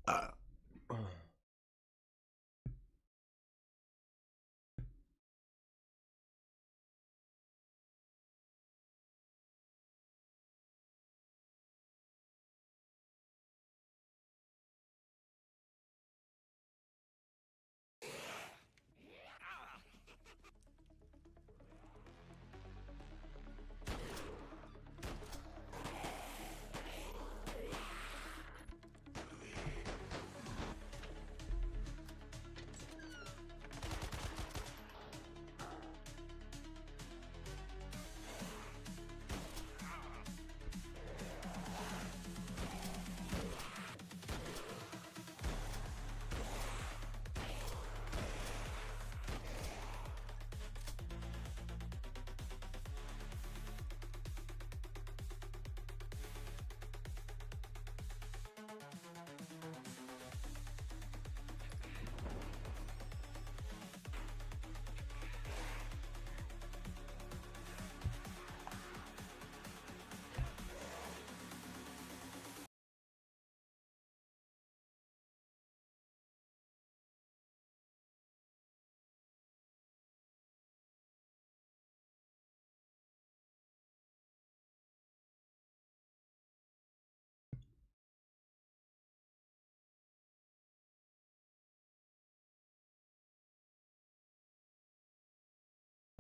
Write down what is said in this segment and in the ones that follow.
Uh,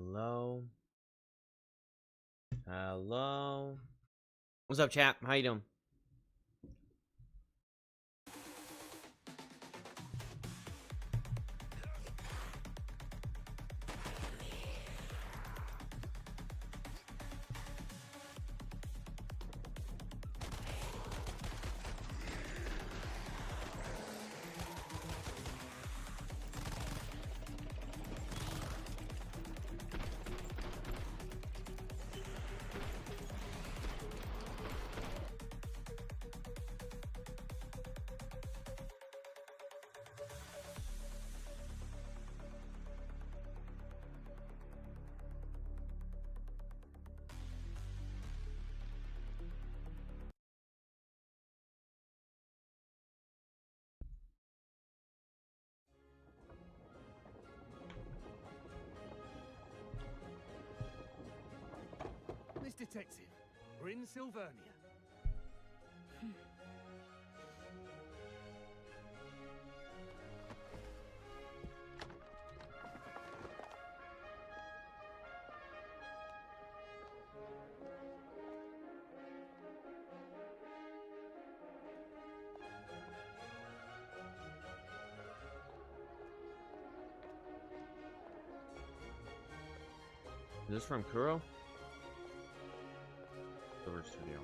Hello. Hello. What's up, chap? How you doing? Miss Detective, we're in Sylvania. Is this from Kuro? Silver Studio.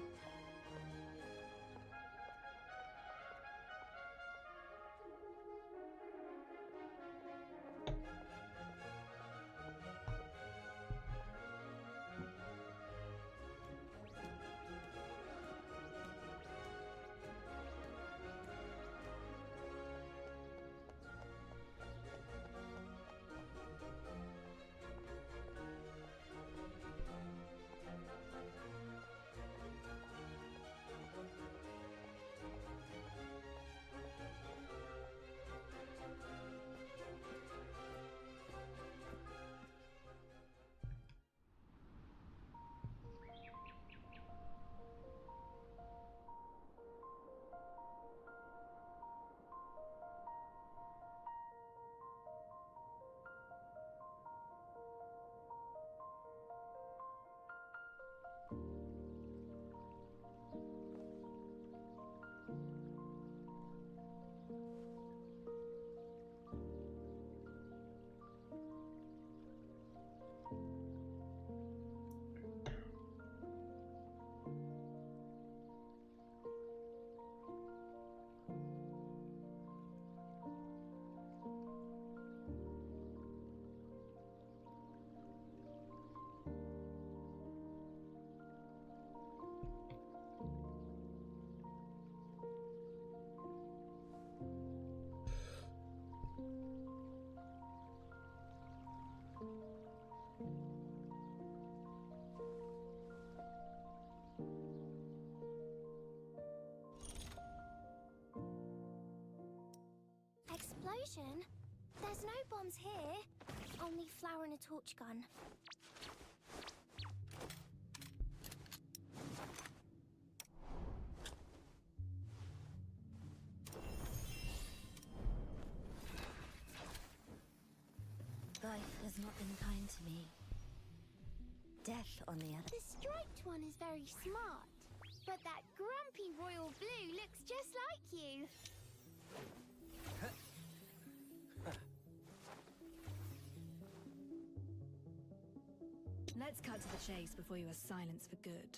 precision. There's no bombs here. Only flour and a torch gun. Life has not been kind to me. Death, on the other. The striped one is very smart. But that grumpy royal blue looks just like you. Let's cut to the chase before you are silenced for good.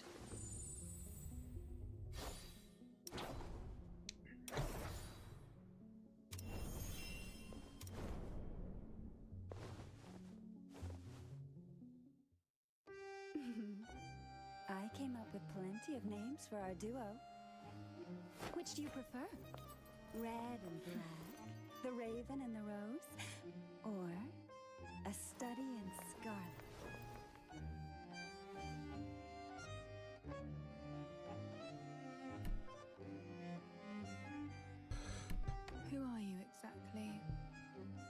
I came up with plenty of names for our duo. Which do you prefer? Red and black, the raven and the rose, or a study in scarlet? Who are you exactly?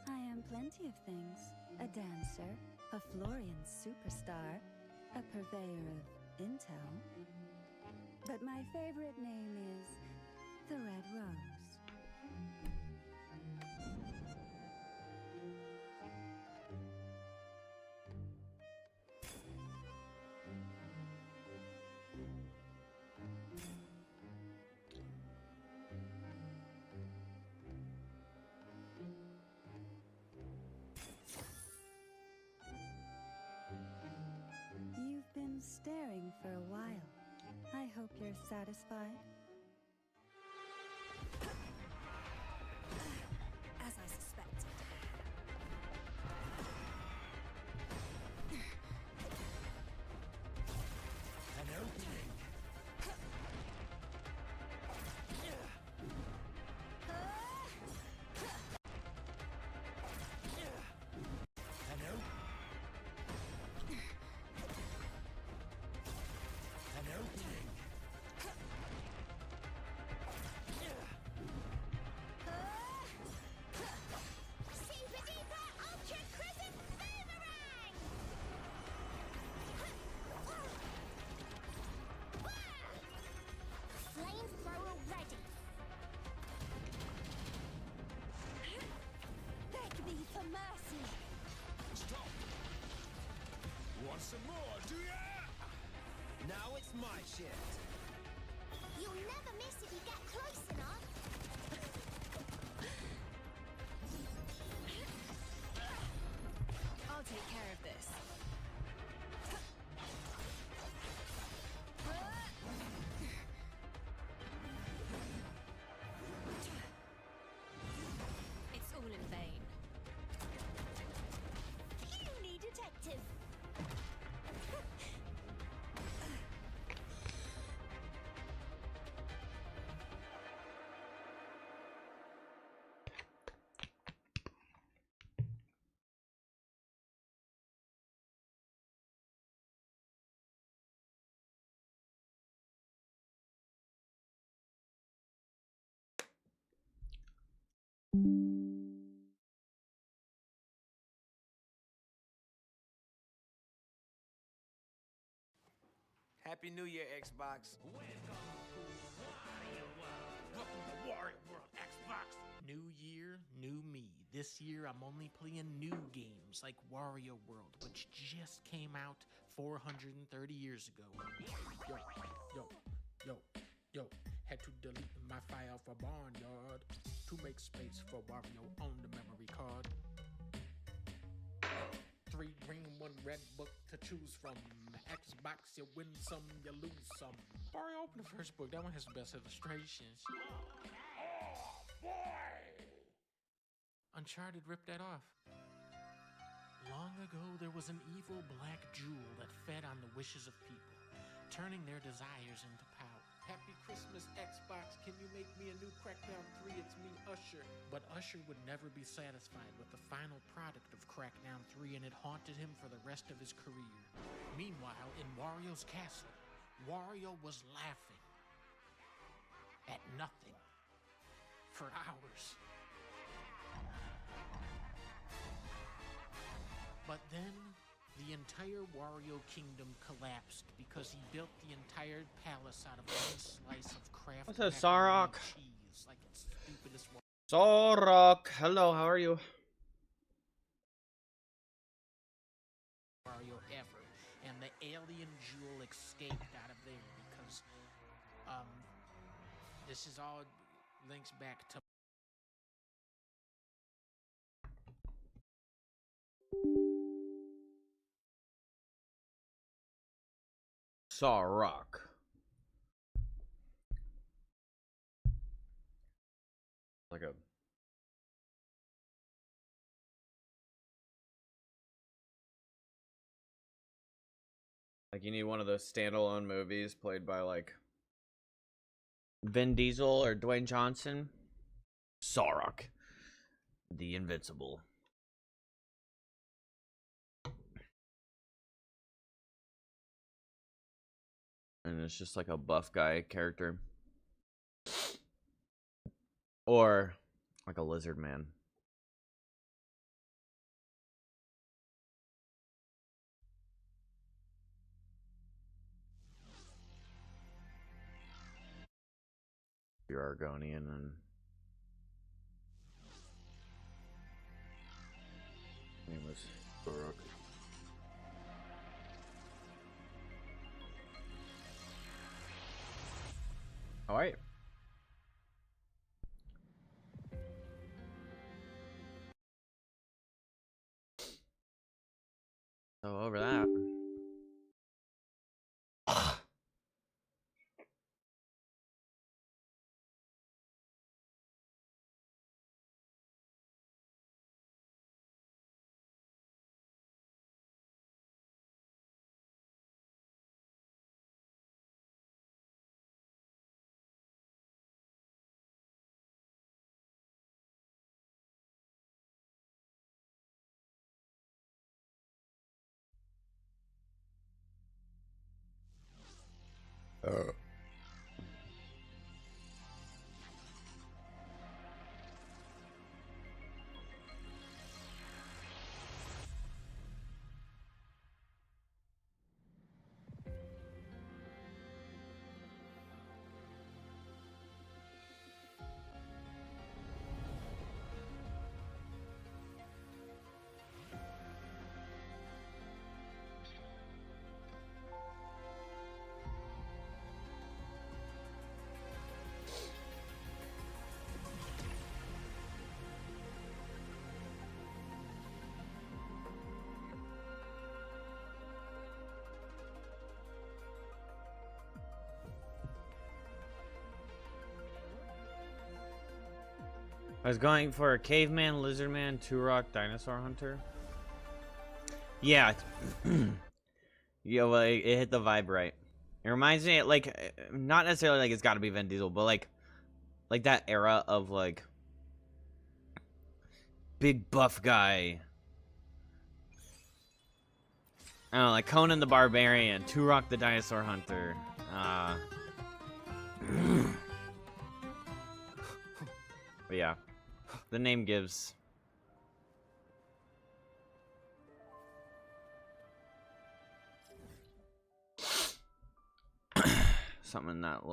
I am plenty of things. A dancer, a Florian superstar, a purveyor of intel. But my favorite name is the Red Rose. You've been staring for a while. I hope you're satisfied. As I suspected. An opening. An opening. Super duper ultra crescent boomerang! Flamethrower ready. Beg me for mercy! Stop! Want some more, do ya? Now it's my shift. You'll never miss if you get close enough. I'll take care of this. It's all in vain. Puny detective. Happy New Year, Xbox. Welcome to Wario World Xbox. New year, new me. This year I'm only playing new games like Wario World, which just came out 430 years ago. Yo. Had to delete my file for Barnyard to make space for Wario on the memory card. 3 green, 1 red book to choose from. Xbox, you win some, you lose some. Wario, open the first book. That one has the best illustrations. Oh, boy! Uncharted ripped that off. Long ago, there was an evil black jewel that fed on the wishes of people, turning their desires into power. Happy Christmas, Xbox. Can you make me a new Crackdown 3? It's me, Usher. But Usher would never be satisfied with the final product of Crackdown 3, and it haunted him for the rest of his career. Meanwhile, in Wario's castle, Wario was laughing at nothing for hours. But then, the entire Wario Kingdom collapsed because he built the entire palace out of one slice of Kraft What's up, macaroni and Sarok? cheese, like it's the stupidest Sorok, hello, how are you? Wario ever. And the alien jewel escaped out of there because, this is all links back to Sorok. Like a like you need one of those standalone movies played by like Vin Diesel or Dwayne Johnson. Sorok, the Invincible. And it's just like a buff guy character. Or like a lizard man. You're Argonian and name was Sorok. Alright. So over that. I was going for a caveman, lizardman, Turok, dinosaur hunter. Yeah. Yeah, well, it hit the vibe right. It reminds me, like, not necessarily like it's got to be Vin Diesel, but like that era of like big buff guy. I don't know, like Conan the Barbarian, Turok the dinosaur hunter. But yeah, the name gives. Something in that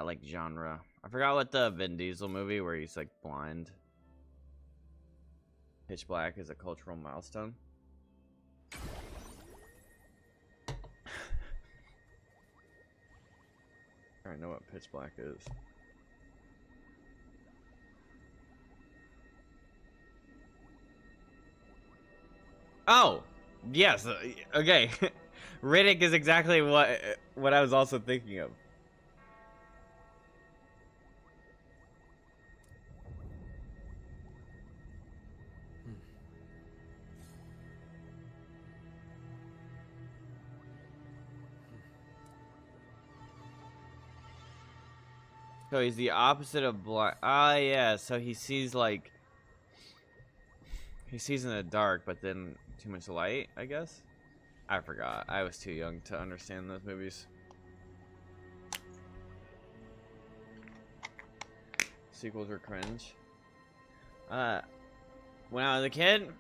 like genre. I forgot what the Vin Diesel movie where he's like blind. Pitch Black is a cultural milestone. I know what Pitch Black is. Oh, yes. Okay. Riddick is exactly what I was also thinking of. So he's the opposite of black. Ah, yeah. So he sees like he sees in the dark, but then too much light, I guess. I forgot. I was too young to understand those movies. Sequels are cringe. When I was a kid,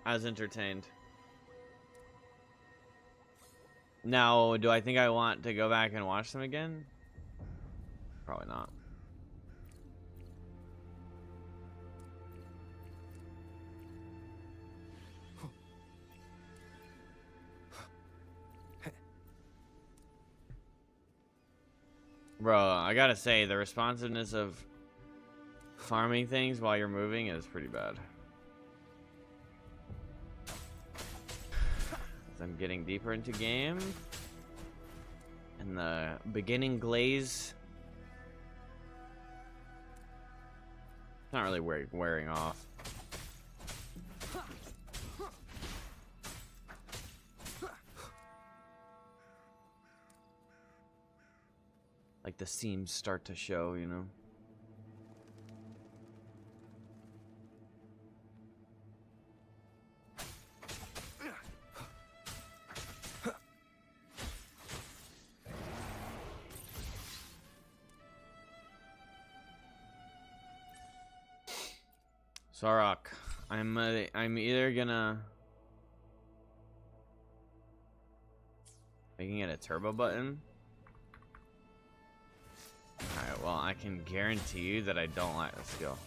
I was entertained. Now, do I think I want to go back and watch them again? Probably not. Bro, I gotta say, the responsiveness of farming things while you're moving is pretty bad. As I'm getting deeper into game, and the beginning glaze, it's not really wearing off. Like the seams start to show, you know. Sarok, I'm either gonna making it a turbo button. Alright, well, I can guarantee you that I don't like the skill.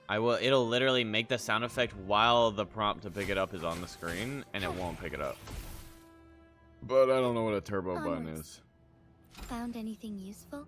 It'll literally make the sound effect while the prompt to pick it up is on the screen, and it won't pick it up. But I don't know what a turbo button is. Found anything useful?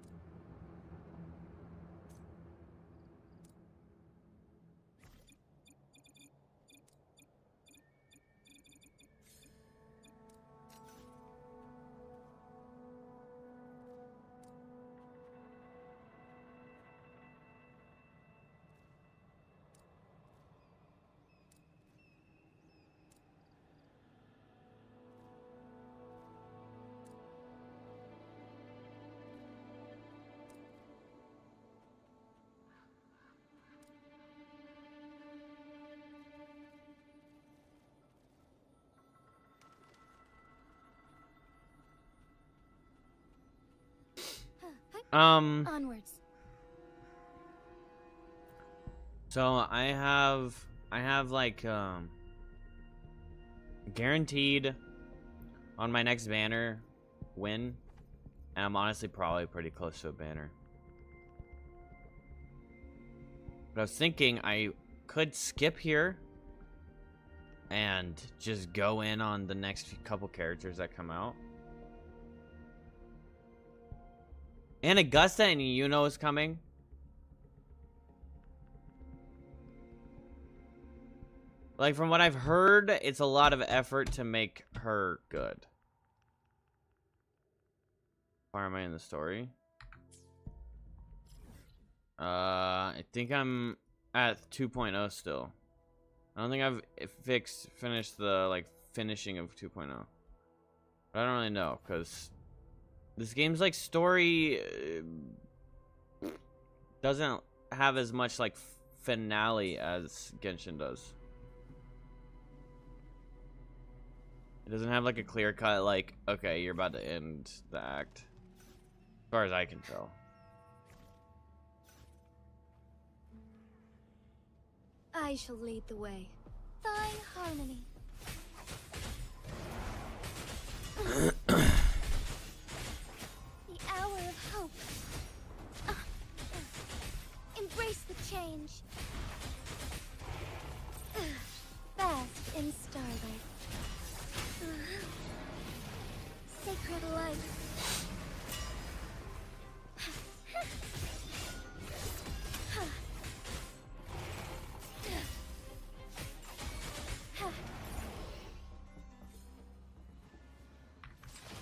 Onwards. So I have like guaranteed on my next banner win, and I'm honestly probably pretty close to a banner. But I was thinking I could skip here and just go in on the next couple characters that come out. And Augusta and Yuno is coming. Like, from what I've heard, it's a lot of effort to make her good. Why am I in the story? I think I'm at 2.0 still. I don't think I've finished the, like, finishing of 2.0. But I don't really know, because this game's, like, story doesn't have as much, like, finale as Genshin does. It doesn't have, like, a clear cut, like, okay, you're about to end the act. As far as I can tell. I shall lead the way. Thine harmony. The hour of hope. Embrace the change. Bask in starlight. Sacred light.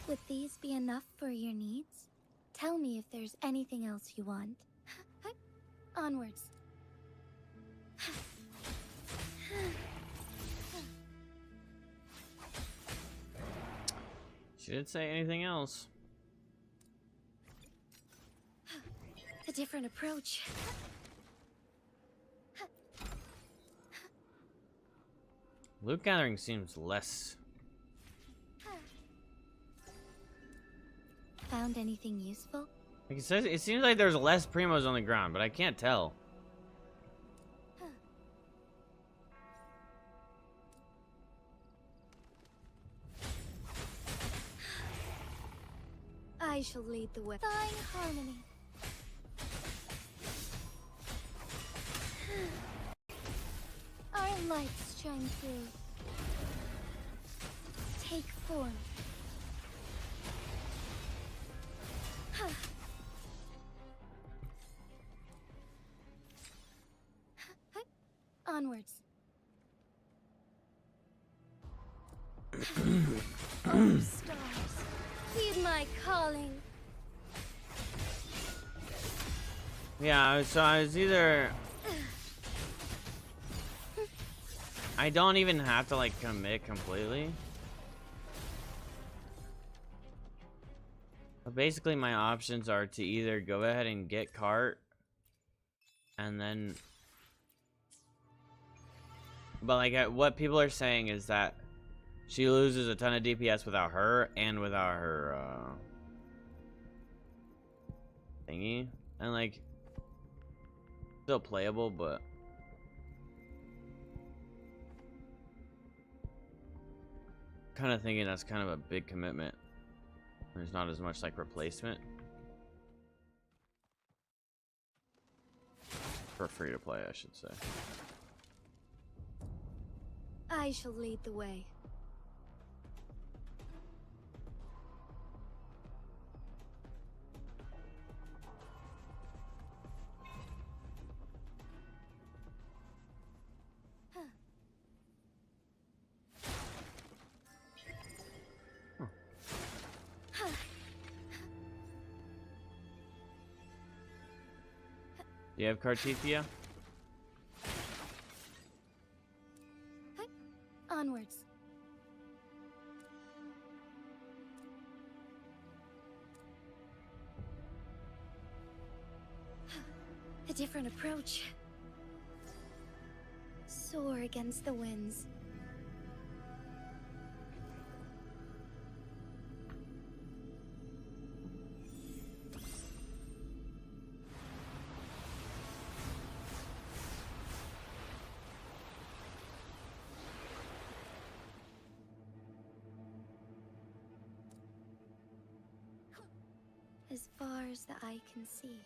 Would these be enough for your needs? Tell me if there's anything else you want. Onwards. She didn't say anything else. A different approach. Loot gathering seems less. Found anything useful? Like it says, it seems like there's less primos on the ground, but I can't tell. I shall lead the way. Thine harmony. Our lights shine through. Take form. Onwards. Oh, stars, heed my calling. Yeah, so I was either... I don't even have to like commit completely. But basically my options are to either go ahead and get cart and then... But like what people are saying is that she loses a ton of DPS without her and without her thingy. And like still playable, but kind of thinking that's kind of a big commitment. There's not as much like replacement for free to play, I should say. I shall lead the way. Do you have Cartithia? Onwards. A different approach. Soar against the winds. As far as the eye can see.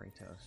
Kratos.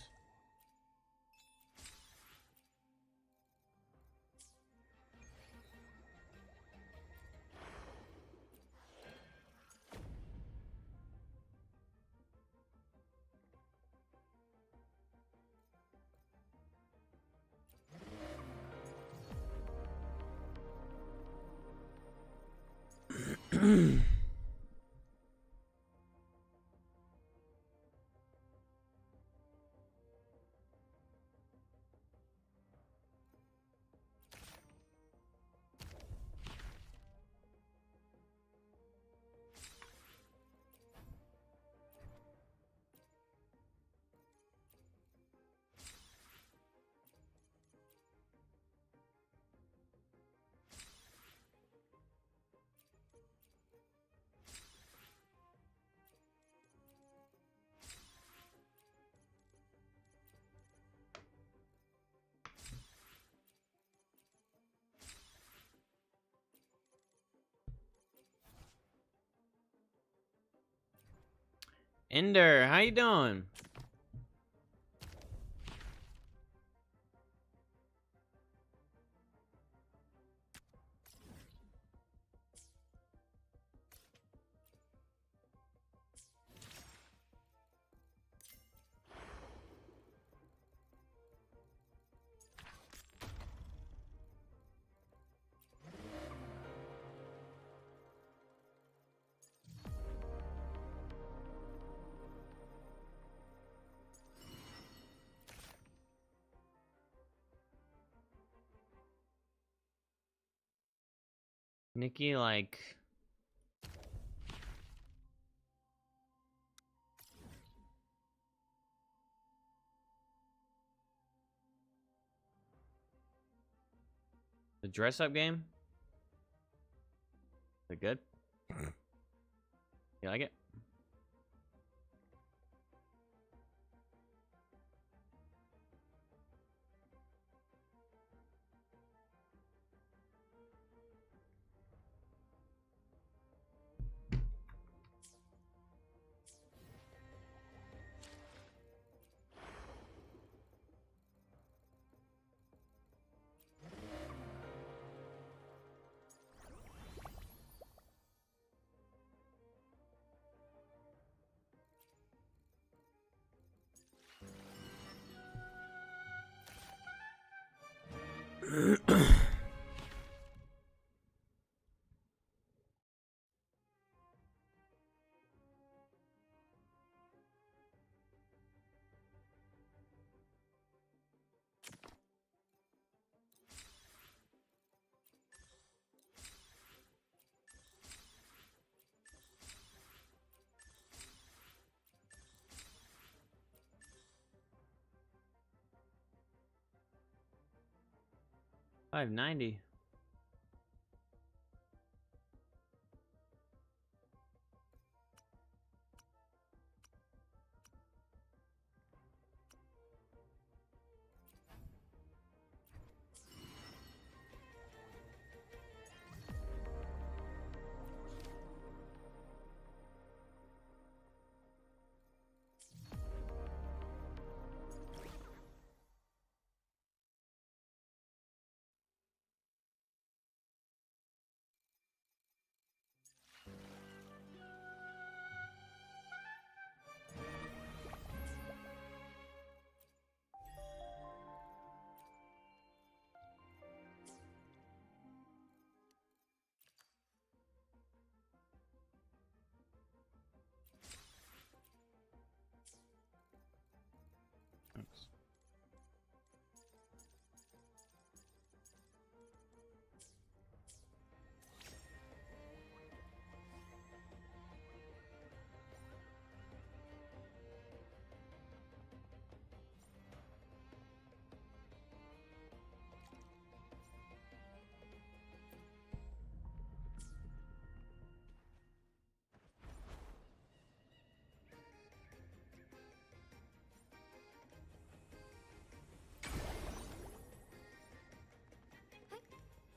Ender, how you doing? Nikki, like... The dress-up game? Is it good? You like it? $5.90. Thanks.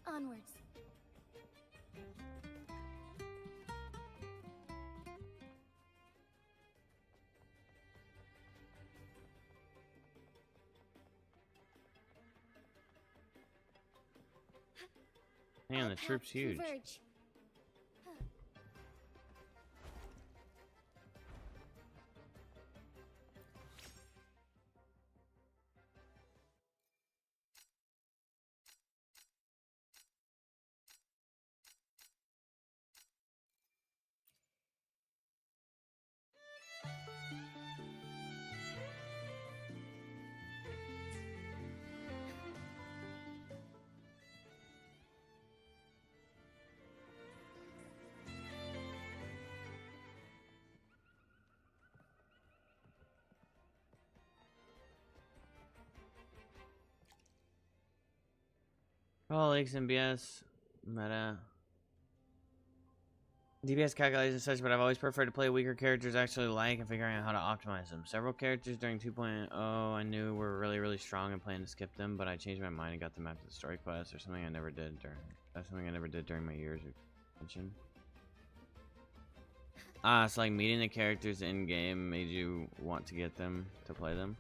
Onwards. Man, All the paths troop's huge. converge. Oh, Lakes MBS. Meta. DPS calculators and such, but I've always preferred to play weaker characters I actually like and figuring out how to optimize them. Several characters during 2.0 I knew were really strong and planned to skip them, but I changed my mind and got them after the story quest or something I never did during my years of attention. It's like meeting the characters in game made you want to get them to play them.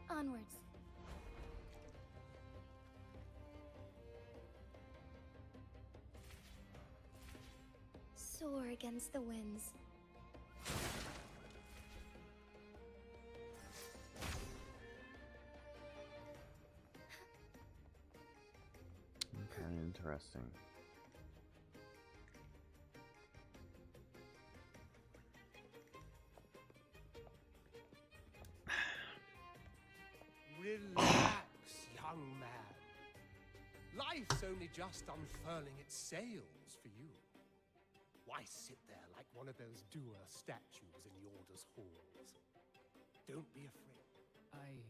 Onwards. Soar against the winds. Okay, interesting. Relax, young man. Life's only just unfurling its sails for you. Why sit there like one of those doer statues in the Order's halls? Don't be afraid.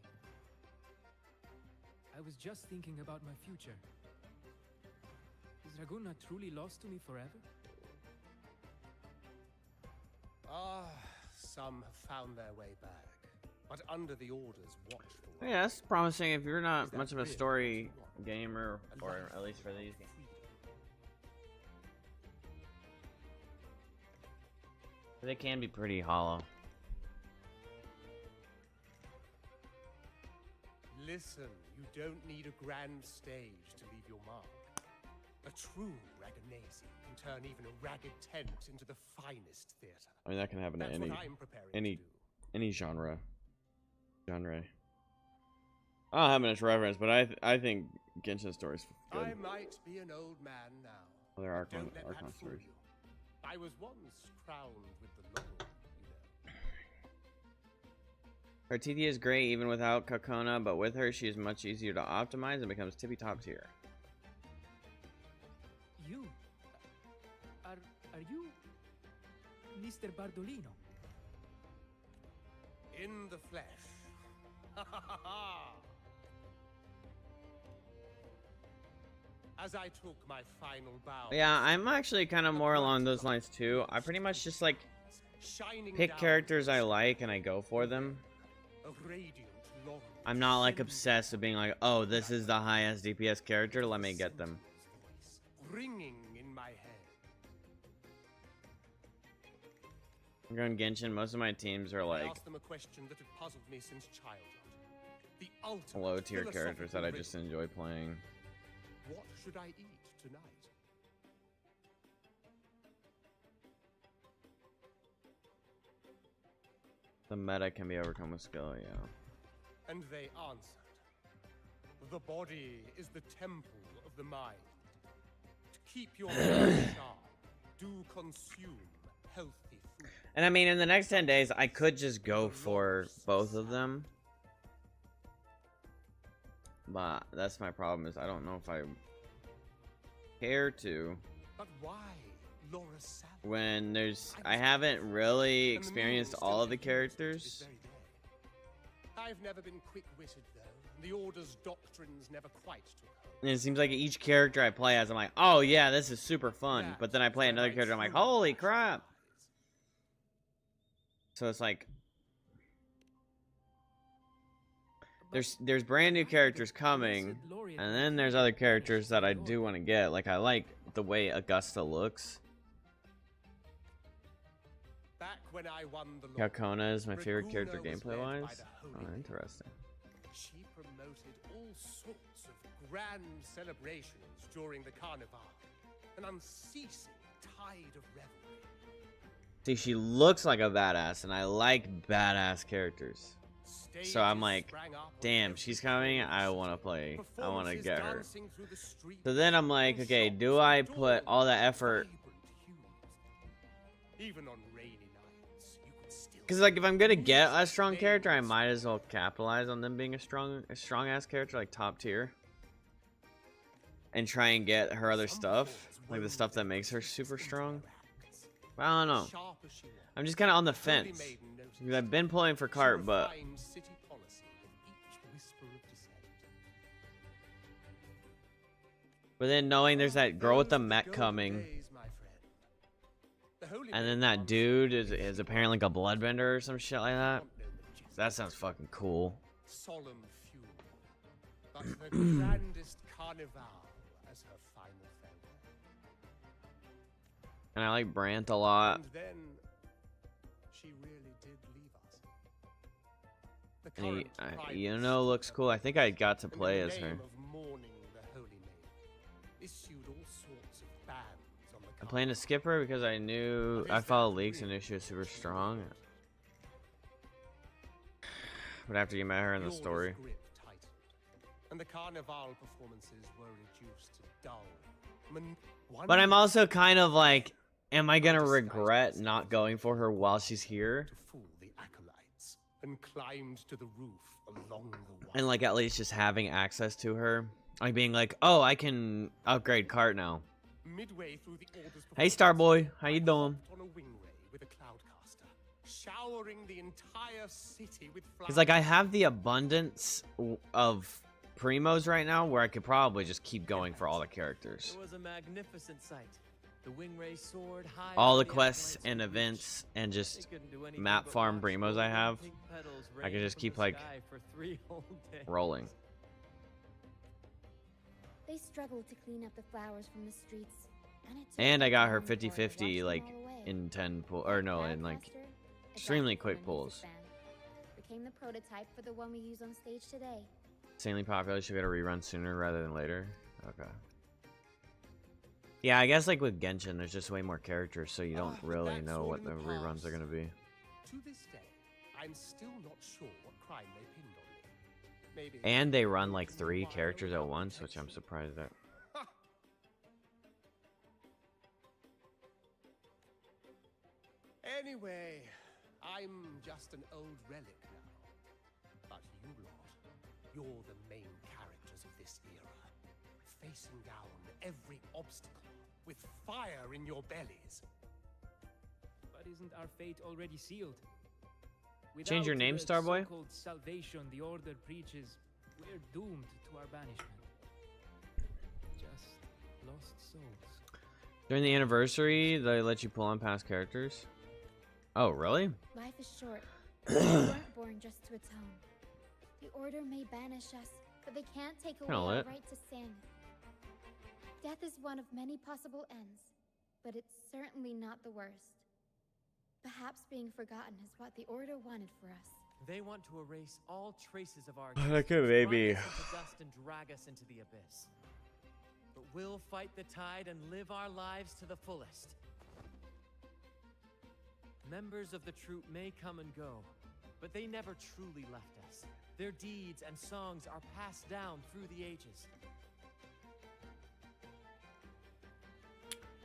I was just thinking about my future. Is Raguna truly lost to me forever? Some have found their way back, but under the Order's watchful. Yeah, that's promising if you're Is not that much of a really story what you want? gamer, A or life at least for of these games. freedom. They can be pretty hollow. Listen, you don't need a grand stage to leave your mark. A true Raganese can turn even a ragged tent into the finest theater. I mean, that can happen to That's any what I'm preparing any to do. any genre. I don't have much reference, but I think Genshin stories good. I might be an old man now. Other Archon Don't let that fool stories. you. I was once crowned with the laurel, you know. Her TT is great even without Kakona, but with her she is much easier to optimize and becomes tippy top tier. You? Are you Mr. Bardolino? In the flesh. As I took my final bow. Yeah, I'm actually kind of more along those lines too. I pretty much just like Shining pick down characters from I the like and I go for them. a radiant laurel I'm not like shimmering obsessed with being like, oh, this is the highest DPS character, let me get them. voice ringing in my head. I'm going Genshin, most of my teams are I like asked them a question that had puzzled me since childhood. The ultimate low tier characters that I philosophical just riddle. enjoy playing. What should I eat tonight? The meta can be overcome with skill, yeah. And they answered. The body is the temple of the mind. To keep your mind sharp, do consume healthy food. And I mean, in the next 10 days, I could just go for both of them. But that's my problem, is I don't know if I care to. But why, Laura Savage? When I haven't really And the experienced means all still of the continues to this characters. very day. I've never been quick-witted, though. The Order's doctrines never quite took hold. And it seems like each character I play as, I'm like, oh yeah, this is super fun. But then I play another character, I'm like, holy crap. So it's like, there's brand new characters coming, and then there's other characters that I do want to get. Like, I like the way Augusta looks. Back when I won the laurel, Kakona is my favorite character Raguna was gameplay led by wise. the Oh, Holy Maiden. interesting. She promoted all sorts of grand celebrations during the carnival, an unceasing tide of revelry. See, she looks like a badass, and I like badass characters. So I'm Stages like, sprang up on damn, every she's coming. I corner. want to play. I want to Performances get her. dancing through the streets, So then I'm like, all okay, shops do I adorned put all that with effort? vibrant hues. Even on rainy nights, you could still Because like, if I'm gonna see get a music strong character, I veins. might as well capitalize on them being a strong ass character, like top tier, and try and get her other Some stuff, fools like the wove stuff that their makes her twists super into strong. their acts. But I don't know. Sharp as she was, I'm just kind of on the Holy fence. Maiden noticed. Because I've been pulling for She cart, but refined city policy with each whisper of dissent. then knowing there's that girl with the Those were mech golden coming, days, my friend. The Holy and then Maiden that once dude said, is apparently like a bloodbender or some shit like that. "Want no majesty, That sounds fucking cool. solemn funeral, but the grandest carnival as her final farewell. And I like Brant a lot. And then she really did leave us. The And he, current Prime you know, Minister looks cool. I think I got to in the play as her. name of mourning the Holy Maiden, issued all sorts of bans on the I'm planning to skip her because I knew I followed leaks and knew she was super strong. But after you met her in the story, Grip tightened, and the carnival performances were reduced to dull. but I'm also kind of like, am I gonna regret not going for her while she's here? to fool the acolytes and climbed to the roof along the wire. And like at least just having access to her, like being like, oh, I can upgrade cart now. Midway through the order's Hey, performance, Starboy, how you I doing? hopped on a wing ray with a cloudcaster, showering the entire city with flowers. It's like I have the abundance of primos right now where I could probably just keep going for all the characters. It was a magnificent sight. The wingray soared high. All the over quests acolytes and of reach. events and They just couldn't do anything map but farm watch primos I golden have. pink petals I could rain just from keep the like sky for 3 whole days. rolling. They struggled to clean up the flowers from the streets. And I got her 50-50 like in 10 pull or no, in like extremely quick pulls. Became the prototype for the one we use on stage today. Insanely popular, should get a rerun sooner rather than later. Okay. Yeah, I guess like with Genshin, there's just way more characters, so you don't really that's know all what in the the reruns are past. gonna be. To this day, I'm still not sure what crime they pinned on me. Maybe And they run like 3 characters at once, which I'm surprised at. Anyway, I'm just an old relic now. But you lot, you're the main characters of this era. Facing down every obstacle with fire in your bellies. But isn't our fate already sealed? Change your Without name, the Starboy? So-called salvation the Order preaches, we're doomed to our banishment. Just lost souls. During the anniversary, they let you pull on past characters. Oh, really? Life is short. We weren't born just to atone. The Order may banish us, but they can't take away Kinda our lit. right to sin. Death is one of many possible ends, but it's certainly not the worst. Perhaps being forgotten is what the Order wanted for us. They want to erase all traces of our Like a existence, baby. grind us into dust and drag us into the abyss. But we'll fight the tide and live our lives to the fullest. Members of the troupe may come and go, but they never truly left us. Their deeds and songs are passed down through the ages.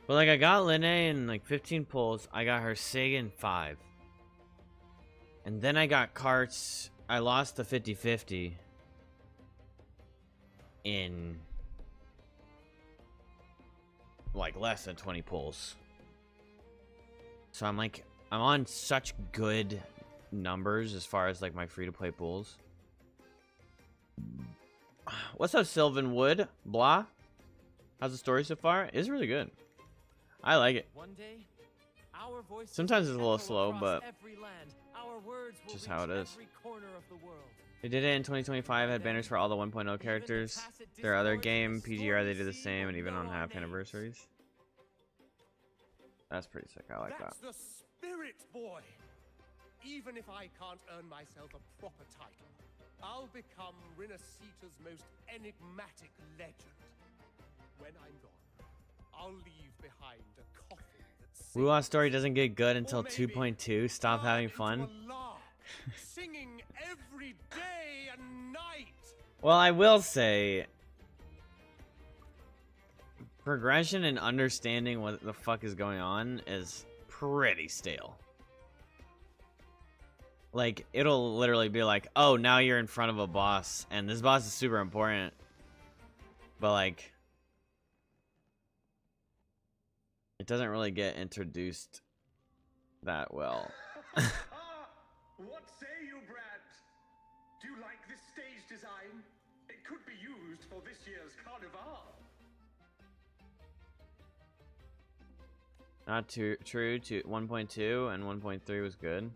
But like I got Linnae in like 15 pulls, I got her Sig in 5. And then I got Karts, I lost the 50-50 in like less than 20 pulls. So I'm like, I'm on such good numbers as far as like my free-to-play pulls. What's up, Sylvan Wood? Blah? How's the story so far? It's really good. I like it. One day, our voices Sometimes it's a little echo slow, across but every land. Our words will just reach how it is. every corner of the world. They did it in 2025, had banners for all the 1.0 characters. Their other game, PGR, they did the same, and even on half anniversaries. That's pretty sick, I like that. That's the spirit, boy! Even if I can't earn myself a proper title, I'll become Rinasita's most enigmatic legend. When I'm gone, I'll leave behind a coffin that WUWA story doesn't get good Or until maybe 2.2. Stop turn having into fun. a lark, singing every day and night. Well, I will say, progression and understanding what the fuck is going on is pretty stale. Like, it'll literally be like, oh, now you're in front of a boss, and this boss is super important. But, like, it doesn't really get introduced that well. What say you, Brad? Do you like this stage design? It could be used for this year's carnival. Not too true. 1.2 and 1.3 was good.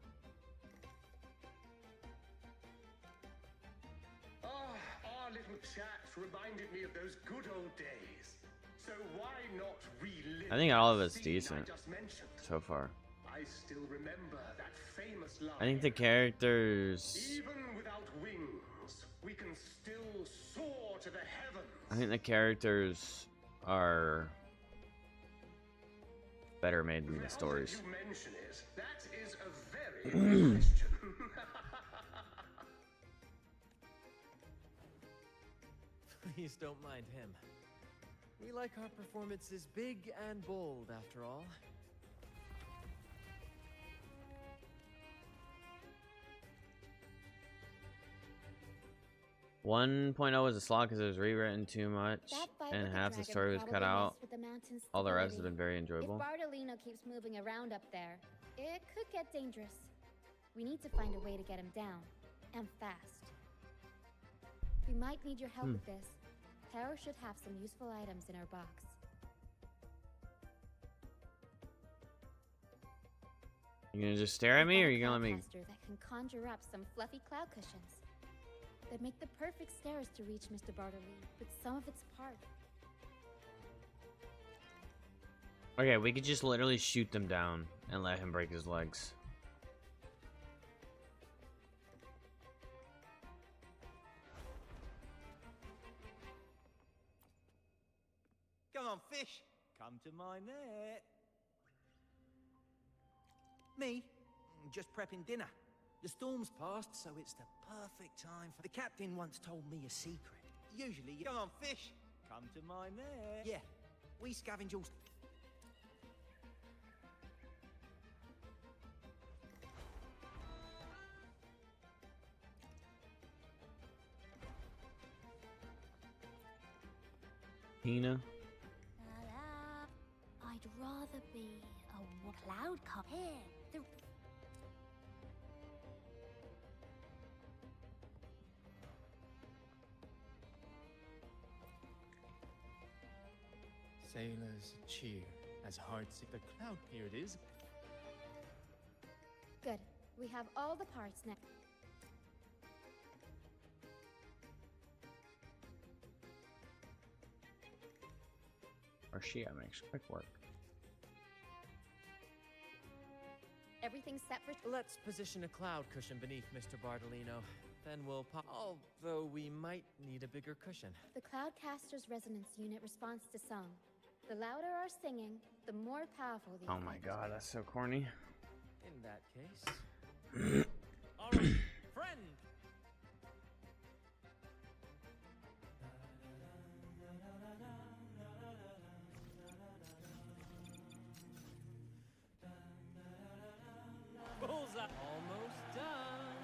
Our little chat reminded me of those good old days. So why not relive I think all of that it's scene decent I just mentioned? so far. I still remember that famous line. I think the characters. Even without wings, we can still soar to the heavens. I think the characters are better made than the stories. Now that you mention it, that is a very good question. Please don't mind him. We like our performances big and bold, after all. 1.0 was a slog because it was rewritten too much, That fight and with half the dragon story was cut probably out. messed with the mountain's All the rest has stability. been very If enjoyable. Bartolino keeps moving around up there, it could get dangerous. We need to find a way to get him down, and fast. We might need your help with this. Taro should have some useful items in her box. You gonna just stare at me, or you gonna let me? Cloudcaster that can conjure up some fluffy cloud cushions. That make the perfect stairs to reach Mr. Bartley with some of its part. Okay, we could just literally shoot them down and let him break his legs. Come on, fish. Come to my net. Me? Just prepping dinner. The storm's passed, so it's the perfect time for... The captain once told me a secret. Usually... Come on, fish. Come to my net. Yeah, we scavenge all... Hina. I'd rather be a cloud cup. Here, the... Sailors cheer as heartsick the cloud period is. Good. We have all the parts now. Or Shia makes quick work. Everything's set for... Let's position a cloud cushion beneath Mr. Bartolino. Then we'll pop... Although we might need a bigger cushion. The Cloudcaster's resonance unit responds to song. The louder our singing, the more powerful the Oh my god, that's so corny. In that case... Alright, friend! Bullseye! Almost done!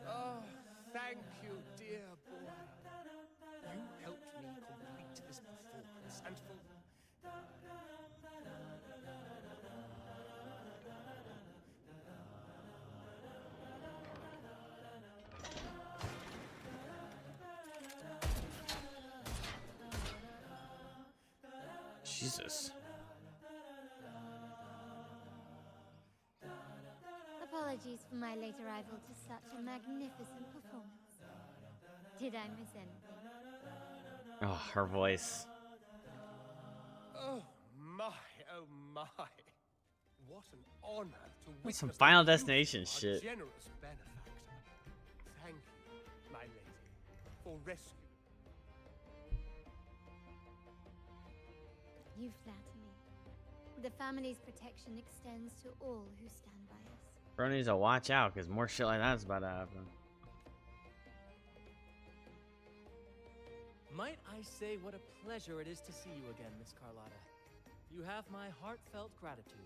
Oh, thank you, dear boy. You helped me complete this performance, and for... Jesus. Apologies for my late arrival to such a magnificent performance. Did I miss anything? Oh, her voice. Oh my, oh my. What an honor to That's some witness Final the Destination youth of shit. our generous benefactor. Thank you, my lady, for rescuing. You flatter me. The family's protection extends to all who stand by us. Bro needs to watch out, because more shit like that's about to happen. Might I say what a pleasure it is to see you again, Miss Carlotta. You have my heartfelt gratitude.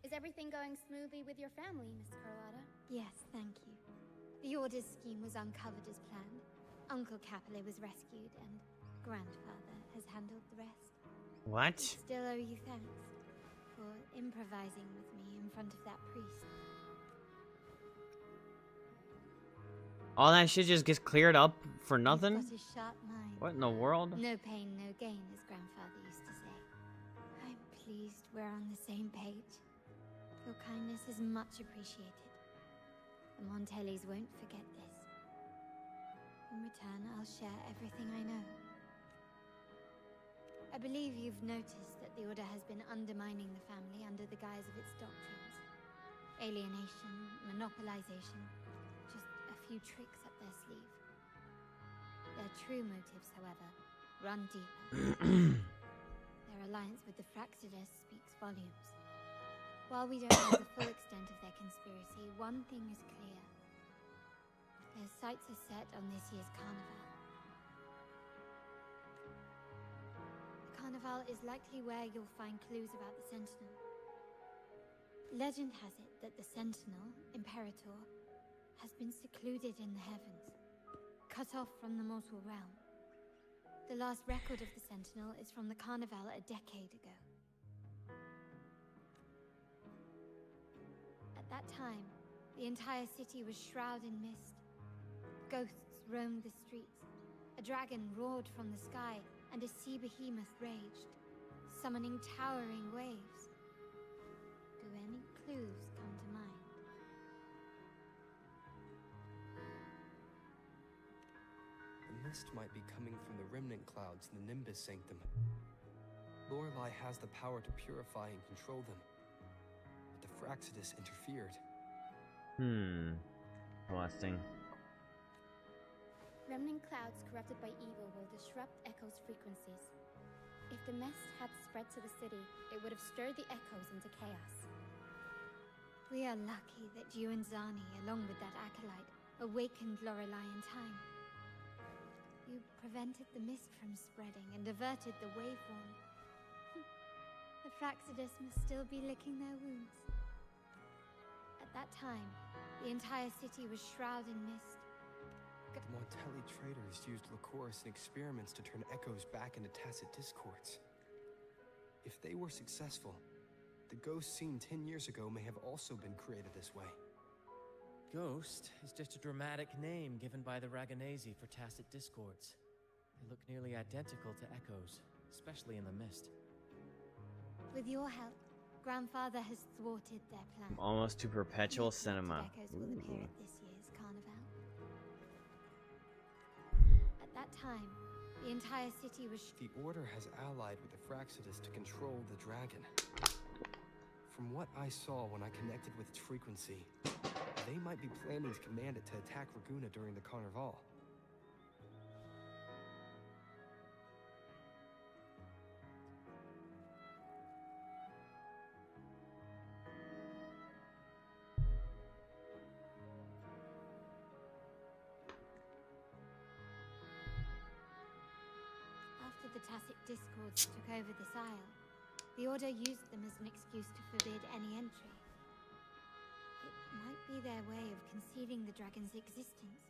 Is everything going smoothly with your family, Miss Carlotta? Yes, thank you. The Order's scheme was uncovered as planned. Uncle Capulet was rescued, and Grandfather has handled the rest. What? I still owe you thanks for improvising with me in front of that priest. All that shit just gets cleared up for nothing? You've got a sharp mind. What in the world? No pain, no gain, as Grandfather used to say. I'm pleased we're on the same page. Your kindness is much appreciated. The Montellis won't forget this. In return, I'll share everything I know. I believe you've noticed that the Order has been undermining the family under the guise of its doctrines. Alienation, monopolization, just a few tricks up their sleeve. Their true motives, however, run deeper. Their alliance with the Fraxidus speaks volumes. While we don't know the full extent of their conspiracy, one thing is clear. Their sights are set on this year's carnival. Carnival is likely where you'll find clues about the Sentinel. Legend has it that the Sentinel, Imperator, has been secluded in the heavens, cut off from the mortal realm. The last record of the Sentinel is from the Carnival a decade ago. At that time, the entire city was shrouded in mist. Ghosts roamed the streets. A dragon roared from the sky, and a sea behemoth raged, summoning towering waves. Do any clues come to mind? The mist might be coming from the remnant clouds in the Nimbus Sanctum. Lorelei has the power to purify and control them, but the Fraxidus interfered. Interesting. Remnant clouds corrupted by evil will disrupt Echo's frequencies. If the mist had spread to the city, it would have stirred the Echoes into chaos. We are lucky that you and Zani, along with that acolyte, awakened Lorelei in time. You prevented the mist from spreading and averted the waveform. The Fraxidus must still be licking their wounds. At that time, the entire city was shrouded in mist. The Montelli traders used Lycoris in experiments to turn Echoes back into tacit discords. If they were successful, the ghost seen 10 years ago may have also been created this way. Ghost is just a dramatic name given by the Raganese for tacit discords. They look nearly identical to Echoes, especially in the mist. With your help, Grandfather has thwarted their plan. Almost to perpetual cinema. Echoes will appear at this year's Carnival. At that time, the entire city was... The Order has allied with the Fraxidus to control the dragon. From what I saw when I connected with its frequency, they might be planning to command it to attack Raguna during the Carnival. After the tacit discords took over this isle, the Order used them as an excuse to forbid any entry. It might be their way of concealing the dragon's existence.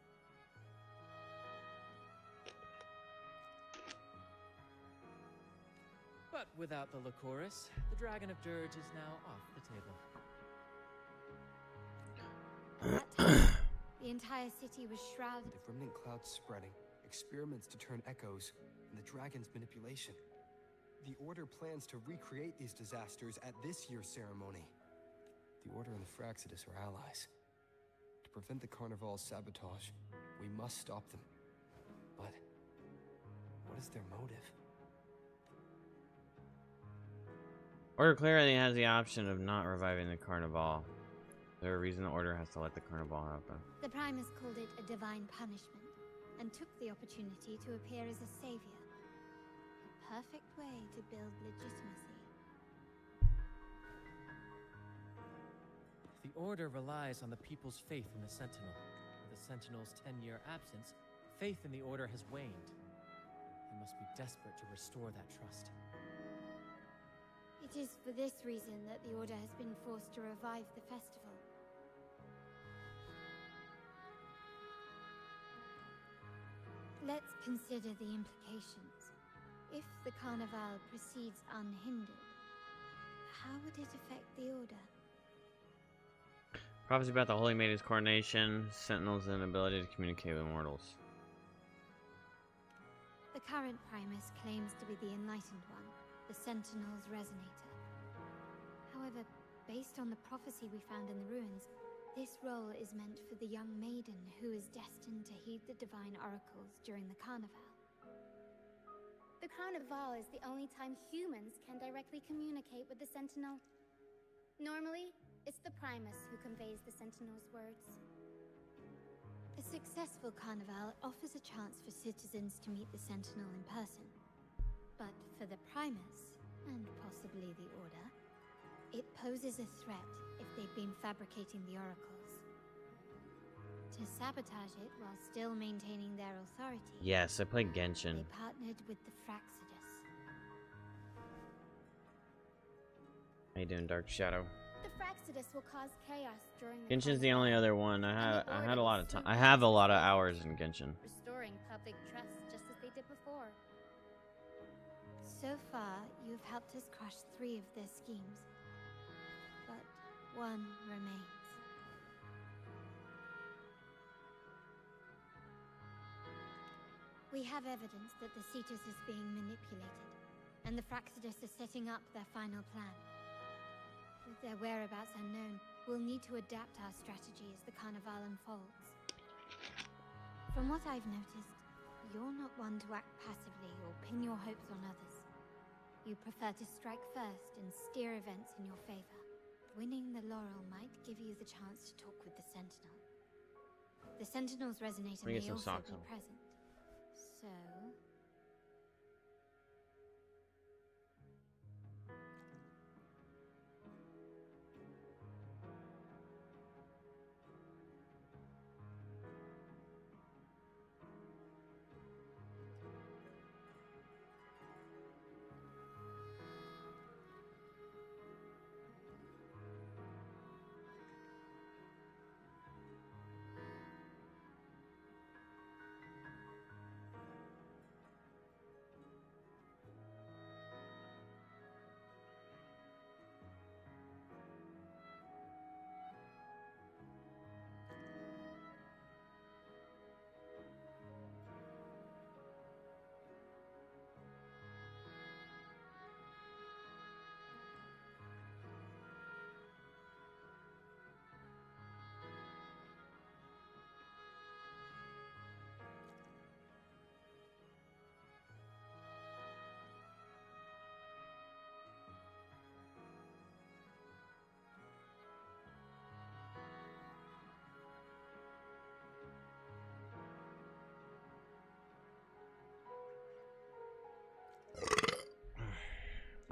But without the Lycoris, the Dragon of Dirge is now off the table. At that time, the entire city was shrouded. The remnant clouds spreading, experiments to turn Echoes, and the dragon's manipulation. The Order plans to recreate these disasters at this year's ceremony. The Order and the Fraxidus are allies. To prevent the Carnival's sabotage, we must stop them. But what is their motive? Order clearly has the option of not reviving the Carnival. Is there a reason the Order has to let the Carnival happen? The Primus called it a divine punishment, and took the opportunity to appear as a savior. A perfect way to build legitimacy. The Order relies on the people's faith in the Sentinel. With the Sentinel's 10-year absence, faith in the Order has waned. They must be desperate to restore that trust. It is for this reason that the Order has been forced to revive the festival. Let's consider the implications. If the Carnival proceeds unhindered, how would it affect the Order? Prophecy about the Holy Maiden's coronation, Sentinel's inability to communicate with mortals. The current Primus claims to be the Enlightened One, the Sentinel's Resonator. However, based on the prophecy we found in the ruins, this role is meant for the young maiden who is destined to heed the divine oracles during the Carnival. The Carnival is the only time humans can directly communicate with the Sentinel. Normally, it's the Primus who conveys the Sentinel's words. A successful Carnival offers a chance for citizens to meet the Sentinel in person. But for the Primus, and possibly the Order, it poses a threat if they've been fabricating the oracles. To sabotage it while still maintaining their authority... Yes, I played Genshin. They partnered with the Fraxidus. you doing, Dark Shadow? The Fraxidus will cause chaos during the Genshin's the carnival, only other one. I had a Order lot will of time. swoop I in have a to lot of save hours it, in Genshin. restoring public trust just as they did before. So far, you've helped us crush 3 of their schemes. But one remains. We have evidence that the Cetus is being manipulated, and the Fraxidus are setting up their final plan. With their whereabouts unknown, we'll need to adapt our strategy as the Carnival unfolds. From what I've noticed, you're not one to act passively or pin your hopes on others. You prefer to strike first and steer events in your favor. Winning the laurel might give you the chance to talk with the Sentinel. The Sentinel's resonator Let me may get some also socks be on. present. So...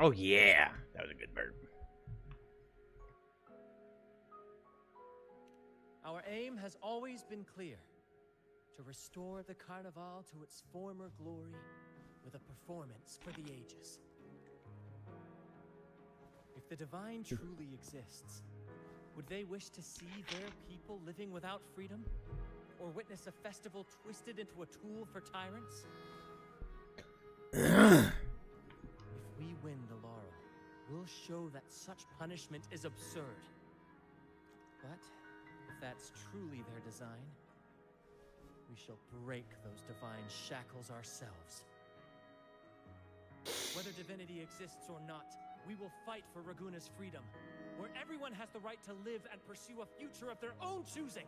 Oh yeah, that was a good burp. Our aim has always been clear: to restore the Carnival to its former glory with a performance for the ages. If the Divine truly exists, would they wish to see their people living without freedom? Or witness a festival twisted into a tool for tyrants? If we win the laurel, we'll show that such punishment is absurd. But if that's truly their design, we shall break those divine shackles ourselves. Whether divinity exists or not, we will fight for Raguna's freedom, where everyone has the right to live and pursue a future of their own choosing.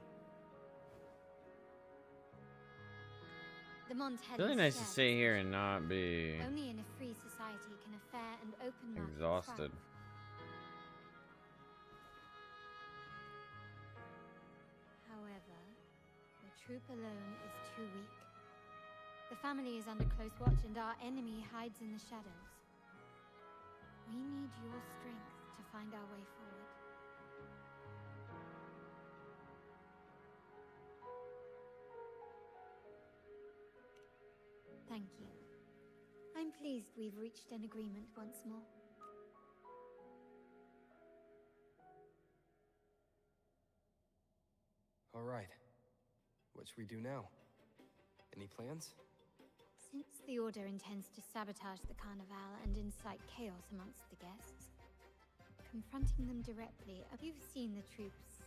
The Montellus It's really nice to shares sit this here vision. and not be Only in a free society can a fair and open market exhausted. thrive. However, the troop alone is too weak. The family is under close watch and our enemy hides in the shadows. We need your strength to find our way forward. Thank you. I'm pleased we've reached an agreement once more. All right. What should we do now? Any plans? Since the Order intends to sabotage the Carnival and incite chaos amongst the guests, confronting them directly, you've seen the troops'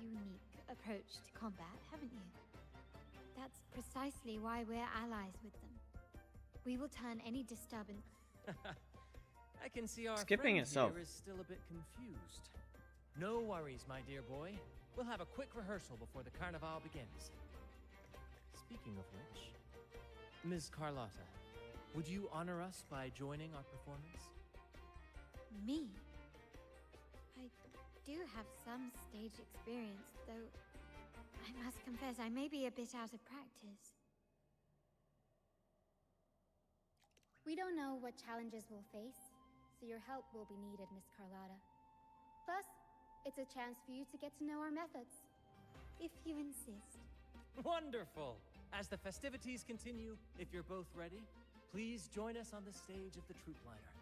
unique approach to combat, haven't you? That's precisely why we're allies with them. We will turn any disturbance... I can see our Skipping friend itself. here is still a bit confused. No worries, my dear boy. We'll have a quick rehearsal before the Carnival begins. Speaking of which, Ms. Carlotta, would you honor us by joining our performance? Me? I do have some stage experience, though I must confess I may be a bit out of practice. We don't know what challenges we'll face, so your help will be needed, Miss Carlotta. Plus, it's a chance for you to get to know our methods. If you insist. Wonderful! As the festivities continue, if you're both ready, please join us on the stage of the troop liner.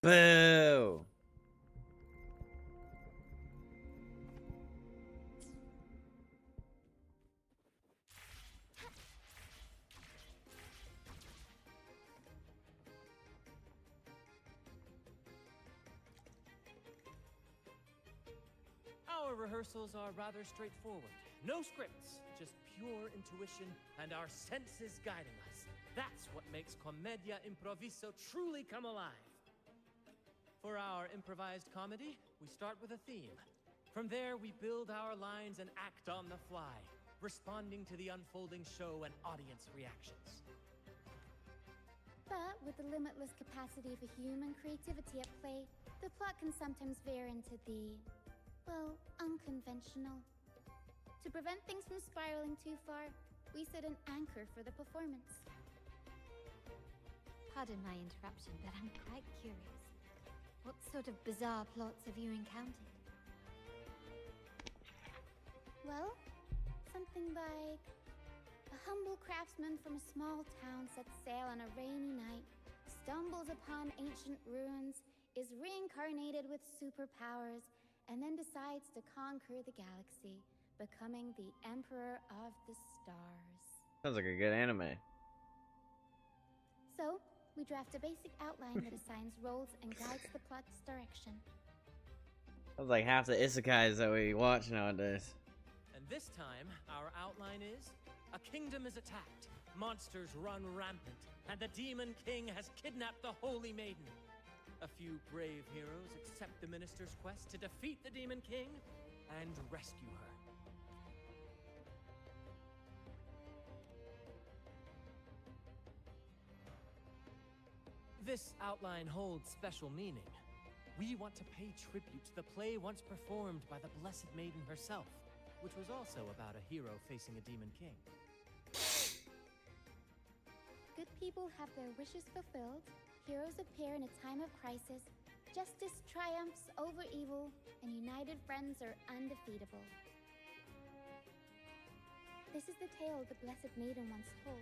Boo! Our rehearsals are rather straightforward. No scripts, just pure intuition and our senses guiding us. That's what makes Commedia Improviso truly come alive. For our improvised comedy, we start with a theme. From there, we build our lines and act on the fly, responding to the unfolding show and audience reactions. But with the limitless capacity for human creativity at play, the plot can sometimes veer into the, well, unconventional. To prevent things from spiraling too far, we set an anchor for the performance. Pardon my interruption, but I'm quite curious. What sort of bizarre plots have you encountered? Well, something like a humble craftsman from a small town sets sail on a rainy night, stumbles upon ancient ruins, is reincarnated with superpowers, and then decides to conquer the galaxy, becoming the Emperor of the Stars. Sounds like a good anime. So, we draft a basic outline that assigns roles and guides the plot's direction. Sounds like half the isekais that we watch nowadays. And this time, our outline is: a kingdom is attacked, monsters run rampant, and the Demon King has kidnapped the Holy Maiden. A few brave heroes accept the minister's quest to defeat the Demon King and rescue her. This outline holds special meaning. We want to pay tribute to the play once performed by the Blessed Maiden herself, which was also about a hero facing a Demon King. Good people have their wishes fulfilled, heroes appear in a time of crisis, justice triumphs over evil, and united friends are undefeatable. This is the tale the Blessed Maiden once told,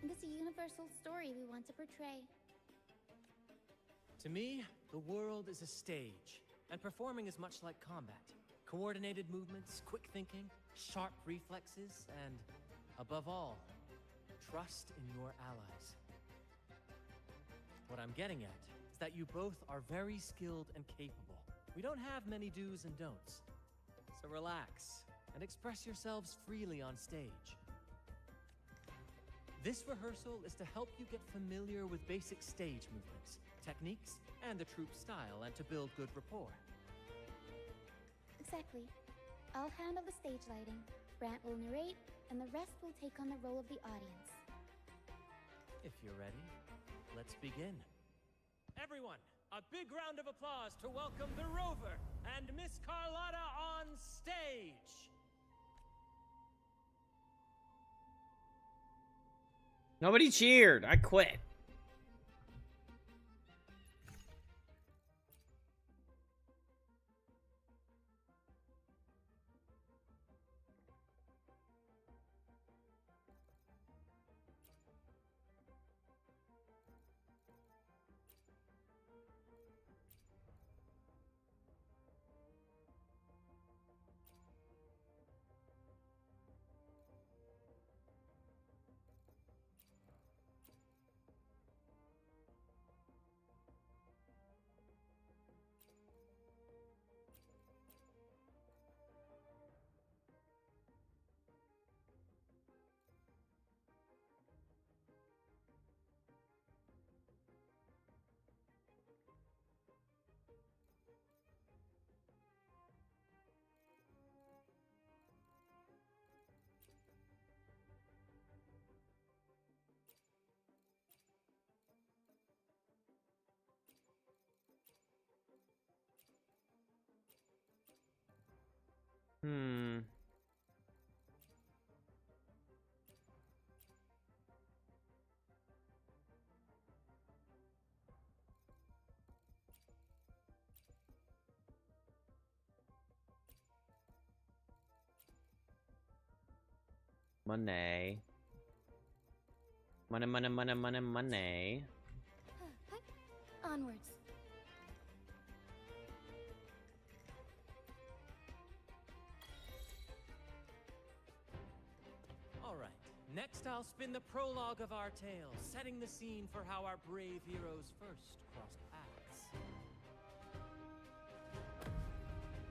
and it's a universal story we want to portray. To me, the world is a stage, and performing is much like combat. Coordinated movements, quick thinking, sharp reflexes, and, above all, trust in your allies. What I'm getting at is that you both are very skilled and capable. We don't have many do's and don'ts. So relax, and express yourselves freely on stage. This rehearsal is to help you get familiar with basic stage movements, techniques, and the troupe style, and to build good rapport. Exactly. I'll handle the stage lighting, Brant will narrate, and the rest will take on the role of the audience. If you're ready, let's begin. Everyone, a big round of applause to welcome the Rover and Miss Carlotta on stage! Nobody cheered. I quit. Money. Money, money, money, money, money. Onwards. Next, I'll spin the prologue of our tale, setting the scene for how our brave heroes first crossed paths.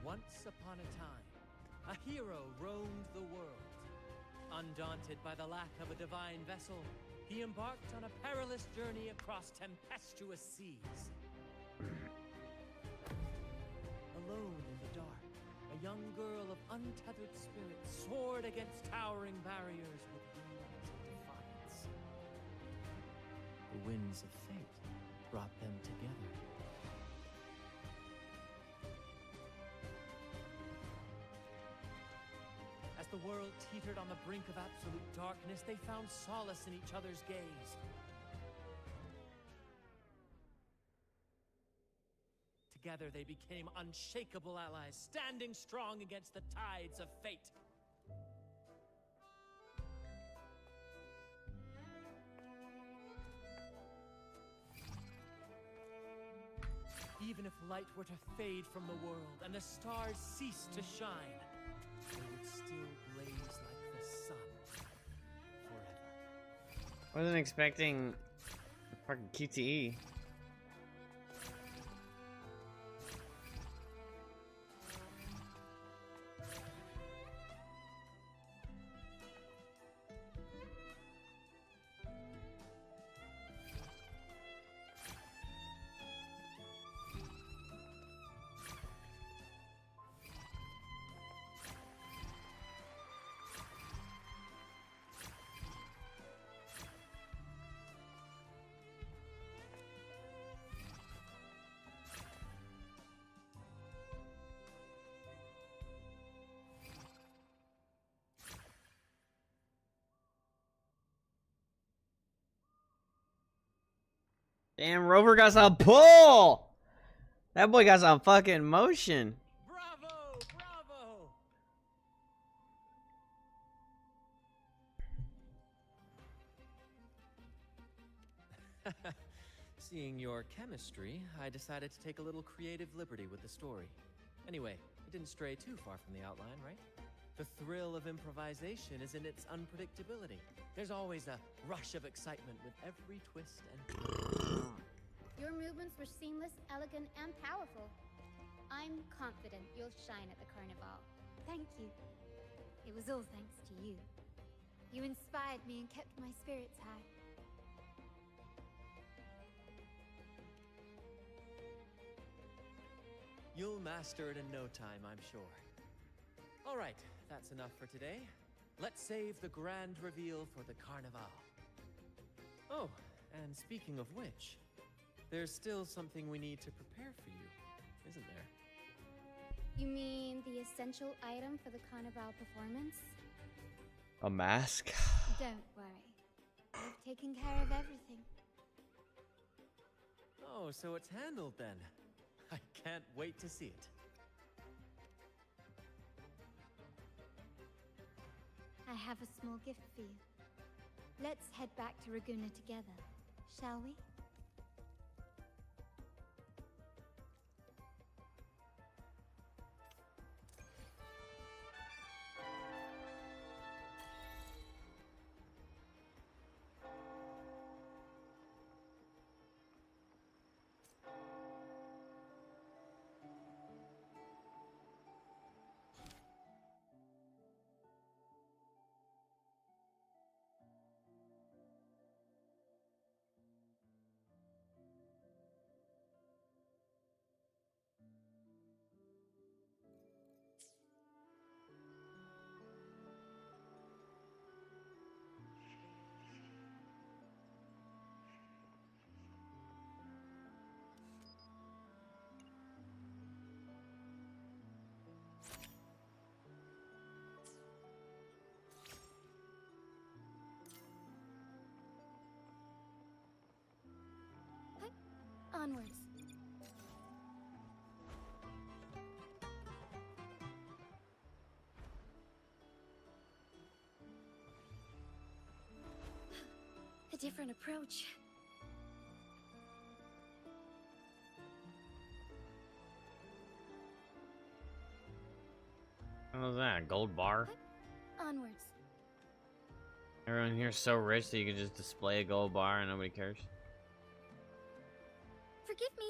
Once upon a time, a hero roamed the world. Undaunted by the lack of a divine vessel, he embarked on a perilous journey across tempestuous seas. Alone in the dark, a young girl of untethered spirit soared against towering barriers with wings of defiance. The winds of fate brought them together. As the world teetered on the brink of absolute darkness, they found solace in each other's gaze. Together they became unshakable allies, standing strong against the tides of fate. Even if light were to fade from the world and the stars cease to shine, they would still blaze like the sun forever. Wasn't expecting fucking QTE. Damn, Rover got some pull! That boy got some fucking motion. Bravo! Bravo! Seeing your chemistry, I decided to take a little creative liberty with the story. Anyway, it didn't stray too far from the outline, right? The thrill of improvisation is in its unpredictability. There's always a rush of excitement with every twist and turn. Your movements were seamless, elegant, and powerful. I'm confident you'll shine at the carnival. Thank you. It was all thanks to you. You inspired me and kept my spirits high. You'll master it in no time, I'm sure. All right, that's enough for today. Let's save the grand reveal for the carnival. Oh, and speaking of which, there's still something we need to prepare for you, isn't there? You mean the essential item for the carnival performance? A mask? Don't worry. I've taken care of everything. Oh, so it's handled then. I can't wait to see it. I have a small gift for you. Let's head back to Raguna together, shall we? Onwards. A different approach. What was that? A gold bar? Onwards. Everyone here's so rich that you can just display a gold bar and nobody cares. Forgive me.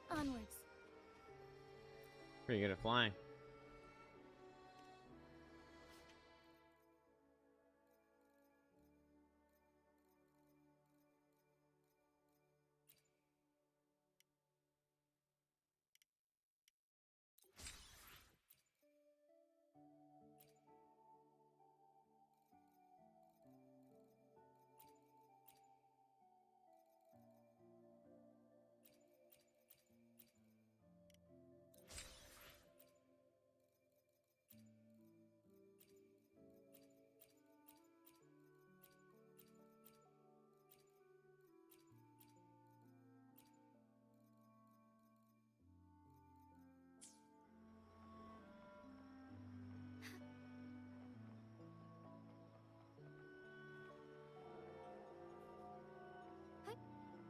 Onwards. Pretty good at flying.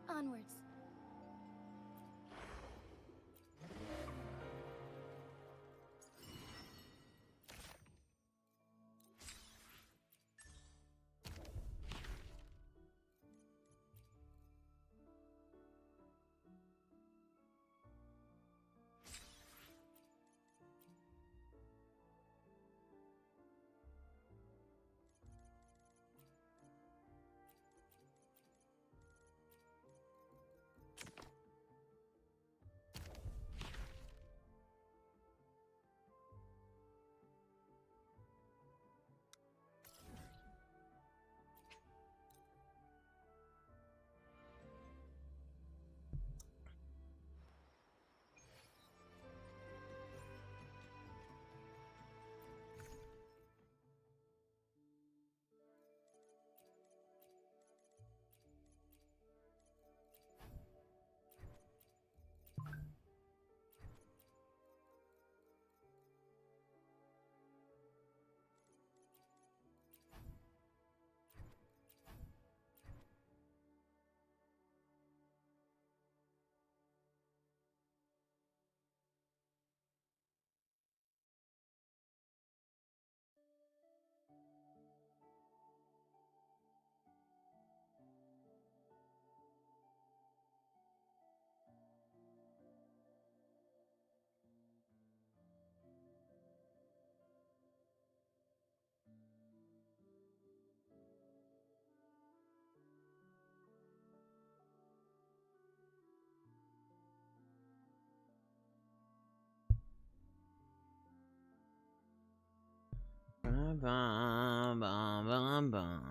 Onwards. Bum, bum, bum, bum.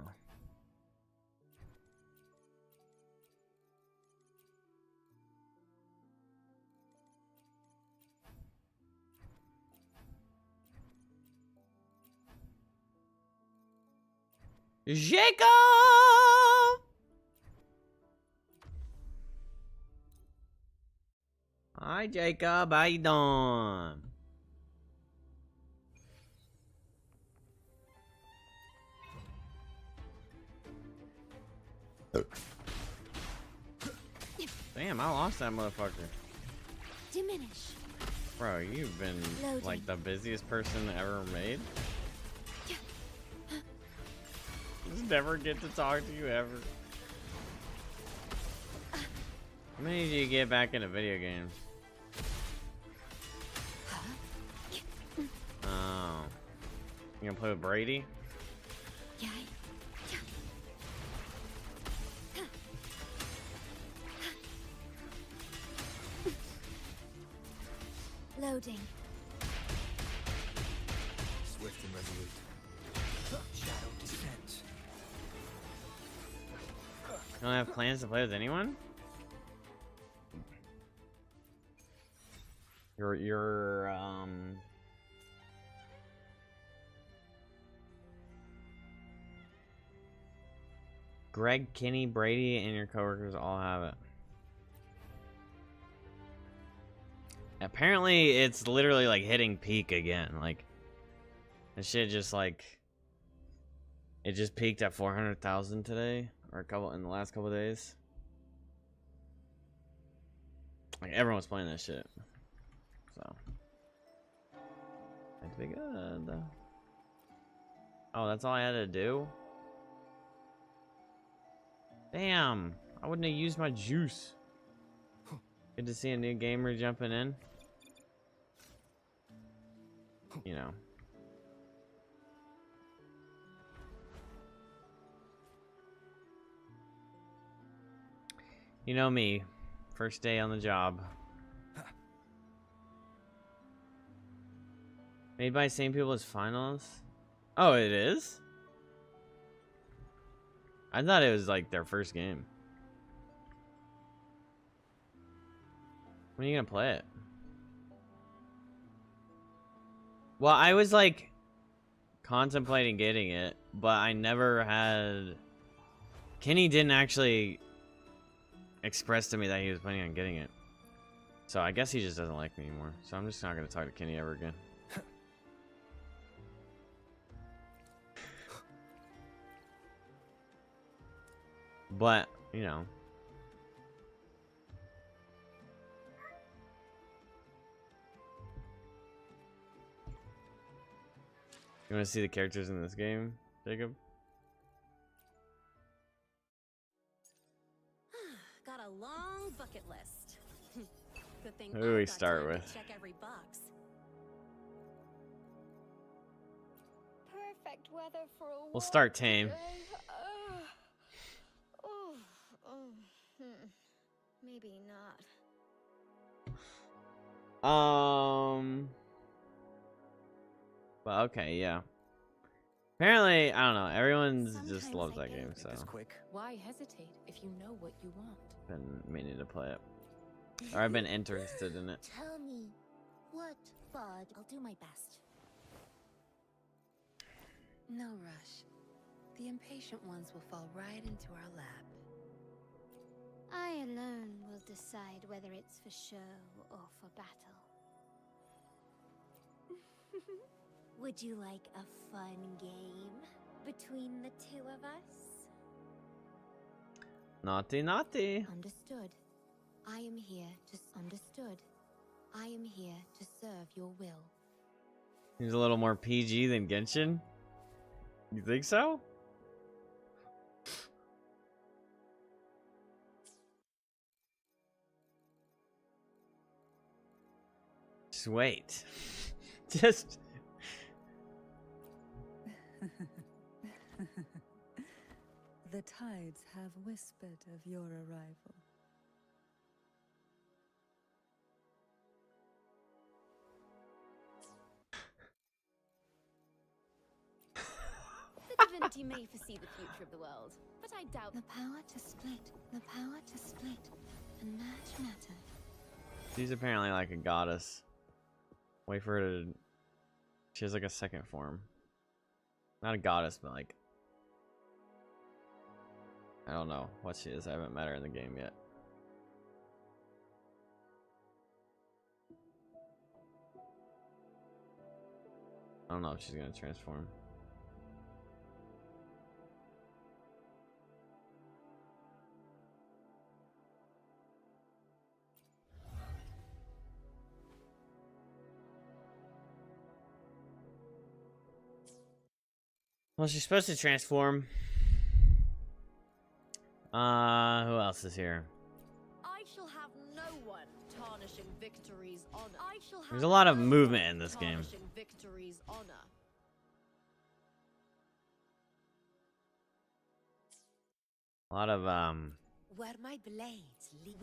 Jacob! Hi, Jacob. How you doing? Damn, I lost that motherfucker. Diminish. Bro, you've been Loading. like the busiest person ever made. Just never get to talk to you ever. How many do you get back into video games? Oh. You gonna play with Brady? Loading. Swift and resolute. Shadow descent. You don't have plans to play with anyone? You're Greg, Kenny, Brady, and your coworkers all have it. Apparently, it's literally like hitting peak again. Like, this shit just like it just peaked at 400,000 today, or in the last couple of days. Like everyone's playing that shit, so it's be good. Oh, that's all I had to do. Damn, I wouldn't have used my juice. Good to see a new gamer jumping in. You know. You know me. First day on the job. Made by same people as finals? Oh, it is? I thought it was like their first game. When are you gonna play it? Well, I was like contemplating getting it, but I never had. Kenny didn't actually express to me that he was planning on getting it. So I guess he just doesn't like me anymore. So I'm just not gonna talk to Kenny ever again. But, you know. You want to see the characters in this game, Jacob? Got a long bucket list. Good thing Who do I've we got start time to with? check every box. Perfect weather for a We'll start tame. Maybe not. Well, okay, yeah. Apparently, I don't know. Everyone's just Sometimes loves I that go game, with so this quick. Why hesitate if you know what you want? been meaning to play it. Or I've been interested in it. Tell me, what, bud? I'll do my best. No rush. The impatient ones will fall right into our lap. I alone will decide whether it's for show or for battle. Would you like a fun game between the two of us? Naughty, naughty. Understood. I am here to understood. I am here to serve your will. He's a little more PG than Genshin. You think so? Just wait. Just. The tides have whispered of your arrival. He may foresee the future of the world, but I doubt. The power to split. The power to split and merge matter. She's apparently like a goddess. Wait for her to. She has like a second form. Not a goddess, but like. I don't know what she is. I haven't met her in the game yet. I don't know if she's gonna transform. Well, she's supposed to transform. Who else is here? I shall have no one tarnishing victory's honor. I shall have There's a lot of no movement one in this game. tarnishing victory's honor. A lot of Where my blades leads,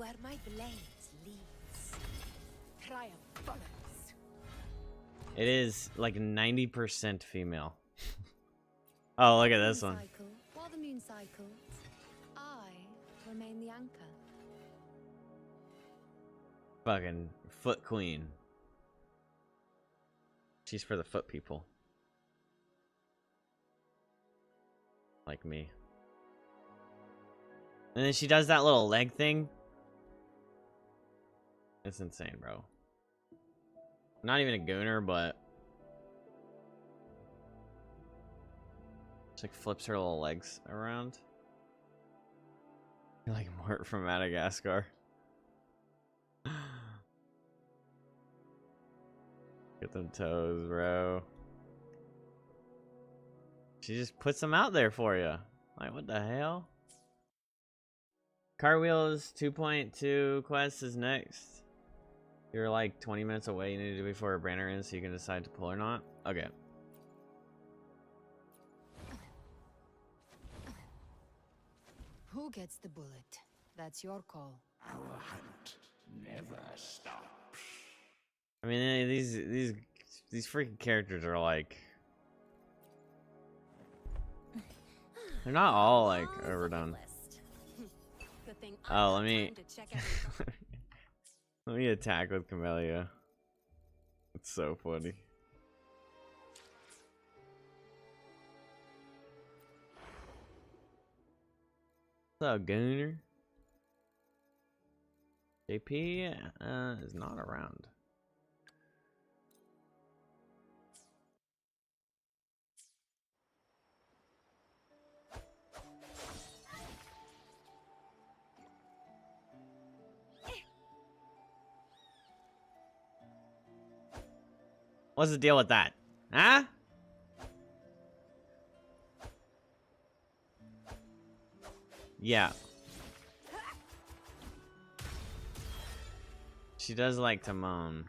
triumph follows. It is like 90% female. Oh, look at this one. Cycle, while the moon cycles, I remain the anchor. Fucking foot queen. She's for the foot people. Like me. And then she does that little leg thing. It's insane, bro. Not even a gooner, but she like flips her little legs around. Like Mort from Madagascar. Get them toes, bro. She just puts them out there for you. Like, what the hell? Cartwheels 2.2 quest is next. You're like 20 minutes away. You need to do it before a banner ends so you can decide to pull or not. Okay. Who gets the bullet? That's your call. Our hunt never stops. I mean, these freaking characters are like, they're not all like overdone. Oh, let me let me attack with Camellia. It's so funny. What's up, Gooner? JP is not around. What's the deal with that? Huh? Yeah. She does like to moan.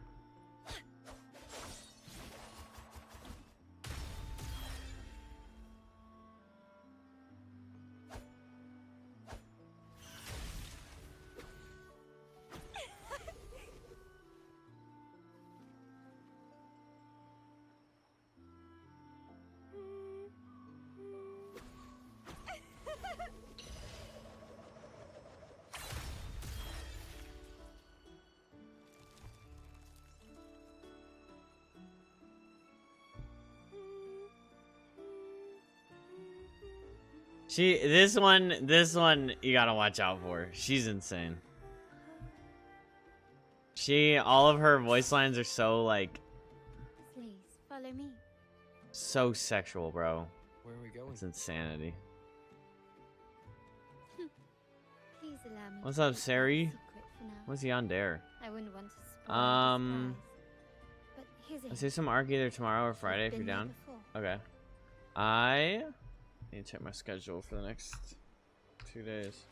This one you gotta watch out for. She's insane. All of her voice lines are so like, Please follow me. so sexual, bro. Where are we going? It's insanity. Please allow me. What's to up, keep Sari? my secret for now. What's he on there? I wouldn't want to spoil the surprise. But here's a Let's do some arc either tomorrow or Friday if you're been there down. before. Okay. I need to check my schedule for the next 2 days.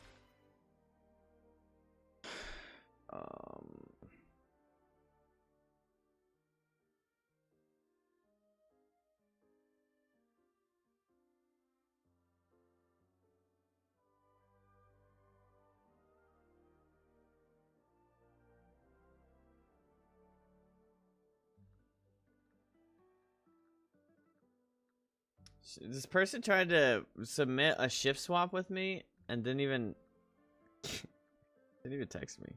This person tried to submit a shift swap with me and didn't even text me.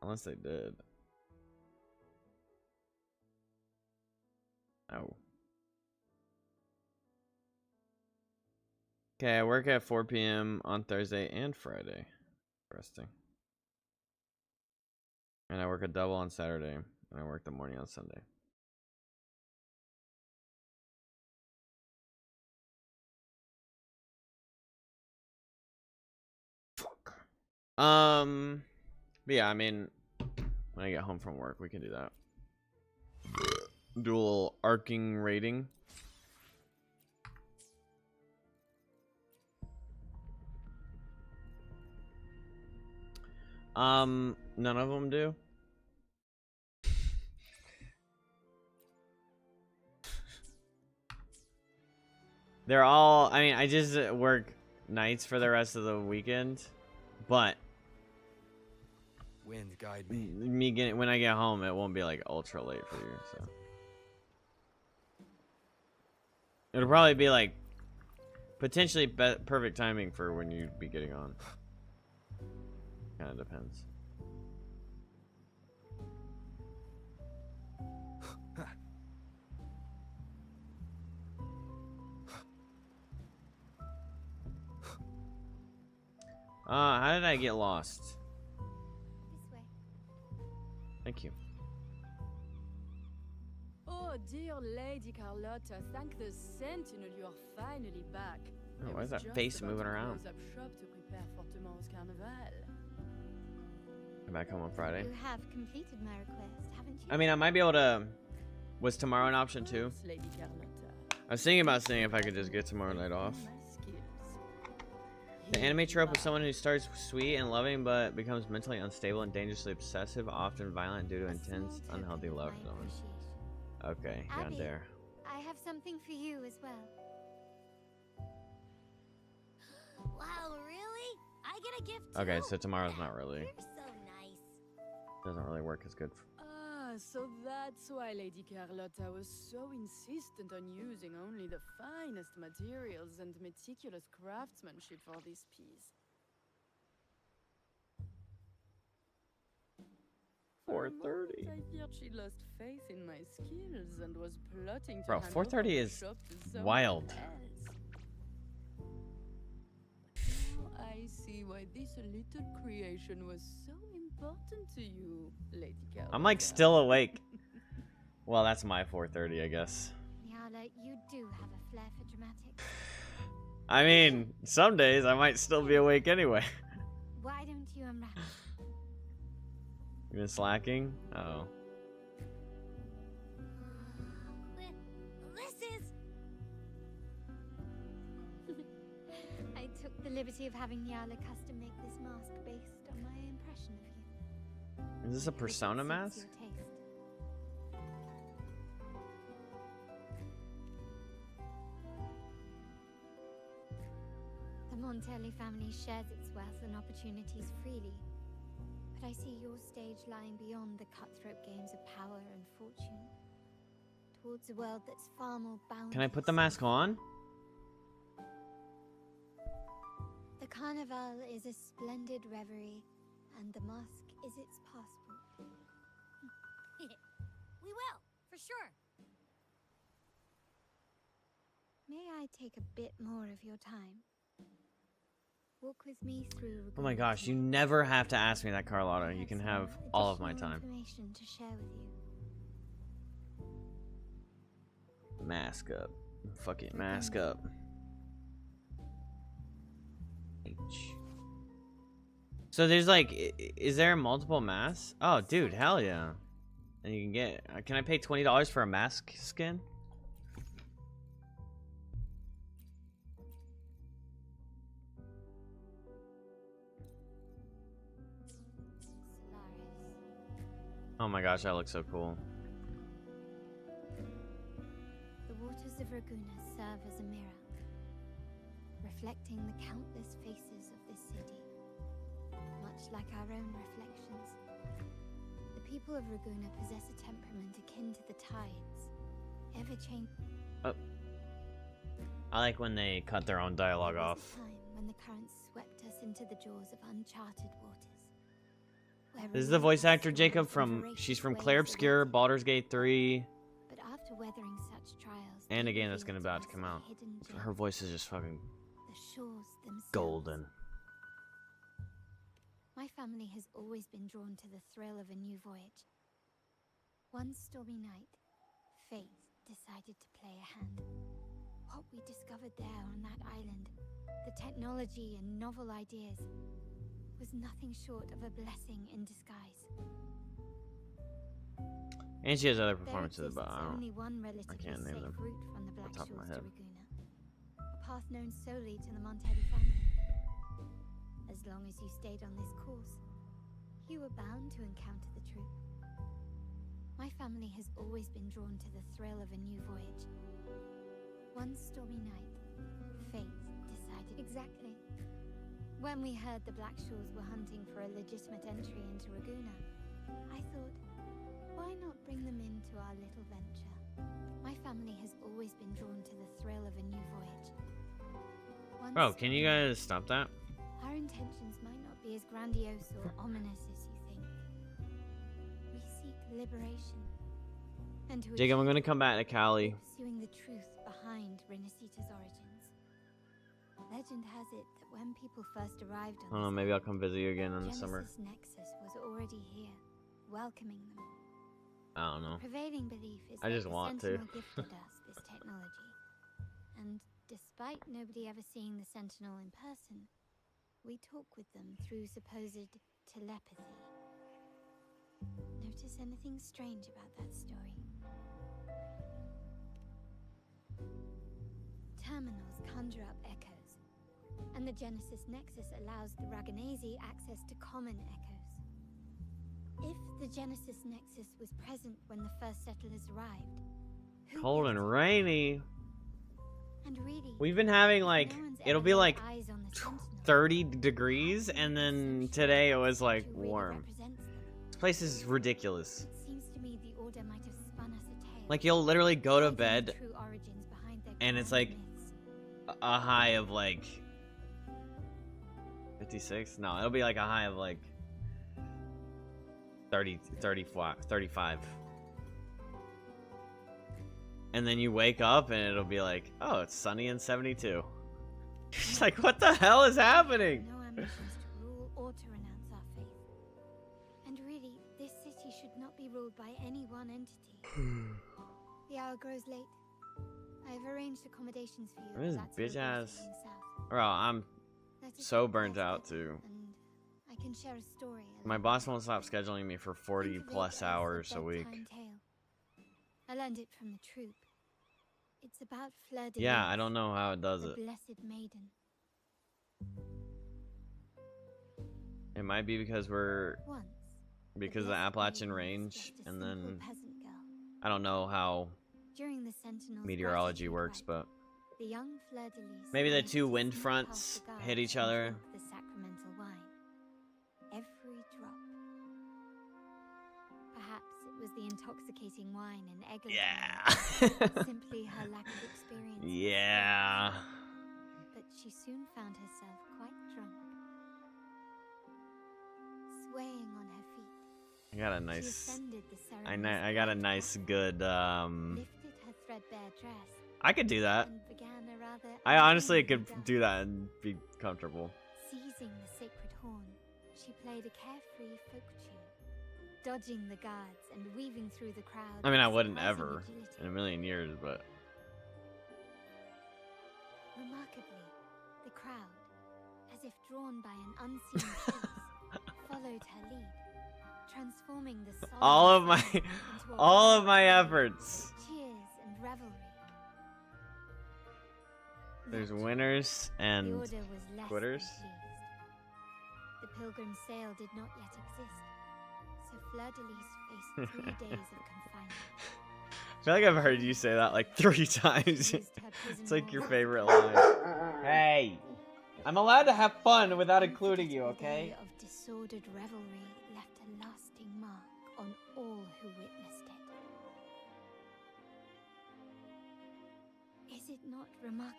Unless they did. Oh. Okay, I work at 4 p.m. on Thursday and Friday. Interesting. And I work a double on Saturday. And I work the morning on Sunday. Fuck. But yeah, I mean, when I get home from work, we can do that. Do a little arcing rating. None of them do. They're all, I mean, I just work nights for the rest of the weekend, but Wind guide me. When I get home, it won't be like ultra late for you, so it'll probably be like potentially perfect timing for when you'd be getting on. Kind of depends. How did I get lost? This way. Thank you. Oh, dear Lady Carlotta, thank the Sentinel you are finally back. Oh, I why is was that just face about moving to around? close up shop to prepare for tomorrow's carnival. I'm back home on Friday. You have completed my request, haven't you? I mean, I might be able to. Was tomorrow an option too? Lady Carlotta. I was thinking about seeing if I could just get tomorrow night off. The anime trope of someone who starts sweet and loving but becomes mentally unstable and dangerously obsessive, often violent due to intense, unhealthy love for someone. Okay, got Abby, there. I have something for you as well. Wow, really? I get a gift Okay, too? so tomorrow's not really. You're so nice. Doesn't really work as good. Ah, so that's why Lady Carlotta was so insistent on using only the finest materials and meticulous craftsmanship for this piece. 4:30. I feared she lost faith in my skills and was plotting to Bro, hand 4:30 over the is shop to someone wild. else. Now I see why this little creation was so important to you, Lady Carlotta. I'm like still awake. Well, that's my 4:30, I guess. Nyala, you do have a flair for dramatics. I mean, some days I might still be awake anyway. Why don't you unwrap it? You been slacking? Oh. This is... I took the liberty of having Nyala custom make this mask based on my impression of you. Is this a persona Suits mask? your taste. The Montelli family shares its wealth and opportunities freely. But I see your stage lying beyond the cutthroat games of power and fortune. Towards a world that's far more boundless. Can I put the mask on? The carnival is a splendid reverie, and the mask is its passport. We will, for sure. May I take a bit more of your time? Walk with me through. Oh my gosh, you never have to ask me that, Carlotta. You can have all of my time. Information to share with you. Mask up. Fuck it, mask up. H. So there's like, is there multiple masks? Oh, dude, hell yeah. And you can get, can I pay $20 for a mask skin? Oh my gosh, that looks so cool. The waters of Raguna serve as a mirror, reflecting the countless faces of this city, much like our own reflections. The people of Raguna possess a temperament akin to the tides, ever changing. Oh. I like when they cut their own dialogue There was off. a time when the currents swept us into the jaws of uncharted waters. Where This is the voice actor Jacob from. She's from Claire Obscure, Baldur's Gate 3, But after weathering such trials, and a they game that's revealed about us to come a out. hidden gem, Her voice is just fucking the shores themselves. golden. My family has always been drawn to the thrill of a new voyage. One stormy night, fate decided to play a hand. What we discovered there on that island, the technology and novel ideas, was nothing short of a blessing in disguise. And she has other There performances, exists but I only don't. one relatively can't name safe them route from the off Black the top of my Shores to head. Raguna, a path known solely to the Montelli family. As long as you stayed on this course, you were bound to encounter the truth. My family has always been drawn to the thrill of a new voyage. One stormy night, fate decided exactly. When we heard the Black Shores were hunting for a legitimate entry into Raguna, I thought, why not bring them into our little venture? My family has always been drawn to the thrill of a new voyage. One Bro, can you stormy guys stop that? Our intentions might not be as grandiose or ominous as you think. We seek liberation. And to Jacob, I'm achieve gonna come back to Cali. we're pursuing the truth behind Renacita's origins. Legend has it that when people first arrived I on don't know, this maybe I'll island, come visit you again in the Genesis summer. Nexus was already here, welcoming them. I don't know. Prevailing belief is I that just the want to. Sentinel gifted us this technology. And despite nobody ever seeing the Sentinel in person, we talk with them through supposed telepathy. Notice anything strange about that story? Terminals conjure up echoes, and the Genesis Nexus allows the Raganese access to common echoes. If the Genesis Nexus was present when the first settlers arrived, who Cold built and it? rainy. And really, We've been having if like, no one's it'll ever be laid like eyes on the Sentinel, 30 degrees, and then today it was like who really warm. represents them? This place is ridiculous. It seems to me the Order might have spun us a tale. Like, you'll literally go to hiding the bed, true origins behind their and it's grand like myths. a high of like 56. No, it'll be like a high of like 30, 35. And then you wake up and it'll be like, oh, it's sunny and 72. It's like, what the hell is happening? No ambitions to rule or to renounce our faith. And really, this city should not be ruled by any one entity. The hour grows late. I have arranged accommodations for you. This at Lazio bitch ass. Grocery in the south. Bro, I'm Let us so get burnt past out it, too. And I can share a story. My along boss the way. won't stop scheduling me for 40 Think of it plus as a hours a week. bedtime tale. I learned it from the troop. It's about Fleur de Yeah, Lis, I don't know how it does the it. blessed maiden. It might be because we're Once, because of the blessed Appalachian maiden was range, just a and simple then peasant girl. I don't know how During the Sentinel's meteorology gratitude works, rite, but the young Fleur de Lis maybe the wanted two to wind sneak fronts past the guards hit each and other. drink the sacramental wine. Every drop. Perhaps it was the intoxicating wine and egg. Yeah. Simply her lack of experience. Yeah. But she soon found herself quite drunk. Swaying on her feet, I got a she nice. ascended the I ceremony's got a grand nice platform, good. lifted her threadbare dress, I could do that. and began a rather I honestly ungainly could dance. do that and be comfortable. Seizing the sacred horn, she played a carefree folk tune, dodging the guards and weaving through the crowd. I mean, I with wouldn't surprising ever agility. in a million years, but Remarkably, the crowd, as if drawn by an unseen force, followed her lead, transforming the solemn all of my scene into a all of wild my scene efforts. of cheers and revelry. There's Naturally, winners the and Order was less quitters. than pleased. The pilgrim sale did not yet exist, so Fleur de Lis faced 3 days of confinement. I feel like I've heard you say that like 3 times. She used her prison It's like your walls favorite to line. Hey, I'm allowed to have fun without including you, unforgettable okay? day of disordered revelry left a lasting mark on all who witnessed it. Is Is it not remarkable?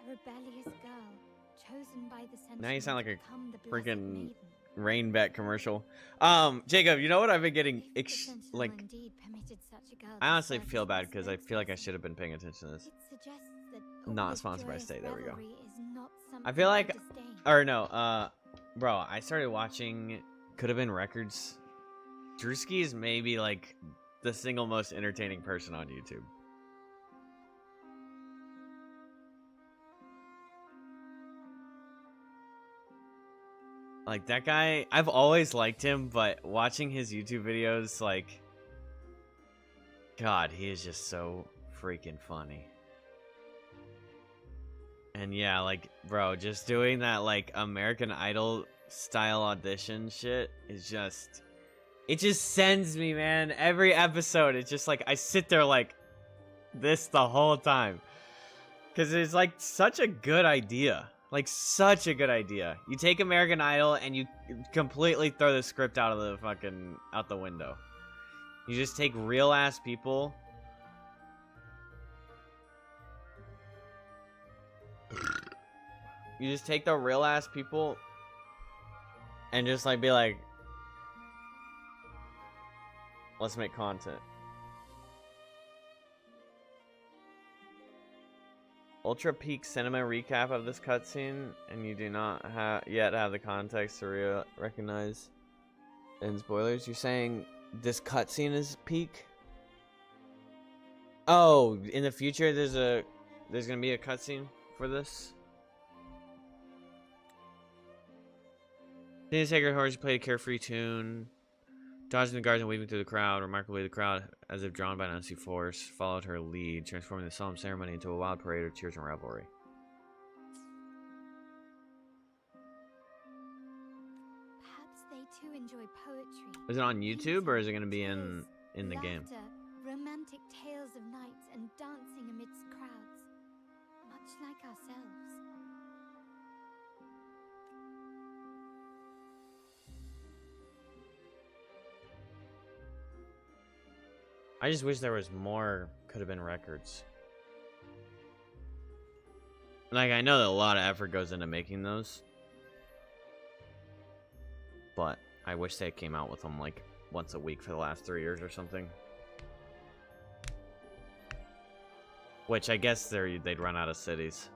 A rebellious girl, chosen by the Sentinel Now you sound like to a become the blessed freaking maiden. rain bet commercial. Jacob, you know what I've been getting If the Sentinel like indeed permitted such a girl I to honestly serve feel as bad this because I note's feel like I resident, should have been paying attention to this. it suggests that all Not this sponsored by joyous State, there we go. revelry is not I feel something like to disdain. or no, bro, I started watching Could Have Been Records. Drewski is maybe like the single most entertaining person on YouTube. Like that guy, I've always liked him, but watching his YouTube videos, like, God, he is just so freaking funny. And yeah, like, bro, just doing that, like, American Idol style audition shit is just, it just sends me, man. Every episode, it's just like, I sit there like this the whole time. Because it's like such a good idea. Like, such a good idea. You take American Idol and you completely throw the script out of the fucking, out the window. You just take real ass people. You just take the real ass people and just like be like, let's make content. Ultra peak cinema recap of this cutscene, and you do not yet have the context to recognize in spoilers. You're saying this cutscene is peak? Oh, in the future there's gonna be a cutscene for this. In the Sacred Horse, you play a carefree tune. Dodging the guards and weaving through the crowd. Remarkably, the crowd, as if drawn by an unseen force, followed her lead, transforming the solemn ceremony into a wild parade of tears and revelry. Perhaps they too enjoy poetry. Is it on YouTube or is it going to be in the game? Laughter, romantic tales of nights, and dancing amidst crowds, much like ourselves. I just wish there was more Could Have Been Records. Like, I know that a lot of effort goes into making those. But I wish they came out with them, like, once a week for the last 3 years or something. Which, I guess they'd run out of cities.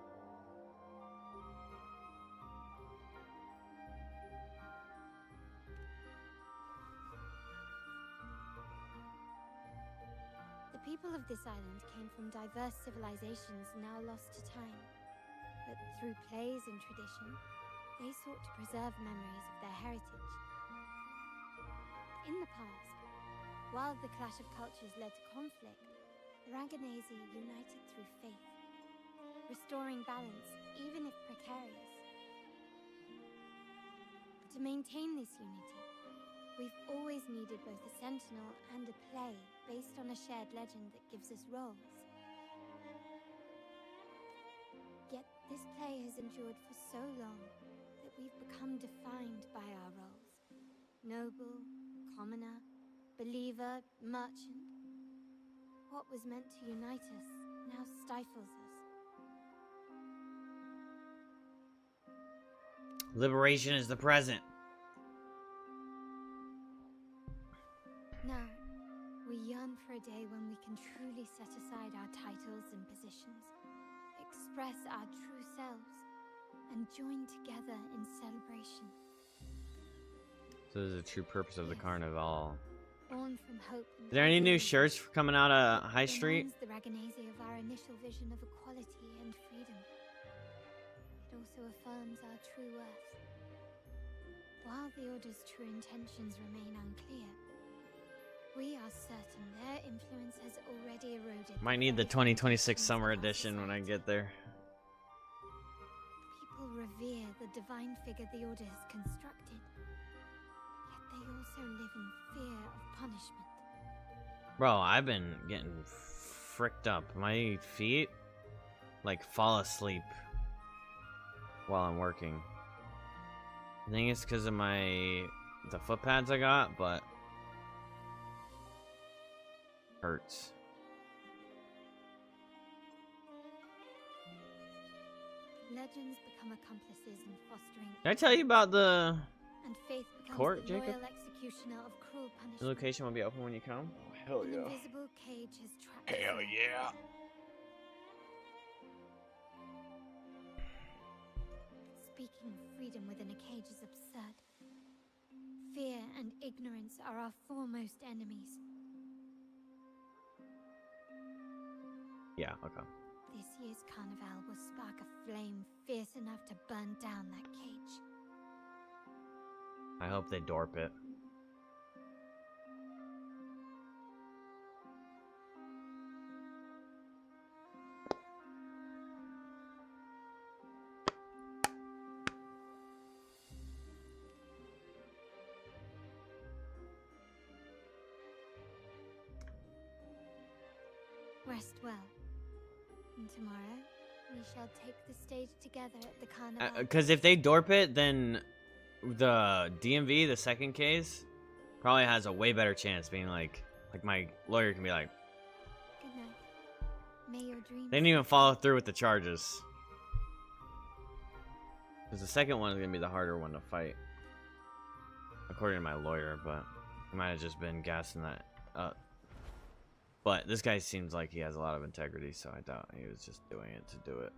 The people of this island came from diverse civilizations now lost to time. But through plays and tradition, they sought to preserve memories of their heritage. In the past, while the clash of cultures led to conflict, the Raganese united through faith, restoring balance even if precarious. To maintain this unity, we've always needed both a sentinel and a play based on a shared legend that gives us roles. Yet this play has endured for so long that we've become defined by our roles. Noble, commoner, believer, merchant. What was meant to unite us now stifles us. Liberation is the present. Now, we yearn for a day when we can truly set aside our titles and positions, express our true selves, and join together in celebration. So this is the true purpose of the carnival. Born from hope and Is there any new shirts coming out of High Street? reminds the Raganese of our initial vision of equality and freedom. It also affirms our true worth. While the Order's true intentions remain unclear, we are certain their influence has already eroded. Might need the 2026 summer edition when I get there. People revere the divine figure the Order has constructed, yet they also live in fear of punishment. Bro, I've been getting fricked up. My feet, like, fall asleep while I'm working. I think it's because of the foot pads I got, but hurts. Legends become accomplices in fostering. Did I tell you about the And faith becomes court, the Jacob? loyal executioner of cruel The punishment. location will be open when you come? Oh, hell An yeah. invisible cage has trapped Hell us all. yeah. Speaking freedom within a cage is absurd. Fear and ignorance are our foremost enemies. Yeah, okay. This year's carnival will spark a flame fierce enough to burn down that cage. I hope they dorp it. Rest well. And tomorrow, we shall take the stage together at the carnival. Because if they dorp it, then the DMV, the second case, probably has a way better chance being like my lawyer can be like, Good night. May your dreams. they didn't even follow through with the charges. Because the second one is going to be the harder one to fight. According to my lawyer, but he might have just been gassing that up. But this guy seems like he has a lot of integrity, so I doubt he was just doing it to do it.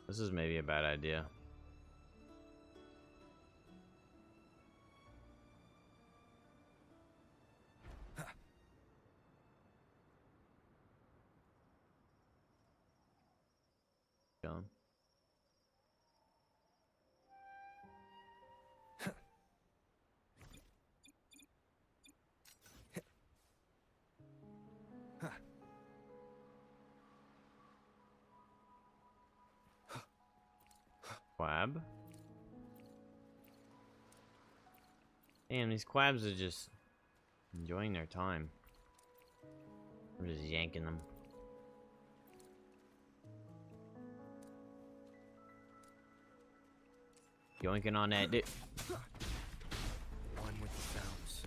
This is maybe a bad idea. John. Quab? Damn, these quabs are just enjoying their time. I'm just yanking them. Yoinking on that dick. One with the sounds.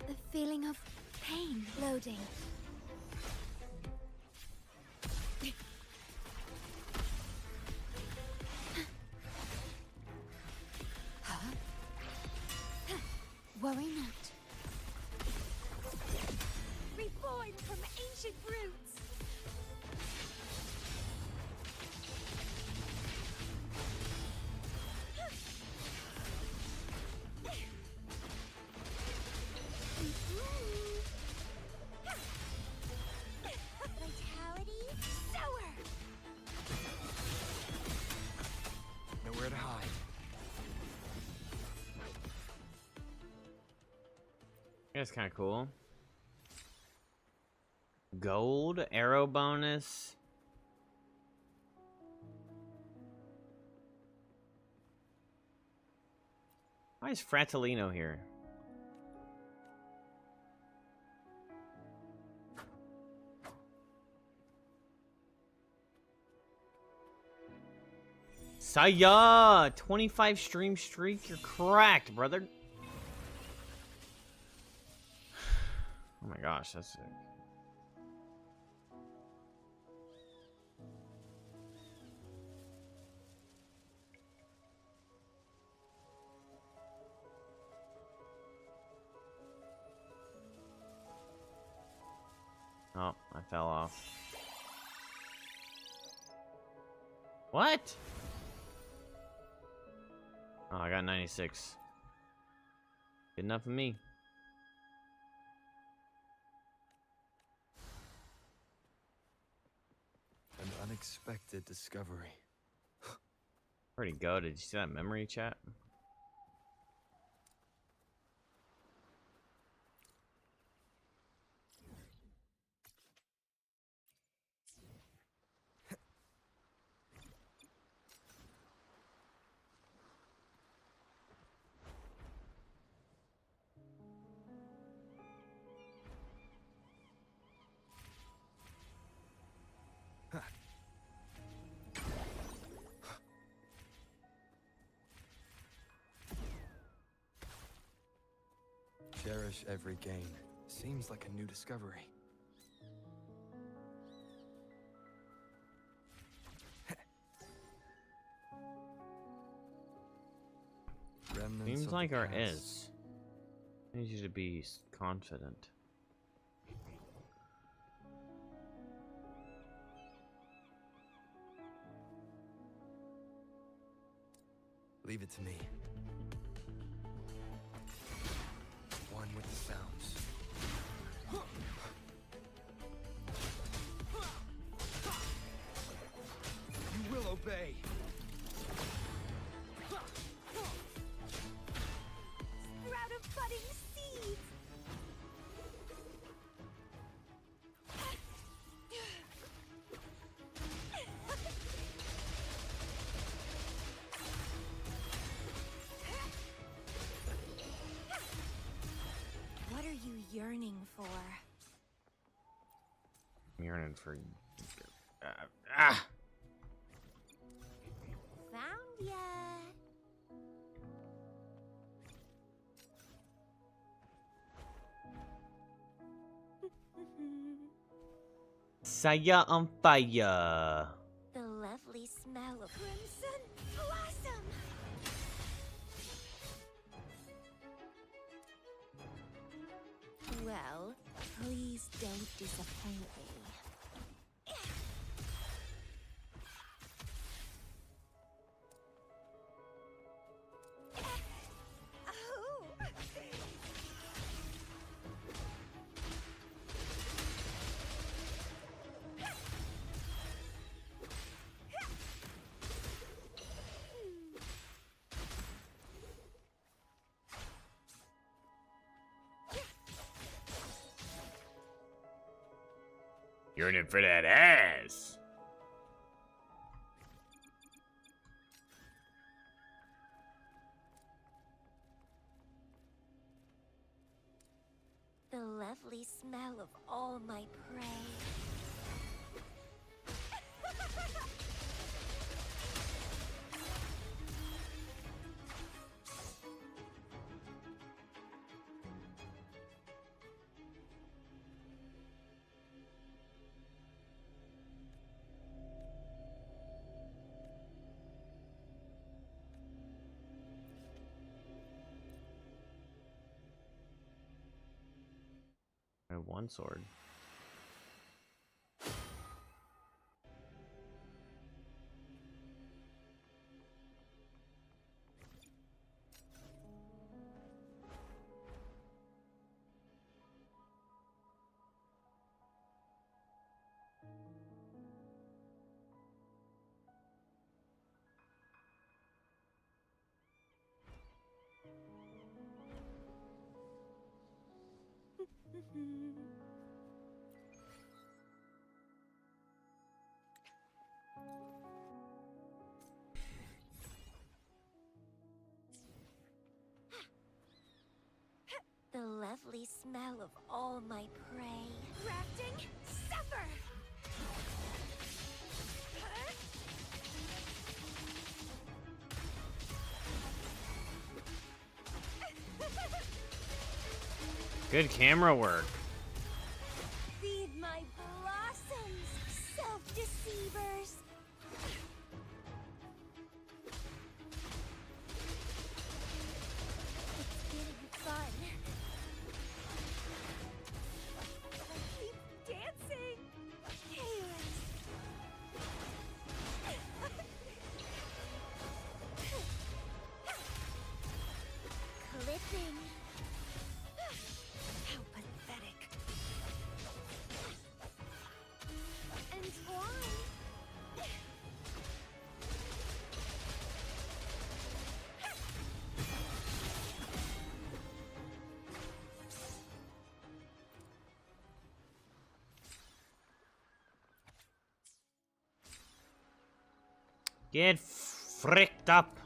The feeling of pain loading. Worry not. Reborn from ancient roots. Vitality sour. Nowhere to hide. That's kind of cool. Gold arrow bonus. Why is Fratellino here? Saya! 25 stream streak? You're cracked, brother. Oh my gosh, that's sick. Oh, I fell off. What? Oh, I got 96. Good enough for me. An unexpected discovery. Where'd he go? Did you see that memory chat? Cherish every gain. Seems like a new discovery. Remnants Seems of like the our past. is. I need you to be confident. Leave it to me. One with the sounds. You will obey. Sprout of budding seeds! What are you yearning for? I'm yearning for. Found ya. Saya on fire. The lovely smell of crimson blossom. Well, please don't disappoint me. Yearning for that ass. The lovely smell of all my prey. I have one sword. The lovely smell of all my prey. Crafting, suffer! Good camera work. Feed my blossoms, self-deceivers! It's getting fun. Keep dancing! Chaos! Clipping! How pathetic! Entwine! Get fricked up.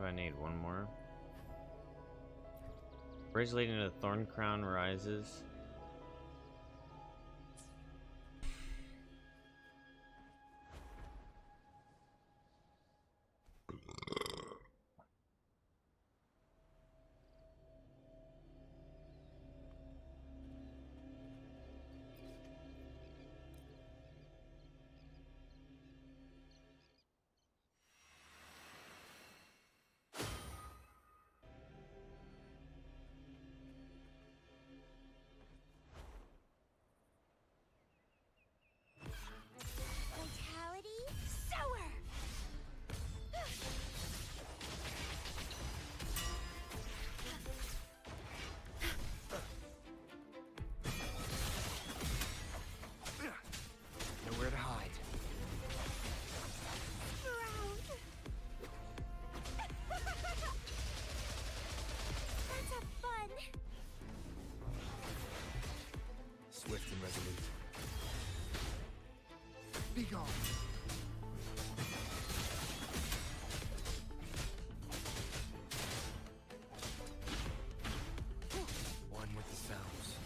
Do I need one more? Bridge leading to Thorn Crown rises. Vitality sower. Nowhere to hide. Let's have fun. Swift and resolute. Be gone. One with the sounds.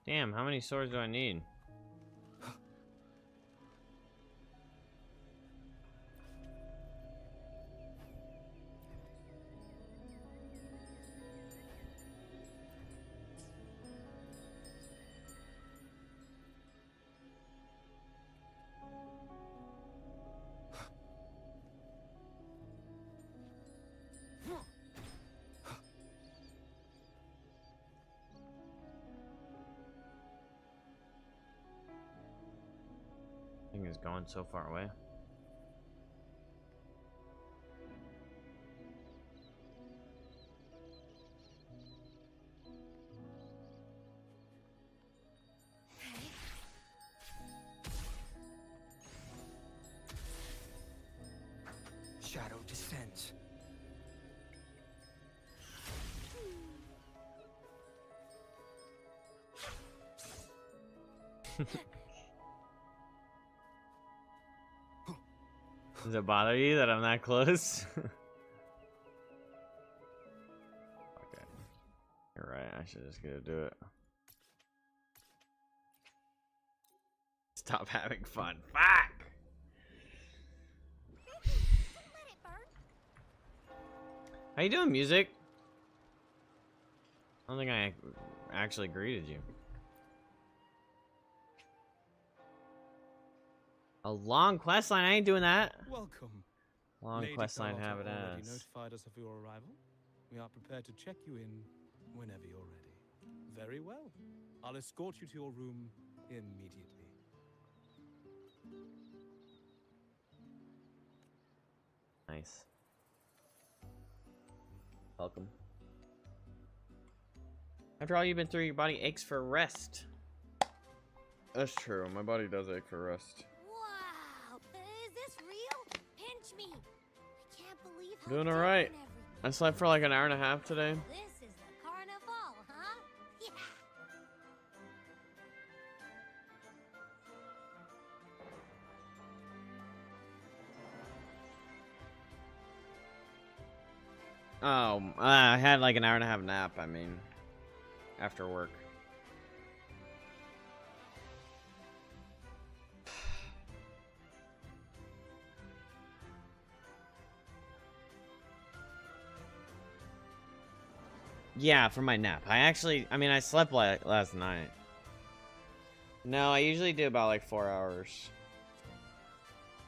Damn, how many swords do I need? Thing is going so far away. Shadow descends. Does it bother you that I'm that close? Okay. You're right, I should just go do it. Stop having fun. Fuck! How you doing, music? I don't think I actually greeted you. A long quest line? I ain't doing that. Welcome. Long Lady quest line, Carlotta have it already as. notified us of your arrival. We are prepared to check you in whenever you're ready. Very well. I'll escort you to your room immediately. Nice. Welcome. After all you've been through, your body aches for rest. That's true. My body does ache for rest. Wow, is this real? Pinch me. I can't believe how Doing different alright. everything I slept for like an hour and a half today. This is the carnival, huh? Yeah. Oh, I had like an hour and a half nap, I mean, after work. Yeah, for my nap. I mean, I slept last night. No, I usually do about like 4 hours.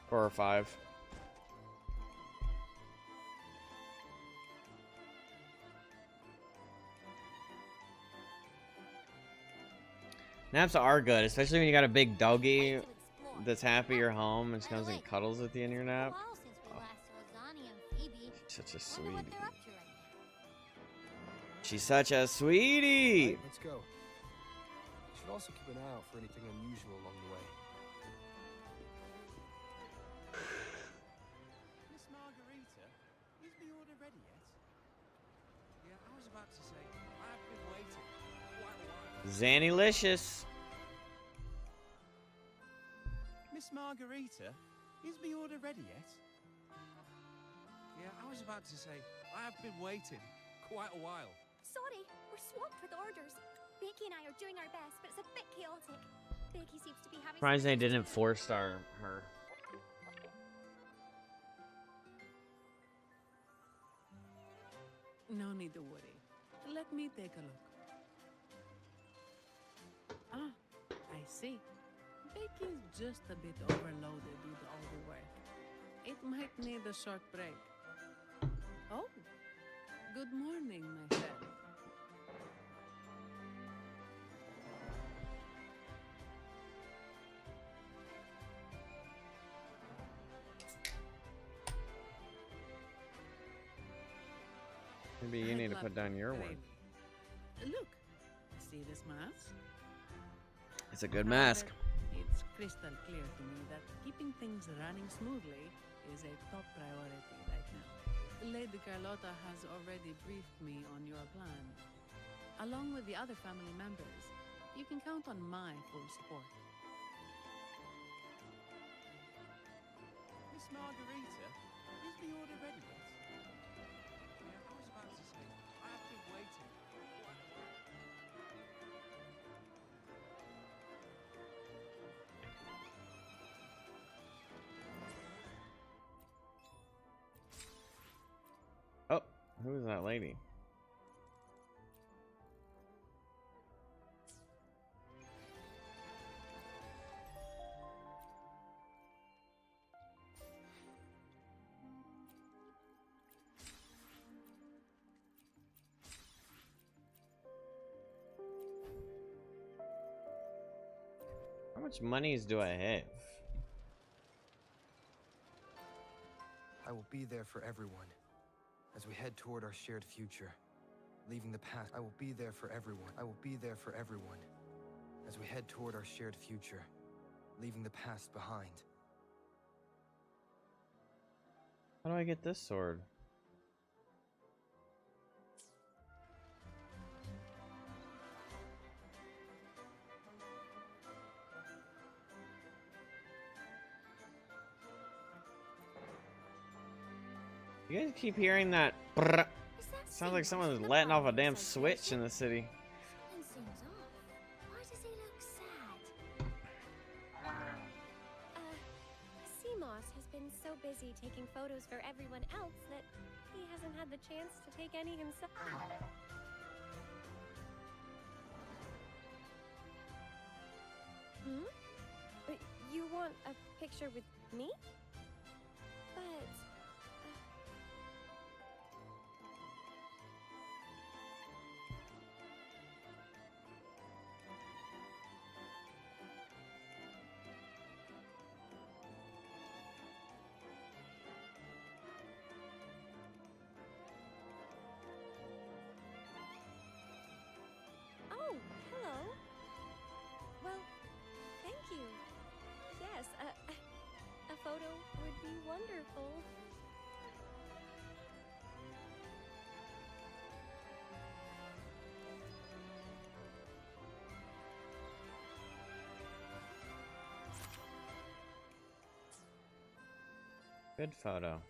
4 or 5. Naps are good, especially when you got a big doggy that's happy you're home and comes and cuddles with you in your nap. Oh. Such a sweetie. She's such a sweetie. Right, let's go. You should also keep an eye out for anything unusual along the way. Miss Margarita, is the order ready yet? was about to say, I've been waiting quite a while. Zanny-licious. Miss Margarita, is the order ready yet? Yeah, I was about to say, I've been waiting quite a while. Sorry, we're swamped with orders. Becky and I are doing our best, but it's a bit chaotic. Becky seems to be having... Surprised they didn't 4-star her. No need to worry. Let me take a look. Ah, I see. Becky's just a bit overloaded with all the work. It might need a short break. Oh, good morning, my friend. Maybe you need to put down your work. Look, see this mask? It's a good mask. It's crystal clear to me that keeping things running smoothly is a top priority right now. Lady Carlotta has already briefed me on your plan. Along with the other family members, you can count on my full support. Miss Margarita, is the order ready yet? Yeah, I was about to say, I've been waiting quite a while. Oh, who is that lady? How much monies do I have? I will be there for everyone as we head toward our shared future, leaving the past. I will be there for everyone. I will be there for everyone as we head toward our shared future, leaving the past behind. How do I get this sword? You guys keep hearing that brrr. Sounds like someone's letting off a damn switch in the city. Something seems off. Why does he look sad? Seamoss has been so busy taking photos for everyone else that he hasn't had the chance to take any himself. Hmm? You want a picture with me? But... Oh, hello. Well, thank you. Yes, a photo would be wonderful. Good photo.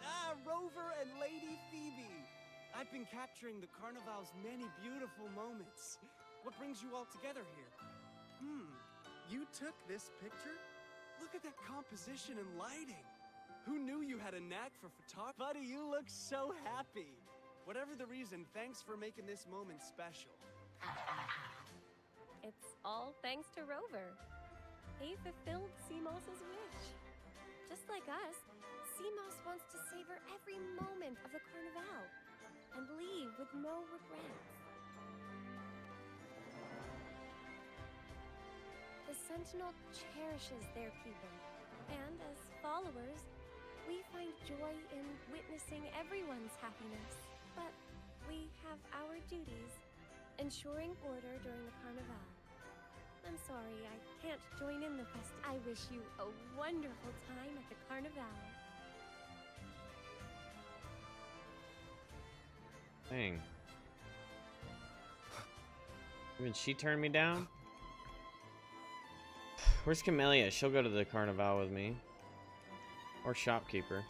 Ah, Rover and Lady Phoebe! I've been capturing the Carnival's many beautiful moments. What brings you all together here? You took this picture? Look at that composition and lighting. Who knew you had a knack for photography? Buddy, you look so happy. Whatever the reason, thanks for making this moment special. It's all thanks to Rover. He fulfilled Seamoss's wish. Just like us, Seamoss wants to savor every moment of the Carnival and leave with no regrets. The Sentinel cherishes their people, and as followers, we find joy in witnessing everyone's happiness. But we have our duties, ensuring order during the Carnival. I'm sorry, I can't join in the fest. I wish you a wonderful time at the Carnival. Dang. Even she turned me down? Where's Camellia? She'll go to the carnival with me. Or shopkeeper.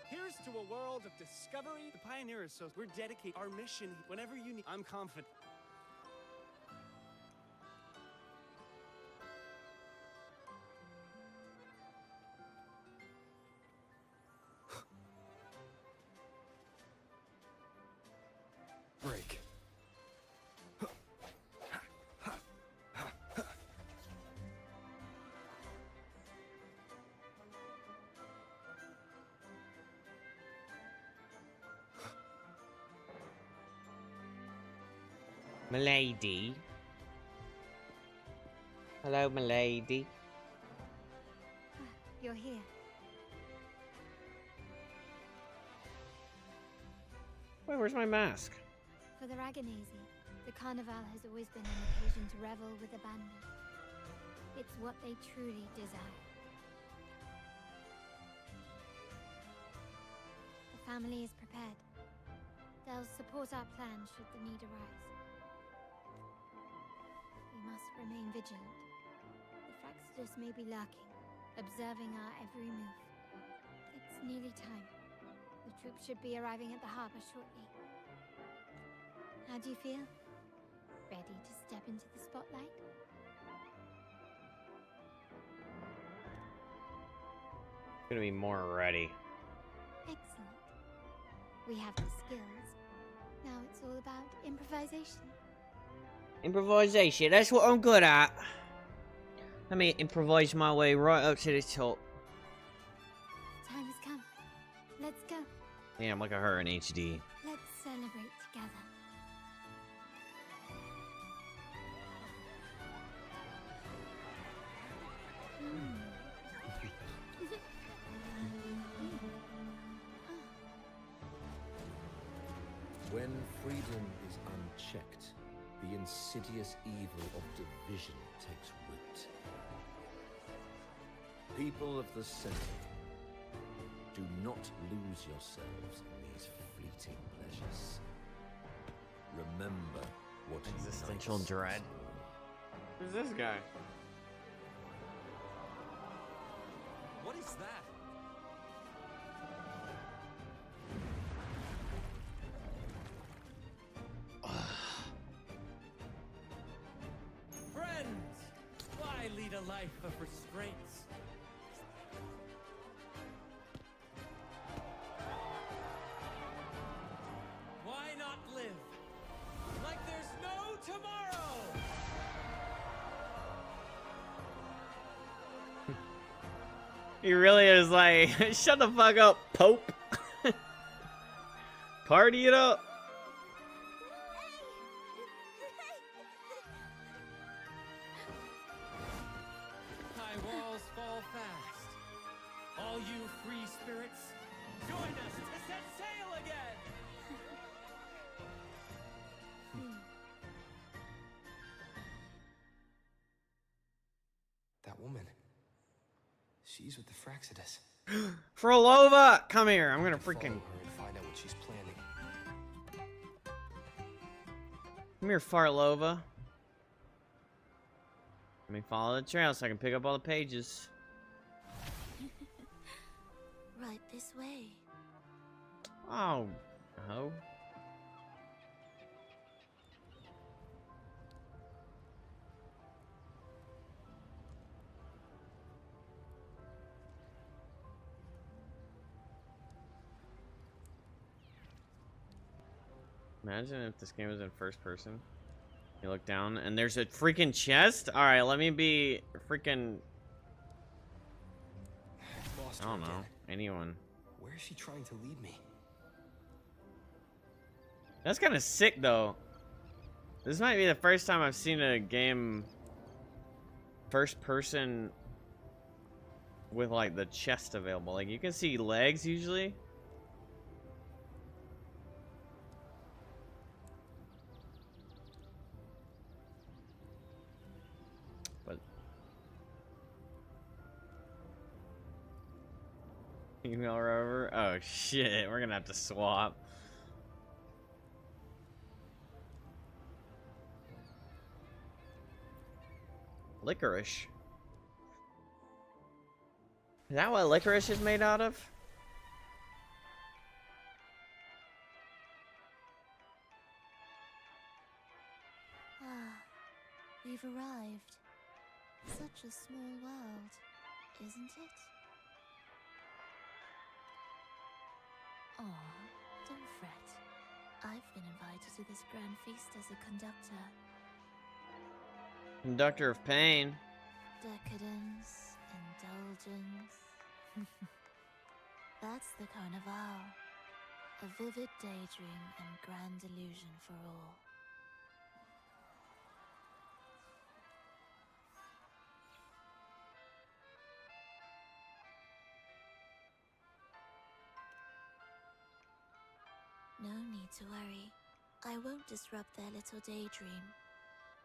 Here's to a world of discovery. The Pioneers, so we're dedicated our mission whenever you need. I'm confident. Break. Milady. Hello, milady. You're here. Wait, where's my mask? For the Raganese, the carnival has always been an occasion to revel with abandon. It's what they truly desire. The family is prepared. They'll support our plan should the need arise. We must remain vigilant. The Fraxidus may be lurking, observing our every move. It's nearly time. The troops should be arriving at the harbor shortly. How do you feel? Ready to step into the spotlight? Gonna be more ready. Excellent. We have the skills. Now it's all about improvisation. Improvisation, that's what I'm good at. Let me improvise my way right up to the top. Time has come. Let's go. Damn, look at her in HD. Let's celebrate together. When freedom is unchecked, the insidious evil of division takes root. People of the Center, do not lose yourselves in these fleeting pleasures. Remember what Existential unites us dread. all. Who's this guy? What is that? Friends, why lead a life of restraints? Why not live like there's no tomorrow? He really is like, shut the fuck up, Pope. Party it up. High walls fall fast. All you free spirits, join us to set sail again! That woman. She's with the Fraxidus. Frolova, come here. I'm gonna freaking. Follow her and find out what she's planning. Come here, Farlova. Let me follow the trail so I can pick up all the pages. Right this way. Oh, ho. Imagine if this game was in first person. You look down, and there's a freaking chest? Alright, let me be freaking... I don't know. Anyone. Where is she trying to lead me? That's kind of sick, though. This might be the first time I've seen a game first person with, like, the chest available. Like, you can see legs, usually. But... Email rover? Oh, shit. We're gonna have to swap. Licorice. Is that what licorice is made out of? Ah, we've arrived. Such a small world, isn't it? Aw, don't fret. I've been invited to this grand feast as a conductor. Conductor of pain. Decadence, indulgence. That's the Carnival. A vivid daydream and grand illusion for all. No need to worry. I won't disrupt their little daydream.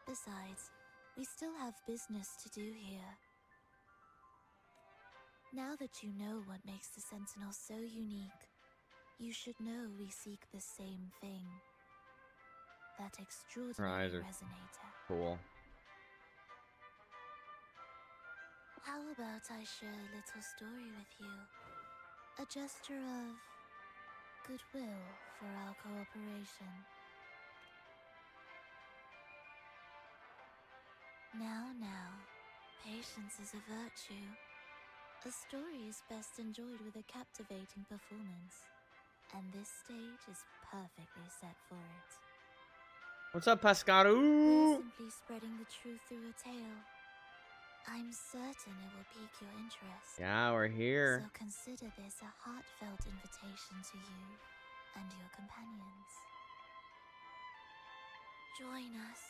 Besides, we still have business to do here. Now that you know what makes the Sentinel so unique, you should know we seek the same thing. That extraordinary resonator. Cool. How about I share a little story with you? A gesture of goodwill for our cooperation. Now, patience is a virtue. A story is best enjoyed with a captivating performance, and this stage is perfectly set for it. What's up, Pascaru? We're simply spreading the truth through a tale. I'm certain it will pique your interest. Yeah, we're here. So consider this a heartfelt invitation to you and your companions. Join us.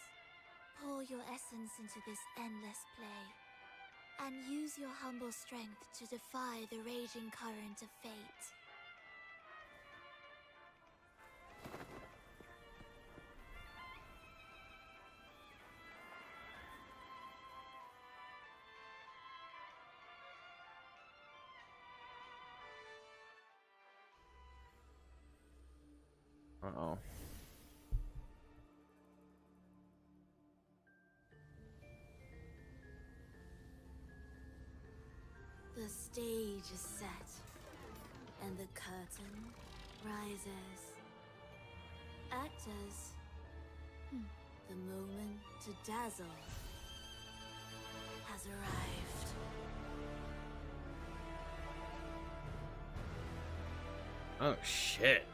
Pour your essence into this endless play, and use your humble strength to defy the raging current of fate. Uh-oh. The stage is set, and the curtain rises. Actors, the moment to dazzle has arrived. Oh, shit.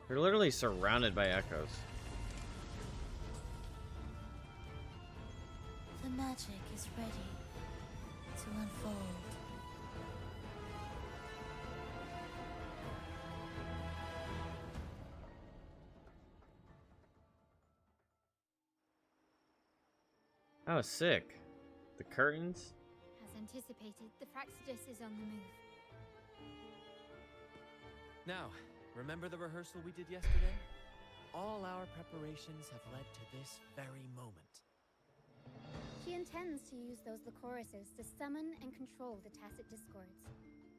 They're literally surrounded by echoes. The magic is ready to unfold. That was sick. The curtains? As anticipated, the Fraxidus is on the move. Now, remember the rehearsal we did yesterday? All our preparations have led to this very moment. She intends to use those Lycoruses to summon and control the Tacit Discords.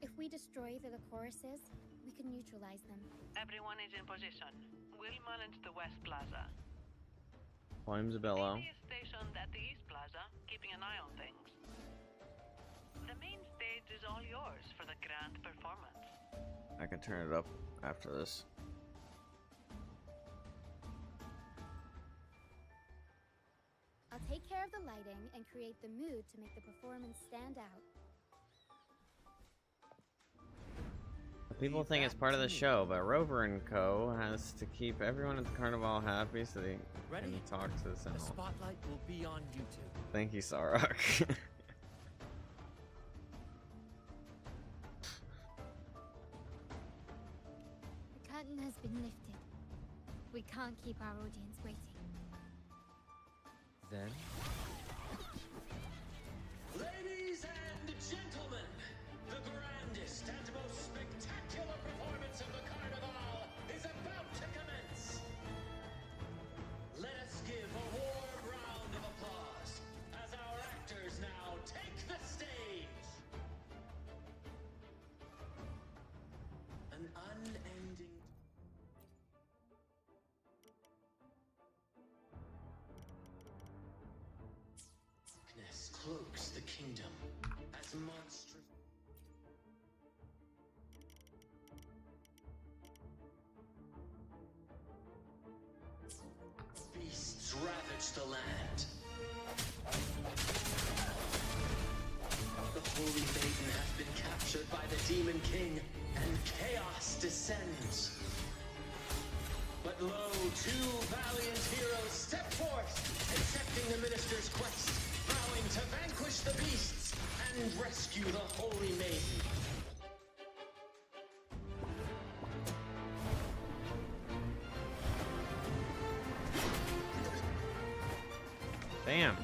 If we destroy the Lycoruses, we can neutralize them. Everyone is in position. We'll manage the West Plaza. Volume's a bit low. He is stationed at the East Plaza, keeping an eye on things. The main stage is all yours for the grand performance. I can turn it up after this. I'll take care of the lighting and create the mood to make the performance stand out. People think it's part of the show, but Rover and Co. has to keep everyone at the carnival happy so they can talk to the The Sentinel. spotlight will be on you two. Thank you, Sarok. The curtain has been lifted. We can't keep our audience waiting. Then? Ladies and gentlemen, the grandest and most spectacular performance of the Carnival is about to commence. Let us give a warm round of applause as our actors now take the stage. An unending... darkness cloaks the kingdom as monstrous... beasts ravage the land. The Holy Maiden has been captured by the Demon King, and chaos descends. But lo, two valiant heroes step forth, accepting the minister's quest, vowing to vanquish the beasts and rescue the Holy Maiden. Damn.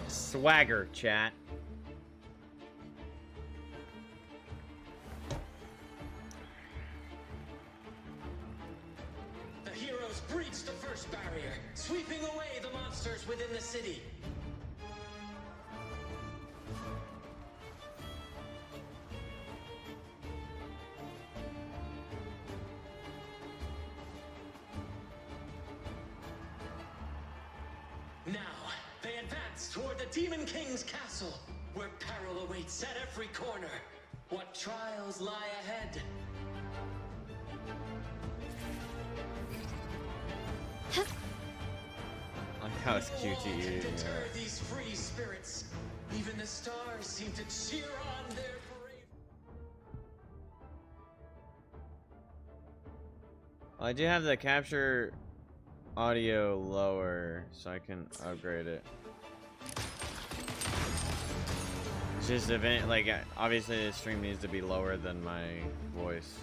Swagger, chat. The heroes breach the first barrier, sweeping away the monsters within the city. Now, they advance toward the Demon King's castle, where peril awaits at every corner. What trials lie ahead? I like how it's cute to Can you. deter these free spirits. Even the stars seem to cheer on their brave. I do have the capture audio lower, so I can upgrade it. It's just event, like, obviously the stream needs to be lower than my voice.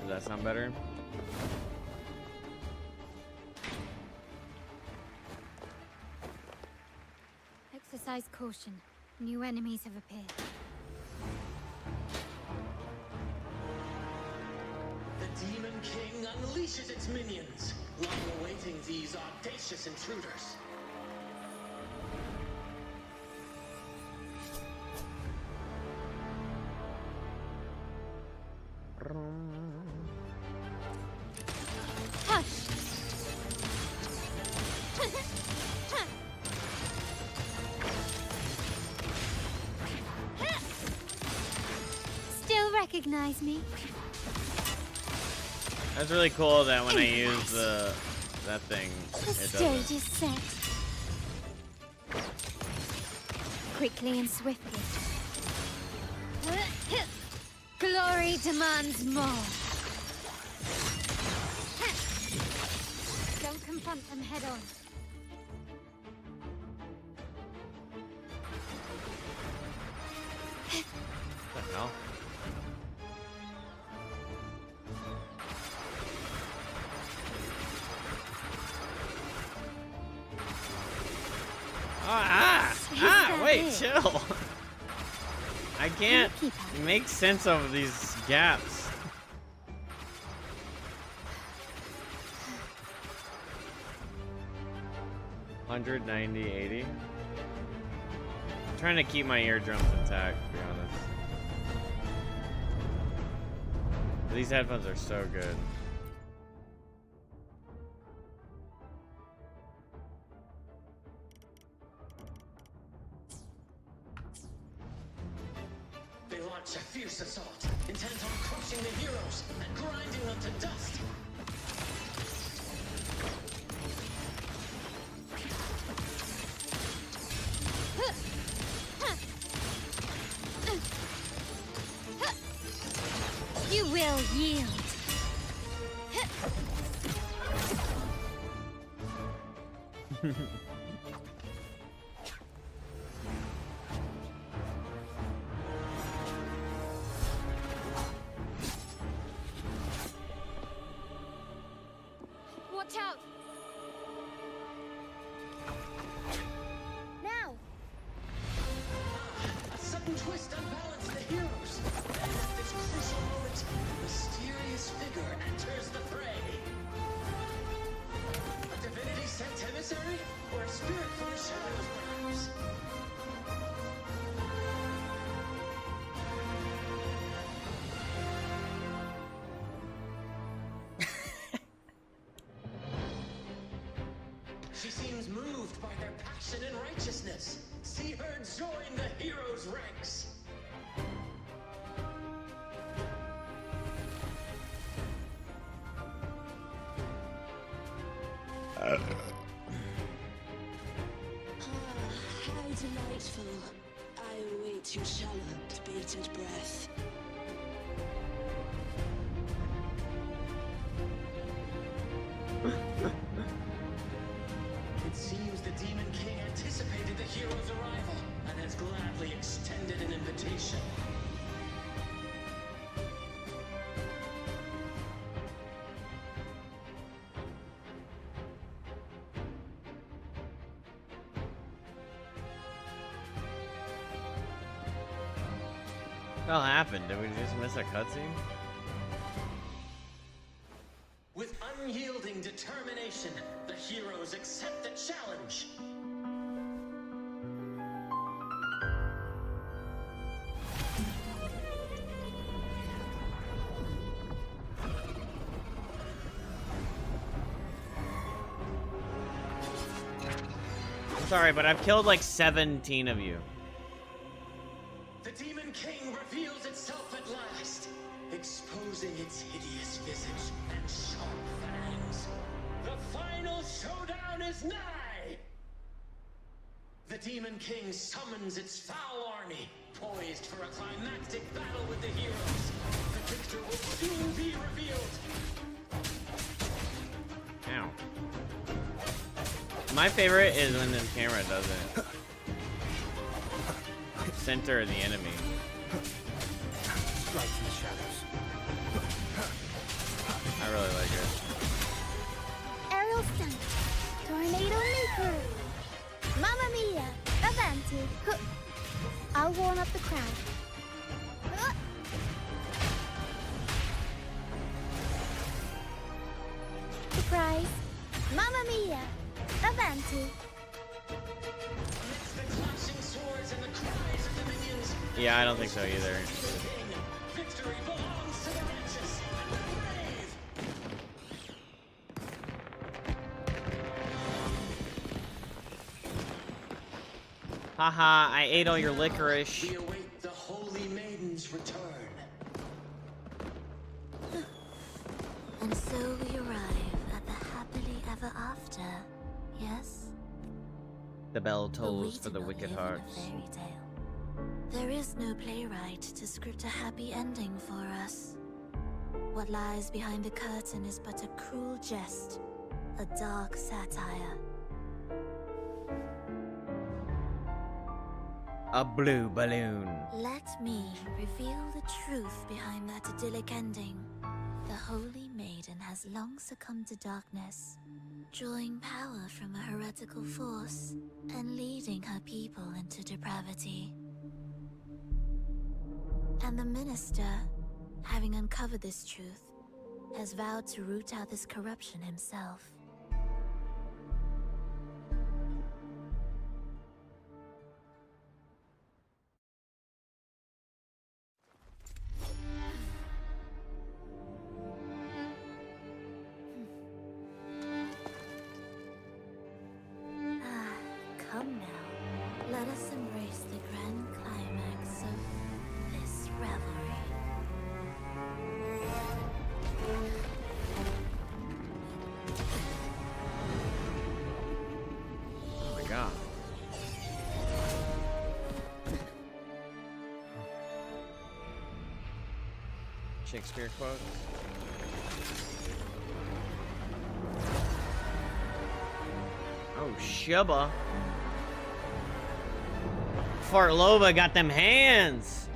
Does that sound better? Exercise caution. New enemies have appeared. The Demon King unleashes its minions, long awaiting these audacious intruders. Hush! Still recognize me? That's really cool that when I use that thing, The it stage doesn't. is set. Quickly and swiftly. Glory demands more. Don't confront them head on. What the hell? Wait, chill. I can't make sense of these gaps. $190.80. I'm trying to keep my eardrums intact, to be honest. These headphones are so good. crushing the heroes and grinding them to dust. You will yield. Watch out! Now! A sudden twist unbalanced the heroes. And at this crucial moment, a mysterious figure enters the fray. A divinity sent emissary? Or a spirit from the shadows, perhaps? She seems moved by their passion and righteousness. See her join the heroes' ranks. How delightful. I await your shallow, bated breath. It seems the Demon King anticipated the hero's arrival and has gladly extended an invitation. What happened? Did we just miss a cutscene? With unyielding determination, the heroes accept the challenge. I'm sorry, but I've killed like 17 of you. The Demon King reveals itself at last, exposing its hideous visage and sharp fangs. The final showdown is nigh! The Demon King summons its foul army, poised for a climactic battle with the heroes. The victor will soon be revealed. Ow. My favorite is when this camera doesn't center the enemy. Light in the shadows. I really like it. Aerial stunt. Tornado maker. Mamma mia. Avanti. Huh. I'll warm up the crowd. Huh. Surprise. Mamma mia. Avanti. Amidst the clashing swords and the cries of the minions, Yeah, I don't think so either. victory belongs to the righteous and the brave! Haha, I ate all your licorice. We await the Holy Maiden's return. And so we arrive at the happily ever after, yes? The bell tolls for the wicked hearts. Fairy tale. There is no playwright to script a happy ending for us. What lies behind the curtain is but a cruel jest, a dark satire. A blue balloon. Let me reveal the truth behind that idyllic ending. The Holy Maiden has long succumbed to darkness, drawing power from a heretical force and leading her people into depravity. And the minister, having uncovered this truth, has vowed to root out this corruption himself. Come now, let us embrace the grand climax of this revelry. Shakespeare quotes. Oh, Shubba. Fartlova got them hands.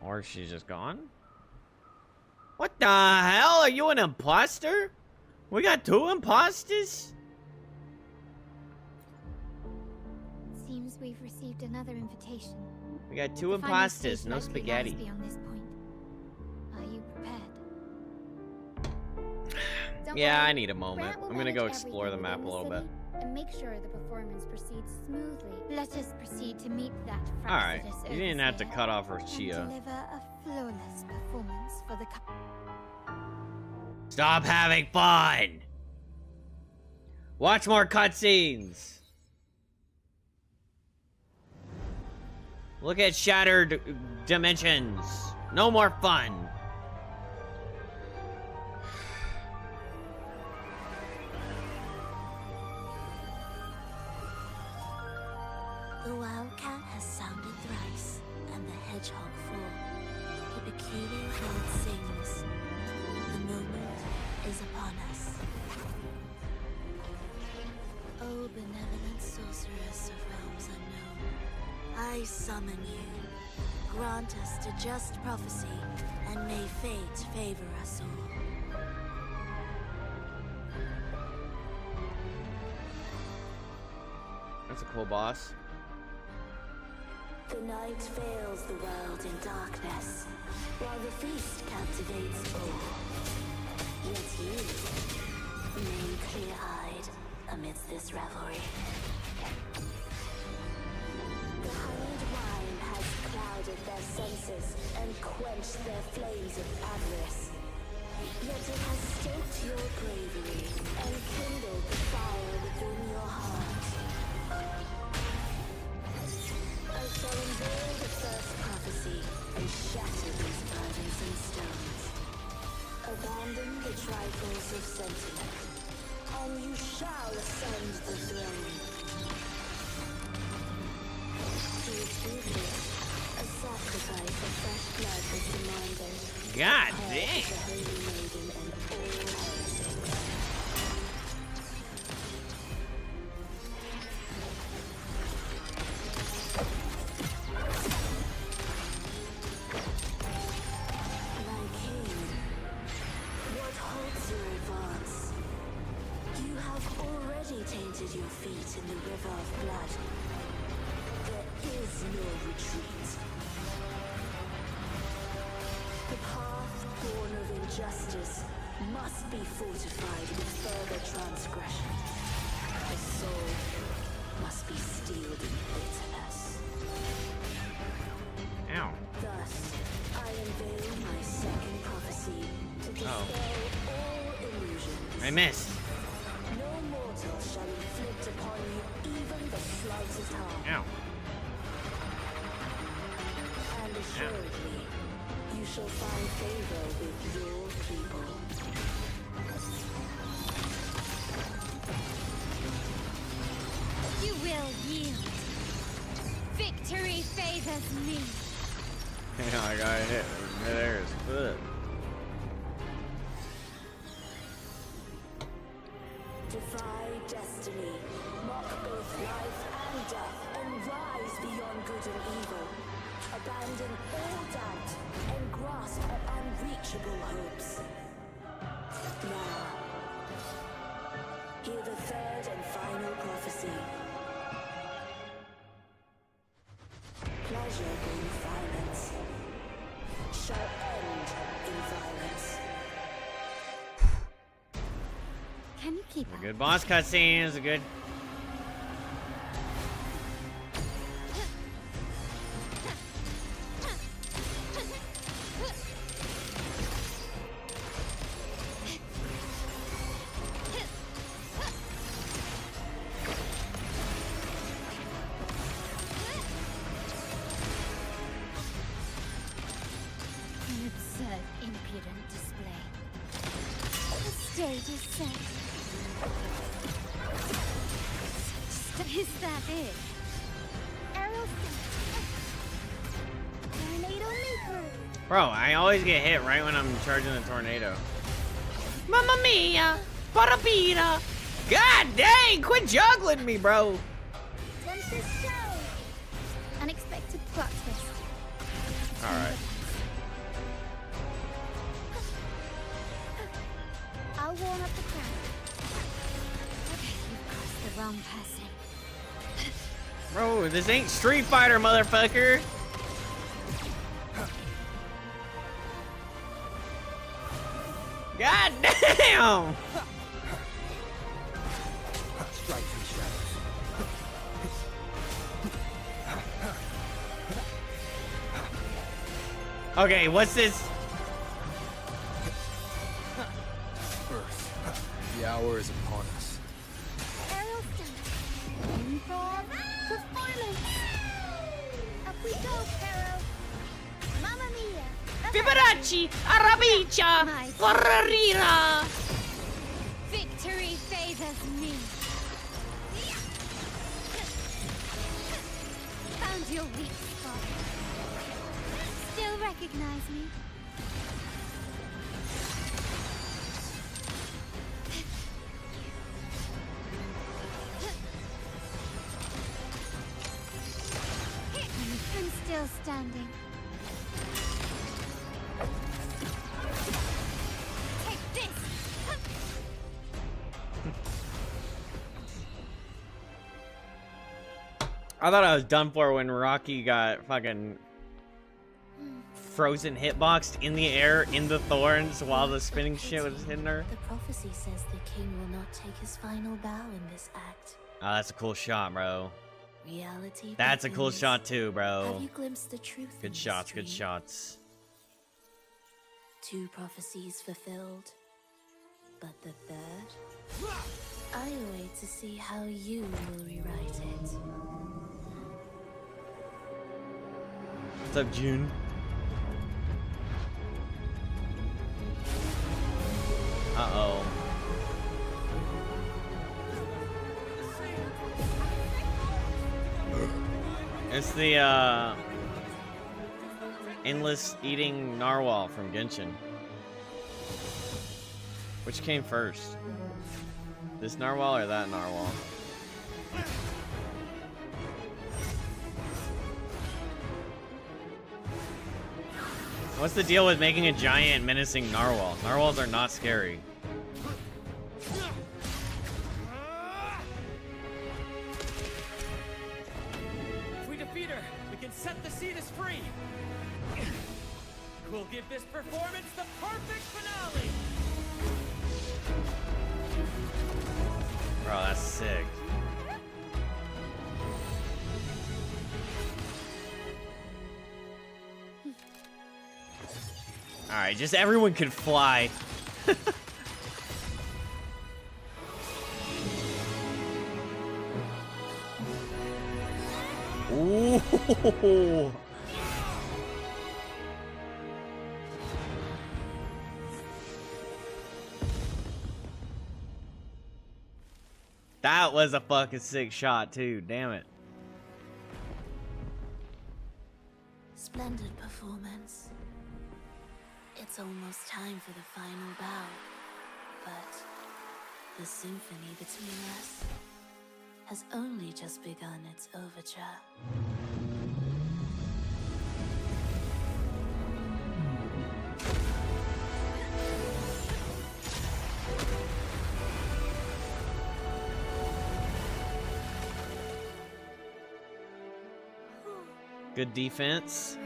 Or she's just gone? What the hell? Are you an imposter? We got 2 imposters? Seems we've received another invitation. We got 2 The final imposters, stage no likely spaghetti. lies beyond this point. Are you prepared? Don't Yeah, worry. I need a moment. Grant will I'm gonna go manage explore the everything map a within little the bit. city And make sure the performance proceeds smoothly. Let us proceed to meet that Alright, Fraxidus you didn't have to overseer cut off her and Chia. deliver a flawless performance for the Stop having fun! Watch more cutscenes! Look at shattered dimensions. No more fun. The wildcat has sounded thrice, and the hedgehog four. The peculiar bird sings. The moment is upon us. O benevolent sorceress of realms unknown, I summon you. Grant us to just prophecy, and may fate favor us all. That's a cool boss. The night veils the world in darkness, while the feast captivates all. Yet you remain clear-eyed amidst this revelry. The honeyed wine has clouded their senses and quenched their flames of avarice. Yet it has stoked your bravery and kindled the fire within your heart. I shall unveil the first prophecy and shatter these burdensome stones. Abandon the trifles of sentiment, and you shall ascend the throne. To achieve this, a sacrifice of fresh blood was demanded. God Her dang. is a holy maiden and all heretics. My king, what halts your advance? You have already tainted your feet in the river of blood. There is no retreat. The path born of injustice must be fortified with further transgression. The soul must be steeled in bitterness. Ow. Thus, I unveil my second prophecy to dispel all illusions. I missed. No mortal shall inflict upon you even the slightest harm. Ow. And assuredly, you shall find favor with your people. You will yield. Victory favors me. Yeah, I got hit. There's foot. Defy destiny, mock both life and death, and rise beyond good and evil. Abandon all doubt and grasp at unreachable hopes. Now, hear the third and final prophecy. Pleasure brings violence, shall end in violence. Can you keep A good boss cutscenes. A good. An absurd, impudent display. The stage is set. Is that it? Errol Bro, I always get hit right when I'm charging the tornado. Mamma mia! Parapita! God dang! Quit juggling me, bro! Tempest show! Unexpected plot twist. Alright. I'll warm up the crowd. Okay, you've crossed the wrong person. Bro, this ain't Street Fighter, motherfucker! God damn! Strike in shadows. Okay, what's this? Earth, the hour is upon us. Aerial stunt. Improv performance. Up we go, Pero. Mamma mia. Fibonacci, Arabica, Correrira! Victory favors me. Found your weak spot. Still recognize me? I'm still standing. Take this! I thought I was done for when Rocky got fucking frozen hitboxed in the air in the thorns while the spinning shit was hitting her. The prophecy says the king will not take his final bow in this act. Oh, that's a cool shot, bro. Reality. That's a cool begins. shot too, Have bro. you glimpsed the truth? in Good this shots, good dream? shots. 2 prophecies fulfilled, but the third? I wait to see how you will rewrite it. What's up, June? Uh-oh. It's the, endless eating narwhal from Genshin. Which came first? This narwhal or that narwhal? What's the deal with making a giant menacing narwhal? Narwhals are not scary. If we defeat her, we can set the Cetus free. We'll give this performance the perfect finale. Bro, that's sick. Alright, just everyone could fly. Ooh. That was a fucking sick shot too, damn it. Splendid performance. It's almost time for the final bow, but the symphony between us has only just begun its overture. Good defense.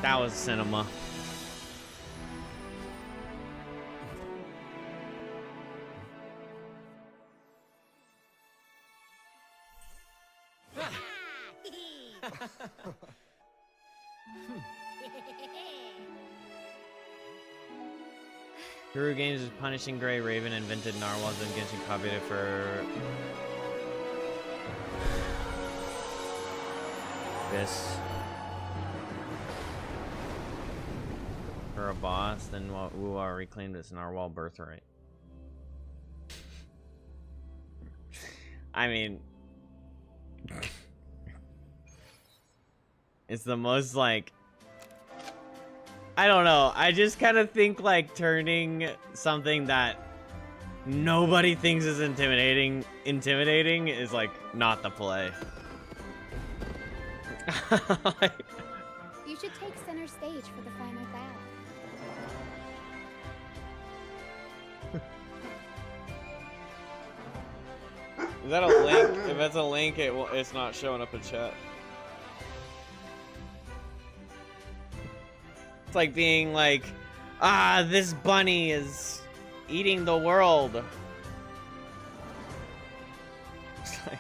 That was cinema. Guru Games is punishing Grey Raven, invented narwhals and Genshin copied it for this. For a boss, then WUWA reclaimed its narwhal birthright. I mean, It's the most like, I don't know. I just kind of think like turning something that nobody thinks is intimidating is like not the play. You should take center stage for the final battle. Is that a link? If that's a link, it's not showing up in chat. It's like being like, ah, this bunny is eating the world. It's like,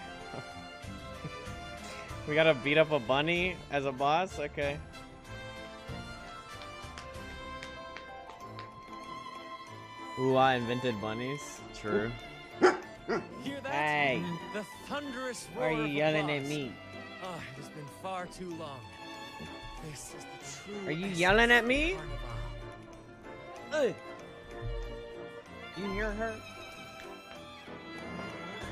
we gotta beat up a bunny as a boss? Okay. Ooh, I invented bunnies. True. Hear that? Hey. The thunderous Why are roar you of yelling at applause. me? Oh, it has been far too long. This is the true Are you essence yelling at of me? Carnival. You hear her?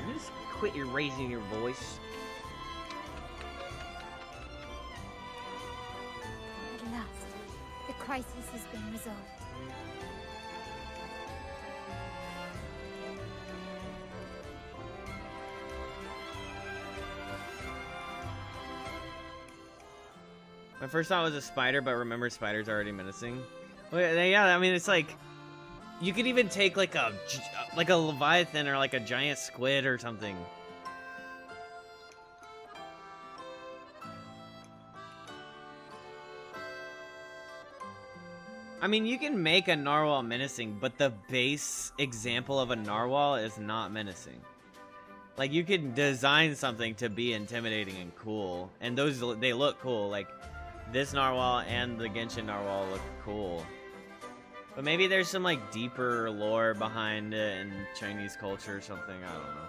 You just quit your raising your voice. At last, the crisis has been resolved. My first thought was a spider, but remember spiders are already menacing. Well, yeah, I mean it's like you could even take like a leviathan or like a giant squid or something. I mean, you can make a narwhal menacing, but the base example of a narwhal is not menacing. Like you can design something to be intimidating and cool, and those they look cool. Like this narwhal and the Genshin narwhal look cool. But maybe there's some like deeper lore behind it in Chinese culture or something, I don't know.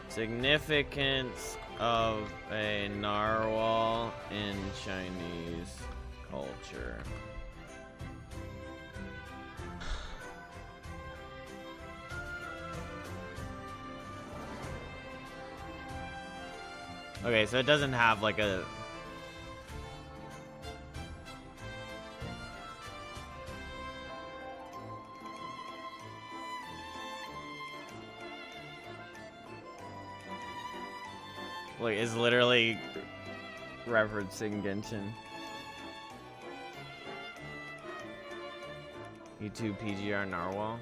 Significance of a narwhal in Chinese culture. Okay, so it doesn't have like a... Like, it's literally referencing Genshin. YouTube PGR Narwhal.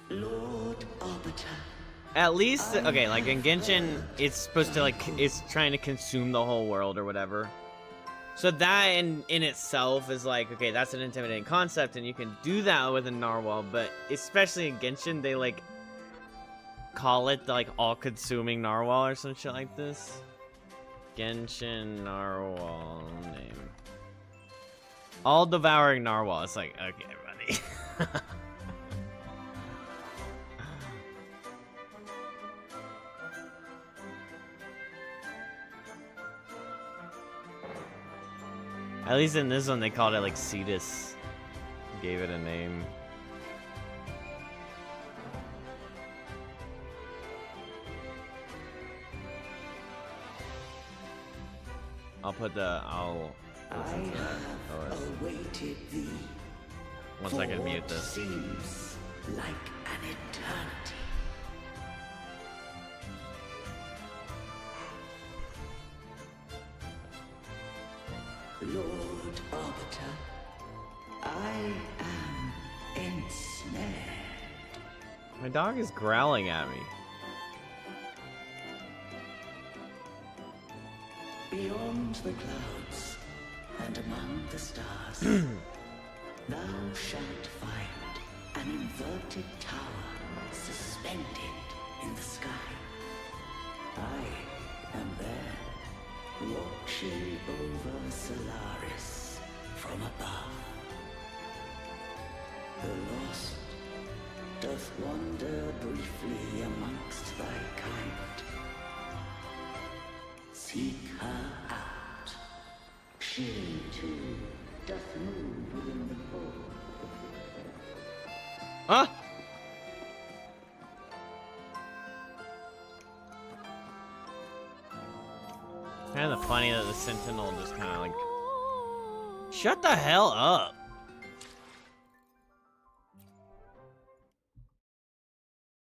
Lord Arbiter. At least, okay, like in Genshin, it's supposed to like, it's trying to consume the whole world or whatever. So that in itself is like, okay, that's an intimidating concept and you can do that with a narwhal, but especially in Genshin, they like call it the, like all-consuming narwhal or some shit like this. Genshin narwhal name. All-devouring narwhal. It's like, okay, buddy. At least in this one, they called it like Cetus. Gave it a name. I'll listen to that. Awaited thee. Once I can mute this. Seems like an eternity. Lord Arbiter, I am ensnared. My dog is growling at me. Beyond the clouds and among the stars, thou shalt find an inverted tower suspended in the sky. Solaris from above. The lost doth wander briefly amongst thy kind. Seek her out. She too doth move within the fold. Huh? Kind of funny that the Sentinel just kind of like, shut the hell up.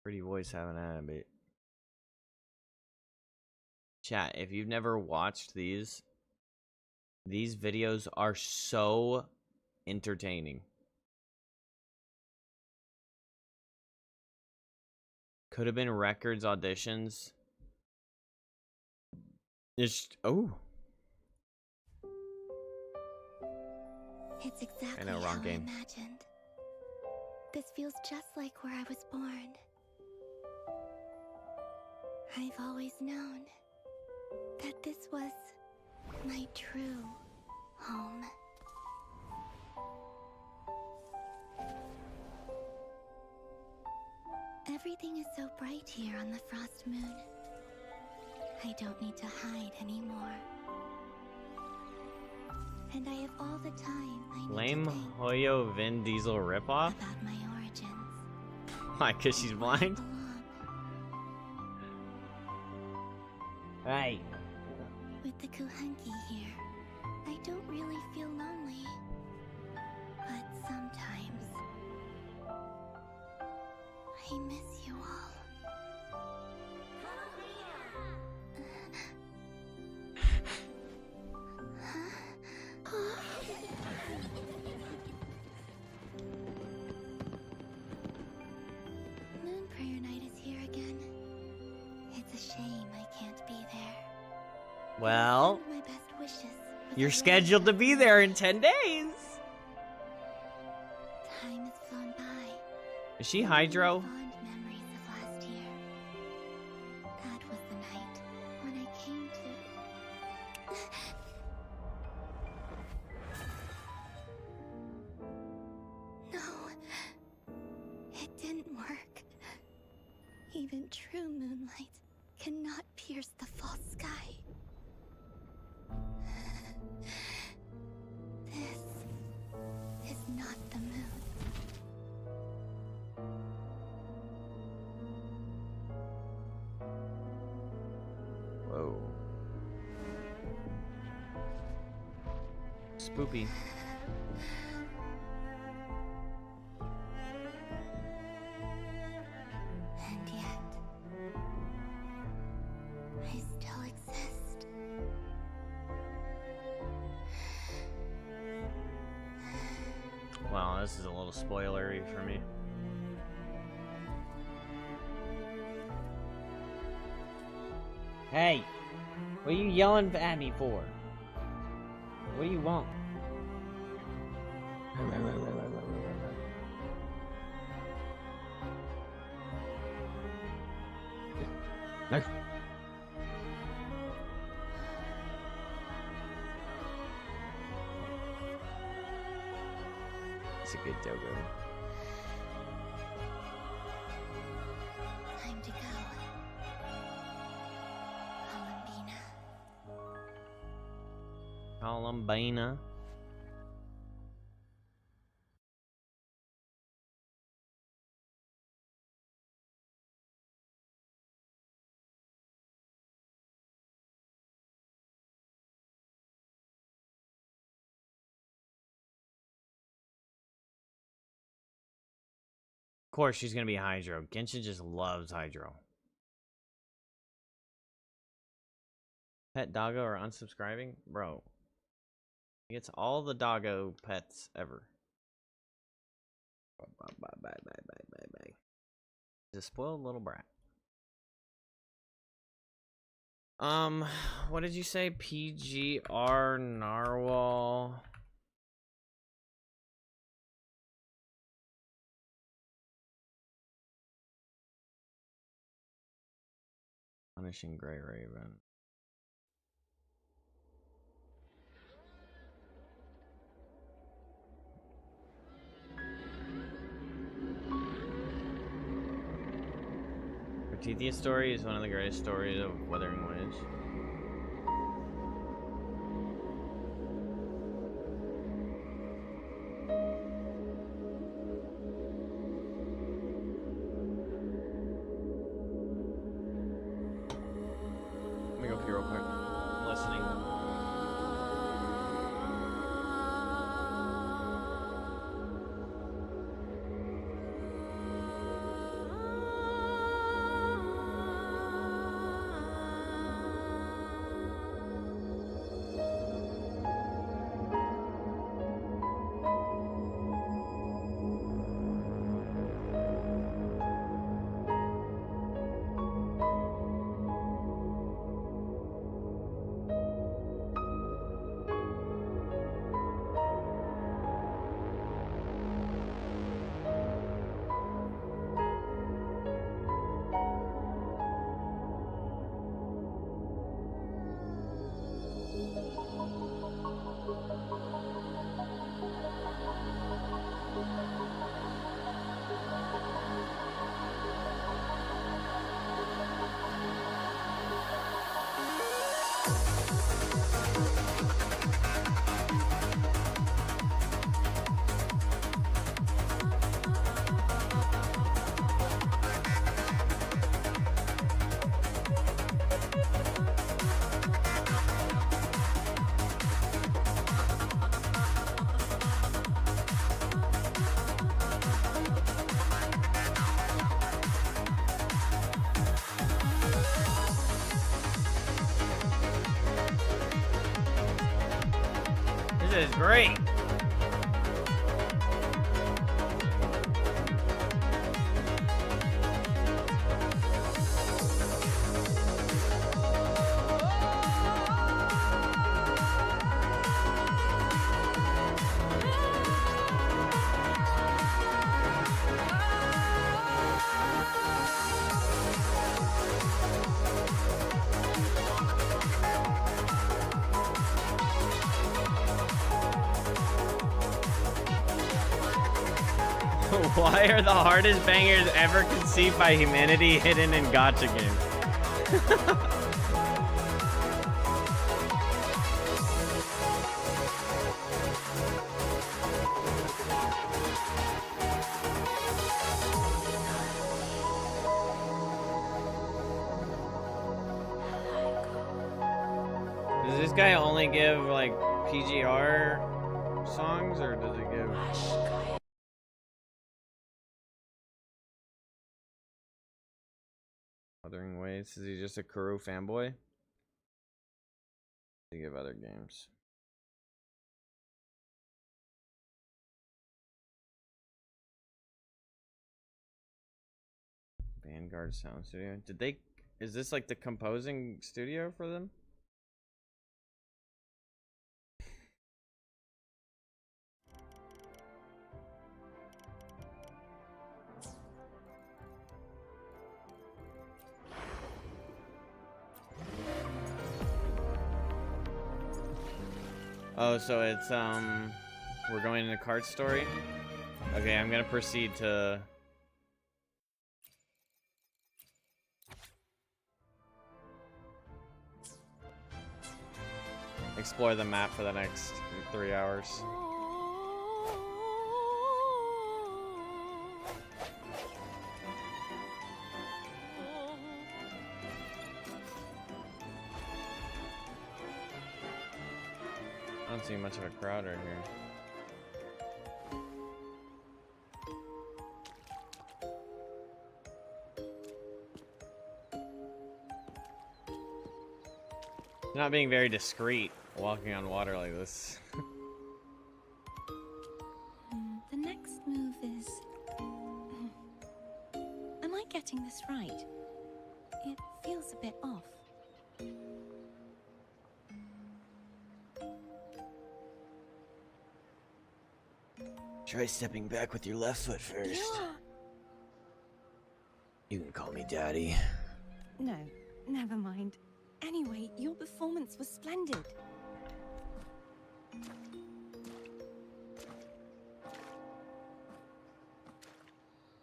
Pretty voice haven't had a bit. Chat, if you've never watched these videos are so entertaining. Could have been records auditions. It's oh. It's exactly I know, wrong how game. I imagined. This feels just like where I was born. I've always known that this was my true home. Everything is so bright here on the Frost Moon. I don't need to hide anymore. And I have all the time I need Lame to think Hoyo Vin Diesel ripoff? about my origins. Why, cause she's blind? Hey. With the Kuhanki here, I don't really feel lonely. But sometimes, I miss you all. Moon Prayer Night is here again. It's a shame I can't be there. Well, My best wishes. you're scheduled to be there in 10 days. Time has flown by. Is she Hydro? Fond memories of last year. That was the night when I came to. No, it didn't work. Even true moonlight cannot pierce the false sky. This is not the moon. Whoa. Spoopy. And yet, I still exist. Wow, this is a little spoilery for me. Hey, what are you yelling at me for? What do you want? No. It's a good dogo. Time to go. Columbina. Columbina. Of course, she's gonna be Hydro. Genshin just loves Hydro. Pet doggo or unsubscribing? Bro. He gets all the doggo pets ever. Bye. He's a spoiled little brat. What did you say? PGR Narwhal. Punishing Grey Raven. Tithia's story is one of the greatest stories of Wuthering Waves. Let me go pee real quick. I'm listening. This is great. Why are the hardest bangers ever conceived by humanity hidden in gacha games? Does this guy only give like PGR songs, or does he give? Wuthering Waves? Is he just a Kuro fanboy? Does he give other games? Vanguard Sound Studio. Did they? Is this like the composing studio for them? Oh, so it's we're going into cart story. Okay, I'm gonna proceed to explore the map for the next 3 hours. I don't see much of a crowd right here. Not being very discreet walking on water like this. The next move is... Am I getting this right? It feels a bit off. Try stepping back with your left foot first. You can call me Daddy. No, never mind. Anyway, your performance was splendid.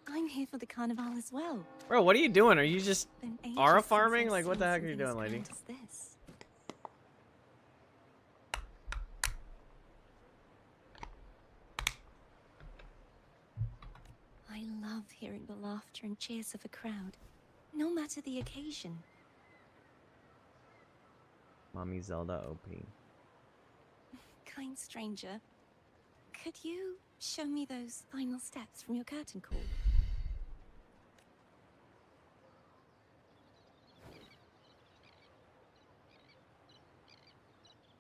I'm I'm here for the carnival as well. Bro, what are you doing? Are you just Been ages aura since farming? I've Like, what seen the heck are you something as doing, lady? grand as this. I love hearing the laughter and cheers of a crowd, no matter the occasion. Mommy Zelda OP. Kind stranger, could you show me those final steps from your curtain call?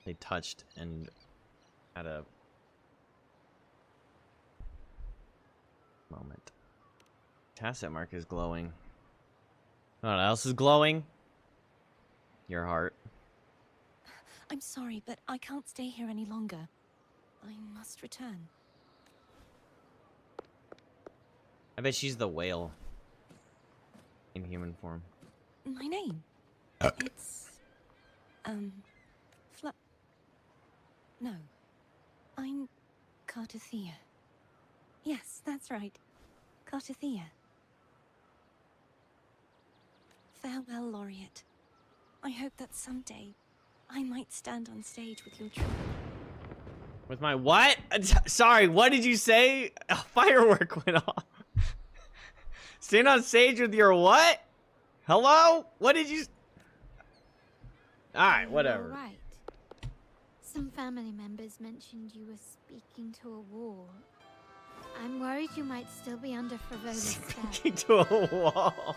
They touched and had a moment. Tacit mark is glowing. What else is glowing? Your heart. I'm sorry, but I can't stay here any longer. I must return. I bet she's the whale in human form. My name? It's... No. I'm Cartothea. Yes, that's right. Cartothea. Farewell, Laureate. I hope that someday I might stand on stage with your troupe. With my what? Sorry, what did you say? A firework went off. Stand on stage with your what? Hello? What did you... Alright, whatever. Right. Some family members mentioned you were speaking to a wall. I'm worried you might still be under Frivola's spell. Speaking to a wall.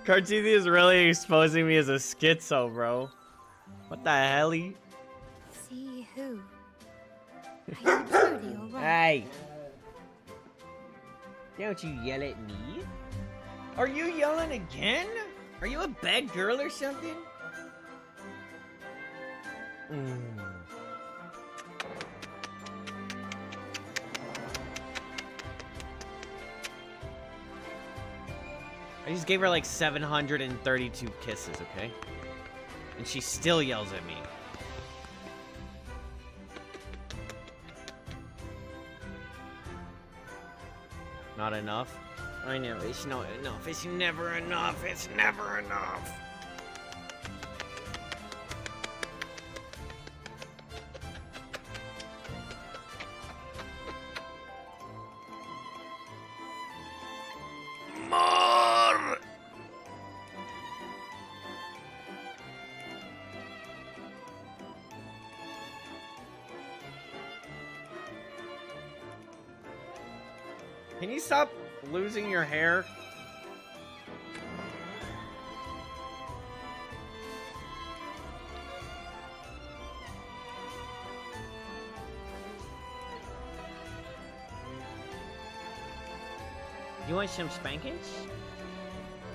Cartothea is really exposing me as a schizo, bro. What the helly? See who? Are you truly alright? Hey! Don't you yell at me? Are you yelling again? Are you a bad girl or something? I just gave her like 732 kisses, okay? And she still yells at me. Not enough? I know, it's not enough. It's never enough. It's never enough. More! Can you stop losing your hair? You want some spankings?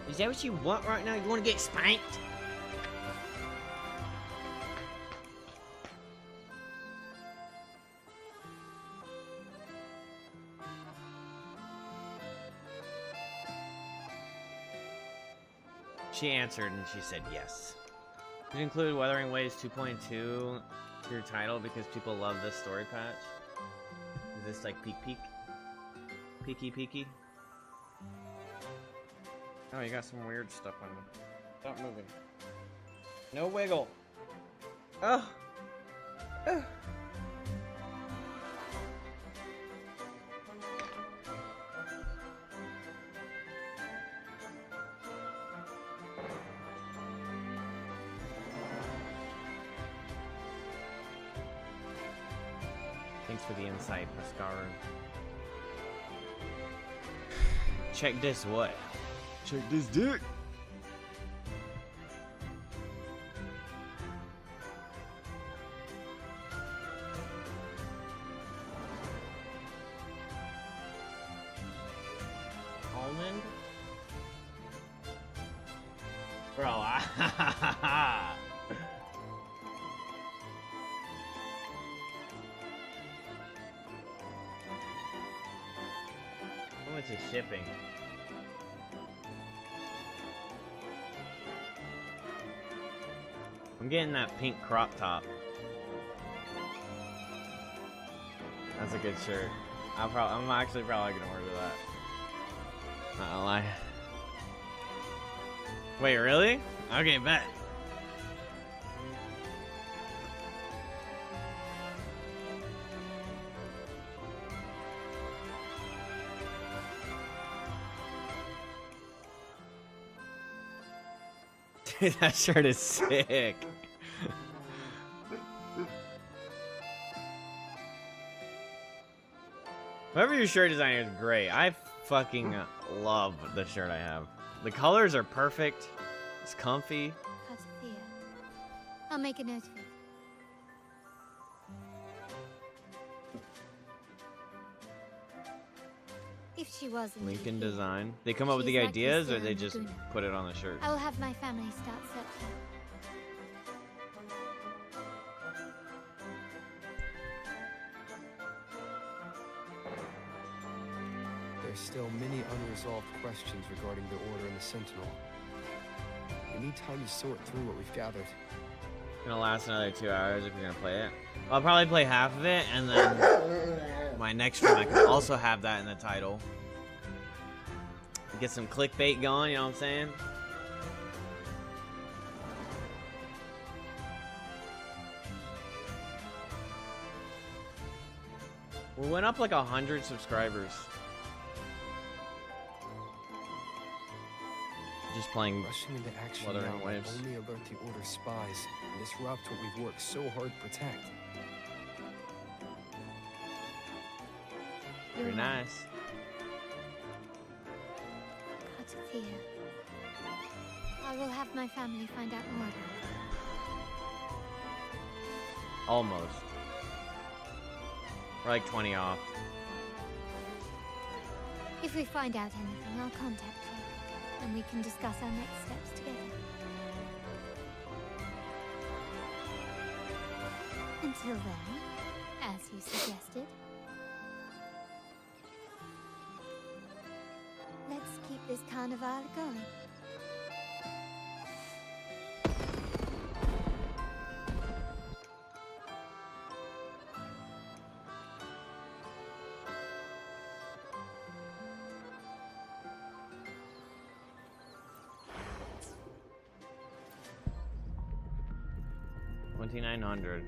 Is that what you want right now? You want to get spanked? She answered and she said yes. Did you include Wuthering Waves 2.2 to your title because people love this story patch? Is this like peek? Peeky? Oh, you got some weird stuff on you. Stop moving. No wiggle. Oh. Ugh. Thanks for the insight, Mascara. Check this what? Check this dick. Almond? Bro, how much is shipping? I'm getting that pink crop top. That's a good shirt. I'm actually probably gonna order that. Not gonna lie. Wait, really? Okay, bet. Dude, that shirt is sick. Whoever your shirt designer is great. I fucking love the shirt I have. The colors are perfect. It's comfy. Katia. I'll make a note of it. If she was indeed Lincoln here, design. They come up with she's the likely ideas, still or they in just Laguna. put it on the shirt. I will have my family start searching. There's still many unresolved questions regarding the Order and the Sentinel. We need time to sort through what we've gathered. It's gonna last another 2 hours if you're gonna play it. I'll probably play half of it, and then my next stream I can also have that in the title. Get some clickbait going, you know what I'm saying? We went up like 100 subscribers. Just playing Rushing into action Wuthering now will Waves. only alert the Order's spies and disrupt what we've worked so hard to protect. Very nice. Katia. I will have my family find out more about it. Almost. We're like 20 off. If we find out anything, I'll contact you, and we can discuss our next steps together. Until then, as you suggested, let's keep this carnival going. $2,900.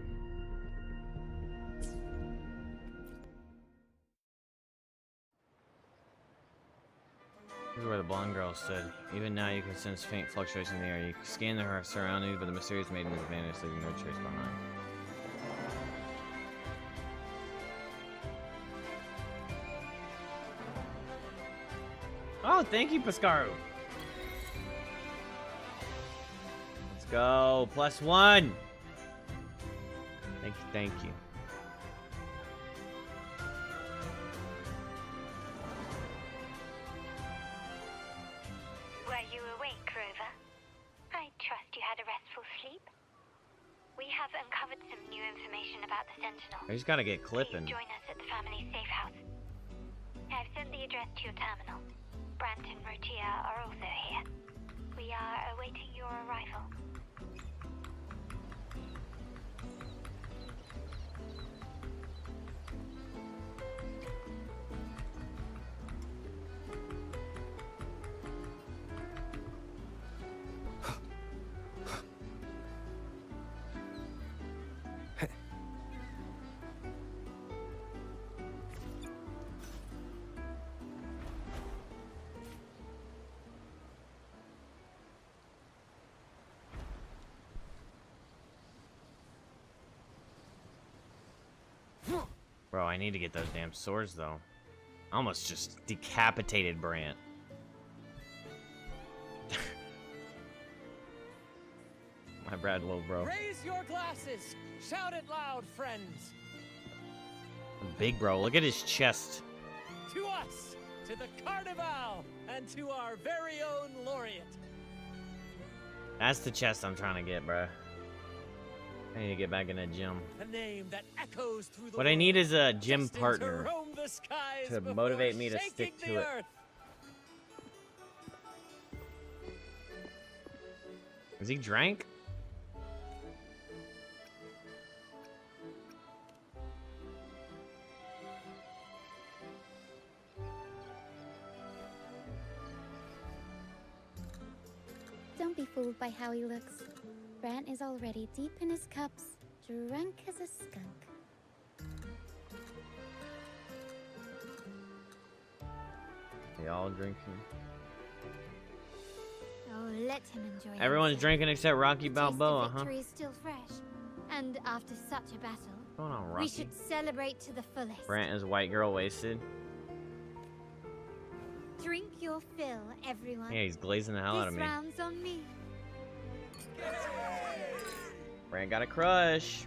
This is where the blonde girl stood. Even now, you can sense faint fluctuation in the air. You scan her surroundings, but the mysterious maiden has vanished, leaving no trace behind. Oh, thank you, Pescaro. Let's go. +1. Thank you, thank you. Were you awake, Rover? I trust you had a restful sleep. We have uncovered some new information about the Sentinel. I just gotta get clipping. Please join us at the family safe house. I've sent the address to your terminal. Brant and Rotia are also here. We are awaiting your arrival. Bro, I need to get those damn swords, though. I almost just decapitated Brant. My bad, little bro. Raise your glasses! Shout it loud, friends! Big bro, look at his chest. To us! To the Carnival! And to our very own laureate! That's the chest I'm trying to get, bro. I need to get back in the gym. A name that echoes through the What I need world, is a gym destined partner to roam the skies to before motivate me to shaking stick the to it. earth. Is he drank? Don't be fooled by how he looks. Brant is already deep in his cups, drunk as a skunk. They all drinking. Oh, let him enjoy Everyone's himself. drinking except Rocky The taste Balboa, of huh? victory is still fresh. And after such a battle, What's going on, Rocky? we should celebrate to the fullest. Brant is white girl wasted. Drink your fill, everyone. Yeah, he's glazing the hell out of This me. round's on me. Brant got a crush.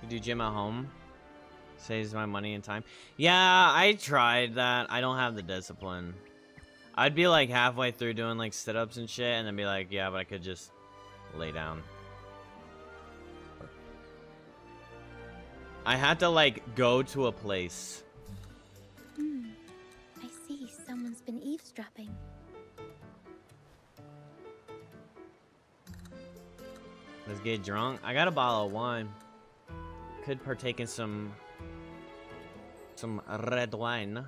You do gym at home? Saves my money and time. Yeah, I tried that. I don't have the discipline. I'd be like halfway through doing like sit-ups and shit and then be like, yeah, but I could just lay down. I had to like go to a place. I see someone's been eavesdropping. Let's get drunk. I got a bottle of wine. Could partake in some red wine.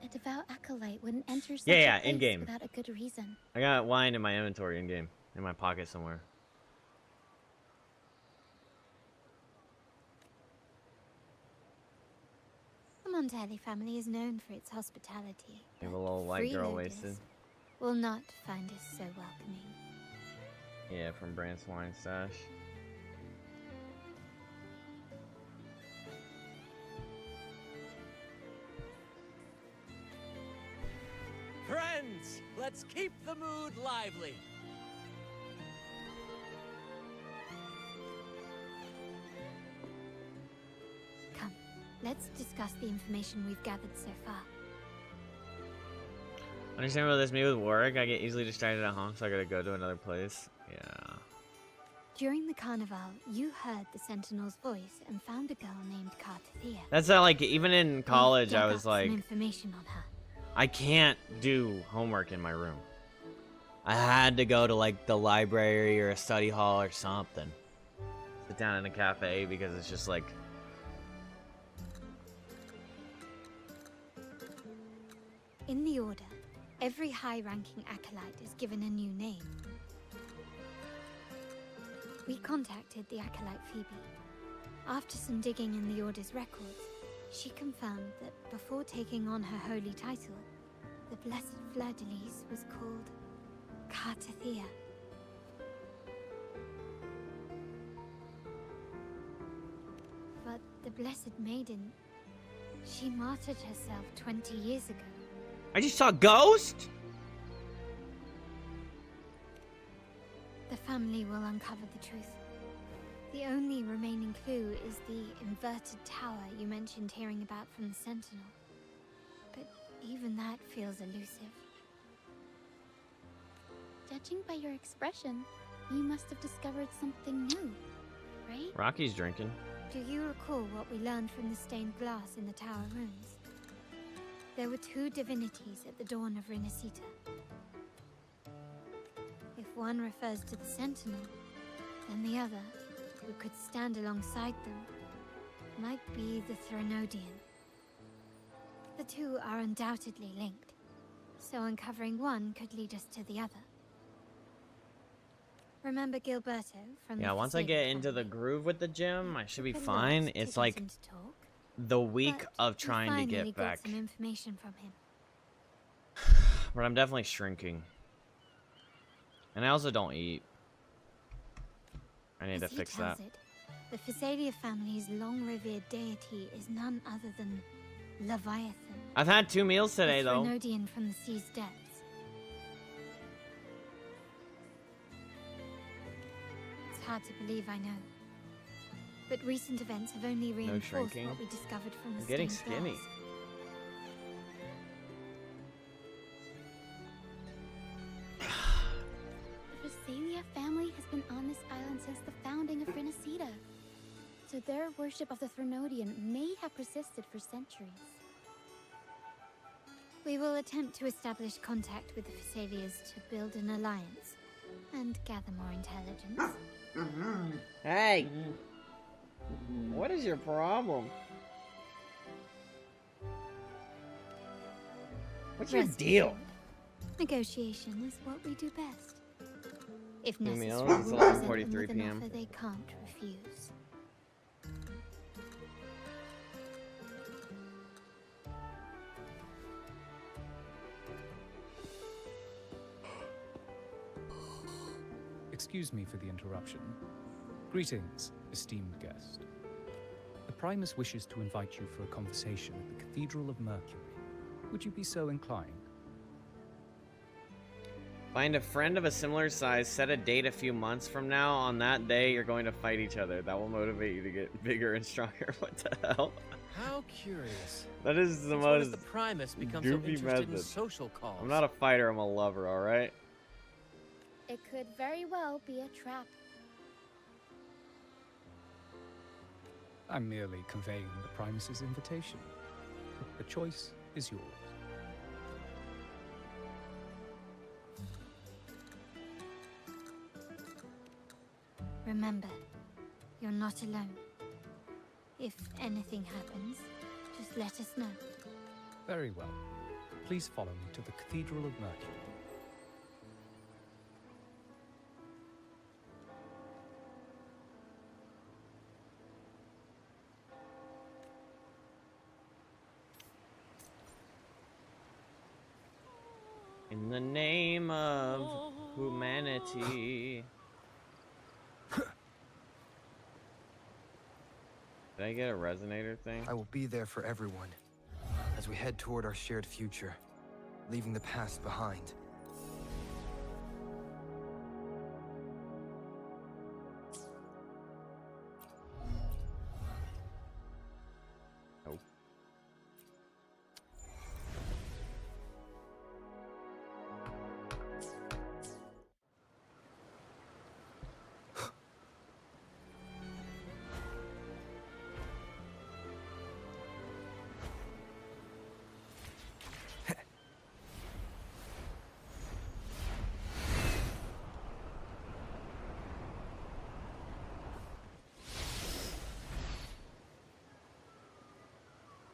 A devout acolyte wouldn't enter such Yeah, a place in-game. without a good reason. I got wine in my inventory in game, in my pocket somewhere. The Montelli family is known for its hospitality. You have a little white girl wasted. Will not find us so welcoming. Yeah, from Brant's wine stash. Friends, let's keep the mood lively. Come, let's discuss the information we've gathered so far. Understand what this means with work? I get easily distracted at home, so I gotta go to another place. Yeah. During the carnival, you heard the Sentinel's voice and found a girl named Cartathea. That's not like, even in college, I was Some like, information on her. I can't do homework in my room. I had to go to like the library or a study hall or something. Sit down in a cafe because it's just like... In the Order, every high-ranking acolyte is given a new name. We contacted the acolyte Phoebe. After some digging in the Order's records, she confirmed that before taking on her holy title, the Blessed Fleur-de-Lis was called Cartathea. But the Blessed Maiden, she martyred herself 20 years ago. I just saw a ghost? The family will uncover the truth. The only remaining clue is the inverted tower you mentioned hearing about from the Sentinel. But even that feels elusive. Judging by your expression, you must have discovered something new, right? Rocky's drinking. Do you recall what we learned from the stained glass in the tower ruins? There were two divinities at the dawn of Renacita. If one refers to the Sentinel, then the other, who could stand alongside them, might be the Threnodian. The two are undoubtedly linked, so uncovering one could lead us to the other. Remember Gilberto from Yeah, the once I Facade get into the family? groove with the gym, I should be Could fine. love to It's get like him to talk, the week but of we trying to finally get got back. some information from him. But I'm definitely shrinking. And I also don't eat. I need to As he fix tells that. it, the Phasalia family's long-revered deity is none other than Leviathan. I've had 2 meals today, a though. Threnodian from the sea's depths. It's hard to believe, I know. But recent events have only reinforced shrinking. what we discovered from the I'm getting stained skinny. glass. The Phasalia family has been on this island since the founding of Renacita. So their worship of the Threnodian may have persisted for centuries. We will attempt to establish contact with the Phasalias to build an alliance. and gather more intelligence. Hey! What is your problem? What's your Rest deal? assured, negotiation is what we do best. If Give me necessary, those. It's we'll present them 11:43 with an p.m. offer they can't refuse. Excuse me for the interruption. Greetings, esteemed guest. The Primus wishes to invite you for a conversation at the Cathedral of Mercury. Would you be so inclined? Find a friend of a similar size, set a date a few months from now. On that day, you're going to fight each other. That will motivate you to get bigger and stronger. What the hell? How curious. That is the Since when most has the Primus become so goofy interested in method. social calls? I'm not a fighter, I'm a lover, alright? It could very well be a trap. I'm merely conveying the Primus's invitation. The choice is yours. Remember, you're not alone. If anything happens, just let us know. Very well. Please follow me to the Cathedral of Mercury. In the name of humanity. Did I get a resonator thing? I will be there for everyone as we head toward our shared future, leaving the past behind. Oh.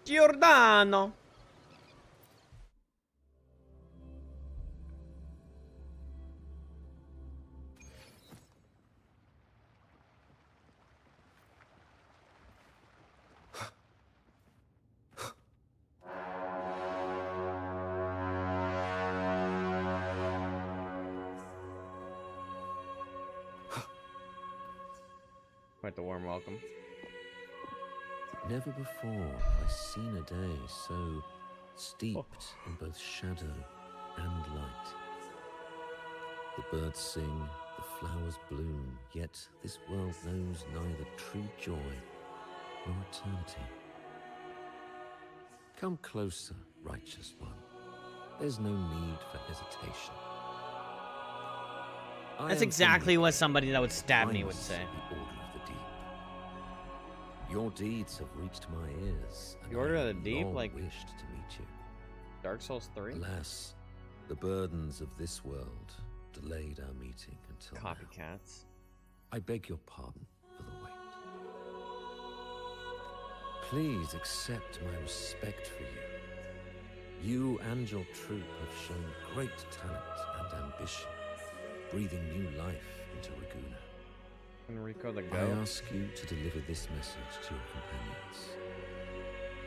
Giordano! Quite the warm welcome. Never before I've seen a day so steeped in both shadow and light. The birds sing, the flowers bloom, yet this world knows neither true joy nor eternity. Come closer, righteous one. There's no need for hesitation. That's exactly what somebody that would stab me would say. The Order of the Deep. Your deeds have reached my ears. The Order of the Deep, long like wished to meet you. Dark Souls 3? Alas, the burdens of this world delayed our meeting until Copycats. now. I beg your pardon for the wait. Please accept my respect for you. You and your troop have shown great talent and ambition, breathing new life into Raguna. Enrico the I Goat. ask you to deliver this message to your companions.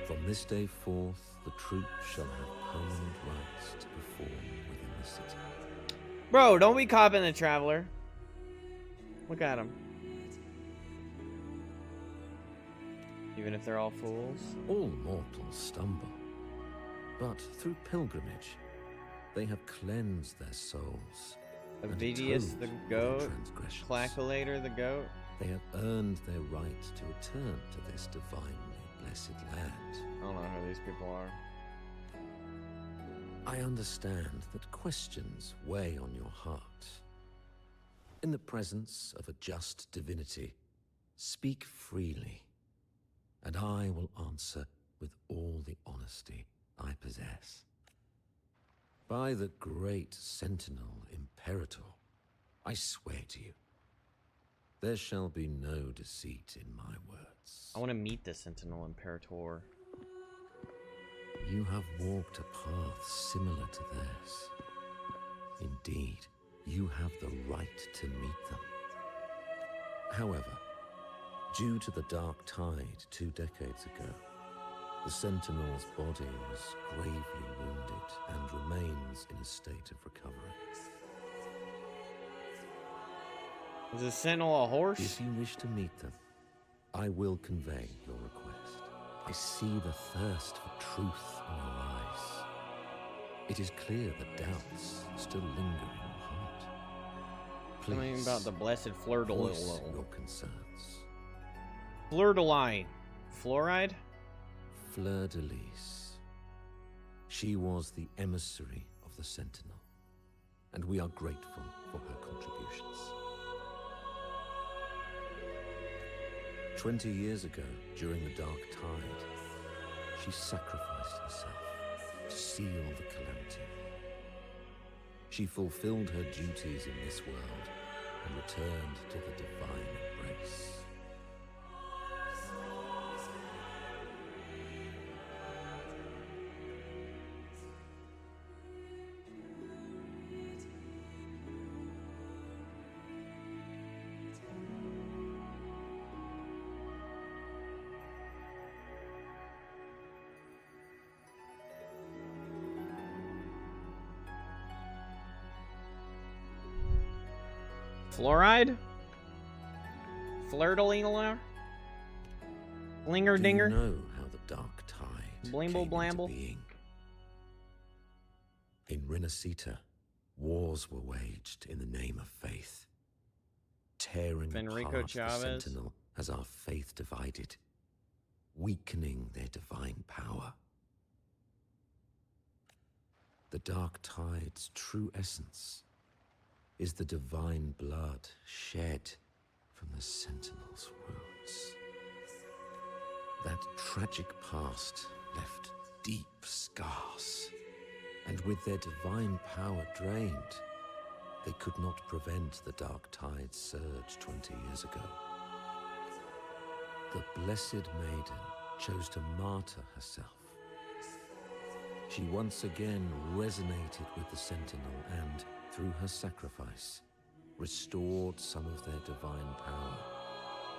From this day forth, the troop shall have permanent rights to perform within the city. Bro, don't be copping the Traveler. Look at him. Even if they're all fools. All mortals stumble, but through pilgrimage, they have cleansed their souls. and Avidius the atoned for their Goat. transgressions. Clackulator the Goat. They have earned their right to return to this divinely blessed land. I don't know who these people are. I understand that questions weigh on your heart. In the presence of a just divinity, speak freely, and I will answer with all the honesty I possess. By the great Sentinel Imperator, I swear to you, there shall be no deceit in my words. I want to meet the Sentinel Imperator. You have walked a path similar to theirs. Indeed, you have the right to meet them. However, due to the Dark Tide 2 decades ago, the Sentinel's body was gravely wounded and remains in a state of recovery. Is the Sentinel a horse? If you wish to meet them, I will convey your request. I see the thirst for truth in your eyes. It is clear that doubts still linger in your heart. Something Please, about the blessed fleur de voice lis. your concerns. Fleur de lis. Fluoride? Fleur de lis. She was the emissary of the Sentinel, and we are grateful for her contributions. 20 years ago, during the Dark Tide, she sacrificed herself to seal the calamity. She fulfilled her duties in this world and returned to the divine embrace. Fluoride? Fleur de lis? Blinger dinger? Do you know how the Dark Tide Blimble came blamble? into being? In Renacita, wars were waged in the name of faith, tearing Fenrico apart Chavez. the Sentinel as our faith divided, weakening their divine power. The Dark Tide's true essence is the divine blood shed from the Sentinel's wounds. That tragic past left deep scars, and with their divine power drained, they could not prevent the Dark Tide's surge 20 years ago. The Blessed Maiden chose to martyr herself. She once again resonated with the Sentinel and, through her sacrifice, restored some of their divine power,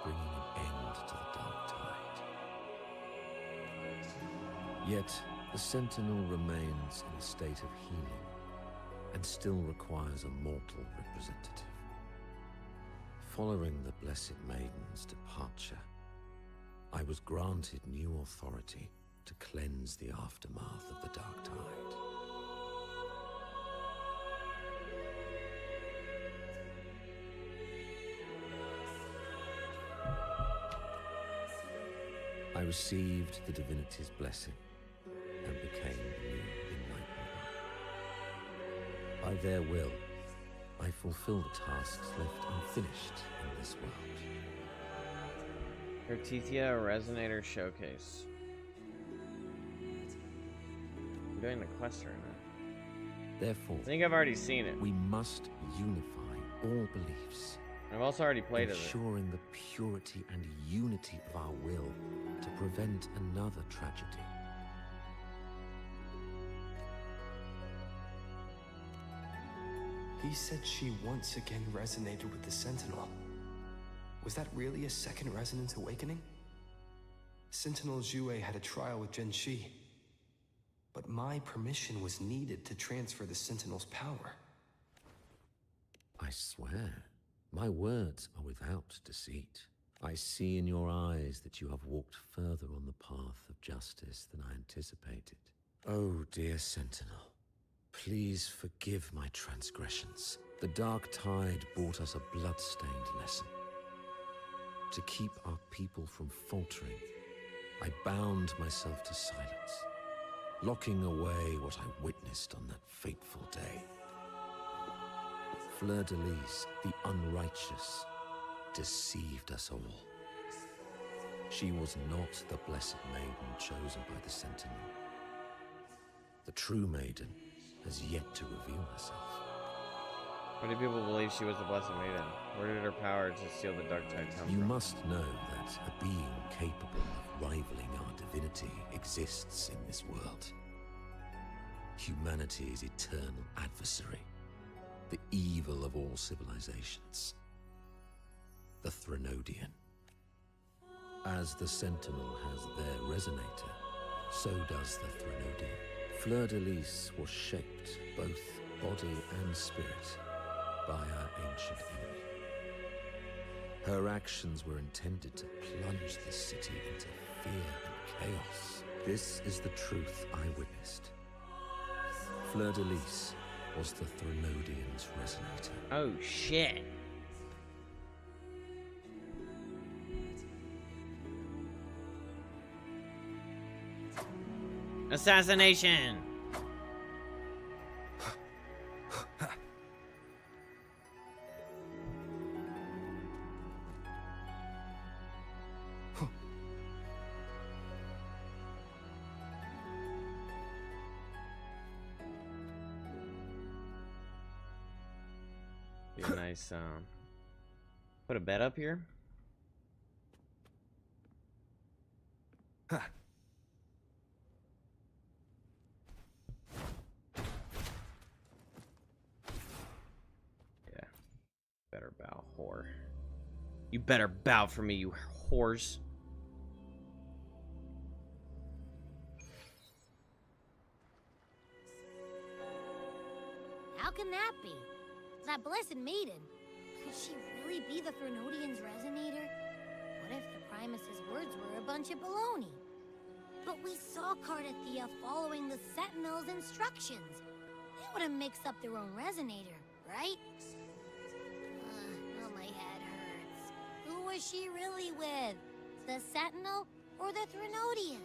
bringing an end to the Dark Tide. Yet, the Sentinel remains in a state of healing and still requires a mortal representative. Following the Blessed Maiden's departure, I was granted new authority to cleanse the aftermath of the Dark Tide. I received the divinity's blessing and became the new Enlightened One. By their will, I fulfill the tasks left unfinished in this world. Hertithia Resonator Showcase. I'm doing the quest right now. Therefore, I think I've already seen it. We must unify all beliefs. I've also already played it. Ensuring the purity and unity of our will to prevent another tragedy. He said she once again resonated with the Sentinel. Was that really a second resonance awakening? Sentinel Zhuwei had a trial with Zhenshi, but my permission was needed to transfer the Sentinel's power. I swear, my words are without deceit. I see in your eyes that you have walked further on the path of justice than I anticipated. Oh, dear Sentinel, please forgive my transgressions. The Dark Tide brought us a blood-stained lesson. To keep our people from faltering, I bound myself to silence, locking away what I witnessed on that fateful day. Fleur de lis, the unrighteous, deceived us all. She was not the Blessed Maiden chosen by the Sentinel. The true Maiden has yet to reveal herself. Why do people believe she was the Blessed Maiden? Where did her power to steal the dark tide come You from? must know that a being capable of rivaling our divinity exists in this world. Humanity's eternal adversary, the evil of all civilizations, the Threnodian. As the Sentinel has their resonator, so does the Threnodian. Fleur-de-Lis was shaped, both body and spirit, by our ancient enemy. Her actions were intended to plunge the city into fear and chaos. This is the truth I witnessed. Fleur-de-Lis was the Threnodian's resonator. Oh shit. Assassination! Be a nice, put a bed up here. Yeah. Better bow, whore. You better bow for me, you whores. How can that be? That Blessed Maiden. Could she really be the Threnodian's resonator? What if the Primus's words were a bunch of baloney? But we saw Cardathea following the Sentinel's instructions. They wouldn't mix up their own resonator, right? Now my head hurts. Who was she really with? The Sentinel or the Threnodian?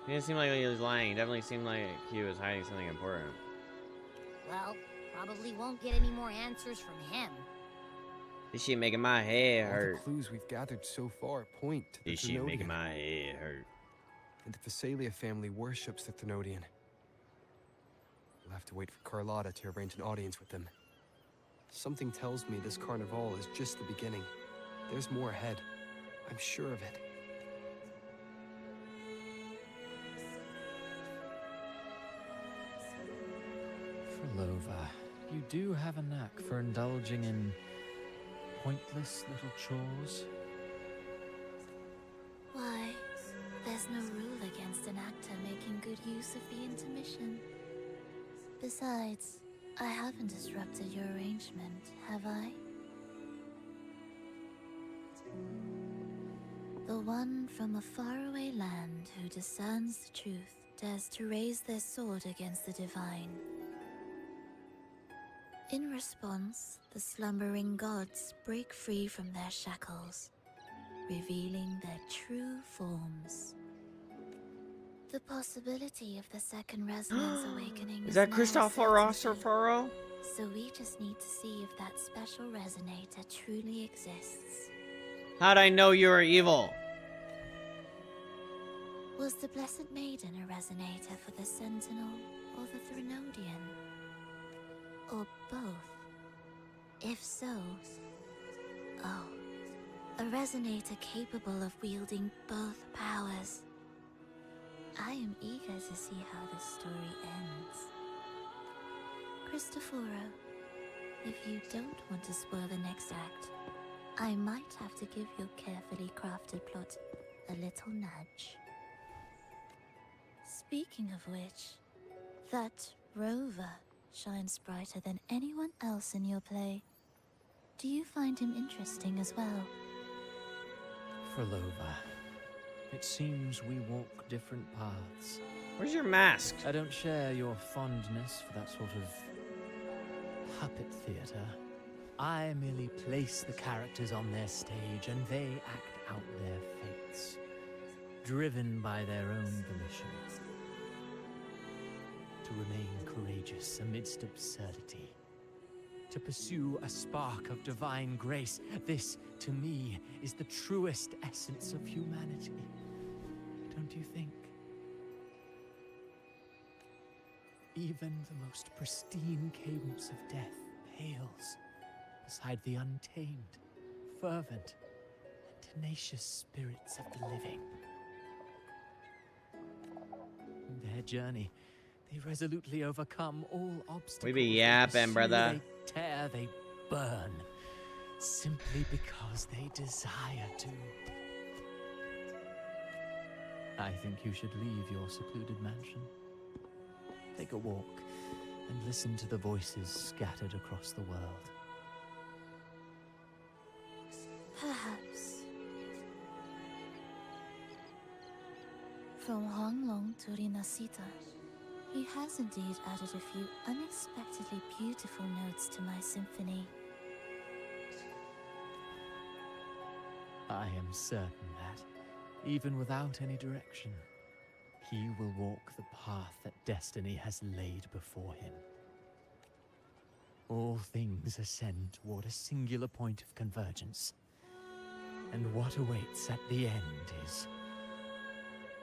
He didn't seem like he was lying. He definitely seemed like he was hiding something important. Well, probably won't get any more answers from him. This shit making my head All hurt. the clues we've gathered so far point to the This shit Threnodian. making my head hurt. And the Thessalia family worships the Threnodian. We'll have to wait for Carlotta to arrange an audience with them. Something tells me this carnival is just the beginning. There's more ahead. I'm sure of it. Frolova, you do have a knack for indulging in pointless little chores. Why, there's no rule against an actor making good use of the intermission. Besides, I haven't disrupted your arrangement, have I? The one from a faraway land who discerns the truth dares to raise their sword against the divine. In response, the slumbering gods break free from their shackles, revealing their true forms. The possibility of the second resonance awakening Is that now Christopher certain. Furrow? So we just need to see if that special resonator truly exists. How'd I know you were evil? Was the Blessed Maiden a resonator for the Sentinel or the Threnodian? Or both? If so... Oh, a resonator capable of wielding both powers. I am eager to see how this story ends. Cristoforo, if you don't want to spoil the next act, I might have to give your carefully crafted plot a little nudge. Speaking of which, that rover shines brighter than anyone else in your play. Do you find him interesting as well? Frolova, it seems we walk different paths. Where's your mask? I don't share your fondness for that sort of puppet theater. I merely place the characters on their stage and they act out their fates, driven by their own volition. To remain courageous amidst absurdity. To pursue a spark of divine grace. This, to me, is the truest essence of humanity. Don't you think? Even the most pristine cadence of death pales beside the untamed, fervent, and tenacious spirits of the living. In their journey, they resolutely overcome all obstacles. We be yapping, brother. They tear, they burn, simply because they desire to. I think you should leave your secluded mansion. Take a walk and listen to the voices scattered across the world. Perhaps. From Honglong to Rinasita, he has indeed added a few unexpectedly beautiful notes to my symphony. I am certain that, even without any direction, he will walk the path that destiny has laid before him. All things ascend toward a singular point of convergence, and what awaits at the end is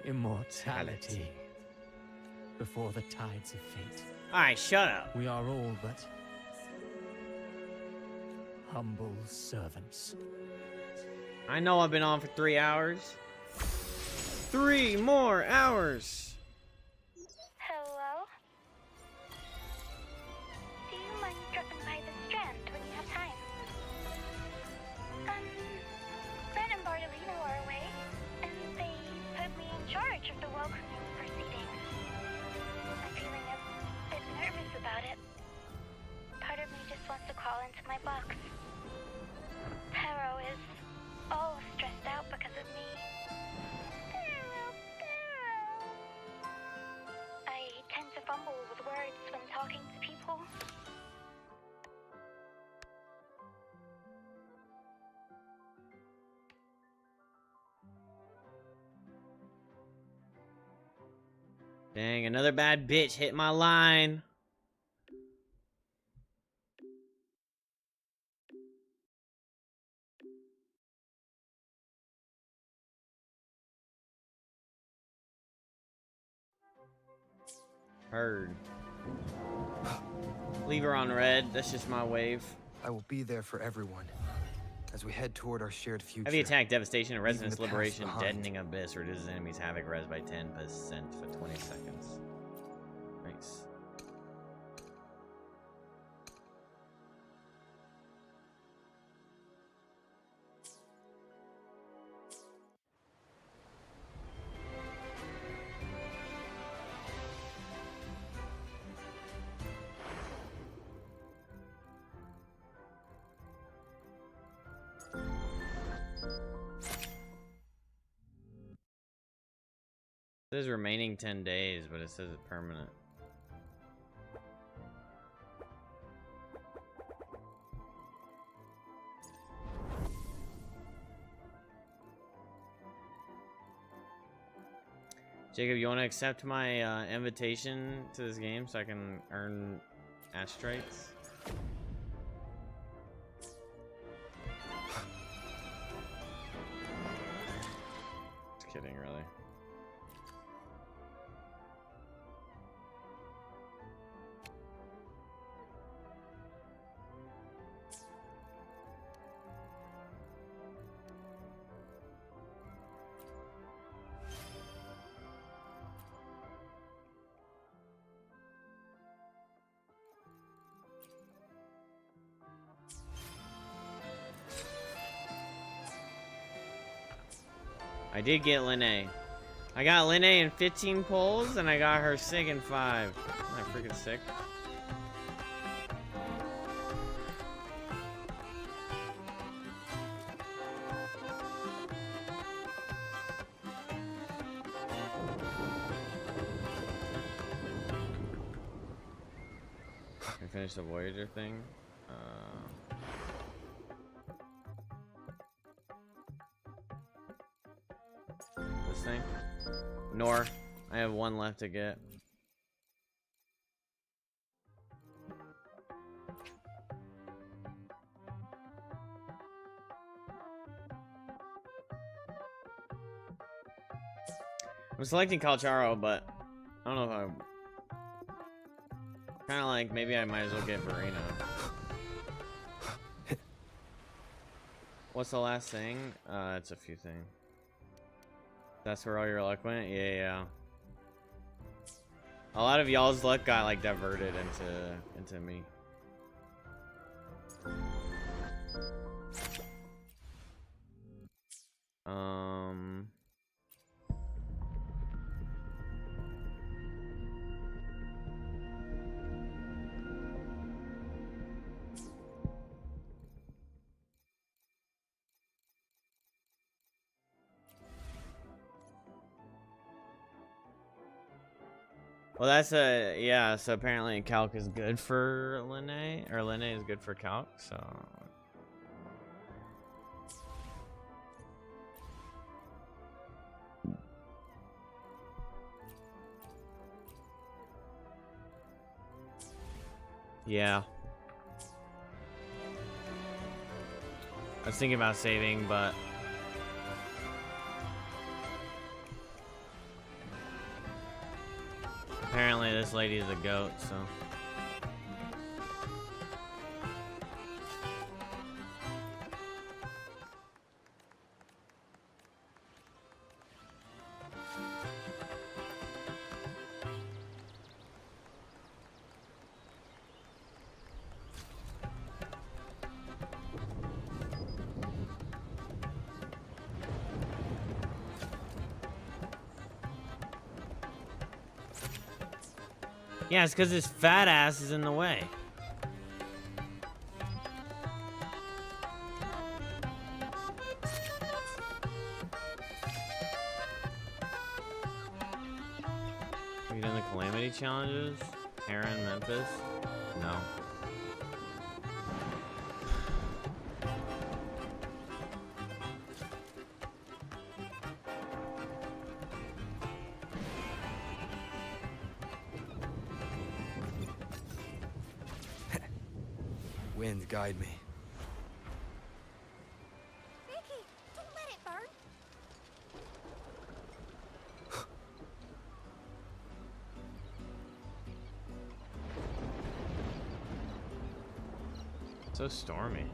immortality before the tides of fate. Alright, shut up. We are all but humble servants. I know I've been on for 3 hours. 3 more hours. Hello? Do you mind dropping by the Strand when you have time? Fred and Bartolino are away, and they put me in charge of the welcoming proceedings. I'm feeling a bit nervous about it. Part of me just wants to crawl into my box. Pero is all stressed out because of me. I tend to fumble with words when talking to people. Dang, another bad bitch hit my line. Heard. Leave her on red. That's just my wave. I will be there for everyone as we head toward our shared future. Heavy attack, devastation, and resonance the past liberation, behind. deadening abyss, reduces enemies havoc res by 10% for 20 seconds. Nice. It says remaining 10 days, but it says it's permanent. Jacob, you want to accept my invitation to this game so I can earn astrites? Just kidding, really. I did get Linnae. I got Linnae in 15 polls, and I got her sig in 5. Isn't that freaking sick? Can I finish the Voyager thing? This thing? Nor. I have 1 left to get. I'm selecting Calcharo, but I don't know if I... Kind of like, maybe I might as well get Verena. What's the last thing? It's a few things. That's where all your luck went? Yeah, yeah. A lot of y'all's luck got like diverted into me. Well, that's yeah, so apparently calc is good for Linnae, or Linnae is good for calc, so. Yeah. I was thinking about saving, but apparently this lady is a goat, so. Yeah, it's because his fat ass is in the way. Have you done the Calamity challenges? Aaron, Memphis? No. Wind, guide me. Ricky, don't let it burn. So stormy.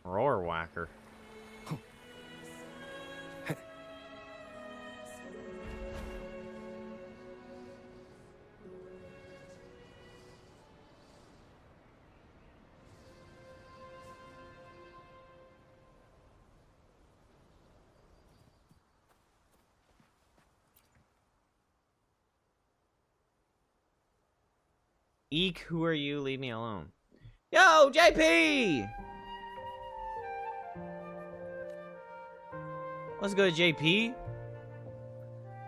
Roar whacker. Eek, who are you? Leave me alone. Yo, JP! Let's go to JP.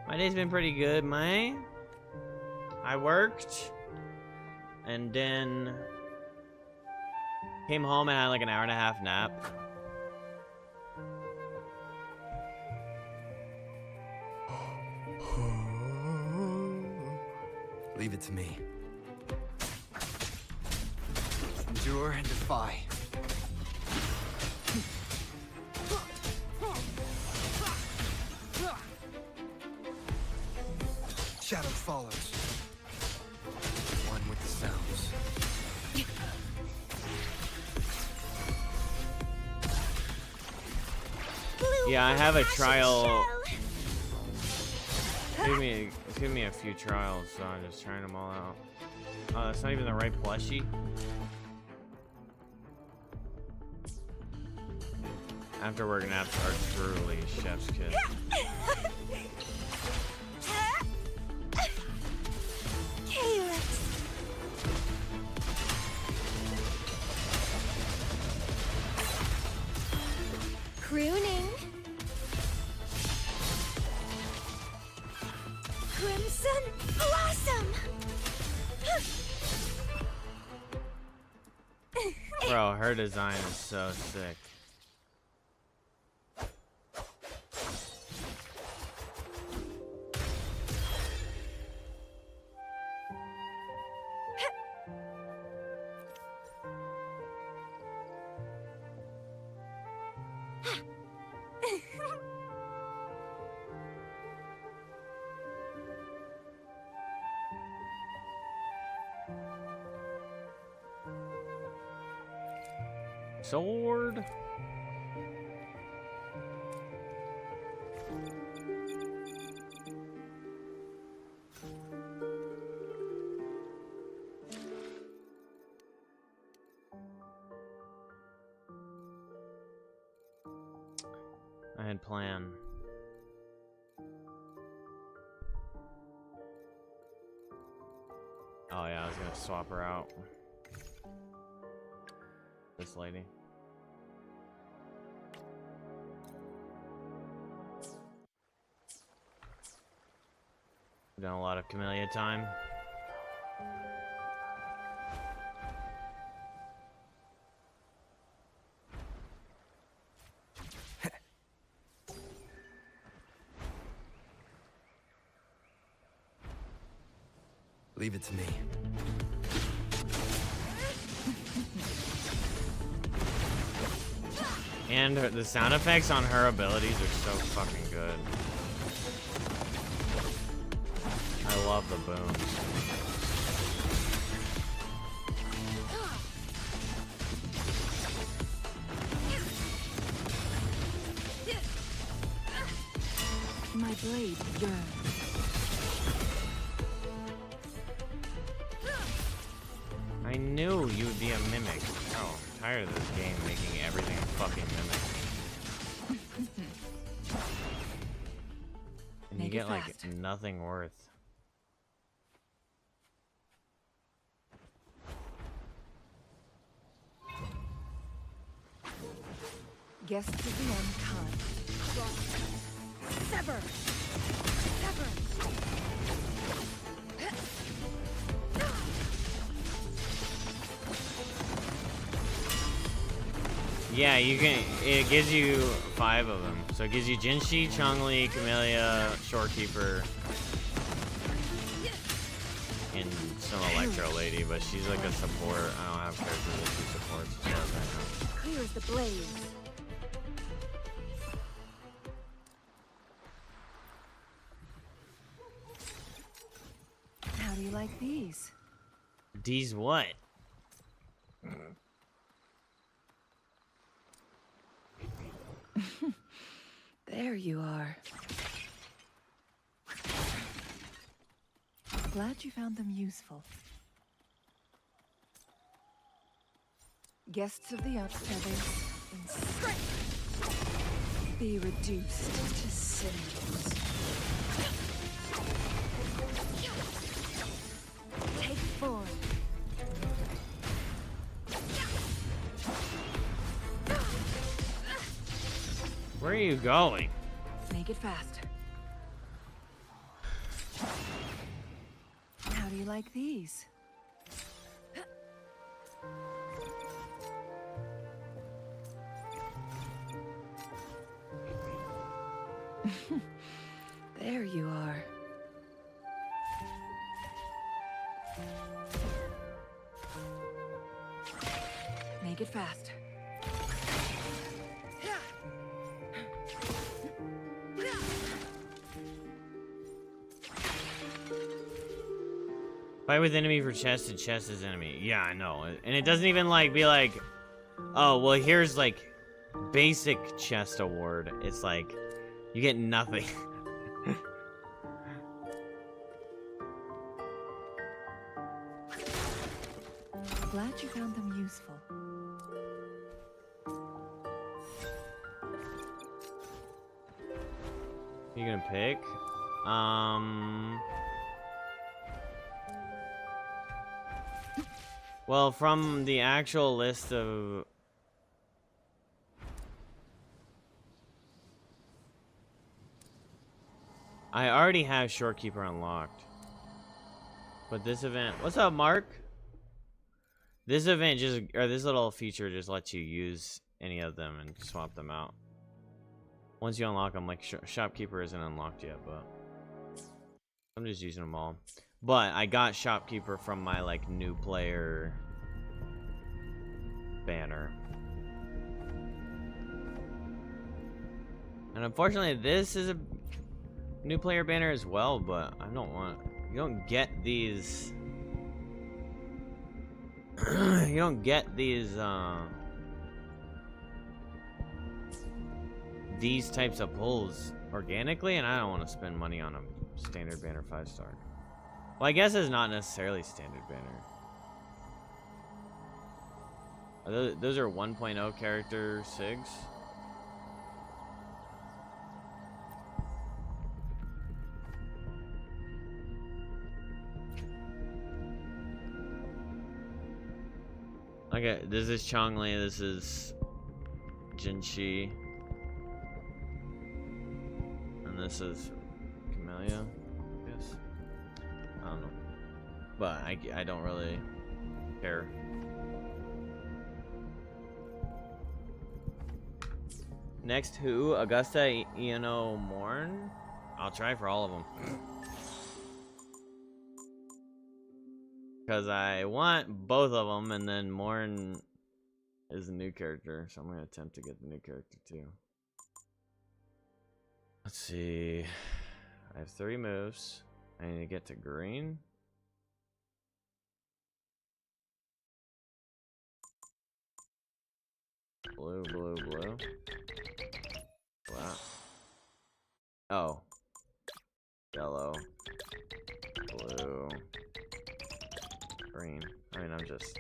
My day's been pretty good, man. I worked. And then came home and had like an hour-and-a-half nap. Leave it to me. Endure and defy. Shadow follows. One with the sounds. Yeah, I have a trial. Give me a few trials, so I'm just trying them all out. Oh, that's not even the right plushie. After work naps are truly chef's kiss. Crooning. Crimson Blossom. Bro, her design is so sick. sword. I had planned. Oh yeah, I was gonna swap her out. This lady. Done a lot of Camellia time. Leave it to me. And the sound effects on her abilities are so fucking good. I love the booms. My blade yearns. I knew you would be a mimic. Oh, I'm tired of this game making everything a fucking mimic. And you get like nothing worth. Guests of the unkind. Sever! Sever! Yeah, you can. It gives you 5 of them. So it gives you Jinshi, Chongli, Camellia, Shorekeeper, and some Electro lady. But she's like a support. I don't have characters that she supports as far as I know. Clears the blaze. How do you like these? These what? There you are. Glad you found them useful. Guests of the Outsiders, be reduced to cinders. Take form. Where are you going? Make it fast. How do you like these? There you are. Make it fast. Fight with enemy for chest and chest is enemy. Yeah, I know. And it doesn't even like be like, oh, well, here's like basic chest award. It's like you get nothing. Glad you found them useful. You gonna pick? Well, from the actual list of... I already have Shorekeeper unlocked. But this event... What's up, Mark? This event just... Or this little feature just lets you use any of them and swap them out. Once you unlock them, like, Shopkeeper isn't unlocked yet, but... I'm just using them all. But I got Shopkeeper from my, like, new player banner. And unfortunately, this is a new player banner as well, but I don't want... You don't get these... you don't get these, these types of pulls organically, and I don't want to spend money on a standard banner 5-star. Well, I guess it's not necessarily standard banner. Those are 1.0 character SIGs. Okay, this is Chongli, this is Jinshi. And this is Camellia, I guess. I don't know. But I don't really care. Next who? Augusta, Iano, Morn? I'll try for all of them. Because I want both of them, and then Morn is a new character, so I'm going to attempt to get the new character too. Let's see. I have 3 moves. I need to get to green. Blue, blue, blue. Wow. Oh. Yellow. Blue. Green. I mean, I'm just...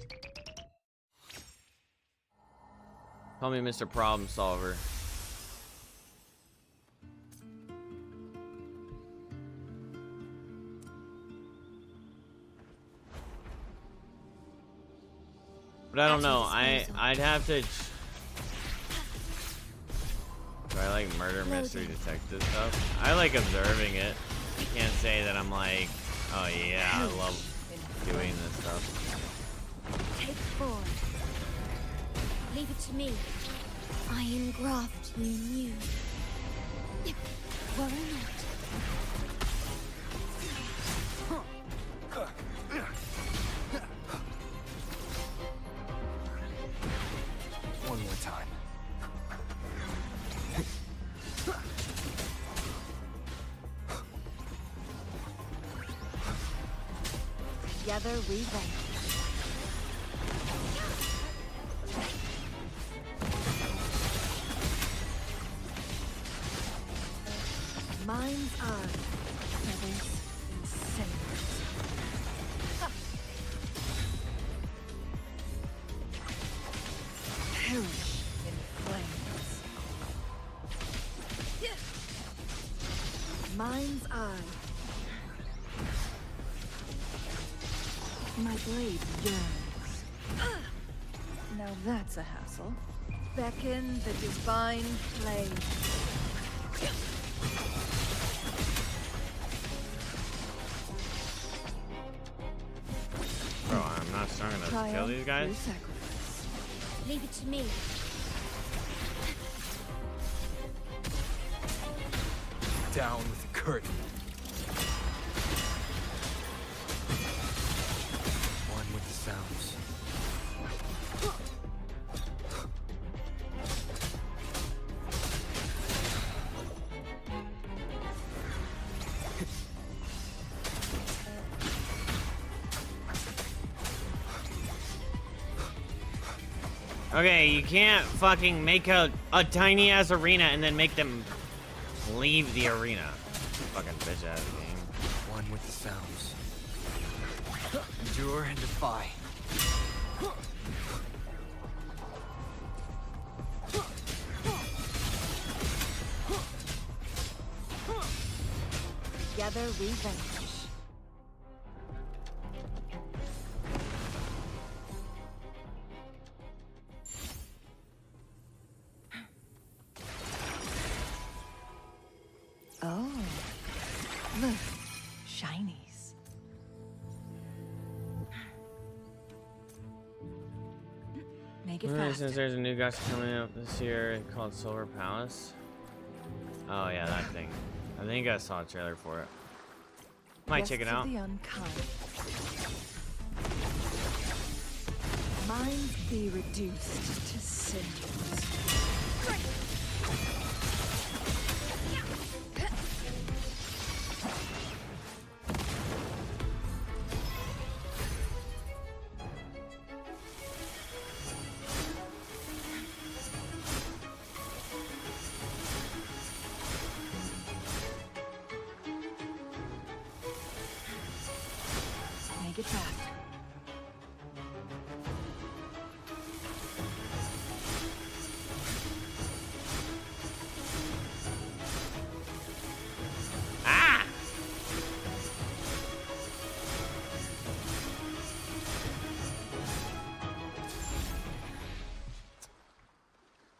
Call me Mr. Problem Solver. But I don't know. I'd have to... Do I like murder mystery detective stuff? I like observing it. I can't say that I'm like, oh yeah, I love doing this stuff. Take 4. Leave it to me. I am graft in you. Worry not. One more time. Together we vanquish. Mind's eye. Feathers and cinders. Perish in flames. Mind's eye. My blade yearns. Now that's a hassle. Beckon the divine flame. Bro, I'm not strong enough to kill these guys. Leave it to me. Down with the curtain. One with the sounds. Okay, you can't fucking make a tiny ass arena and then make them leave the arena. Fucking bitch ass game. One with the sounds. Endure and defy. Together we vanquish. Oh, look, shinies. Make it fast. Since there's a new guy coming up this year called Silver Palace. Oh yeah, that thing. I think I saw a trailer for it. Might check it out. The unkind. Minds be reduced to cinders. Make it fast.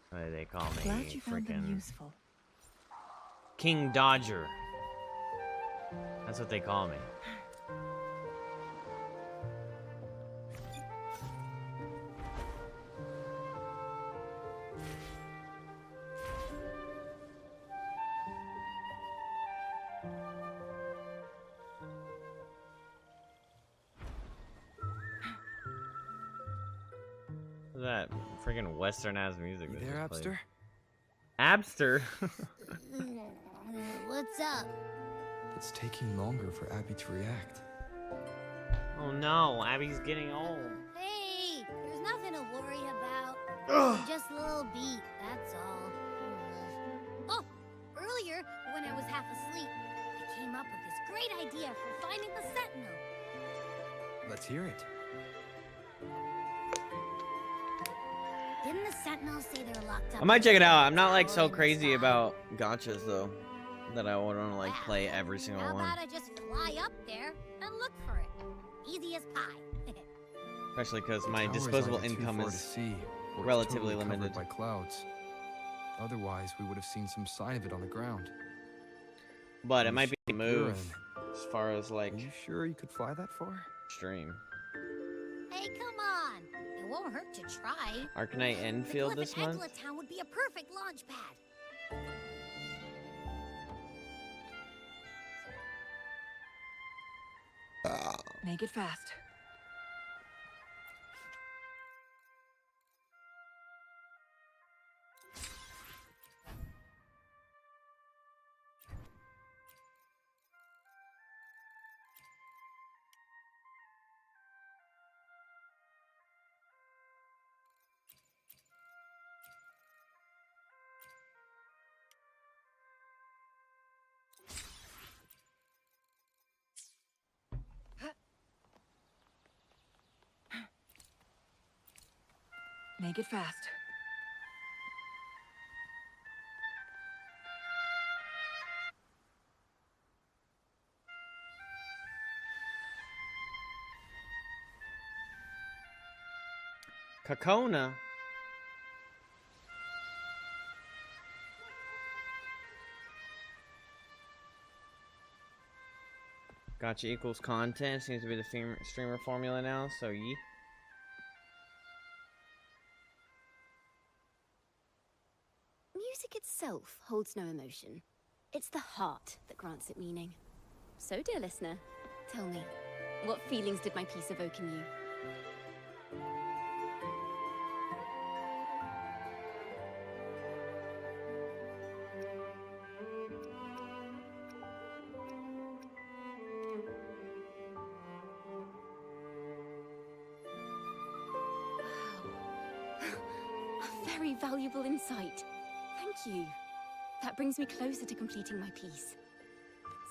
What do they call me? Glad you found them Freaking useful. King Dodger. That's what they call me. What's that freaking Western ass music? You that there, just played? Abster? Abster? What's up? It's taking longer for Abby to react. Oh no, Abby's getting old. Hey, there's nothing to worry about. Just a little beat, that's all. Oh, earlier, when I was half asleep, I came up with this great idea for finding the Sentinel. Let's hear it. Didn't the Sentinel say they're locked up? I might check it out. I'm not like tower so in the crazy sky? about gotchas though, that I would want to like play every single How one. about I just fly up there and look for it? Easy as pie. Especially because my Tower's disposable either too income far is to see, or it's relatively totally covered limited. by clouds. Otherwise, we would have seen some sign of it on the ground. But it You might be a should move learn. as far as like. Are you sure you could fly that far? Stream. Hey, come on. It won't hurt to try. Arcanite Enfield this month. Glyph Town would be a perfect launch pad. Make it fast. Make it fast. Kakona. Gotcha equals content. Seems to be the streamer formula now, so ye. Music itself holds no emotion. It's the heart that grants it meaning. So, dear listener, tell me, what feelings did my piece evoke in you? A very valuable insight. Thank you. That brings me closer to completing my piece.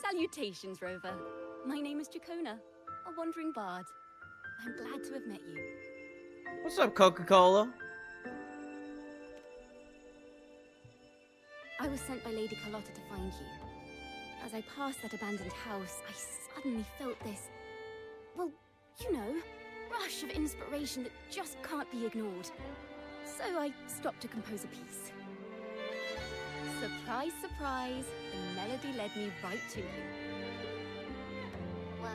Salutations, Rover. My name is Jacona, a wandering bard. I'm glad to have met you. What's up, Coca-Cola? I was sent by Lady Carlotta to find you. As I passed that abandoned house, I suddenly felt this, well, you know, rush of inspiration that just can't be ignored. So I stopped to compose a piece. Surprise, surprise, the melody led me right to you. Well,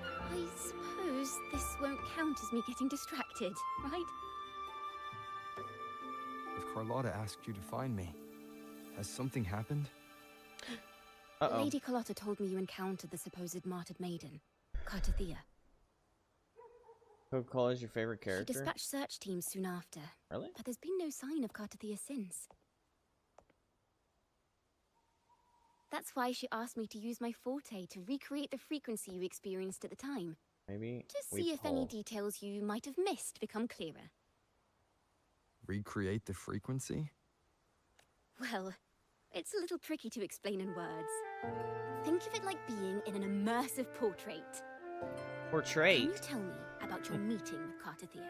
I suppose this won't count as me getting distracted, right? If Carlotta asked you to find me, has something happened? Lady Carlotta told me you encountered the supposed martyred maiden, Cartathea. Coca-Cola is your favorite She character? dispatched search teams soon after. Really? But there's been no sign of Cartathea since. That's why she asked me to use my forte to recreate the frequency you experienced at the time. Maybe To we see if any pull. details you might have missed become clearer. Recreate the frequency? Well, it's a little tricky to explain in words. Think of it like being in an immersive portrait. Portrait. Can you tell me about your meeting with Cartathea?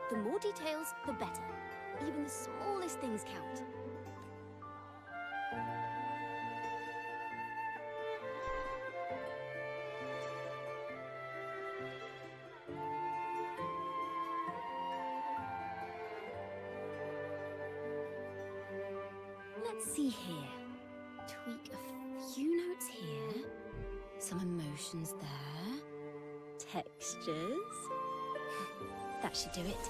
The more details, the better. Even the smallest things count. Let's see here. Tweak a few notes here. Some emotions there. Textures. That should do it.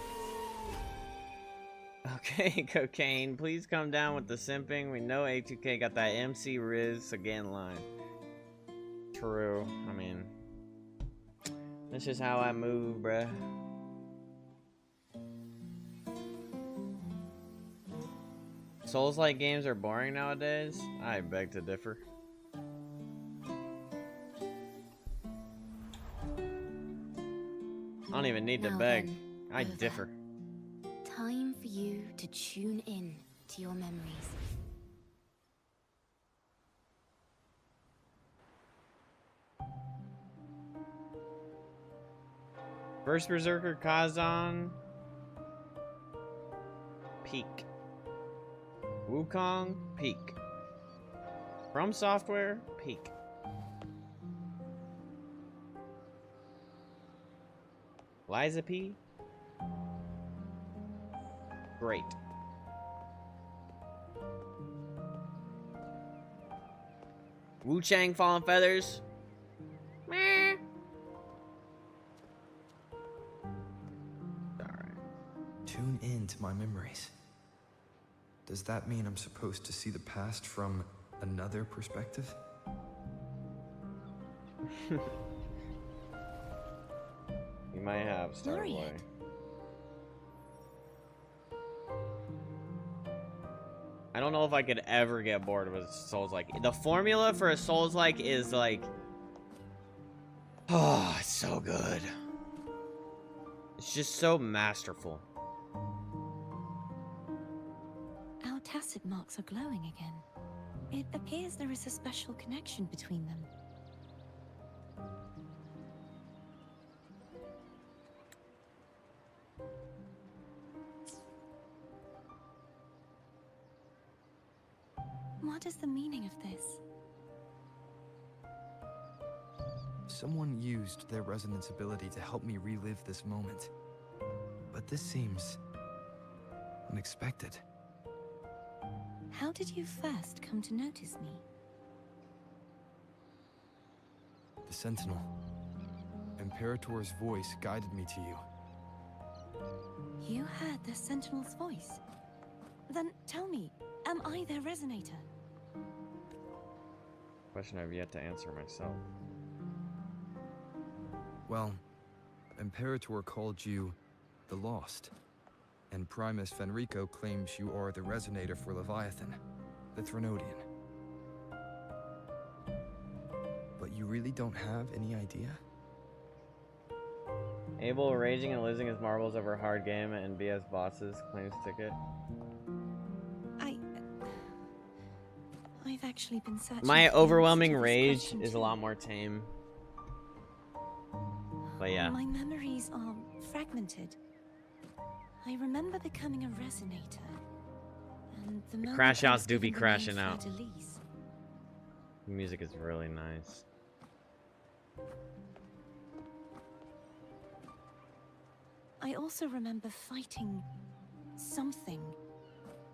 Okay, Cocaine, please come down with the simping. We know A2K got that MC Riz again line. True. I mean, this is how I move, bruh. Souls-like games are boring nowadays? I beg to differ. I don't even need to beg. Then, I over. differ. Time for you to tune in to your memories. First Berserker Kazan. Peak. Wukong. Peak. From Software. Peak. Liza P. Great. Wu Chang Fallen Feathers. Meh. Tune in to my memories. Does that mean I'm supposed to see the past from another perspective? You might have, Starboy. I don't know if I could ever get bored with Souls-like. The formula for a Souls-like is like... Oh, it's so good. It's just so masterful. Our tacit marks are glowing again. It appears there is a special connection between them. What is the meaning of this? Someone used their resonance ability to help me relive this moment. But this seems unexpected. How did you first come to notice me? The Sentinel. Imperator's voice guided me to you. You heard the Sentinel's voice? Then tell me, am I their resonator? Question I've yet to answer myself. Well, Imperator called you the Lost, and Primus Fenrico claims you are the resonator for Leviathan, the Threnodian. But you really don't have any idea? Abel raging and losing his marbles over a hard game and BS bosses claims ticket. I've actually been searching. My for overwhelming answers to this rage question is a too. lot more tame. But yeah. My memories are fragmented. I remember becoming a resonator. And the moment Crash I outs was do be given the crashing name out. Fleur-de-Lis. The music is really nice. I also remember fighting something,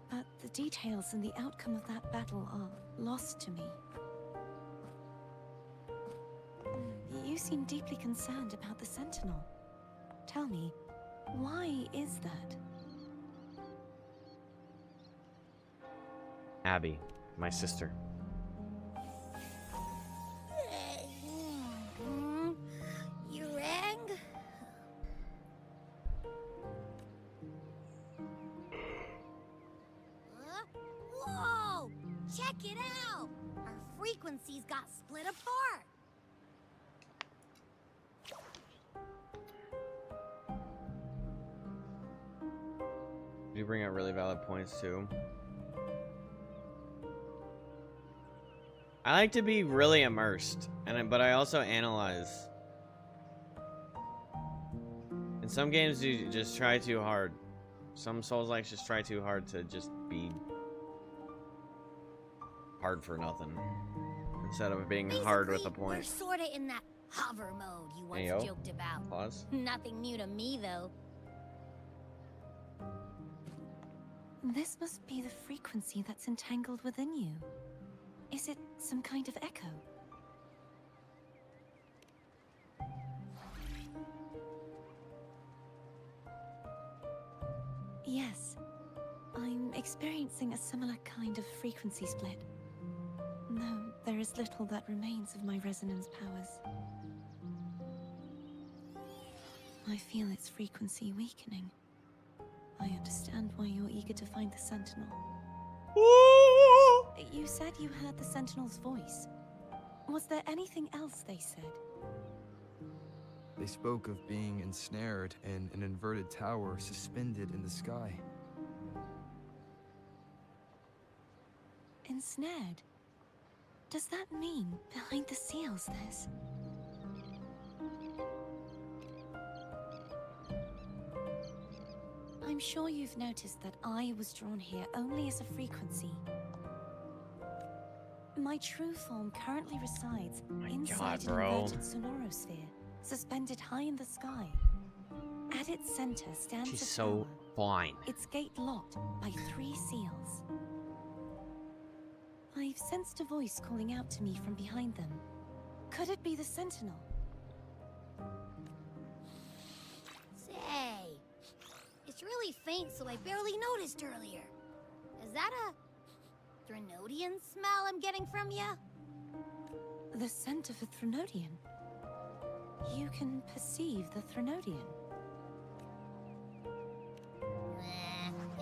but the details and the outcome of that battle are lost to me. You seem deeply concerned about the Sentinel. Tell me, why is that? Abby, my sister. You rang? Whoa! Check it out! Our frequencies got split apart! You bring up really valid points too. I like to be really immersed, but I also analyze. In some games, you just try too hard. Some Souls-likes just try too hard to just be hard for nothing, instead of being hard with a point. We're sorta in that hover mode you once Ayo. joked about. Pause. Nothing new to me, though. This must be the frequency that's entangled within you. Is it some kind of echo? Yes. I'm experiencing a similar kind of frequency split. Though there is little that remains of my resonance powers. I feel its frequency weakening. I understand why you're eager to find the Sentinel. You said you heard the Sentinel's voice. Was there anything else they said? They spoke of being ensnared in an inverted tower suspended in the sky. Ensnared? Does that mean behind the seals there's... I'm sure you've noticed that I was drawn here only as a frequency. My true form currently resides inside an inverted sonorosphere, suspended high in the sky. At its center stands She's a so tower, fine. its gate locked by 3 seals. I've sensed a voice calling out to me from behind them. Could it be the Sentinel? Say, it's really faint, so I barely noticed earlier. Is that a Threnodian smell I'm getting from you? The scent of a Threnodian. You can perceive the Threnodian.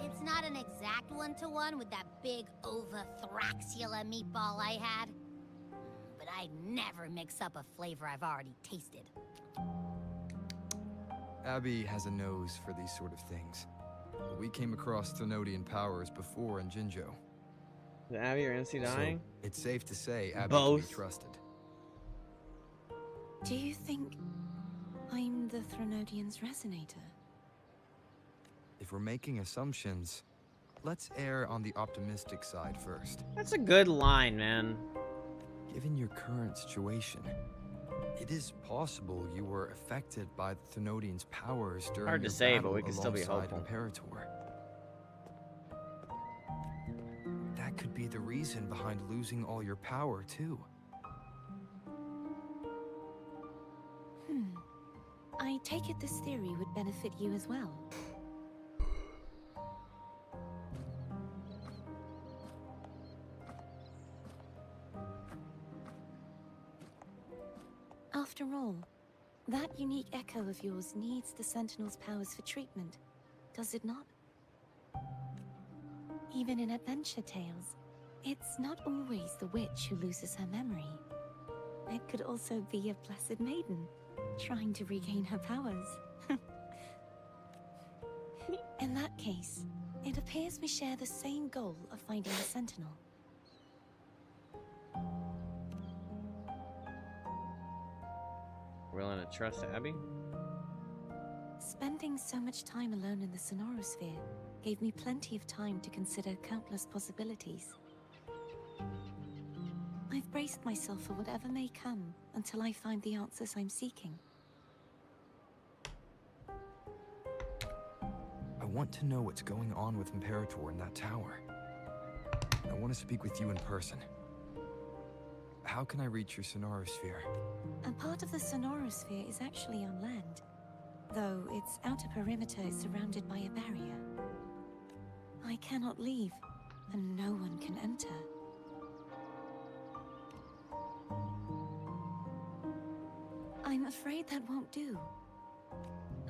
It's not an exact one-to-one with that big Ova-Thraxula meatball I had. But I'd never mix up a flavor I've already tasted. Abby has a nose for these sort of things. We came across Threnodian powers before in Jinzhou. Is Abby or NC dying? So it's safe to say Abby Both. can be trusted. Do you think I'm the Threnodian's resonator? If we're making assumptions, let's err on the optimistic side first. That's a good line, man. Given your current situation, it is possible you were affected by the Threnodian's powers during Hard to your say, battle but we can still be alongside hopeful. Imperator. That could be the reason behind losing all your power, too. I take it this theory would benefit you as well. After all, that unique echo of yours needs the Sentinel's powers for treatment, does it not? Even in adventure tales, it's not always the witch who loses her memory. It could also be a blessed maiden, trying to regain her powers. In that case, it appears we share the same goal of finding the Sentinel. Willing to trust Abby? Spending so much time alone in the Sonorosphere gave me plenty of time to consider countless possibilities. I've braced myself for whatever may come until I find the answers I'm seeking. I want to know what's going on with Imperator in that tower. I want to speak with you in person. How can I reach your Sonorosphere? A part of the Sonorosphere is actually on land, though its outer perimeter is surrounded by a barrier. I cannot leave, and no one can enter. I'm afraid that won't do.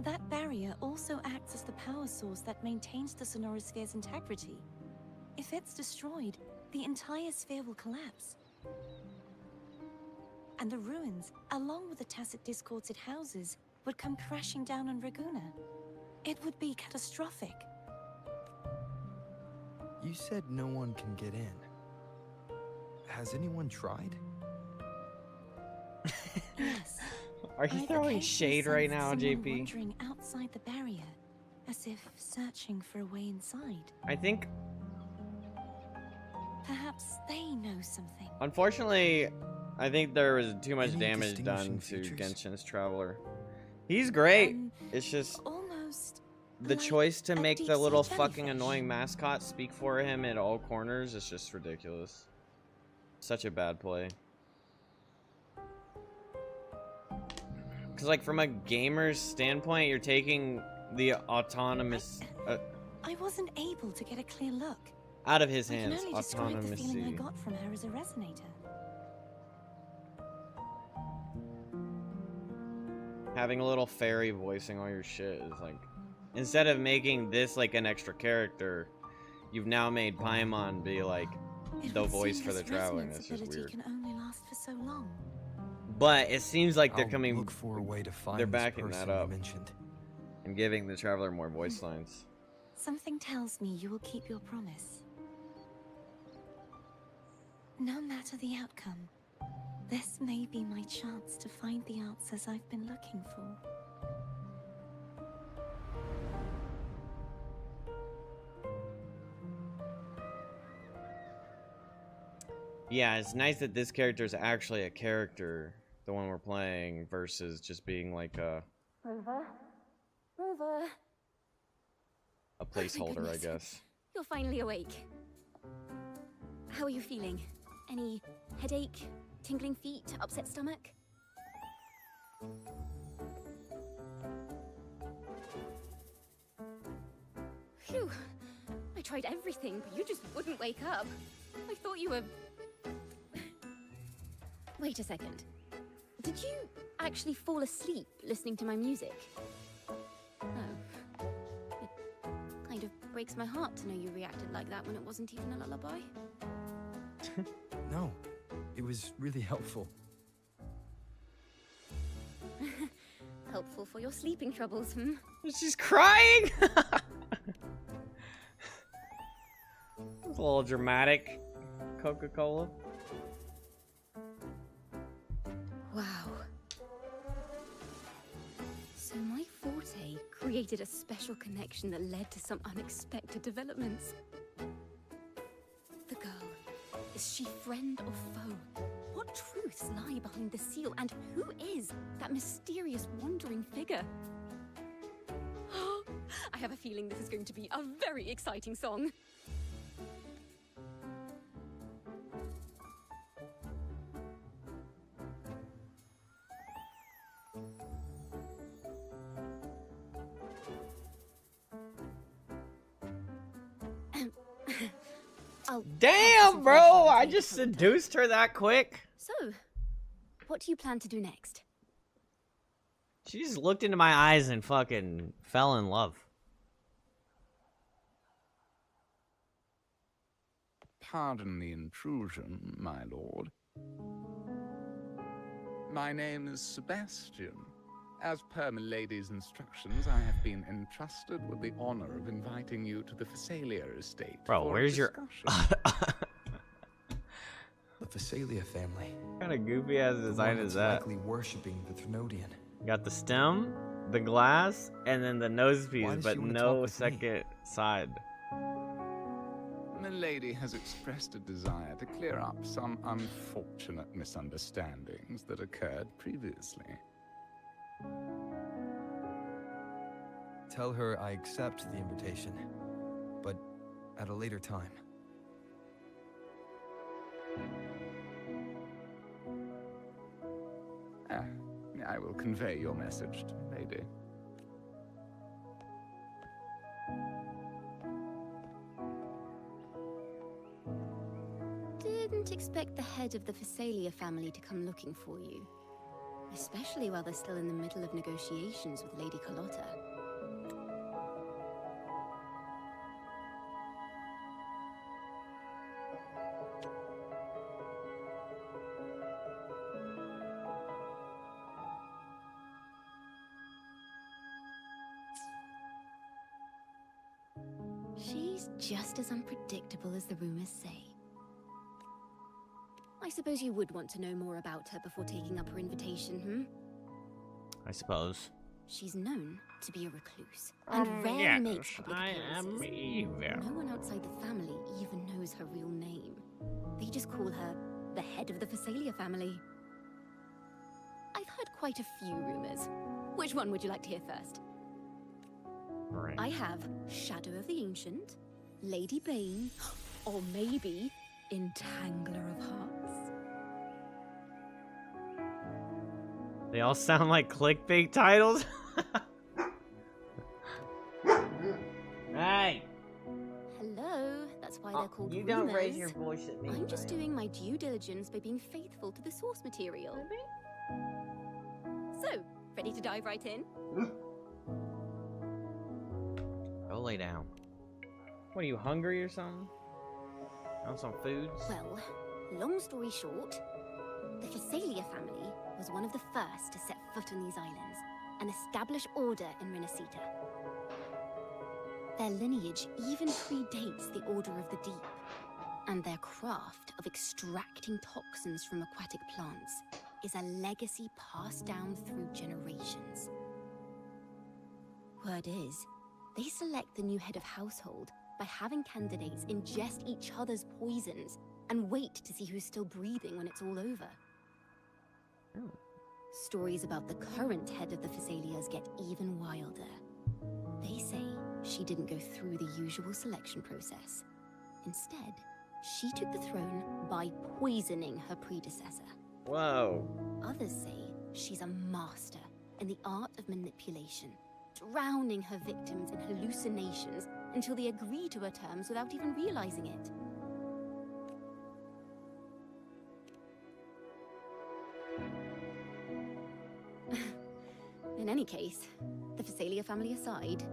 That barrier also acts as the power source that maintains the Sonorosphere's integrity. If it's destroyed, the entire sphere will collapse. And the ruins, along with the tacit discords it houses, would come crashing down on Raguna. It would be catastrophic. You said no one can get in. Has anyone tried? Yes. Are you I've throwing occasionally shade right sensed now, someone JP? wandering outside the barrier, as if searching for a way inside. I think, Perhaps they know something. unfortunately, I think there was too much Any damage done to distinguishing features? Genshin's Traveler. He's great. Um, It's just Almost the like choice to a make the deep-sea little fucking jellyfish. annoying mascot speak for him at all corners is just ridiculous. Such a bad play. Because, like, from a gamer's standpoint, you're taking the autonomous I wasn't able to get a clear look. out of his I can hands. only describe the feeling I Autonomacy. got from her as a resonator. Having a little fairy voicing all your shit is like, instead of making this like an extra character, you've now made Paimon be like It the would voice seem for the this Traveler, and resonance it's just ability weird. can only last for so long. But it seems like they're I'll coming. look for a way to find They're this backing that person you up mentioned. and giving the Traveler more voice lines. Something tells me you will keep your promise. No matter the outcome, this may be my chance to find the answers I've been looking for. Yeah, it's nice that this character is actually a character, the one we're playing, versus just being like a Rover? Rover? placeholder, I goodness. guess. You're finally awake. How are you feeling? Any headache, tingling feet, upset stomach? Phew. I tried everything, but you just wouldn't wake up. I thought you were... Wait a second. Did you actually fall asleep listening to my music? Oh. It kind of breaks my heart to know you reacted like that when it wasn't even a lullaby. No, it was really helpful. Helpful for your sleeping troubles, hmm? She's crying! It's a little dramatic. Coca-Cola. Wow. So my forte created a special connection that led to some unexpected developments. The girl, is she friend or foe? What truths lie behind the seal, and who is that mysterious wandering figure? I have a feeling this is going to be a very exciting song. Damn, bro! I just seduced her that quick. So, what do you plan to do next? She just looked into my eyes and fucking fell in love. Pardon the intrusion, my lord. My name is Sebastian. As per milady's instructions, I have been entrusted with the honor of inviting you to the Phasalia estate. Bro, for a where's your... The Phasalia family. What kind of goofy ass design is that? Likely worshipping the Thrunodian. Got the stem, the glass, and then the nose Why piece, does but she wanna talk no with me? second side. Milady has expressed a desire to clear up some unfortunate misunderstandings that occurred previously. Tell her I accept the invitation, but at a later time. I will convey your message to Milady. Didn't expect the head of the Phasalia family to come looking for you. Especially while they're still in the middle of negotiations with Lady Carlotta. She's just as unpredictable as the rumors say. I suppose you would want to know more about her before taking up her invitation, hmm? I suppose. She's known to be a recluse, and rarely makes public I appearances. am evil. No one outside the family even knows her real name. They just call her the head of the Phasalia family. I've heard quite a few rumors. Which one would you like to hear first? Right. I have Shadow of the Ancient, Lady Bane, or maybe Entangler of Hearts. They all sound like clickbait titles. Hey! Hello, that's why they're called You don't raise rumors. your voice at me. I'm just doing my due diligence by being faithful to the source material. So, ready to dive right in? Go lay down. What, are you hungry or something? Want some food? Well, long story short, the Phasalia family was one of the first to set foot on these islands and establish order in Renacita. Their lineage even predates the Order of the Deep, and their craft of extracting toxins from aquatic plants is a legacy passed down through generations. Word is, they select the new head of household by having candidates ingest each other's poisons and wait to see who's still breathing when it's all over. Stories about the current head of the Phasalias get even wilder. They say she didn't go through the usual selection process. Instead, she took the throne by poisoning her predecessor. Whoa. Others say she's a master in the art of manipulation, drowning her victims in hallucinations until they agree to her terms without even realizing it. In any case, the Phasalia family aside,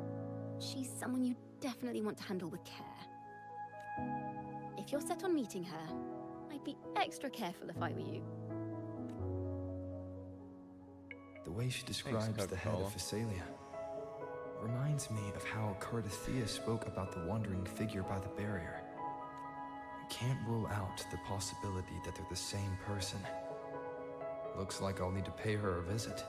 she's someone you definitely want to handle with care. If you're set on meeting her, I'd be extra careful if I were you. The way she describes the head of Phasalia reminds me of how Cardathea spoke about the wandering figure by the barrier. I can't rule out the possibility that they're the same person. Looks like I'll need to pay her a visit.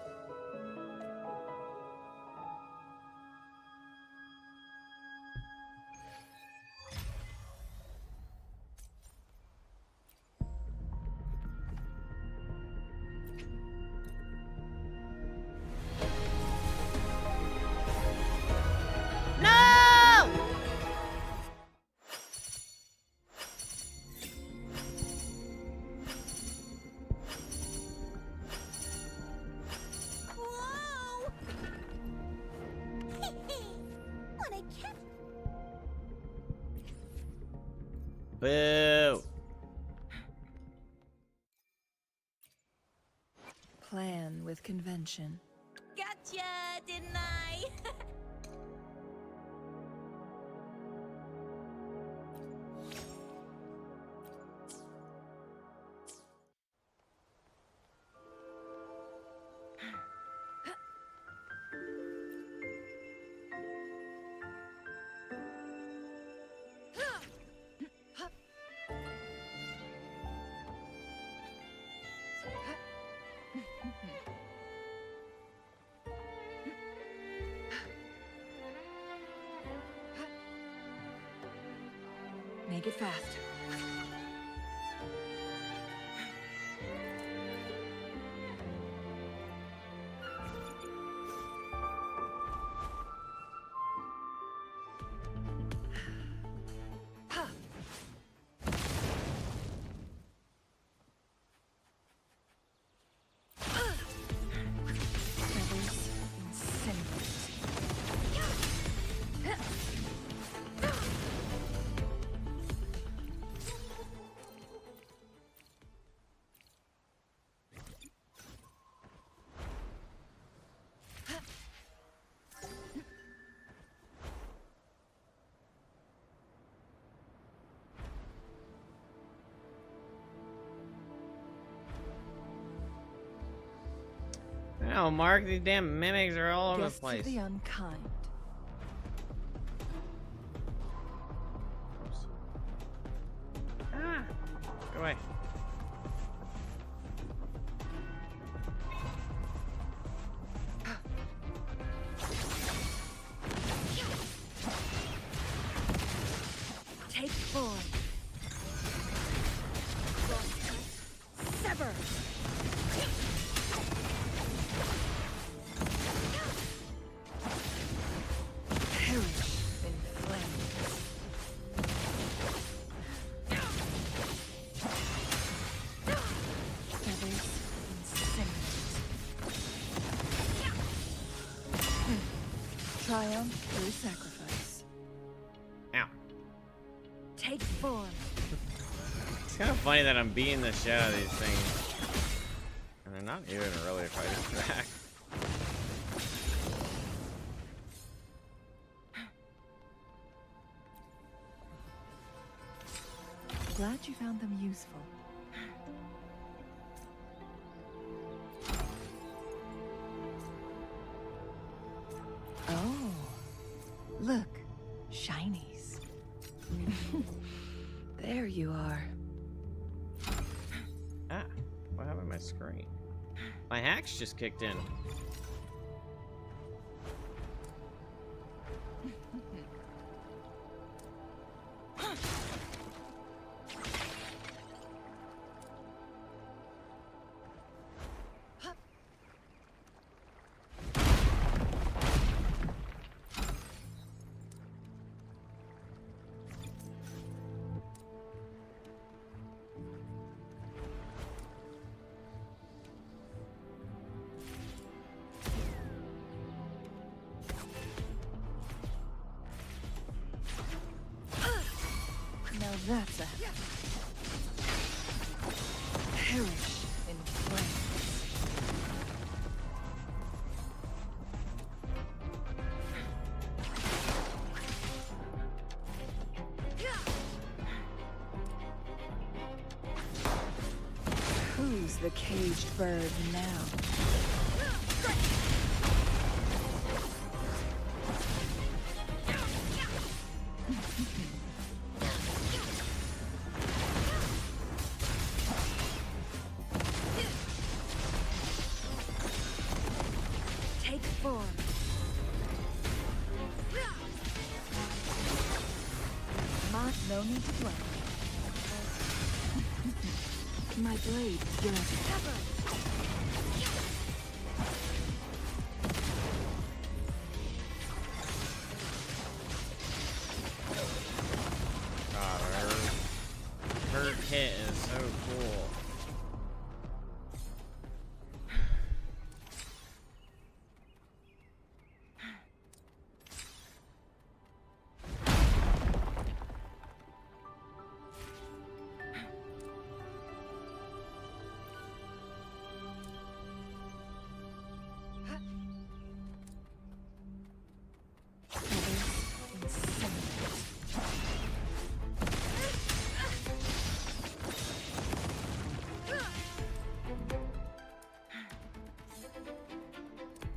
Boo! Plan with convention. Gotcha, didn't I? Make it fast. No, Mark, these damn mimics are all over the Guests place. of the unkind. Ah! Go away. form. Sever. Perish in flames. Feathers incinerate. Triumph through sacrifice. Ow. Take form. It's kind of funny that I'm beating the shit out of these things. And they're not even really fighting back. Glad you found them useful. Oh, look, shinies. There you are. Ah, what happened to my screen? My hacks just kicked in. Now that's a perish in flames. Who's the caged bird now? Take form. Mark, no need to dwell. My blade yearns. God, her hit is so cool.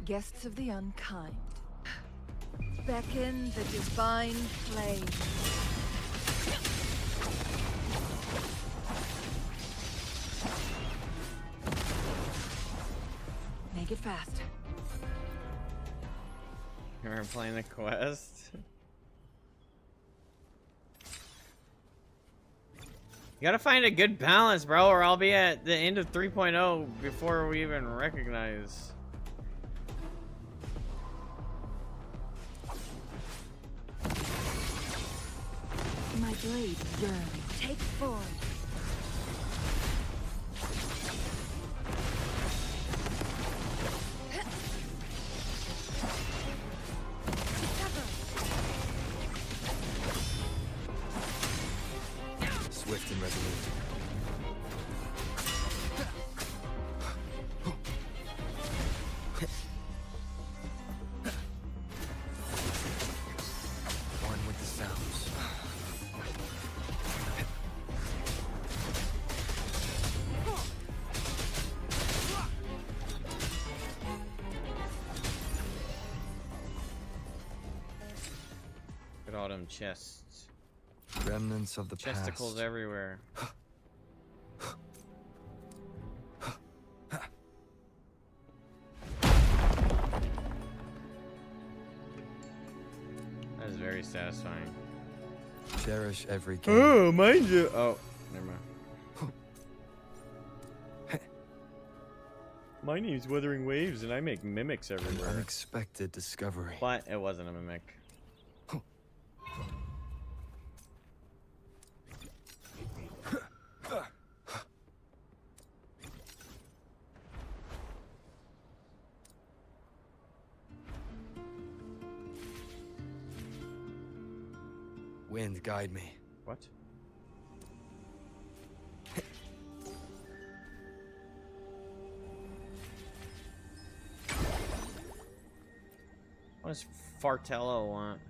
Guests of the unkind, beckon the divine flame. Make it fast. You're playing the quest. You gotta find a good balance, bro, or I'll be at the end of 3.0 before we even recognize. My blade yearns. Take form. Swift and resolute. One with the sounds. Look at all them chests. Remnants of the Chesticles past. everywhere. That is very satisfying. Cherish every game. Oh, mind you. Oh, never mind. My name's Wuthering Waves, and I make mimics everywhere. An unexpected discovery. But it wasn't a mimic. Wind, guide me. What? What does Fartello want?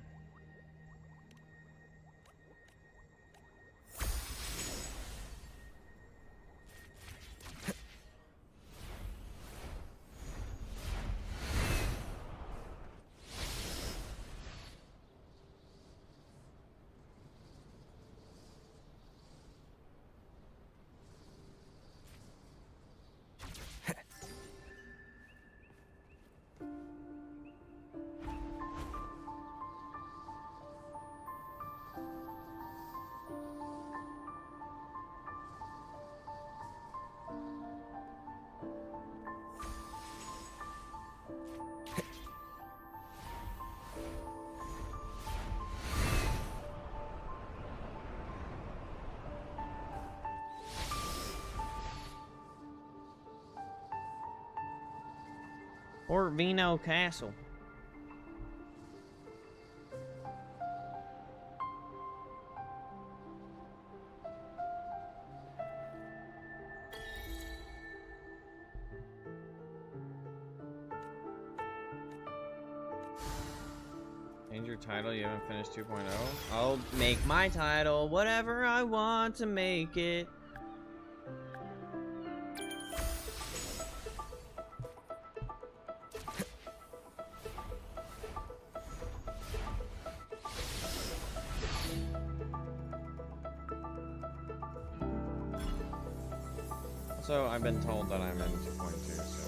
Or Vino Castle. Change your title, you haven't finished 2.0? I'll make my title whatever I want to make it. So I've been told that I'm in 2.2, so.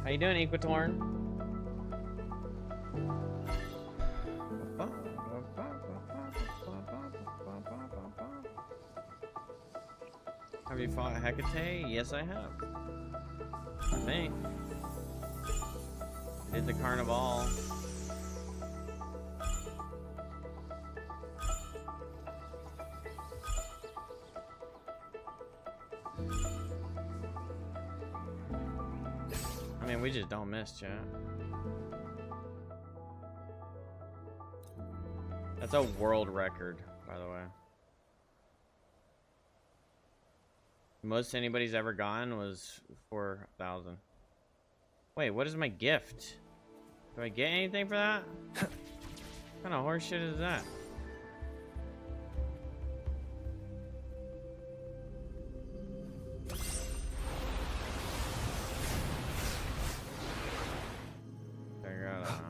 How you doing, Equatorn? Have you fought Hecate? Yes, I have. I think. Did the Carnival. I mean, we just don't miss, chat. That's a world record, by the way. Most anybody's ever gotten was 4,000. Wait, what is my gift? Do I get anything for that? What kind of horse shit is that? Figure it out.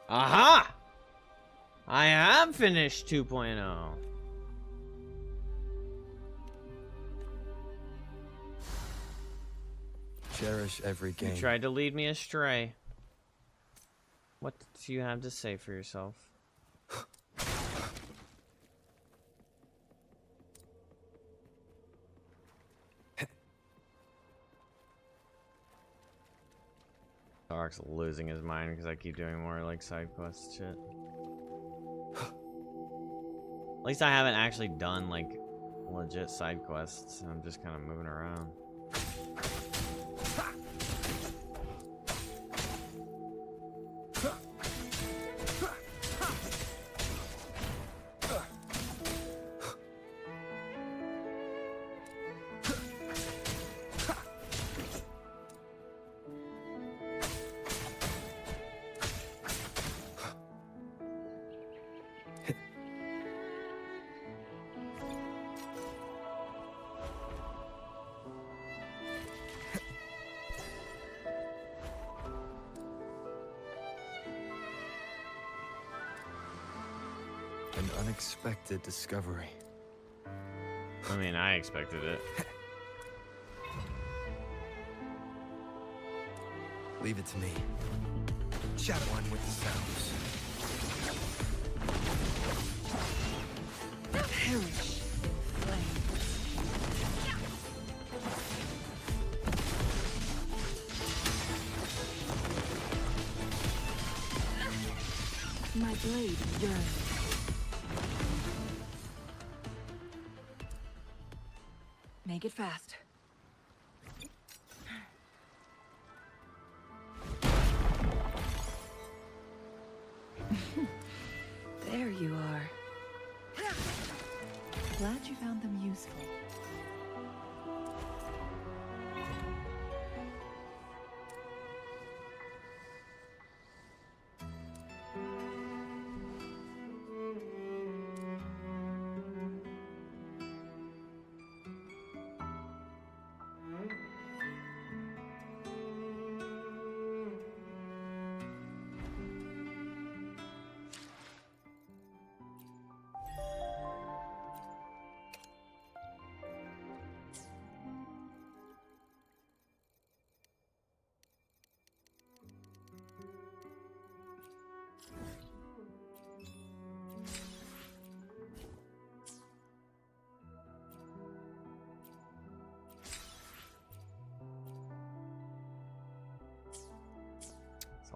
Aha! I have finished 2.0. Cherish every game. You tried to lead me astray. What do you have to say for yourself? Tark's losing his mind because I keep doing more like side quest shit. At least I haven't actually done like legit side quests. I'm just kind of moving around. An unexpected discovery. I mean, I expected it. Leave it to me. Chat one with the sounds. Perish in flames. My blade yearns. Make it fast. There you are. Glad you found them useful.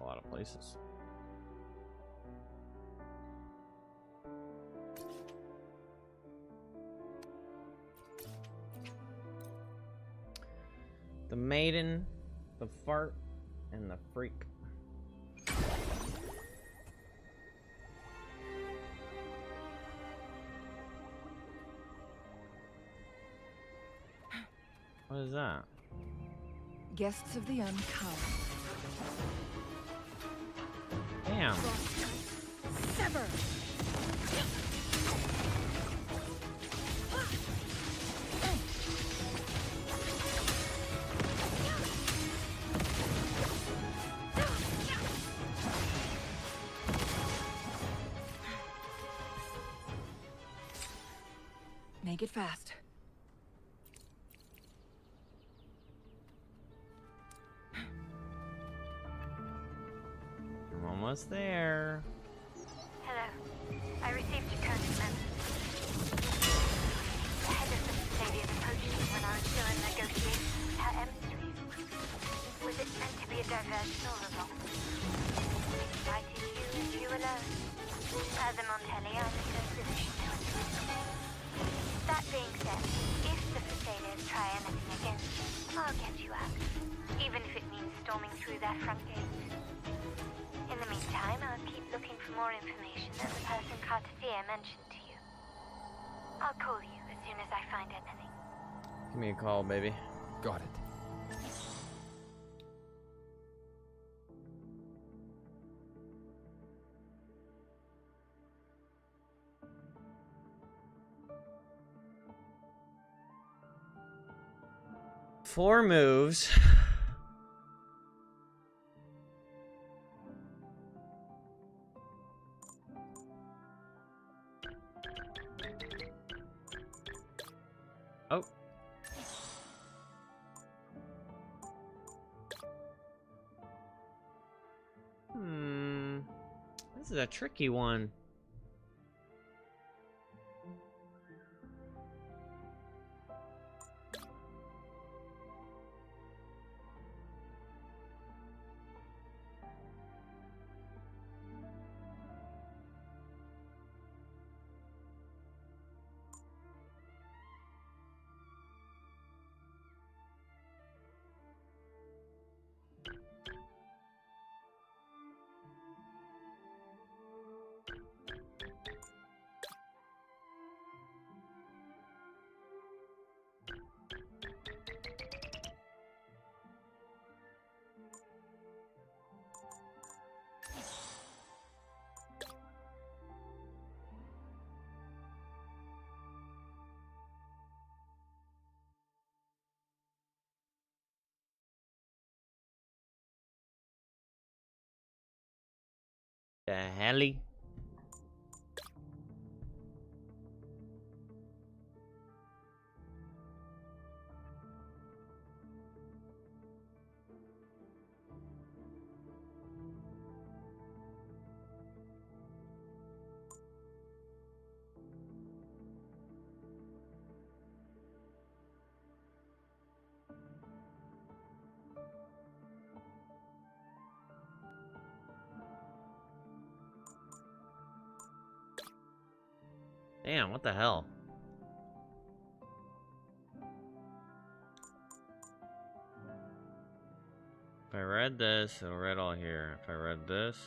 A lot of places. The maiden, the fart, and the freak. What is that? Guests of the unkind. Damn. Sever. Make it fast. I'm almost there. Hello. I received your kind message. The head of the stadium approached me when I was still in negotiations with her emissaries. Was it meant to be a diversion all along? I invited you and you alone. As a Montelli, I'm in no position to intervene. That being said, if the Crusaders try anything against you, I'll get you out. Even if it means storming through their front gate. In the meantime, I'll keep looking for more information that the person Cartier mentioned to you. I'll call you as soon as I find anything. Give me a call, baby. Got it. Four moves. Oh. This is a tricky one. The helly? Damn, what the hell? If I read this, it'll read all here. If I read this...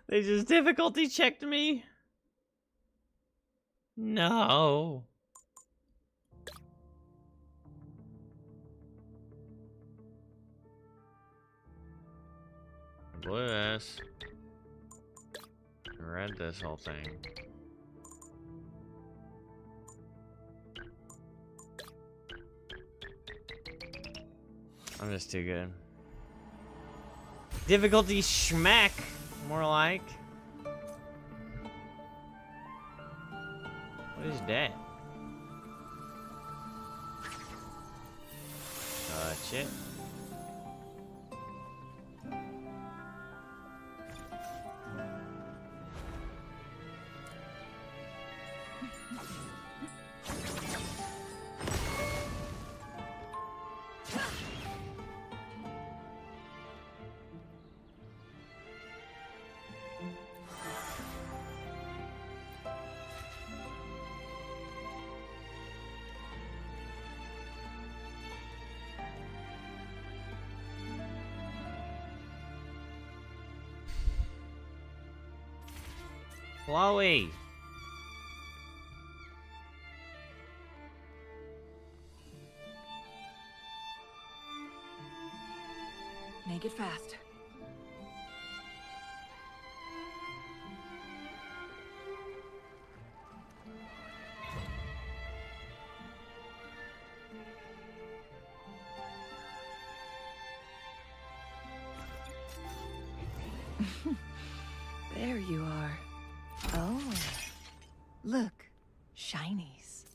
They just difficulty checked me? No. I blew this. I read this whole thing. I'm just too good. Difficulty schmack, more like. What is that? Touch it. Chloe. Make it fast. There you are. Oh, look, shinies.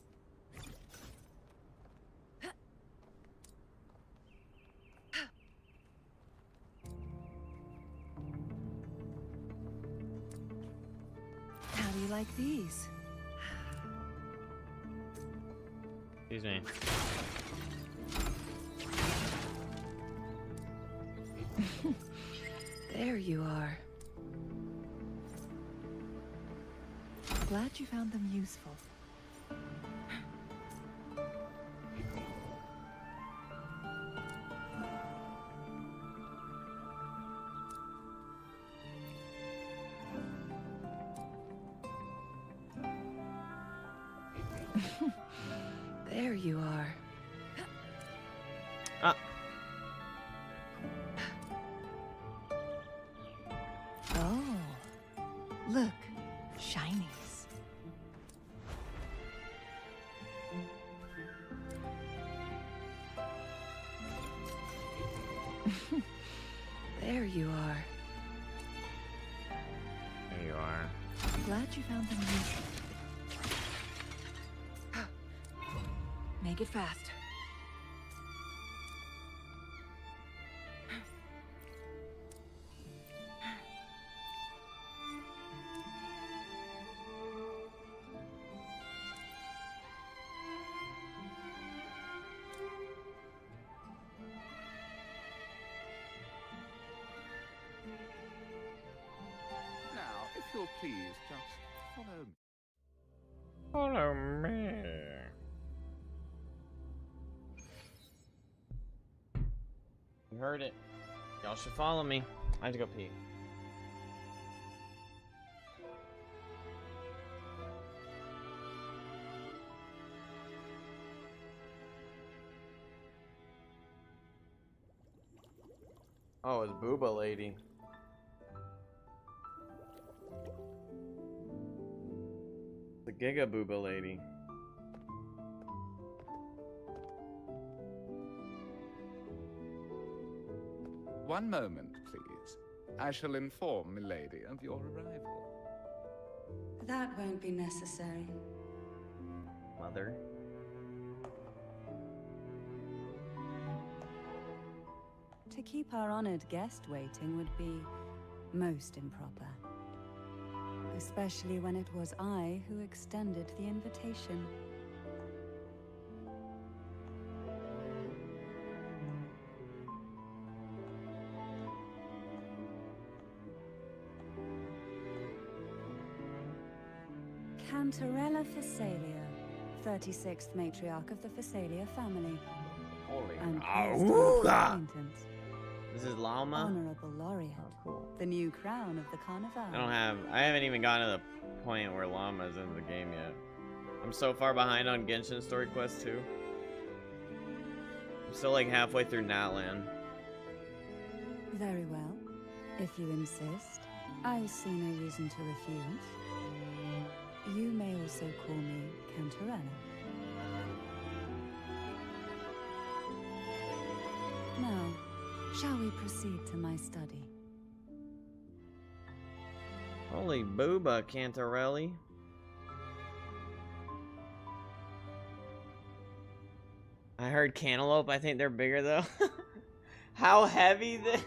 How do you like these? Excuse me. There you are. Glad you found them useful. There you are. Oh, look, shinies. There you are. There you are. Glad you found them useful. Make it fast. you'll please just follow me. Follow me. You heard it. Y'all should follow me. I have to go pee. Oh, it's Booba Lady. The Giga Booba Lady. One moment, please. I shall inform Milady of your arrival. That won't be necessary. Mother. To keep our honored guest waiting would be most improper. Especially when it was I who extended the invitation. Cantarella Phasalia, 36th matriarch of the Phasalia family. Holy and acquaintance. This is Llama? Honorable laureate. Oh, cool. The new crown of the Carnival. I haven't even gotten to the point where Llama's in the game yet. I'm so far behind on Genshin Story Quest 2. I'm still like halfway through Natlan. Very well. If you insist, I see no reason to refuse. You may also call me Cantarella. Now, shall we proceed to my study? Holy booba, Cantarelli. I heard cantaloupe. I think they're bigger though. How heavy they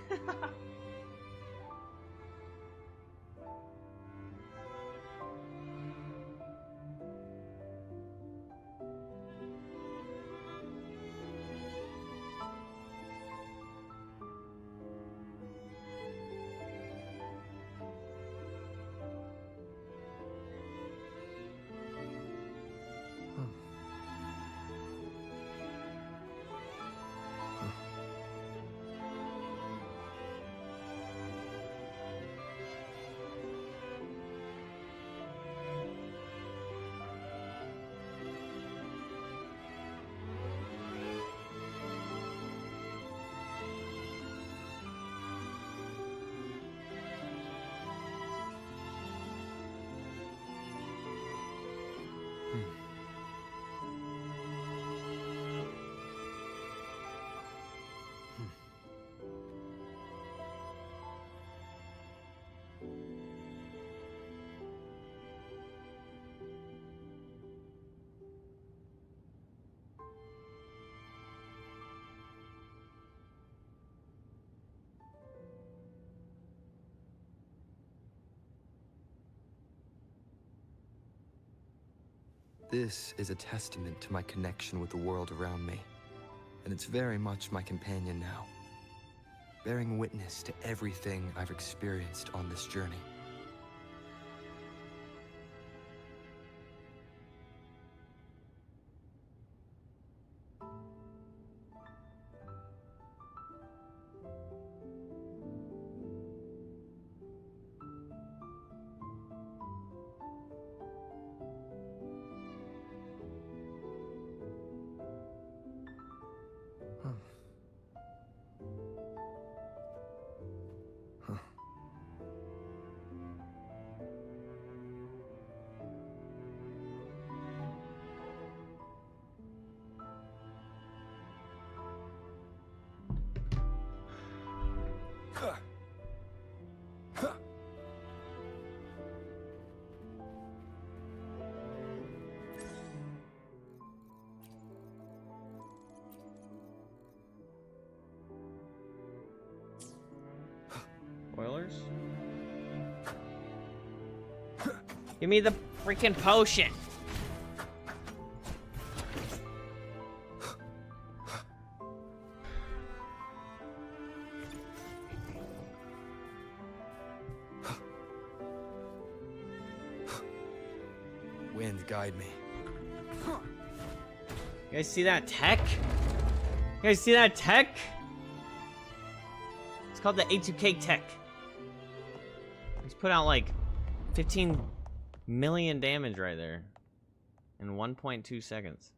This is a testament to my connection with the world around me, and it's very much my companion now, bearing witness to everything I've experienced on this journey. Spoilers? Give me the freaking potion! hand guide me. You guys see that tech? You guys see that tech? It's called the A2K tech. He's put out like 15 million damage right there in 1.2 seconds.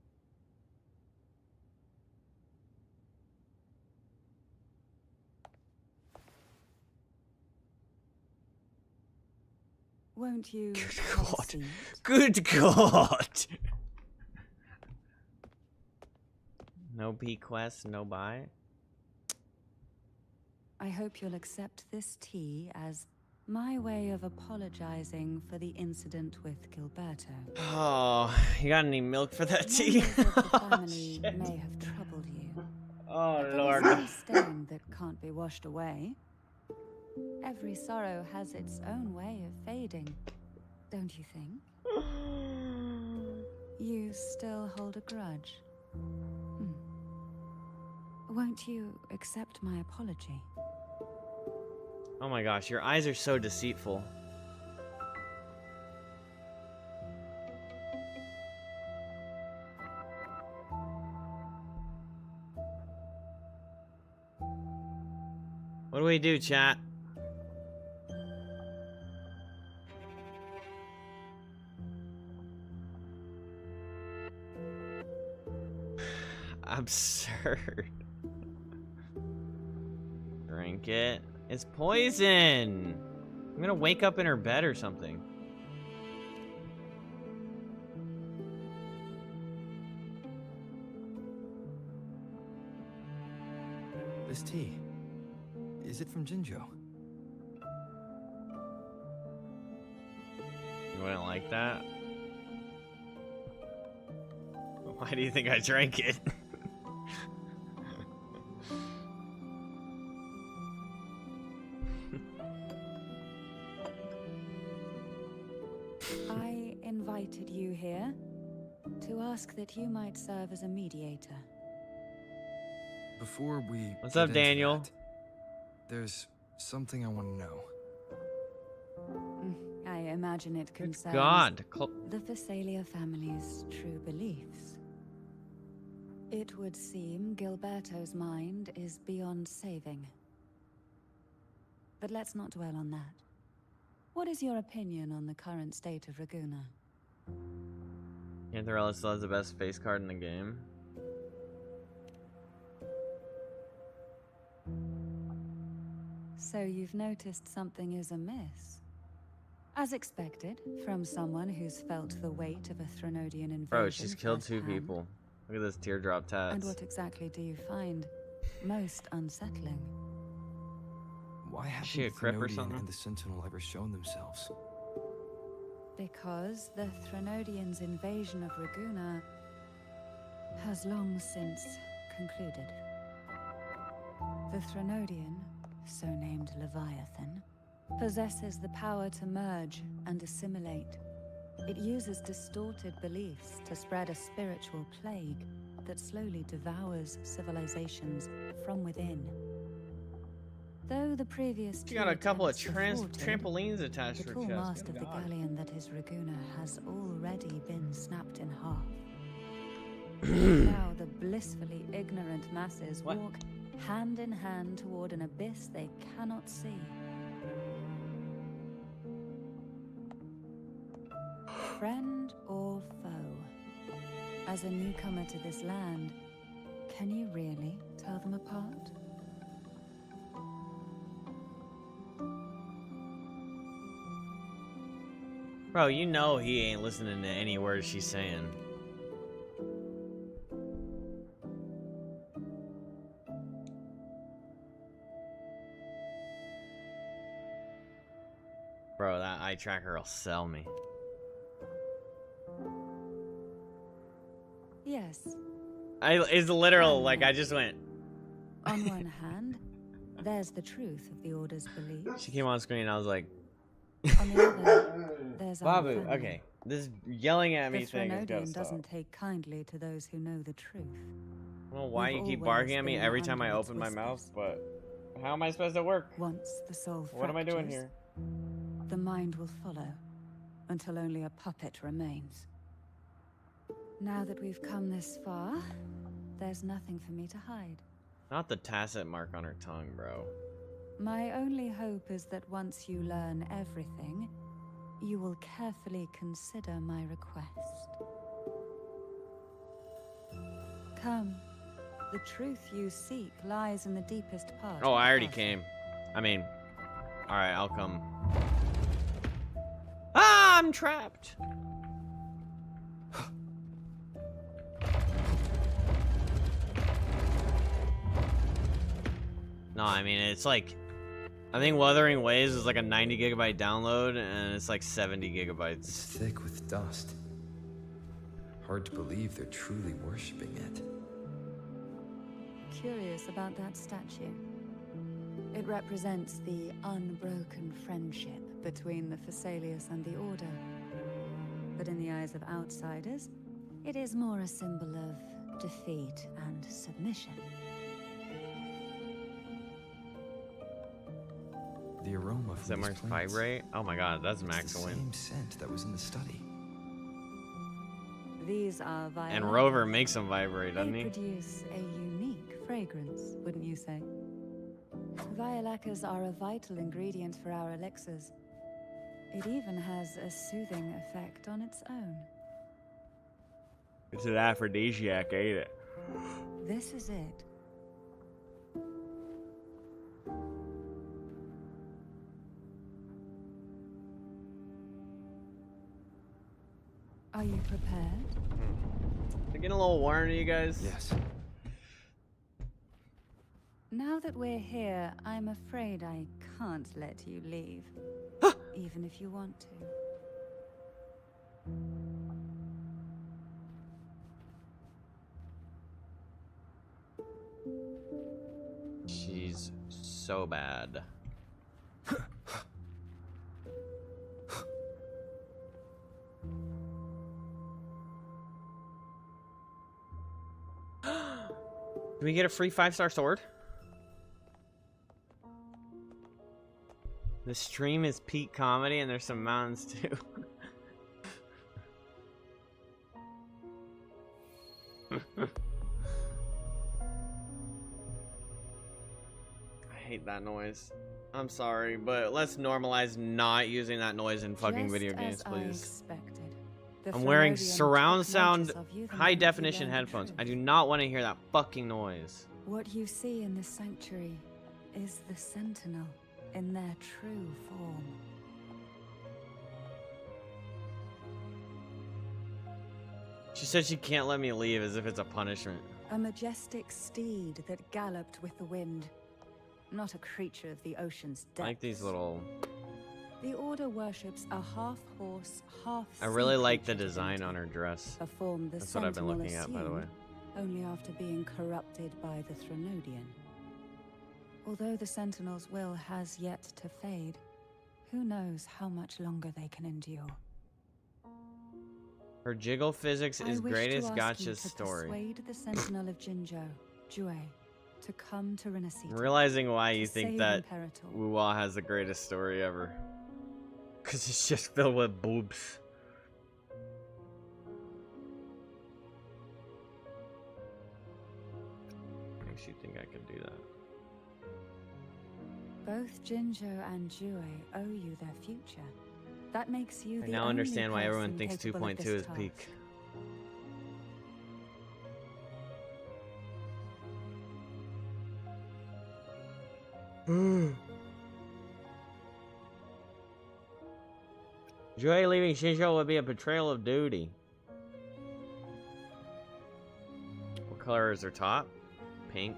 Won't you? Good God. Good God. No P quest, no buy. I hope you'll accept this tea as my way of apologizing for the incident with Gilberto. Oh, you got any milk for that tea? Members of the family may have troubled you. Oh, But Lord. there's no stain that can't be washed away. Every sorrow has its own way of fading, don't you think? You still hold a grudge. Won't you accept my apology? Oh my gosh, your eyes are so deceitful. What do we do, chat? Absurd. Drink it. It's poison. I'm gonna wake up in her bed or something. This tea, is it from Jinjo? You wouldn't like that? Why do you think I drank it? I invited you here to ask that you might serve as a mediator. Before we What's get up, into Daniel? that, there's something I want to know. I imagine it concerns God. the Phasalia family's true beliefs. It would seem Gilberto's mind is beyond saving. But let's not dwell on that. What is your opinion on the current state of Raguna? Cantarella still has the best face card in the game. So you've noticed something is amiss? As expected, from someone who's felt the weight of a Threnodian invasion. Bro, she's killed 2 firsthand. people. Look at this teardrop tats. And what exactly do you find most unsettling? Why haven't she a the crip or Thenodian something? and the Sentinel ever shown themselves? Because the Threnodians' invasion of Raguna has long since concluded. The Threnodian, so named Leviathan, possesses the power to merge and assimilate. It uses distorted beliefs to spread a spiritual plague that slowly devours civilizations from within. Though the previous She got a couple of attempts were thwarted, trampolines attached to the her tall chest. mast Good of the God. galleon that is Raguna has already been snapped in half. Now the blissfully ignorant masses walk hand in hand toward an abyss they cannot see. Friend or foe? As a newcomer to this land, can you really tell them apart? Bro, you know he ain't listening to any words she's saying. Bro, that eye tracker will sell me. Yes. It's literal, like I just went. On one hand, there's the truth of the Order's beliefs. She came on screen and I was like, On the other, there's our Babu, family. okay. This yelling at me The thing has got to Threnodian stop. doesn't take kindly to those who know the truth. I don't know why We've you keep always barking at me been every time I under its open my mouth, whispers. but how am I supposed to work? Once the soul What am I doing fractures, here? the mind will follow, until only a puppet remains. Now that we've come this far, there's nothing for me to hide. Not the tacit mark on her tongue, bro. My only hope is that once you learn everything, you will carefully consider my request. Come. The truth you seek lies in the deepest part. Oh, I already came. I mean, alright, I'll come. Ah, I'm trapped. No, I mean, it's like, I think Wuthering Waves is like a 90 gigabyte download, and it's like 70 gigabytes. It's thick with dust. Hard to believe they're truly worshipping it. Curious about that statue. It represents the unbroken friendship between the Phasaelius and the Order. But in the eyes of outsiders, it is more a symbol of defeat and submission. The aroma Does that mark vibrate? Oh my god, that's max the win. same scent that was in the study. These are violets. And Rover makes them vibrate, doesn't They he? produce a unique fragrance, wouldn't you say? Violacas are a vital ingredient for our elixirs. It even has a soothing effect on its own. It's an aphrodisiac, ain't it? This is it. Are you prepared? I'm getting a little warm, you guys. Yes. Now that we're here, I'm afraid I can't let you leave. Even if you want to. She's so bad. Can we get a free 5-star sword? The stream is peak comedy and there's some mountains too. I hate that noise. I'm sorry, but let's normalize not using that noise in fucking Just video games, as I please. expected. The I'm wearing Therodian surround took sound, notice of you the high moment you definition learned the headphones. truth. I do not want to hear that fucking noise. What you see in the sanctuary is the Sentinel in their true form. She said she can't let me leave as if it's a punishment. A majestic steed that galloped with the wind. Not a creature of the ocean's I depths. like these little... The Order worships a half-horse, half-sea I really like the creature design on her dress. A form the That's what I've been Sentinel looking at, by the way. assumed only after being corrupted by the Threnodian. Although the Sentinel's will has yet to fade, who knows how much longer they can endure. Her jiggle physics I is wish great to as ask you Gotcha's to story. persuade the Sentinel of Jinzhou, Jue, to come to Renacita. I'm realizing why you to think save that Imperator. WUWA has the greatest story ever. Because it's just filled with boobs. Makes you think I could do that. Both Jinzhou and Jue owe you their future. That makes you I the now only understand why everyone person thinks capable of 2.2 this is task. peak. Joy leaving Shinjo would be a betrayal of duty. What color is her top? Pink.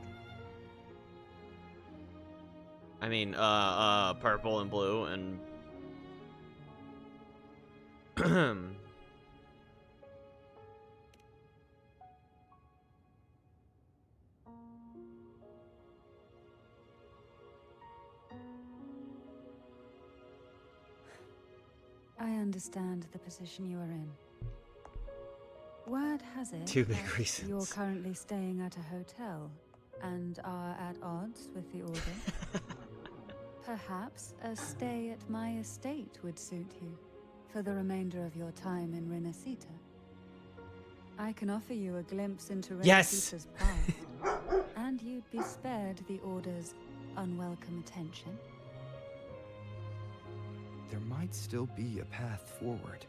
I mean, purple and blue and... I understand the position you are in. Word has it Two big that reasons. you're currently staying at a hotel and are at odds with the Order. Perhaps a stay at my estate would suit you for the remainder of your time in Renacita. I can offer you a glimpse into Yes! Rosita's past, and you'd be spared the Order's unwelcome attention. There might still be a path forward.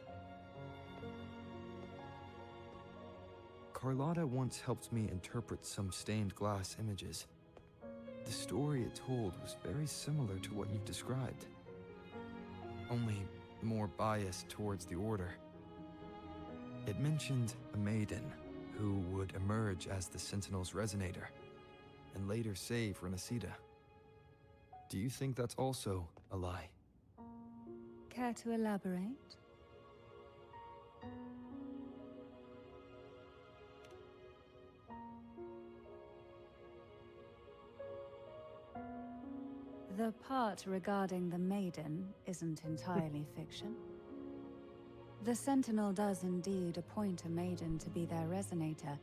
Carlotta once helped me interpret some stained glass images. The story it told was very similar to what you've described, only more biased towards the Order. It mentioned a maiden who would emerge as the Sentinel's resonator, and later save Renacida. Do you think that's also a lie? Care to elaborate? The part regarding the maiden isn't entirely fiction. The Sentinel does indeed appoint a maiden to be their resonator,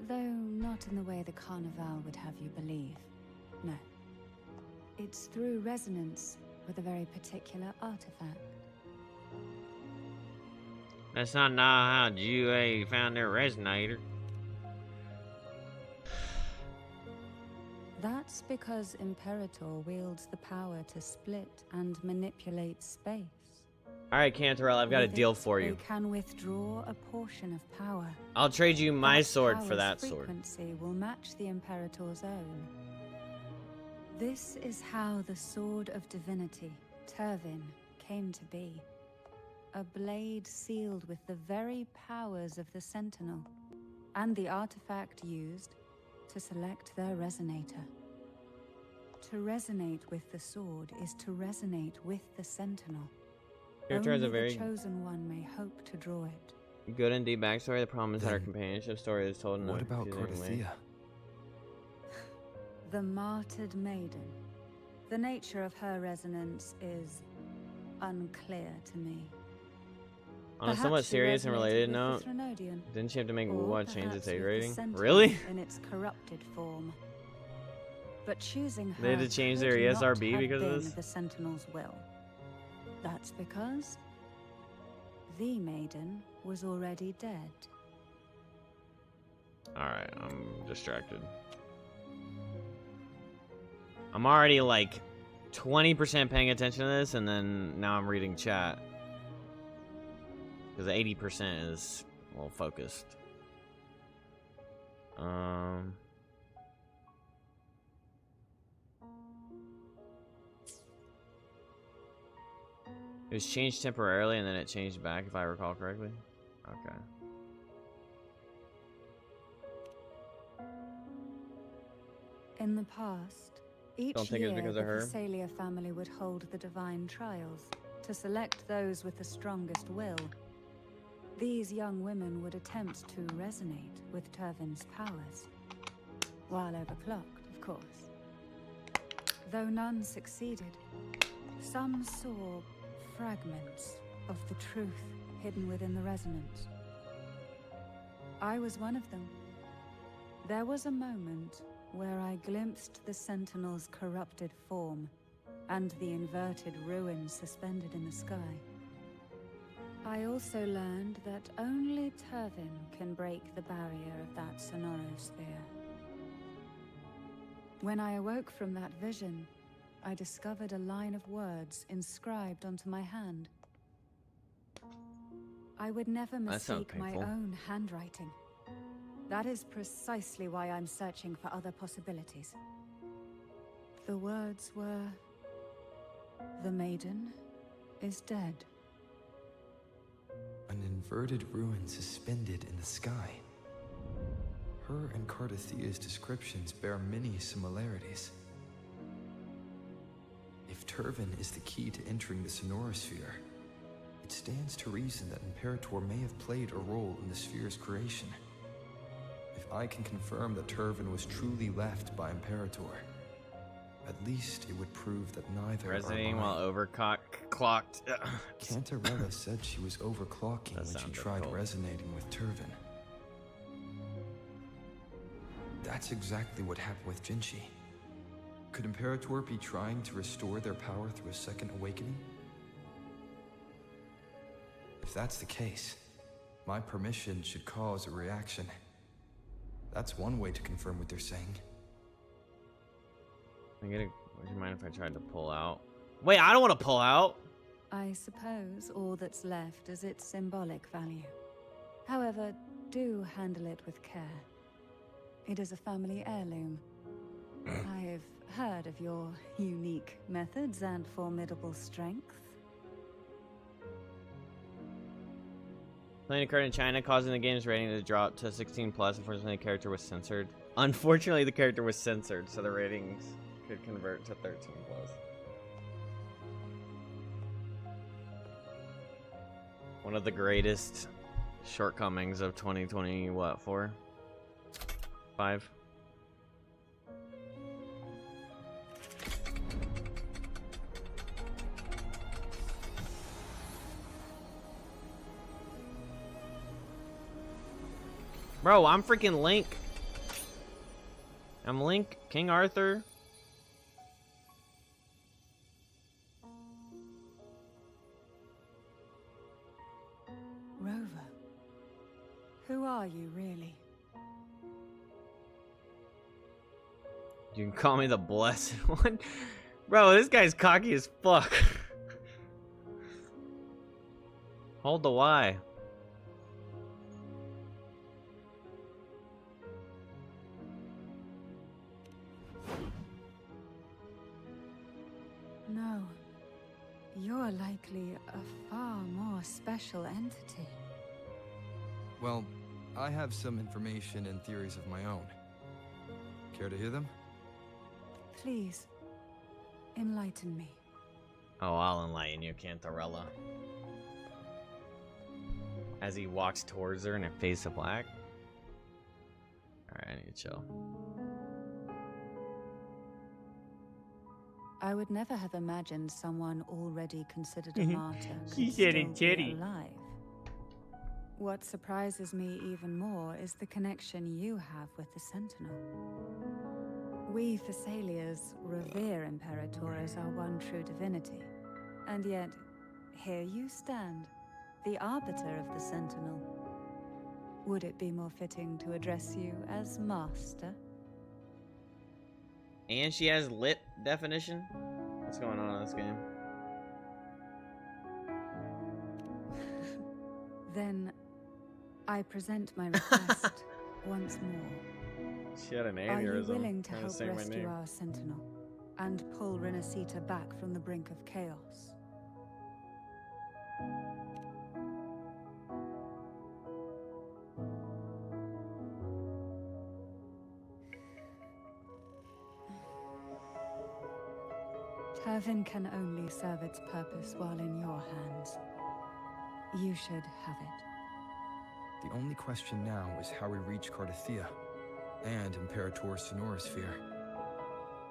though not in the way the Carnival would have you believe. No. It's through resonance with a very particular artifact. That's not how GUA found their resonator. That's because Imperator wields the power to split and manipulate space. Alright, Cantarell, I've got a With deal it, for you. They can withdraw a portion of power. I'll trade you my That sword for power's that sword. frequency will match the Imperator's own. This is how the Sword of Divinity, Turvin, came to be. A blade sealed with the very powers of the Sentinel, and the artifact used to select their resonator. To resonate with the sword is to resonate with the Sentinel. Character has a Only very the chosen one may hope to draw it. good and deep backstory. The problem is that our companionship story is told in What a about confusing way. Cardathea? The martyred maiden. The nature of her resonance is unclear to me. On a Perhaps somewhat she serious and resonated related with the note, Threnodian, didn't she have to make or WUWA change perhaps its age with the rating? Sentinel Really? In its corrupted form. But choosing her They had to change their could not ESRB have because of been this? the Sentinel's will. That's because the maiden was already dead. Alright, I'm distracted. I'm already like 20% paying attention to this, and then now I'm reading chat. Because 80% is, well, focused. It was changed temporarily and then it changed back, if I recall correctly. Okay. In the past, each Don't think it's year because the of her. Thessalia family would hold the divine trials to select those with the strongest will. These young women would attempt to resonate with Turvin's powers, while overclocked, of course. Though none succeeded, some saw fragments of the truth hidden within the resonance. I was one of them. There was a moment where I glimpsed the Sentinel's corrupted form and the inverted ruins suspended in the sky. I also learned that only Turvin can break the barrier of that sonorosphere. When I awoke from that vision, I discovered a line of words inscribed onto my hand. I would never That sounds mistake my painful. own handwriting. That is precisely why I'm searching for other possibilities. The words were, "The maiden is dead." An inverted ruin suspended in the sky. Her and Cardathea's descriptions bear many similarities. If Turvin is the key to entering the sonorosphere, it stands to reason that Imperator may have played a role in the sphere's creation. If I can confirm that Turvin was truly left by Imperator, at least it would prove that neither Resonating are while mine. clocked. Cantarella said she was overclocking when she sounds tried difficult. resonating with Turvin. That's exactly what happened with Jinchi. Could Imperator be trying to restore their power through a second awakening? If that's the case, My permission should cause a reaction. That's one way to confirm what they're saying. Would you mind if I tried to pull out? Wait, I don't want to pull out. I suppose all that's left is its symbolic value. However, do handle it with care. It is a family heirloom. I've heard of your unique methods and formidable strength. Playing occurred in China, causing the game's rating to drop to 16+. Unfortunately, the character was censored. Unfortunately, the character was censored, so the ratings could convert to 13+. One of the greatest shortcomings of 2020, what, 4? 5? Bro, I'm freaking Link. I'm Link, King Arthur. Rover, who are you really? You can call me the Blessed One. Bro, this guy's cocky as fuck. Hold the Y. No. You're likely a far more special entity. Well, I have some information and theories of my own. Care to hear them? Please, enlighten me. Oh, I'll enlighten you, Cantarella. As he walks towards her in a face of black. Alright, I need to chill. I would never have imagined someone already considered a martyr She could said still it, be Teddy. alive. What surprises me even more is the connection you have with the Sentinel. We Thessalians revere Imperator as our one true divinity, and yet here you stand, the arbiter of the Sentinel. Would it be more fitting to address you as Master? And she has lit definition? What's going on in this game? Then I present my request once more. She had an Are you aneurysm. willing to trying help say my rescue name. our Sentinel and pull Renacita back from the brink of chaos? Turvin can only serve its purpose while in your hands. You should have it. The only question now is how we reach Cardathia and Imperator's Sonorosphere.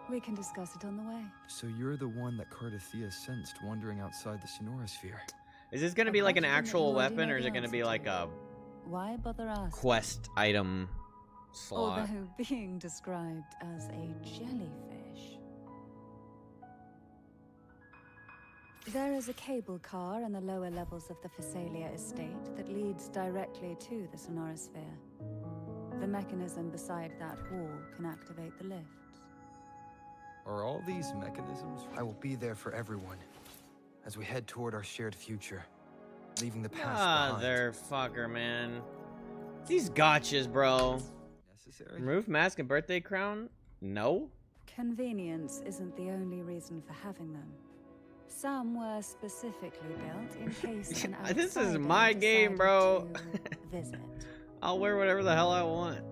We can discuss it on the way. So you're the one that Cardathia sensed wandering outside the Sonorosphere. Is this gonna be like an actual weapon, or is it gonna be like a Why bother asking? quest item slot? Although being described as a jellyfish. There is a cable car in the lower levels of the Phasalia estate that leads directly to the Sonorosphere. The mechanism beside that wall can activate the lifts. Are all these mechanisms? I will be there for everyone as we head toward our shared future, leaving the past behind. Motherfucker, man. These gotchas, bro. Necessary? Remove mask and birthday crown? No? Convenience isn't the only reason for having them. Some were specifically built in case an This is outsider my game, decided bro. to visit. I'll wear whatever the hell I want.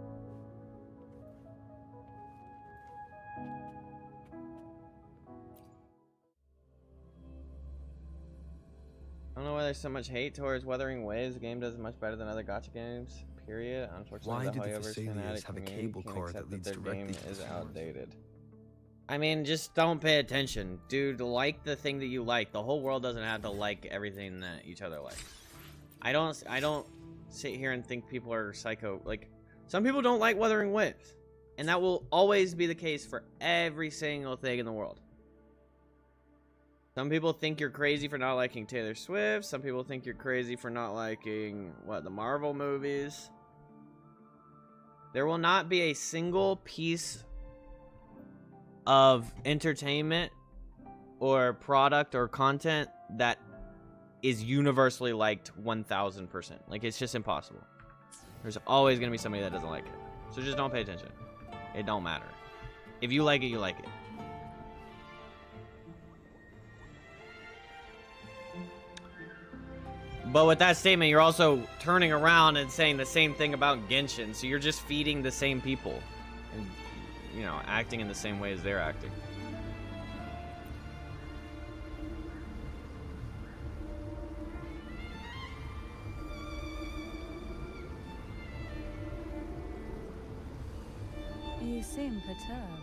I don't know why there's so much hate towards Wuthering Waves. The game does much better than other gacha games, period. Unfortunately, Why the did the Hoyoverse Thessalians fanatic have a community cable can't car accept that leads their directly game to is the Sonorosphere? outdated. I mean, just don't pay attention. Dude, like the thing that you like. The whole world doesn't have to like everything that each other like. I don't sit here and think people are psycho. Like, some people don't like Wuthering Waves. And that will always be the case for every single thing in the world. Some people think you're crazy for not liking Taylor Swift. Some people think you're crazy for not liking, what, the Marvel movies. There will not be a single piece of entertainment or product or content that is universally liked 1000%. Like, it's just impossible. There's always going to be somebody that doesn't like it. So just don't pay attention. It don't matter. If you like it, you like it. But with that statement, you're also turning around and saying the same thing about Genshin. So you're just feeding the same people. And, you know, acting in the same way as they're acting. You seem perturbed.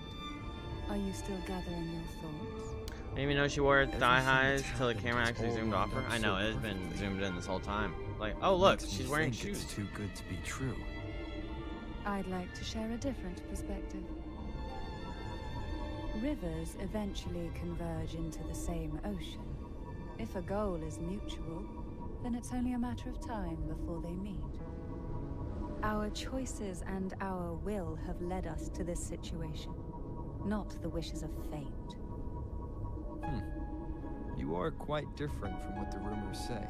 Are you still gathering your thoughts? I didn't even know she wore thigh highs till the camera actually zoomed off her. I know, it has been zoomed in this whole time. Like, oh look, she's wearing shoes. It's too good to be true. I'd like to share a different perspective. Rivers eventually converge into the same ocean. If a goal is mutual, then it's only a matter of time before they meet. Our choices and our will have led us to this situation, not the wishes of fate. You are quite different from what the rumors say.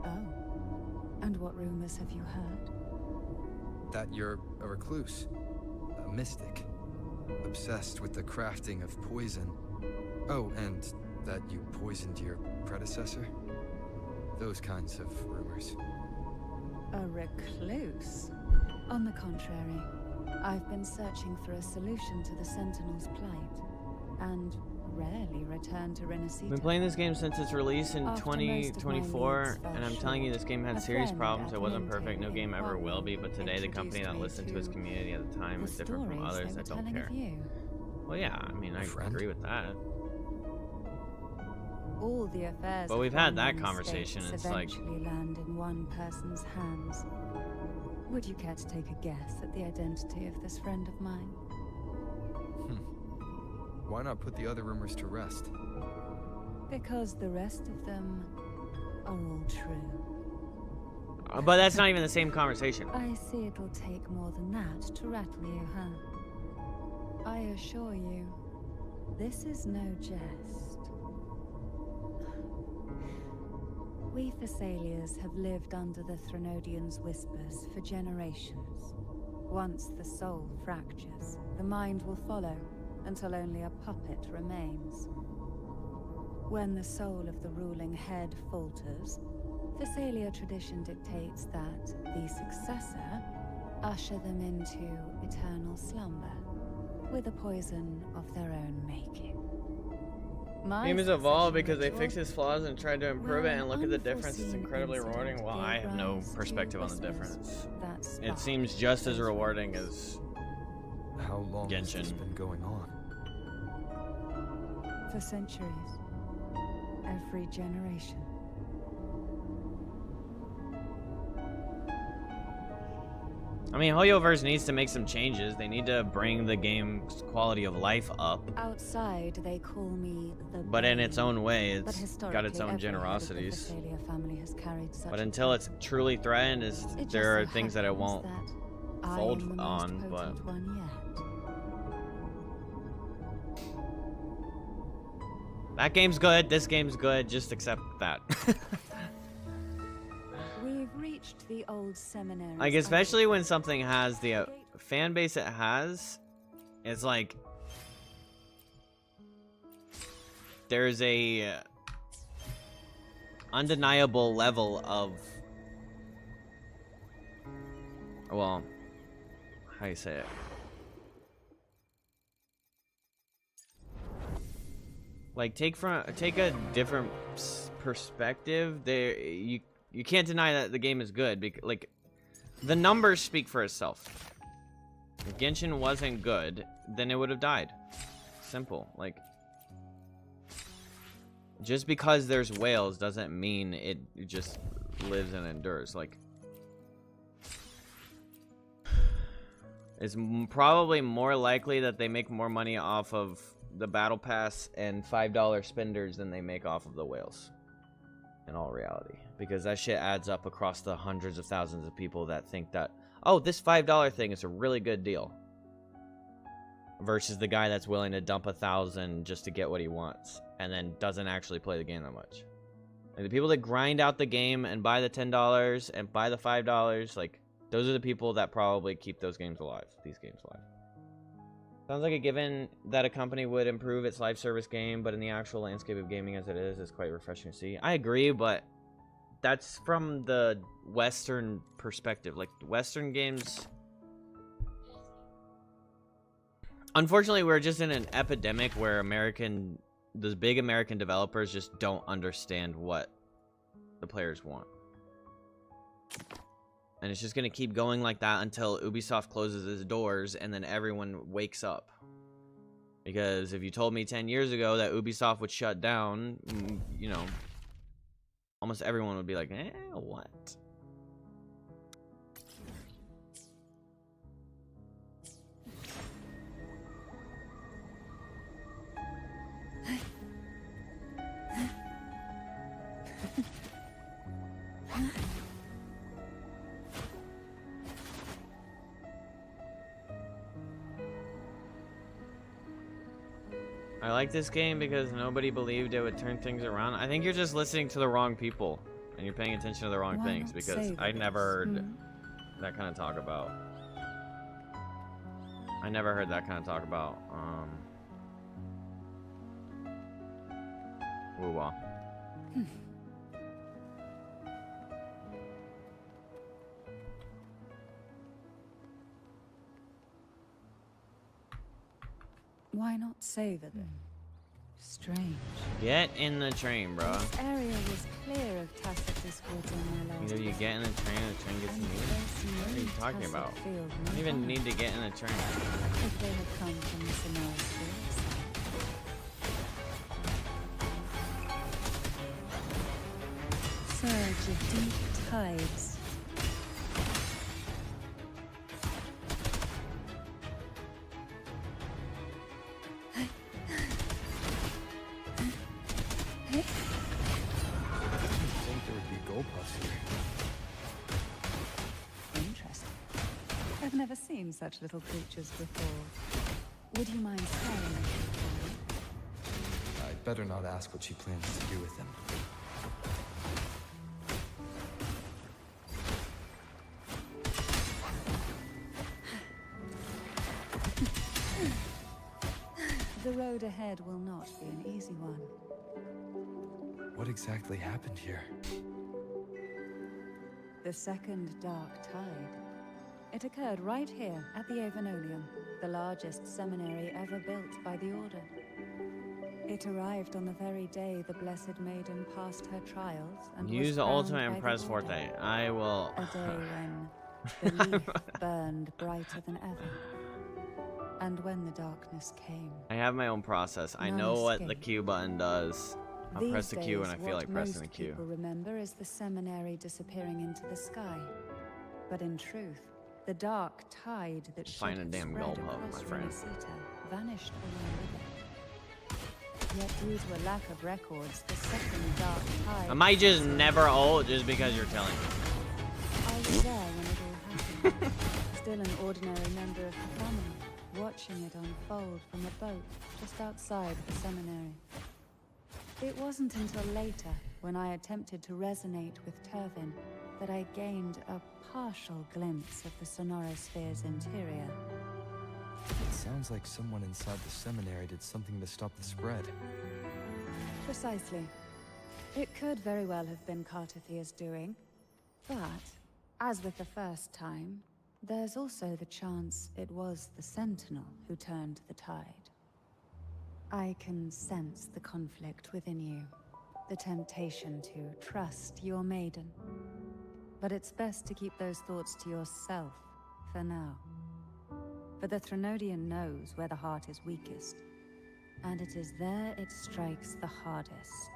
Oh. And what rumors have you heard? That you're a recluse, a mystic, obsessed with the crafting of poison. Oh, and that you poisoned your predecessor? Those kinds of rumors. A recluse? On the contrary, I've been searching for a solution to the Sentinel's plight, and rarely return to Renaissance. I've been playing this game since its release in 2024, and I'm telling you, this game had serious problems. It wasn't perfect. No game ever will be, but today the company that listened to its community at the time is different from others that don't care. Well, yeah, I mean, I agree with that. All the affairs but we've had that conversation. It's like eventually land in one person's hands. Would you care to take a guess at the identity of this friend of mine? Why not put the other rumors to rest? Because the rest of them are all true. but that's not even the same conversation. I see it'll take more than that to rattle you, huh? I assure you, this is no jest. We Thessalians have lived under the Threnodians' whispers for generations. Once the soul fractures, the mind will follow, until only a puppet remains. When the soul of the ruling head falters, Thessalia tradition dictates that the successor usher them into eternal slumber, with a poison of their own making. The game is evolved because they fixed its flaws and tried to improve it, and look at the difference. It's incredibly rewarding. Well, I have no perspective on the difference. It seems just as rewarding as How long Genshin. has this been going on? For centuries. Every generation. I mean, Hoyoverse needs to make some changes. They need to bring the game's quality of life up. Outside, they call me the But in its own way, But it's got its own historically, every head of the generosities. Thessalia family has carried such But a until it's title. truly threatened, It there are just so things that it happens won't that I fold am the most on. But potent one yet. that game's good. This game's good. Just accept that. We've reached the old seminary. Like, especially when something has the fan base it has, it's like there's a undeniable level of, well, how do you say it? Like, take a different perspective. There, you can't deny that the game is good, because, like, the numbers speak for itself. If Genshin wasn't good, then it would have died. Simple. Like, just because there's whales doesn't mean it just lives and endures. Like, it's probably more likely that they make more money off of the battle pass and $5 spenders than they make off of the whales. In all reality, because that shit adds up across the hundreds of thousands of people that think that, oh, this $5 thing is a really good deal, versus the guy that's willing to dump 1,000 just to get what he wants and then doesn't actually play the game that much. Like, the people that grind out the game and buy the $10 and buy the $5, like, those are the people that probably keep these games alive. Sounds like a given that a company would improve its live service game, but in the actual landscape of gaming as it is quite refreshing to see. I agree, but that's from the Western perspective. Like, Western games... Unfortunately, we're just in an epidemic where those big American developers just don't understand what the players want. And it's just going to keep going like that until Ubisoft closes its doors and then everyone wakes up. Because if you told me 10 years ago that Ubisoft would shut down, you know, almost everyone would be like, what? I like this game because nobody believed it would turn things around. I think you're just listening to the wrong people and you're paying attention to the wrong things, because I never heard that kind of talk about. I never heard that kind of talk about WUWA. Why not savor them? Strange. Get in the train, bro. This area was clear of tacit discords in my last. Either you get in the train gets in you. What are you talking about? I don't even need to get in a train. If they had come from the Sonoran spheres. Surge of deep tides. Seen such little creatures before. Would you mind sparing me? I'd better not ask what she plans to do with them. The road ahead will not be an easy one. What exactly happened here? The second dark tide. It occurred right here at the Avenolium, the largest seminary ever built by the Order. It arrived on the very day the Blessed Maiden passed her trials and use the ultimate and press forte. I will. A day when the leaf burned brighter than ever, and when the darkness came. I have my own process. I know what the Q button does. I'll press the Q when I feel like pressing the Q. What most people remember is the seminary disappearing into the sky, but in truth, the dark tide that find a damn gold hub, my friend. Vanished along with it. Yet due to a lack of records, the second dark tide... I might just never ult just because you're telling me. I was there when it all happened. Still an ordinary member of the family, watching it unfold from a boat just outside the seminary. It wasn't until later, when I attempted to resonate with Turvin, that I gained a partial glimpse of the Sonorosphere's interior. It sounds like someone inside the seminary did something to stop the spread. Precisely. It could very well have been Cartathia's doing. But, as with the first time, there's also the chance it was the Sentinel who turned the tide. I can sense the conflict within you, the temptation to trust your maiden. But it's best to keep those thoughts to yourself, for now. For the Threnodian knows where the heart is weakest, and it is there it strikes the hardest.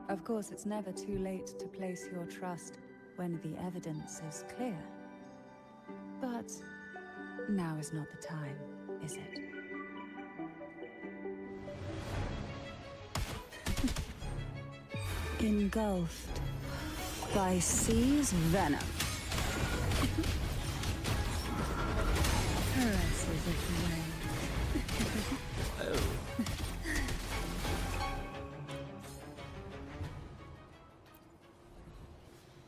Of course, it's never too late to place your trust when the evidence is clear. But now is not the time, is it? Engulfed by sea's venom. Caresses of the rain.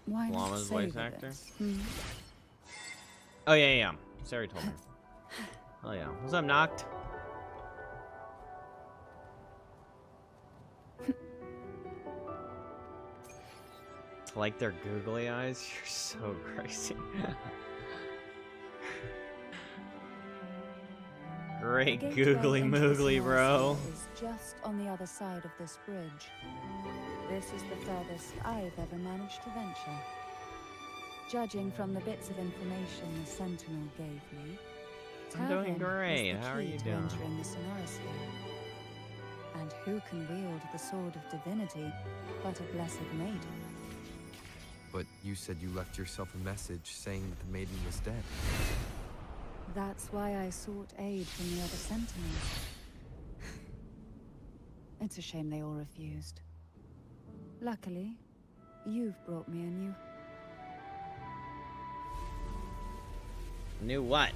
Why not Llama's voice savor actor? this? Oh, yeah. Sari told me. Oh, yeah. What's up, Noct? Like their googly eyes? You're so crazy. Great The googly gateway into the moogly, bro. Sonosphere is just on the other side of this bridge. This is the furthest I've ever managed to venture. Judging from the bits of information the Sentinel gave me, I'm doing Tavin great. is the How are key you to doing? entering the Sonosphere. And who can wield the sword of divinity but a blessed maiden? But you said you left yourself a message saying that the maiden was dead. That's why I sought aid from the other Sentinels. It's a shame they all refused. Luckily, you've brought me a new... Knew what?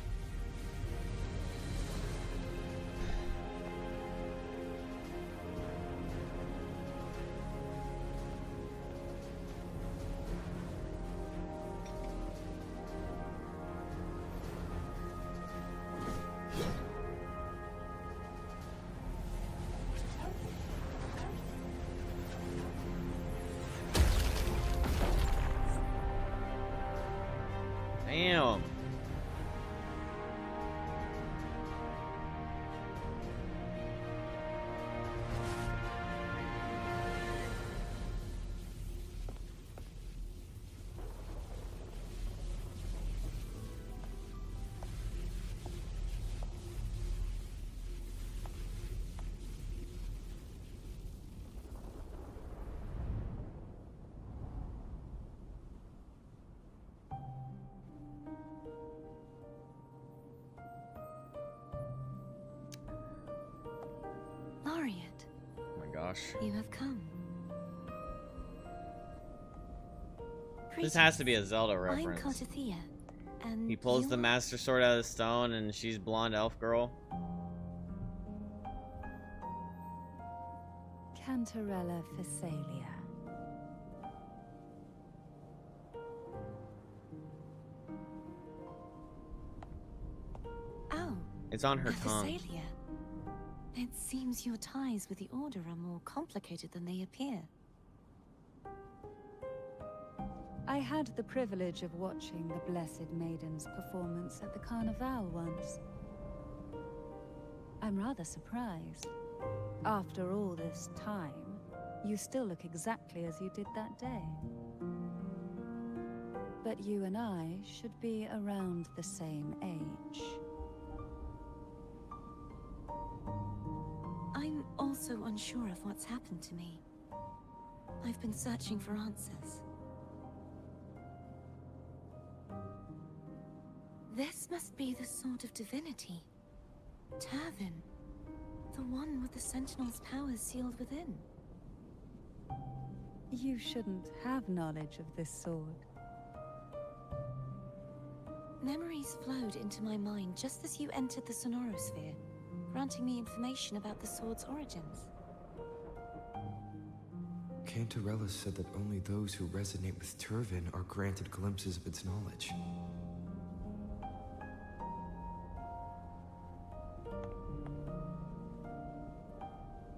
Damn. Laureate, Oh my gosh. you have come. This has to be a Zelda I'm reference. Cartathea, and He pulls you the are- Master Sword out of the stone and she's blonde elf girl. Cantarella Phasalia. Oh, It's on her tongue. Phasalia. It seems your ties with the Order are more complicated than they appear. I had the privilege of watching the Blessed Maiden's performance at the Carnival once. I'm rather surprised. After all this time, you still look exactly as you did that day. But you and I should be around the same age. I'm also unsure of what's happened to me. I've been searching for answers. This must be the Sword of Divinity. Tavin. The one with the Sentinel's powers sealed within. You shouldn't have knowledge of this sword. Memories flowed into my mind just as you entered the Sonorosphere, granting me information about the sword's origins. Cantarella said that only those who resonate with Turvin are granted glimpses of its knowledge.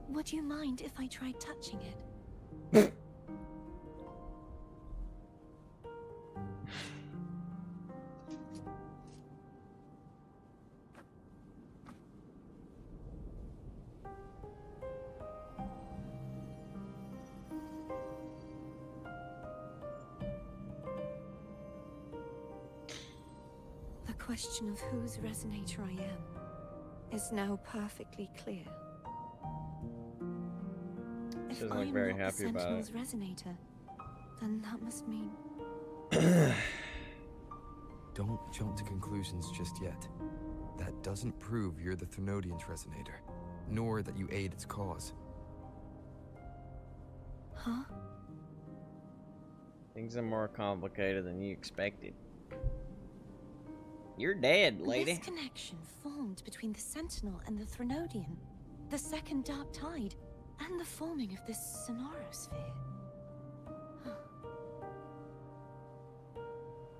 Would you mind if I tried touching it? The question of whose resonator I am is now perfectly clear. She If doesn't look I'm very not the happy about Sentinel's resonator, then that must mean... Don't jump to conclusions just yet. That doesn't prove you're the Thenodian's resonator, nor that you aid its cause. Huh? Things are more complicated than you expected. You're dead, lady. This connection formed between the Sentinel and the Thenodian, the second Dark Tide, and the forming of this sonorosphere.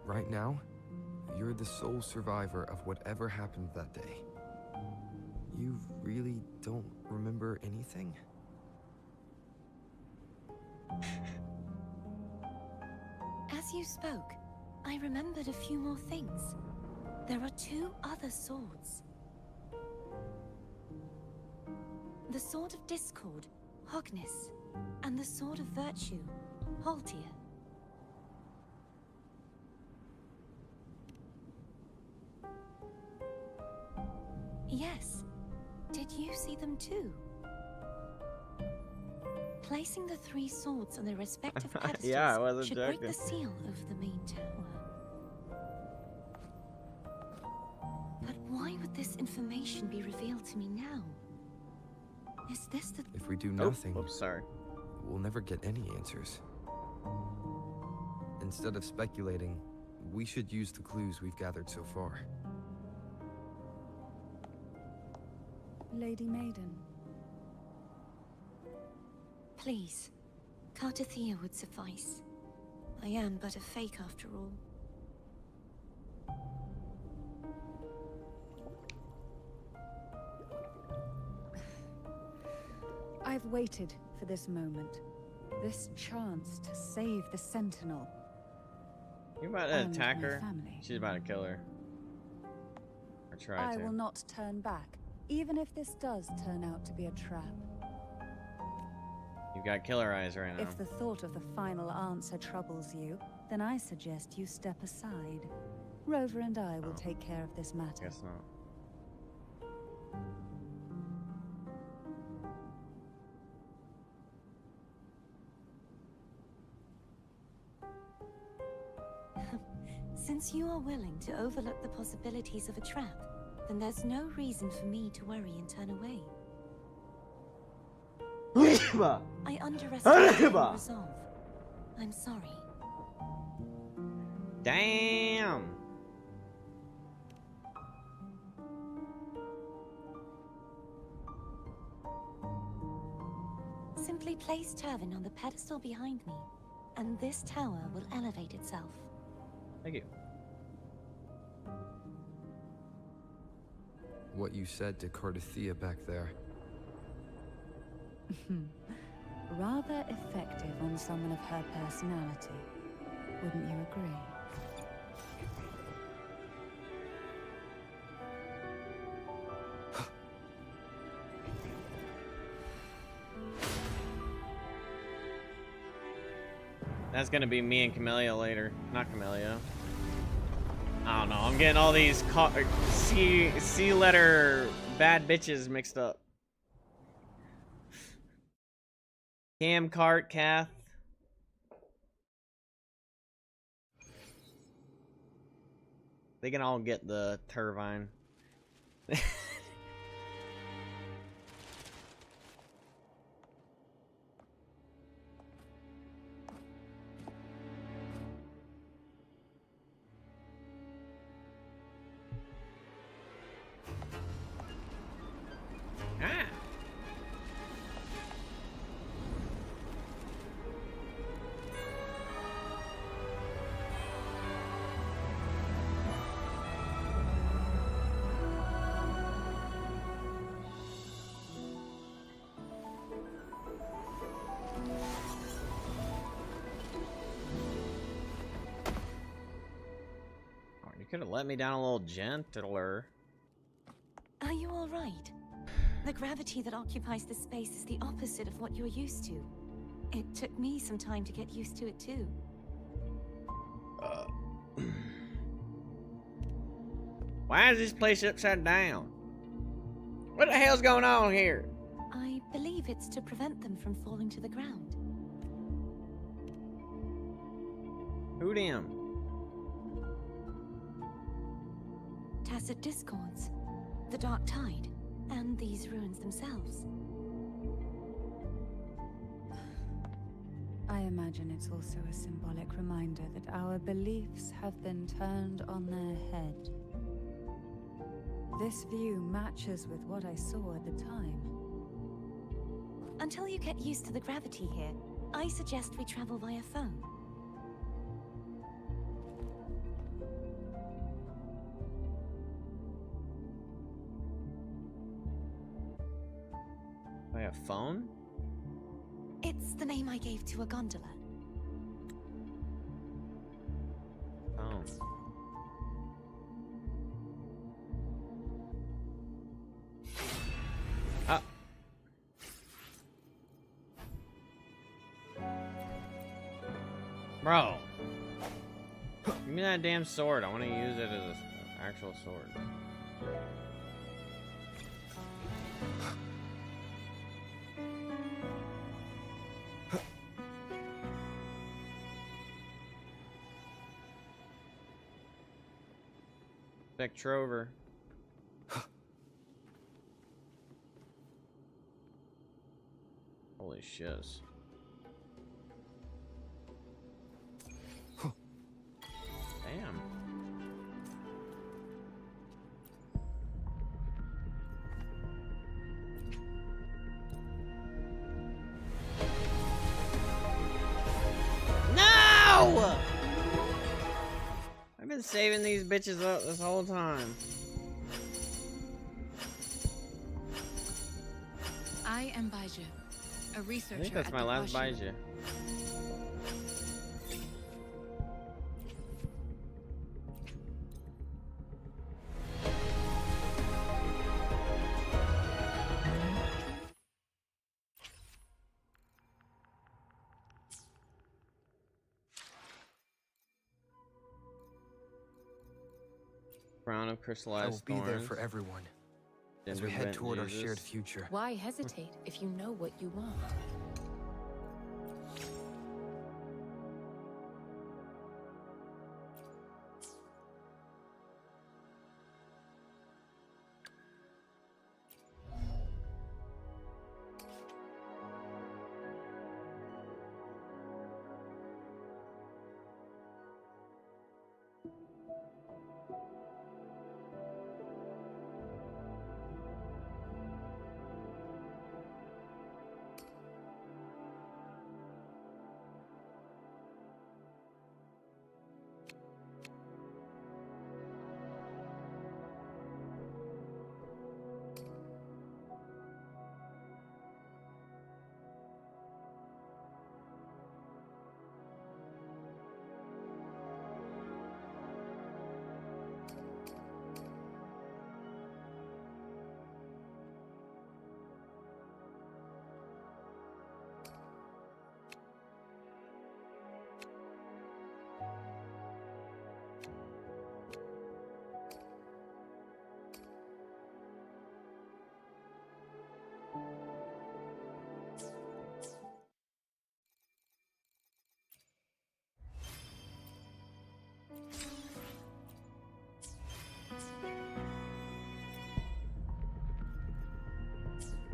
Right now, you're the sole survivor of whatever happened that day. You really don't remember anything? As you spoke, I remembered a few more things. There are 2 other swords. The Sword of Discord, Hogness, and the Sword of Virtue, Haltia. Yes. Did you see them too? Placing the 3 swords on their respective pedestals Yeah, I wasn't should break joking. the seal of the main tower. But why would this information be revealed to me now? Is this the... If we do nothing, sorry. we'll never get any answers. Instead of speculating, we should use the clues we've gathered so far. Lady Maiden. Please, Cartathea would suffice. I am but a fake after all. I've waited for this moment. This chance to save the Sentinel. You about to and attack my her? family. She's about to kill her. Or try I to. will not turn back, even if this does turn out to be a trap. You've got killer eyes right now. If the thought of the final answer troubles you, then I suggest you step aside. Rover and I will take care of this matter. Guess not. Since you are willing to overlook the possibilities of a trap, then there's no reason for me to worry and turn away. I underestimated your resolve. I'm sorry. Damn! Simply place Turvin on the pedestal behind me, and this tower will elevate itself. Thank you. What you said to Cartathea back there. Rather effective on someone of her personality. Wouldn't you agree? That's gonna be me and Camellia later. Not Camellia. I don't know. I'm getting all these C letter bad bitches mixed up. Cam, Cart, Kath. They can all get the turbine. You could have let me down a little gentler. Are you all right? The gravity that occupies this space is the opposite of what you're used to. It took me some time to get used to it too. Why is this place upside down? What the hell's going on here? I believe it's to prevent them from falling to the ground. Who them? tacit discords, the Dark Tide, and these ruins themselves. I imagine it's also a symbolic reminder that our beliefs have been turned on their head. This view matches with what I saw at the time. Until you get used to the gravity here, I suggest we travel via phone. Via phone? It's the name I gave to a gondola. Phone. Ah. Bro. Give me that damn sword. I want to use it as an actual sword. Trover. Holy shiz. Damn. No! I've been saving these bitches up this whole time. I am Baiju, a researcher. I think that's my last Baiju. Crown of crystallized I will be there thorns. for everyone as we Gender head bent toward our Jesus. shared future. Why hesitate if you know what you want?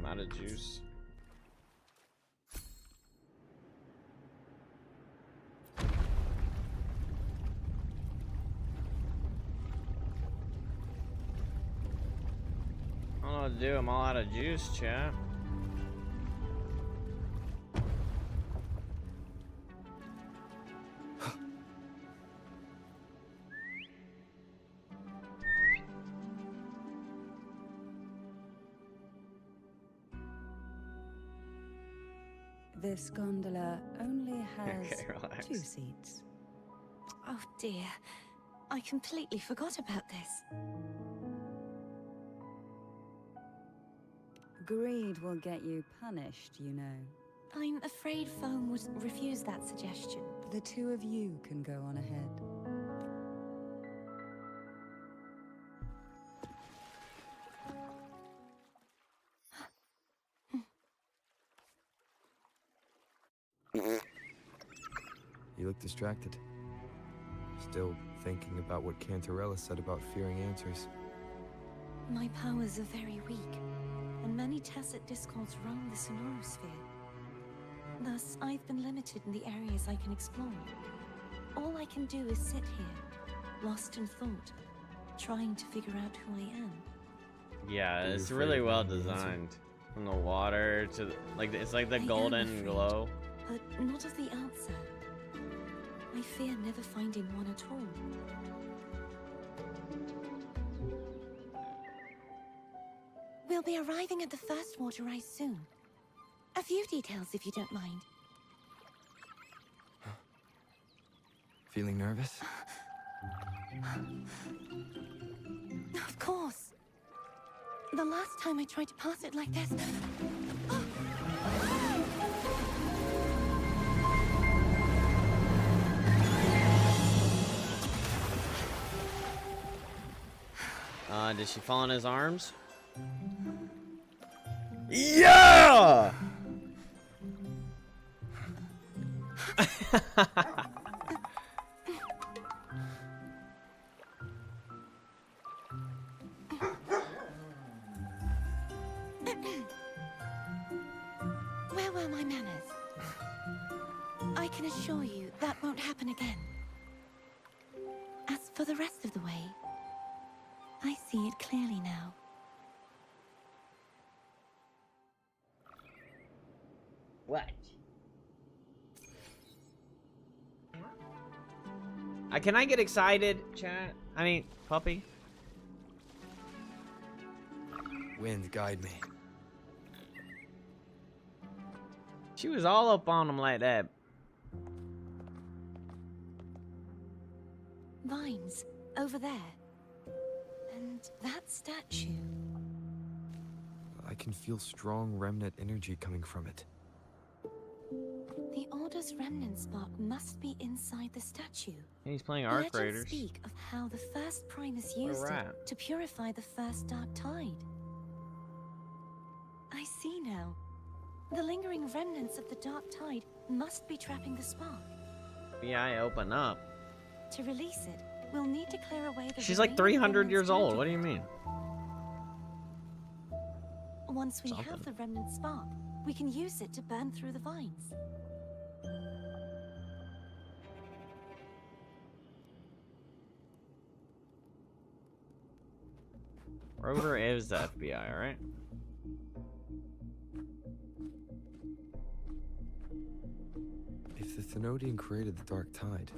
I'm out of juice. I don't know what to do. I'm all out of juice, chat. This gondola only has Okay, relax. 2 seats. Oh dear, I completely forgot about this. Greed will get you punished, you know. I'm afraid Foam would refuse that suggestion. The 2 of you can go on ahead. You look distracted. Still thinking about what Cantarella said about fearing answers. My powers are very weak, and many tacit discords roam the sonorosphere. Thus, I've been limited in the areas I can explore. All I can do is sit here, lost in thought, trying to figure out who I am. Yeah, it's really well designed. From the water to the, like, it's like the golden glow. But not of the answer. I fear never finding one at all. We'll be arriving at the first water rise soon. A few details, if you don't mind. Feeling nervous? Of course. The last time I tried to pass it like this... Did she fall in his arms? Yeah! Where were my manners? I can assure you that won't happen again. As for the rest of the way, I see it clearly now. What? Can I get excited, chat? I mean, puppy. Wind, guide me. She was all up on him like that. Vines, over there. And that statue. I can feel strong remnant energy coming from it. The Order's remnant spark must be inside the statue. He's playing Arc Raiders. Legends speak of how the first Primus used it to purify the first Dark Tide. I see now. The lingering remnants of the Dark Tide must be trapping the spark. Yeah, I open up. To release it, we'll need to clear away the She's like 300 years old. What do you mean? Once we have the remnant spark, we can use it to burn through the vines. Rover is the FBI, alright? If the Thenodian created the Dark Tide,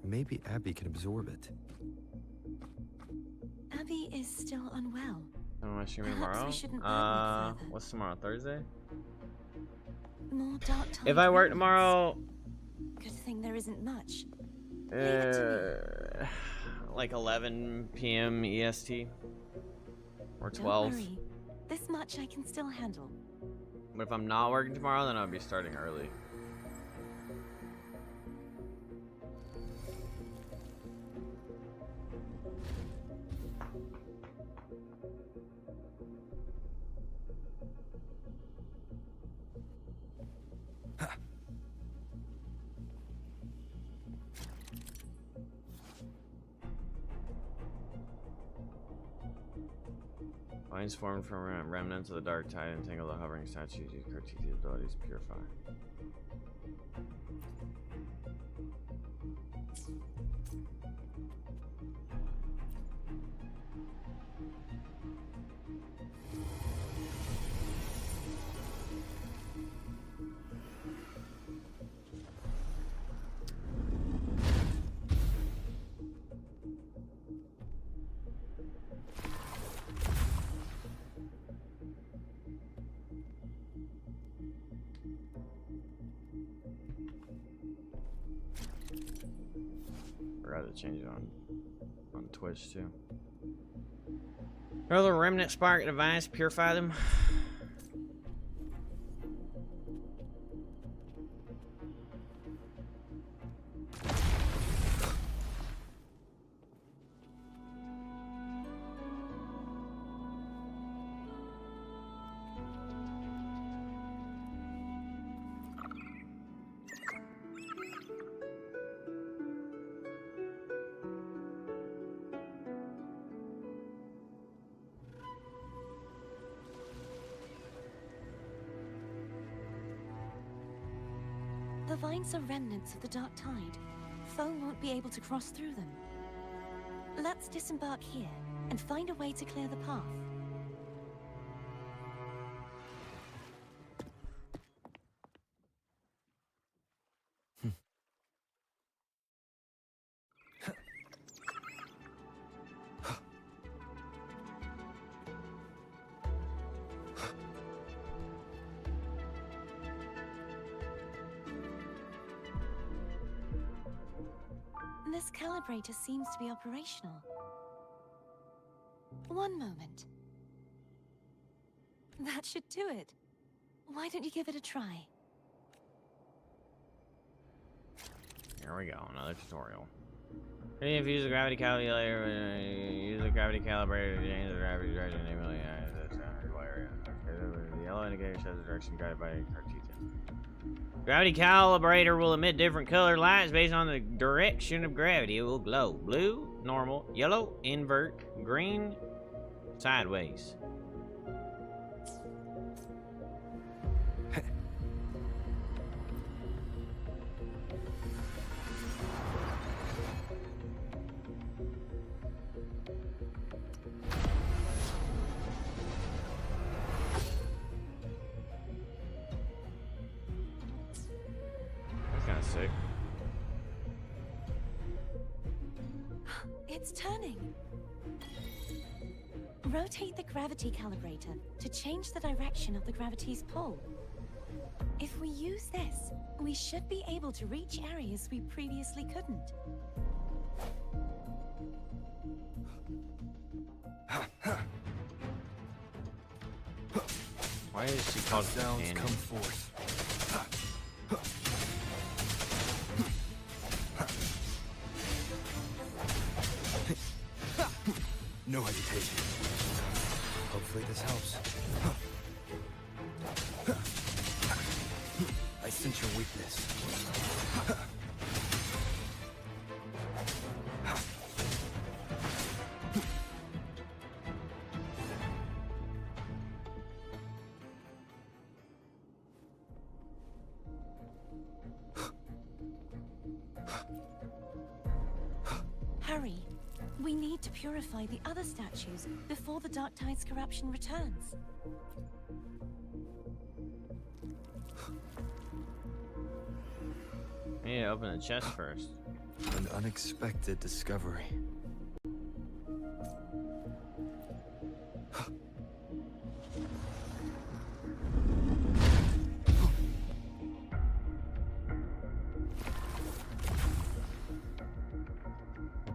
maybe Abby can absorb it. Abby is still unwell. Am I streaming Perhaps tomorrow? we shouldn't burden it further. What's tomorrow? Thursday? More Dark Tide If I work remnants. tomorrow, Good thing there isn't much. like 11 p.m. EST or 12. Don't worry. This much I can still handle. But if I'm not working tomorrow, then I'll be starting early. Vines formed from remnants of the Dark Tide and tangle the hovering statues. Use Cartesia's abilities to purify. Forgot to change it on Twitch too. Another remnant spark device, purify them. The vines are remnants of the Dark Tide. Foe won't be able to cross through them. Let's disembark here and find a way to clear the path. This calibrator seems to be operational. One moment. That should do it. Why don't you give it a try? Here we go, another tutorial. If you use the gravity calculator, use the gravity calibrator to change the gravity direction. The yellow indicator shows the direction guided by Cartesian. Gravity calibrator will emit different colored lights based on the direction of gravity. It will glow. Blue, normal. Yellow, invert. Green, sideways. Sick. It's turning. Rotate the gravity calibrator to change the direction of the gravity's pull. If we use this, we should be able to reach areas we previously couldn't. Why is she called sounds come forth? No hesitation. Hopefully this helps. I sense your weakness. Hurry. We need to purify the other statues before the Dark Tide's corruption returns. I need to open the chest first. An unexpected discovery.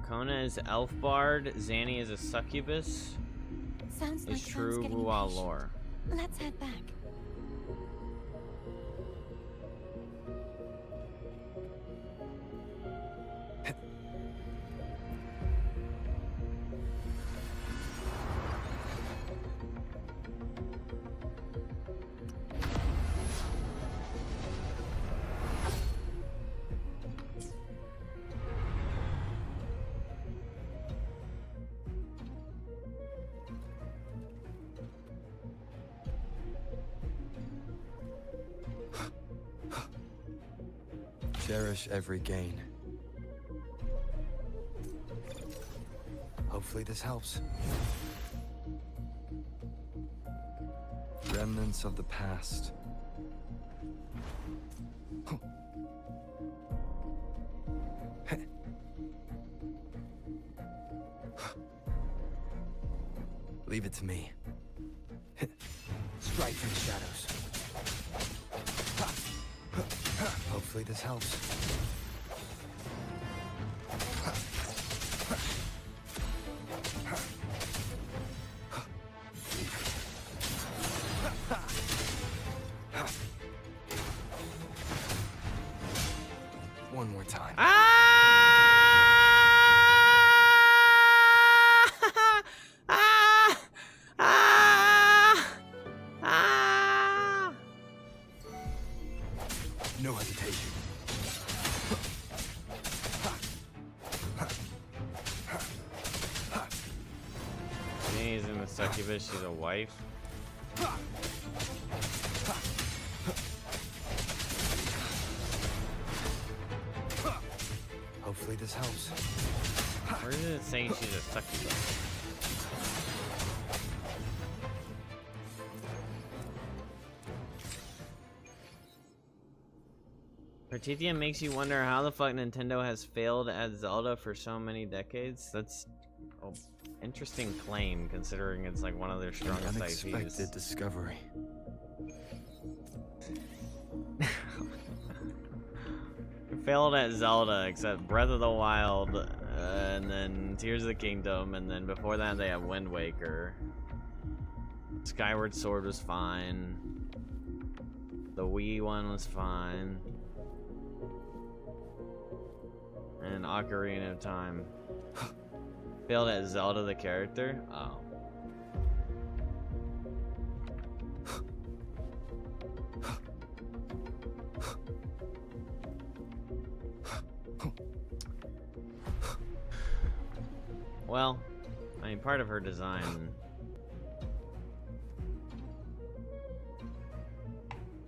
Kona is elf bard, Zanny is a succubus. Sounds like Is true Sam's getting Wuwa impatient. lore. Let's head back. Cherish every gain. Hopefully this helps. Remnants of the past. Leave it to me. Strike from the shadows. Hopefully this helps. One more time. No hesitation. Zanny is in the succubus, she's a wife. Hopefully this helps. Where is it saying she's a succubus? Partithia makes you wonder how the fuck Nintendo has failed at Zelda for so many decades. That's an interesting claim, considering it's like one of their strongest IPs. Unexpected discovery. Failed at Zelda, except Breath of the Wild, and then Tears of the Kingdom, and then before that they have Wind Waker. Skyward Sword was fine. The Wii one was fine. And Ocarina of Time. Failed at Zelda the character? Oh. Well, I mean, part of her design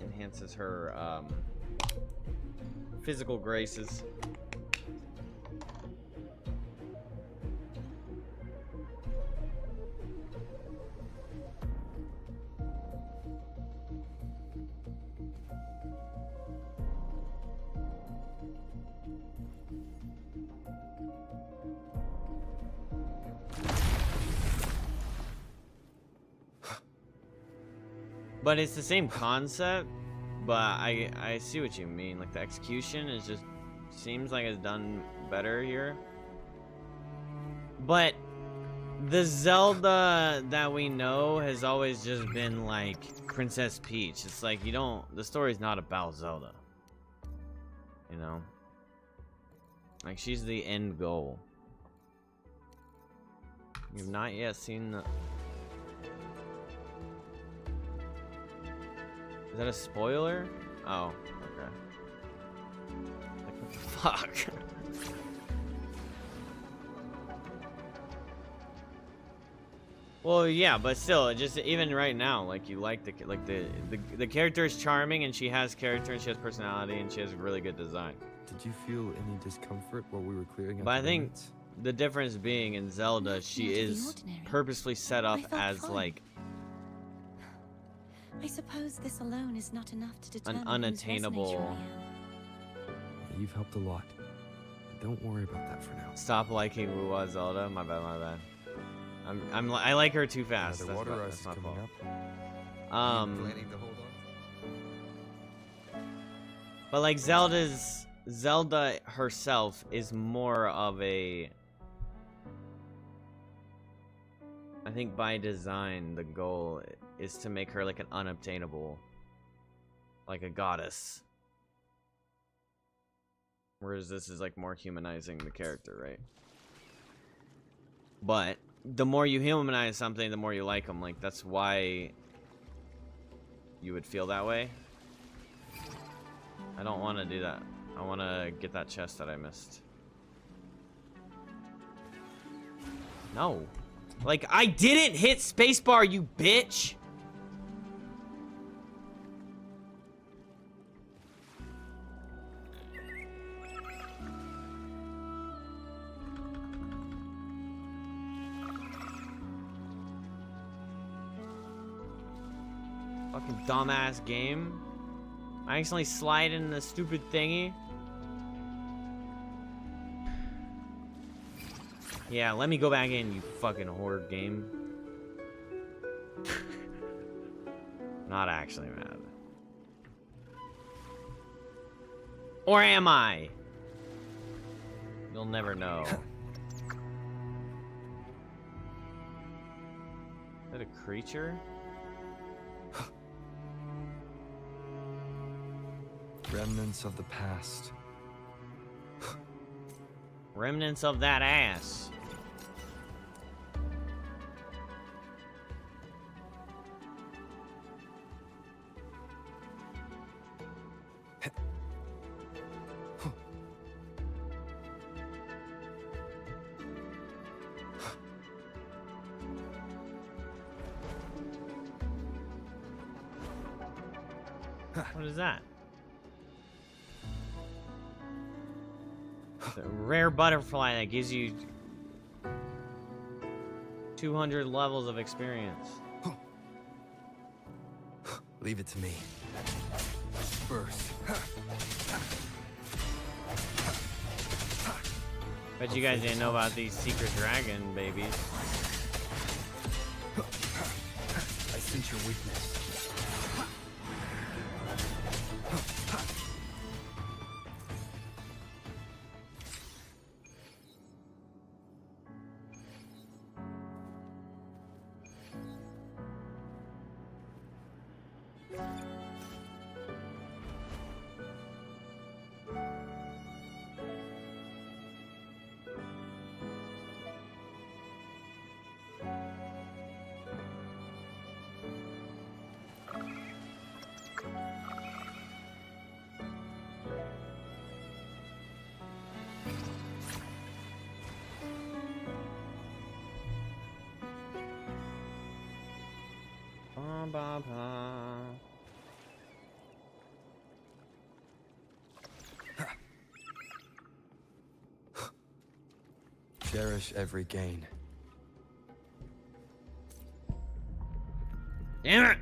enhances her physical graces. But it's the same concept, but I see what you mean. Like, the execution is just seems like it's done better here. But the Zelda that we know has always just been like Princess Peach. It's like the story's not about Zelda. You know? Like, she's the end goal. You've not yet seen the... Is that a spoiler? Oh, okay. Like, what the fuck? Well, yeah, but still, just even right now, like, you like the character is charming, and she has character, and she has personality, and she has really good design. Did you feel any discomfort while we were clearing out But I the think limits? the difference being in Zelda, she is purposefully set up as fine. like I suppose this alone is not enough to an determine unattainable. You've helped a lot. Don't worry about that for now. Stop liking WUWA Zelda. My bad, my bad. I like her too fast. The That's water my, rise that's is my coming fault. up. You planning to hold on? But like Zelda herself is more of a. I think by design, the goal is to make her like an unobtainable, like a goddess. Whereas this is like more humanizing the character, right? But the more you humanize something, the more you like them. Like, that's why you would feel that way. I don't want to do that. I want to get that chest that I missed. No. Like, I didn't hit spacebar, you bitch! Fucking dumbass game. I accidentally slide in the stupid thingy. Yeah, let me go back in, you fucking horde game. Not actually mad. Or am I? You'll never know. Is that a creature? Remnants of the past. Remnants of that ass. What is that? It's a rare butterfly that gives you 200 levels of experience. Leave it to me. First. Bet you guys didn't know about these secret dragon babies. I sense your weakness. Ba, ba. Cherish every gain. Damn it!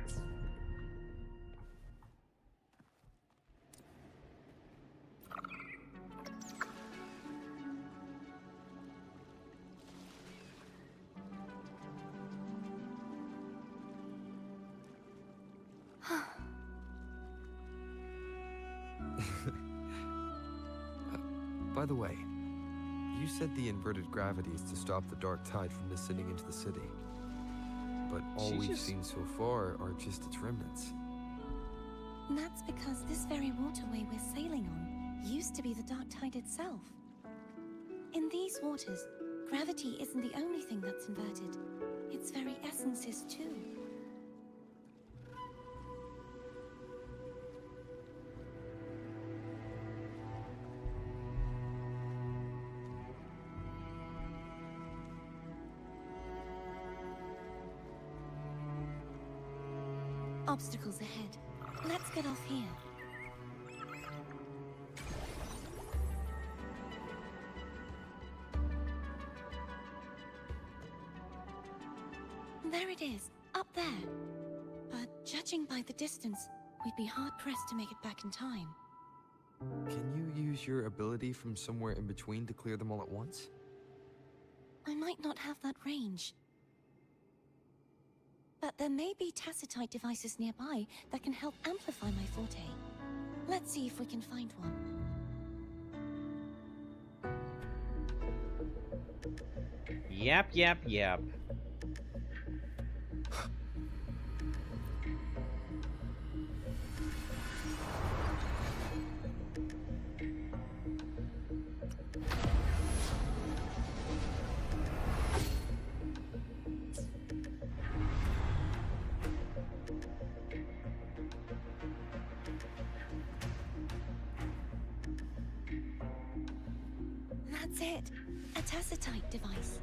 By the way, you said the inverted gravity is to stop the dark tide from descending into the city. But all we've seen so far are just its remnants. That's because this very waterway we're sailing on used to be the dark tide itself. In these waters, gravity isn't the only thing that's inverted. Its very essence is too. Obstacles ahead. Let's get off here. There it is, up there. But judging by the distance, we'd be hard-pressed to make it back in time. Can you use your ability from somewhere in between to clear them all at once? I might not have that range. But there may be tacitite devices nearby that can help amplify my forte. Let's see if we can find one. Yep, yep, yep. That's it. A tacitite device.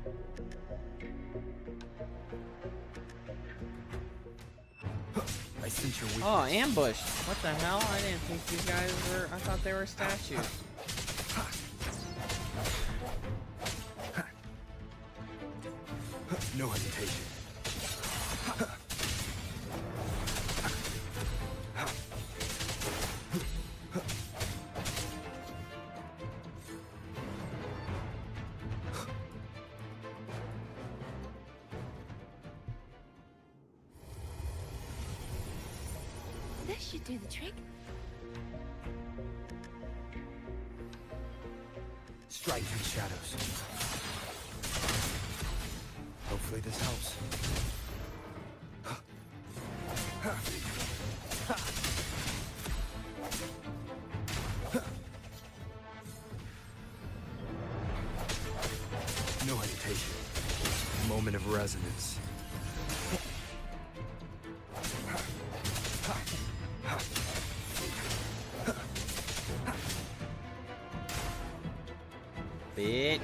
I sense your weakness. Oh, ambushed. What the hell? I didn't think these guys were... I thought they were statues. No hesitation. This should do the trick. Strike through the shadows. Hopefully this helps. No hesitation. Moment of resonance. Bitch.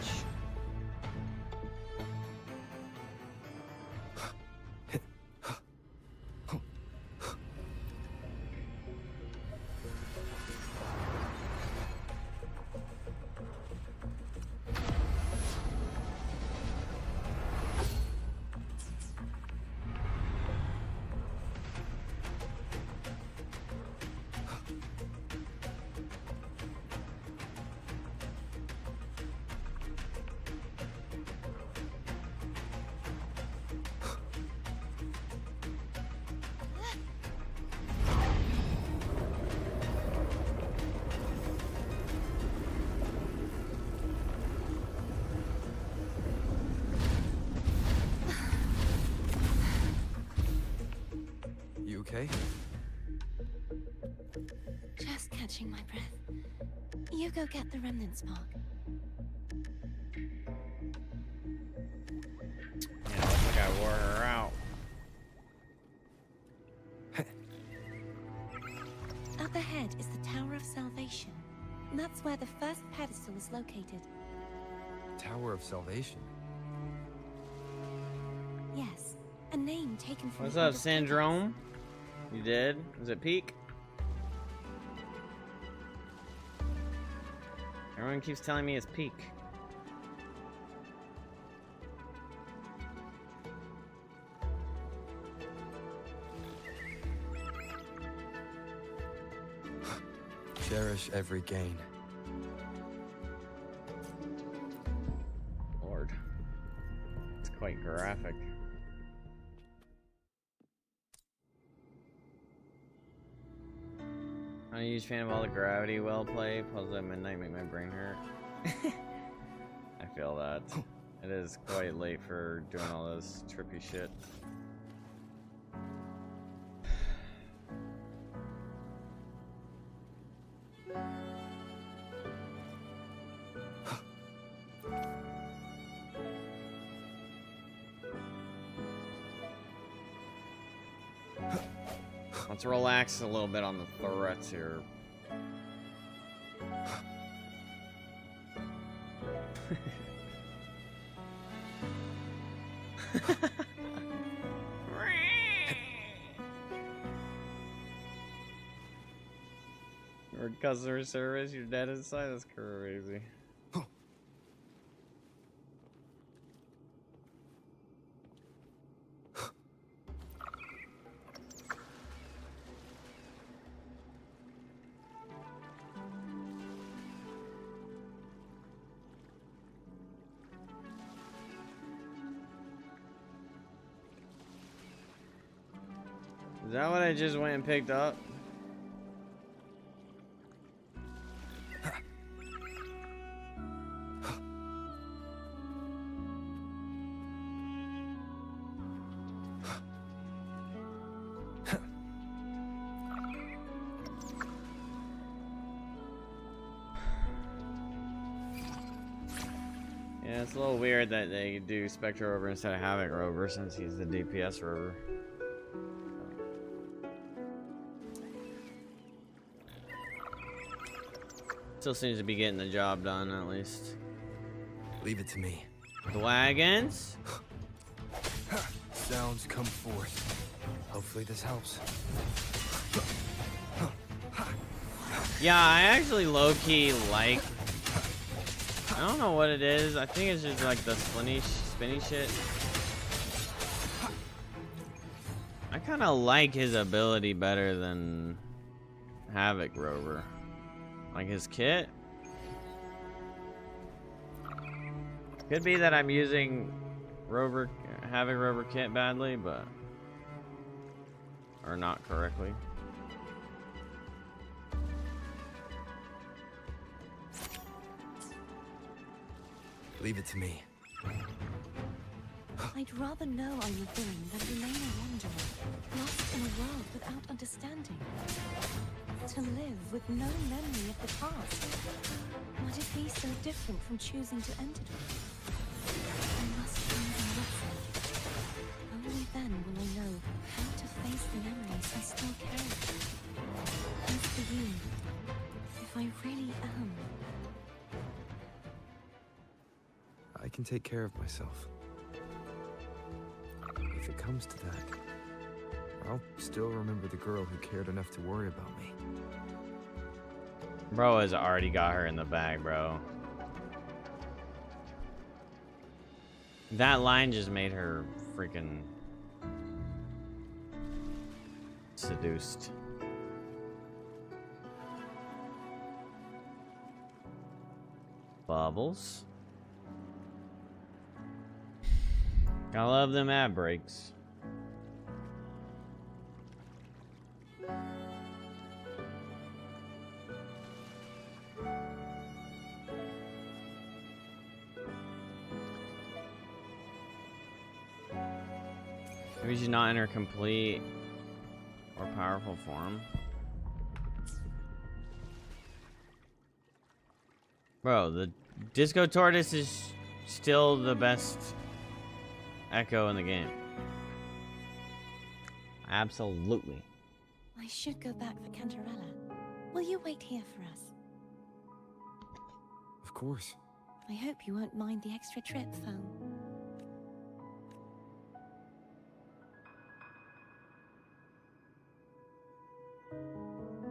okay? Just catching my breath. You go get the remnant spark. Yeah, looks like I wore her out. Up ahead is the Tower of Salvation. That's where the first pedestal is located. Tower of Salvation? Yes, a name taken from What's the up, oldest Syndrome? You did? Is it peak? Everyone keeps telling me it's peak. Cherish every gain. Lord. It's quite graphic. I'm a huge fan of all the gravity well play. Puzzles at midnight make my brain hurt. I feel that. It is quite late for doing all this trippy shit. Let's relax a little bit on the threats here. Or customer service, you're dead inside. That's crazy. Is that what I just went and picked up? Yeah, it's a little weird that they do Spectre Rover instead of Havoc Rover since he's the DPS Rover. Still seems to be getting the job done, at least. Leave it to me. The wagons? Sounds come forth. Hopefully this helps. Yeah, I actually low-key like... I don't know what it is. I think it's just like the spinny shit. I kind of like his ability better than Havoc Rover. Like his kit. Could be that I'm using Havoc Rover kit badly, but... or not correctly. Leave it to me. I'd rather know I'm Wuthering than remain a wanderer, lost in a world without understanding. To live with no memory of the past. Would it be so different from choosing to enter it? I must find a lesson. Only then will I know how to face the memories I still carry. As for you, if I really am... I can take care of myself. If it comes to that, I'll still remember the girl who cared enough to worry about me. Bro has already got her in the bag, bro. That line just made her freaking seduced. Bubbles. I love them ad breaks. Maybe she's not in her complete More powerful form. Bro, the Disco Tortoise is still the best Echo in the game. Absolutely. I should go back for Cantarella. Will you wait here for us? Of course. I hope you won't mind the extra trip, Foam.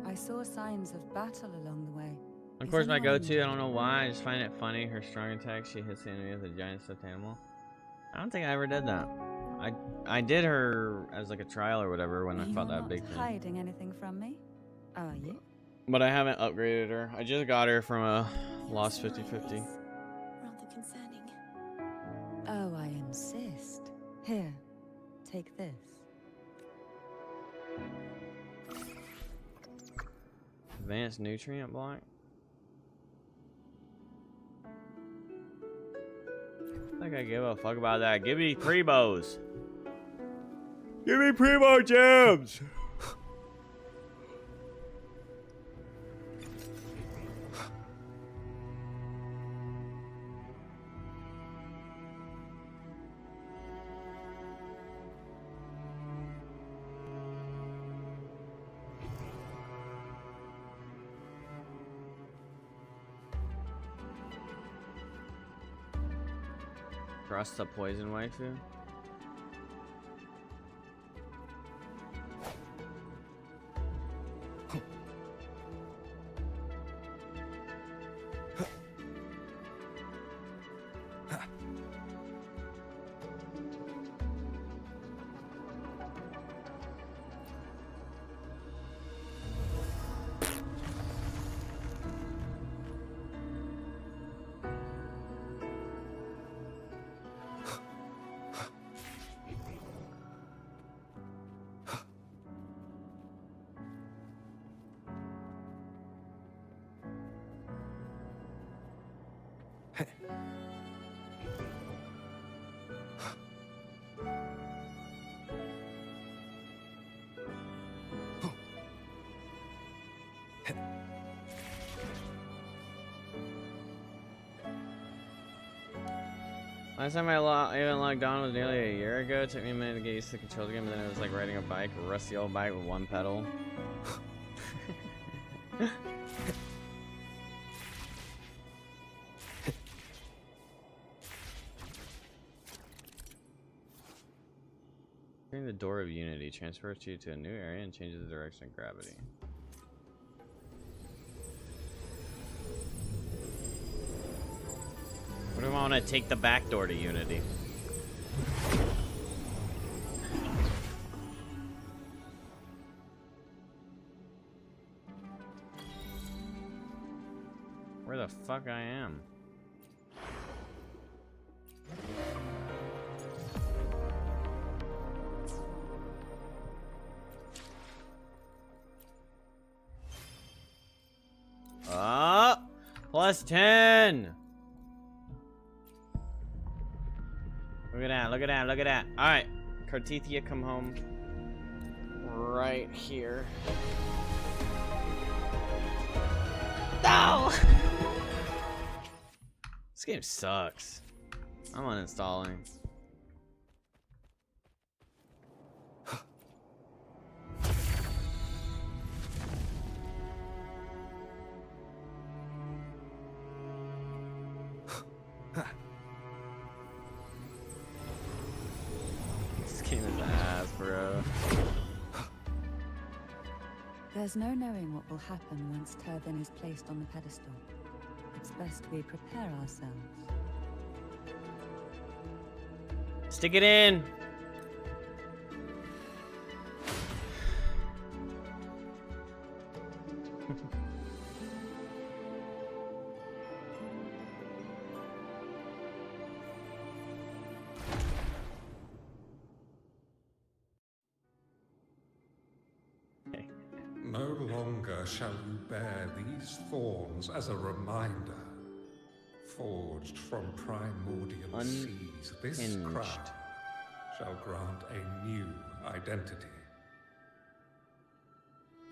I saw signs of battle along the way. Of Is course, my anyone go-to, I don't know why, I just find it funny. Her strong attack, she hits the enemy with a giant stuffed animal. I don't think I ever did that. I did her as like a trial or whatever when I fought that big thing. hiding anything from me, are you? But I haven't upgraded her. I just got her from a Lost 50/50. Rather concerning. Oh, I insist. Here, take this. Advanced nutrient block. I think I give a fuck about that. Give me Primos. Give me Primo gems. Trust the poison waifu. Last time I even logged on was nearly a year ago. It took me a minute to get used to the controls again, but then it was like riding a bike, a rusty old bike with one pedal. Opening the door of Unity transfers you to a new area and changes the direction of gravity. What if I want to take the back door to Unity? Where the fuck I am? Plus 10! Look at that, look at that, look at that. Alright, Cartethia, come home. Right here. No! This game sucks. I'm uninstalling. There's no knowing what will happen once Turvin is placed on the pedestal. It's best we prepare ourselves. Stick it in! No longer shall you bear these thorns as a reminder. Forged from primordial seas, this crown shall grant a new identity.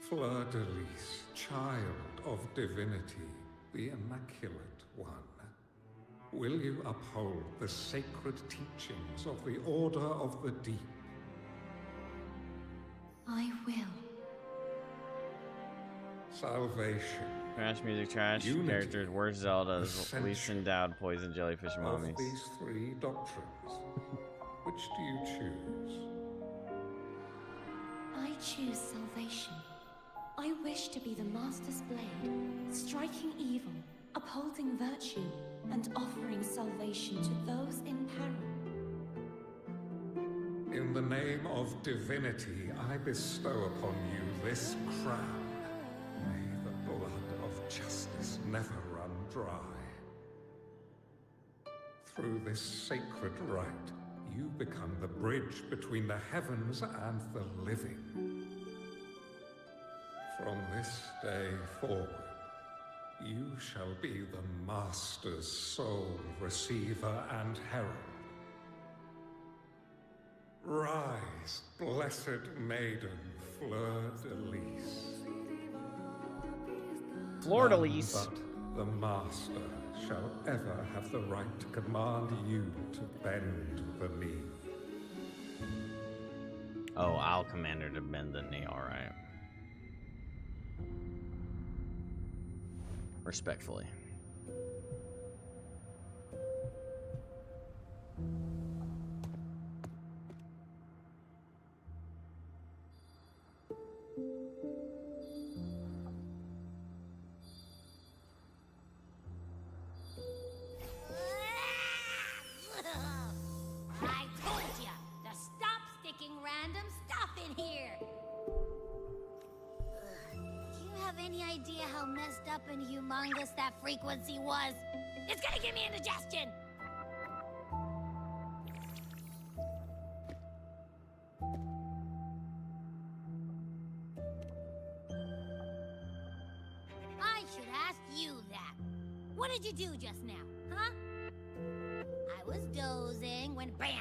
Fleur-de-Lis, child of divinity, the Immaculate One. Will you uphold the sacred teachings of the Order of the Deep? I will. Salvation. Trash music, trash Unity, characters, worst Zeldas, ascension least endowed, poison jellyfish Of mommies. these three doctrines, which do you choose? I choose salvation. I wish to be the Master's blade, striking evil, upholding virtue, and offering salvation to those in peril. In the name of divinity, I bestow upon you this crown. May the blood of justice never run dry. Through this sacred rite, you become the bridge between the heavens and the living. From this day forward, you shall be the Master's sole receiver and herald. Rise, blessed maiden, Fleur-de-Lis. Fleur-de-Lis. None but the Master shall ever have the right to command you to bend the knee. Oh, I'll command her to bend the knee, alright. Respectfully. I told ya to stop sticking random stuff in here. Do you have any idea how messed up and humongous that frequency was? It's gonna give me indigestion. I should ask you that. What did you do just now, huh? I was dozing when bam!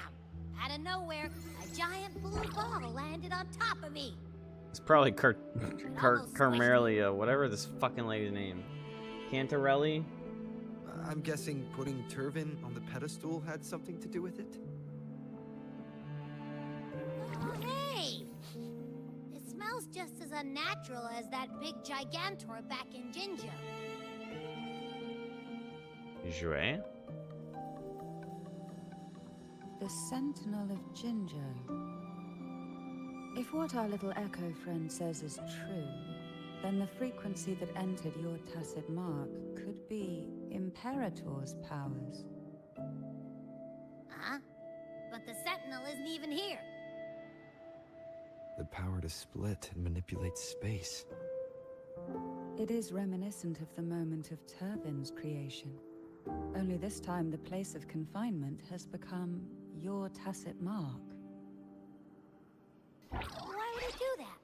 Out of nowhere, a giant blue ball landed on top of me. It's probably Carmelia, whatever this fucking lady's name. Cantarelli? I'm guessing putting Turvin on the pedestal had something to do with it? Oh, hey! It smells just as unnatural as that big gigantor back in Jinja. Jouet? The Sentinel of Jinjo. If what our little echo friend says is true, then the frequency that entered your tacit mark could be Imperator's powers. Huh? But the Sentinel isn't even here. The power to split and manipulate space. It is reminiscent of the moment of Turvin's creation. Only this time the place of confinement has become your tacit mark. Why would it do that?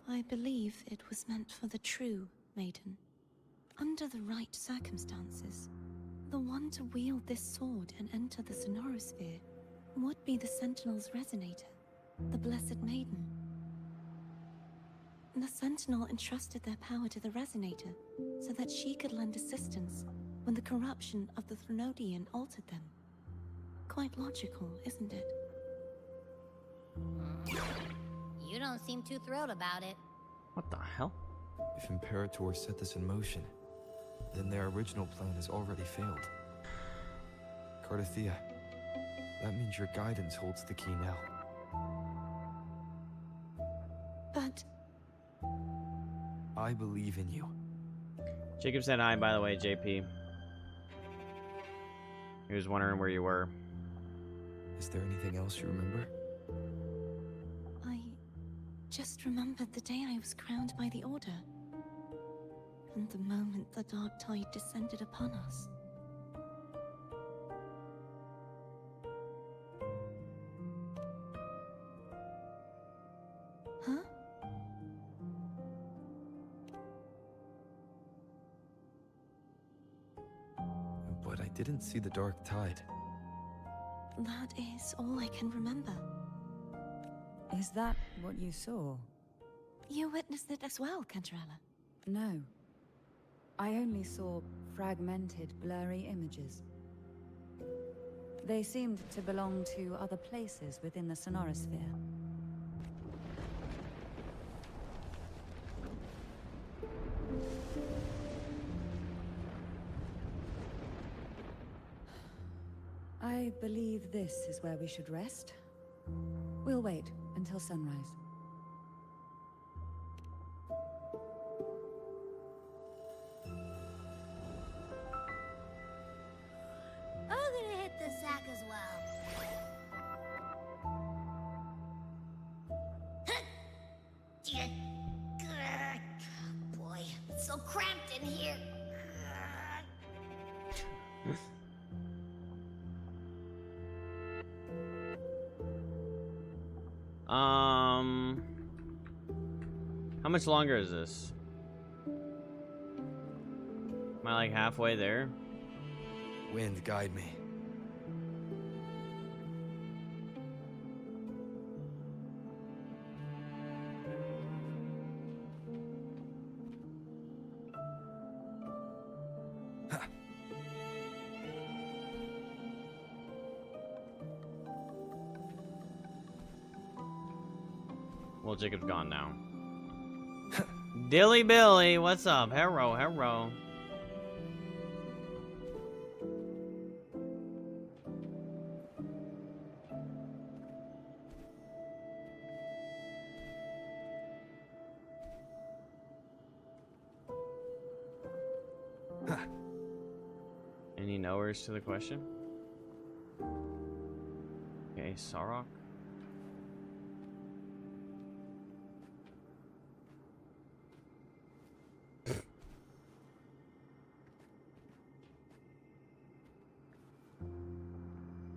I believe it was meant for the true maiden. Under the right circumstances, the one to wield this sword and enter the Sonorosphere would be the Sentinel's resonator, the Blessed Maiden. The Sentinel entrusted their power to the resonator so that she could lend assistance when the corruption of the Threnodian altered them. Quite logical, isn't it? You don't seem too thrilled about it. What the hell? If Imperator set this in motion, then their original plan has already failed. Cardathea, that means your guidance holds the key now. But I believe in you. Jacob said hi, by the way, JP. He was wondering where you were. Is there anything else you remember? I just remembered the day I was crowned by the Order. And the moment the dark tide descended upon us. Huh? But I didn't see the dark tide. That is all I can remember. Is that what you saw? You witnessed it as well, Cantarella? No. I only saw fragmented, blurry images. They seemed to belong to other places within the Sonorosphere. I believe this is where we should rest. We'll wait until sunrise. I'm gonna hit the sack as well. Boy, it's so cramped in here. How much longer is this? Am I like halfway there? Wind, guide me. Well, Jacob's gone now. Dilly Billy, what's up? Hello, hello. Any knowers to the question? Okay, Sarok.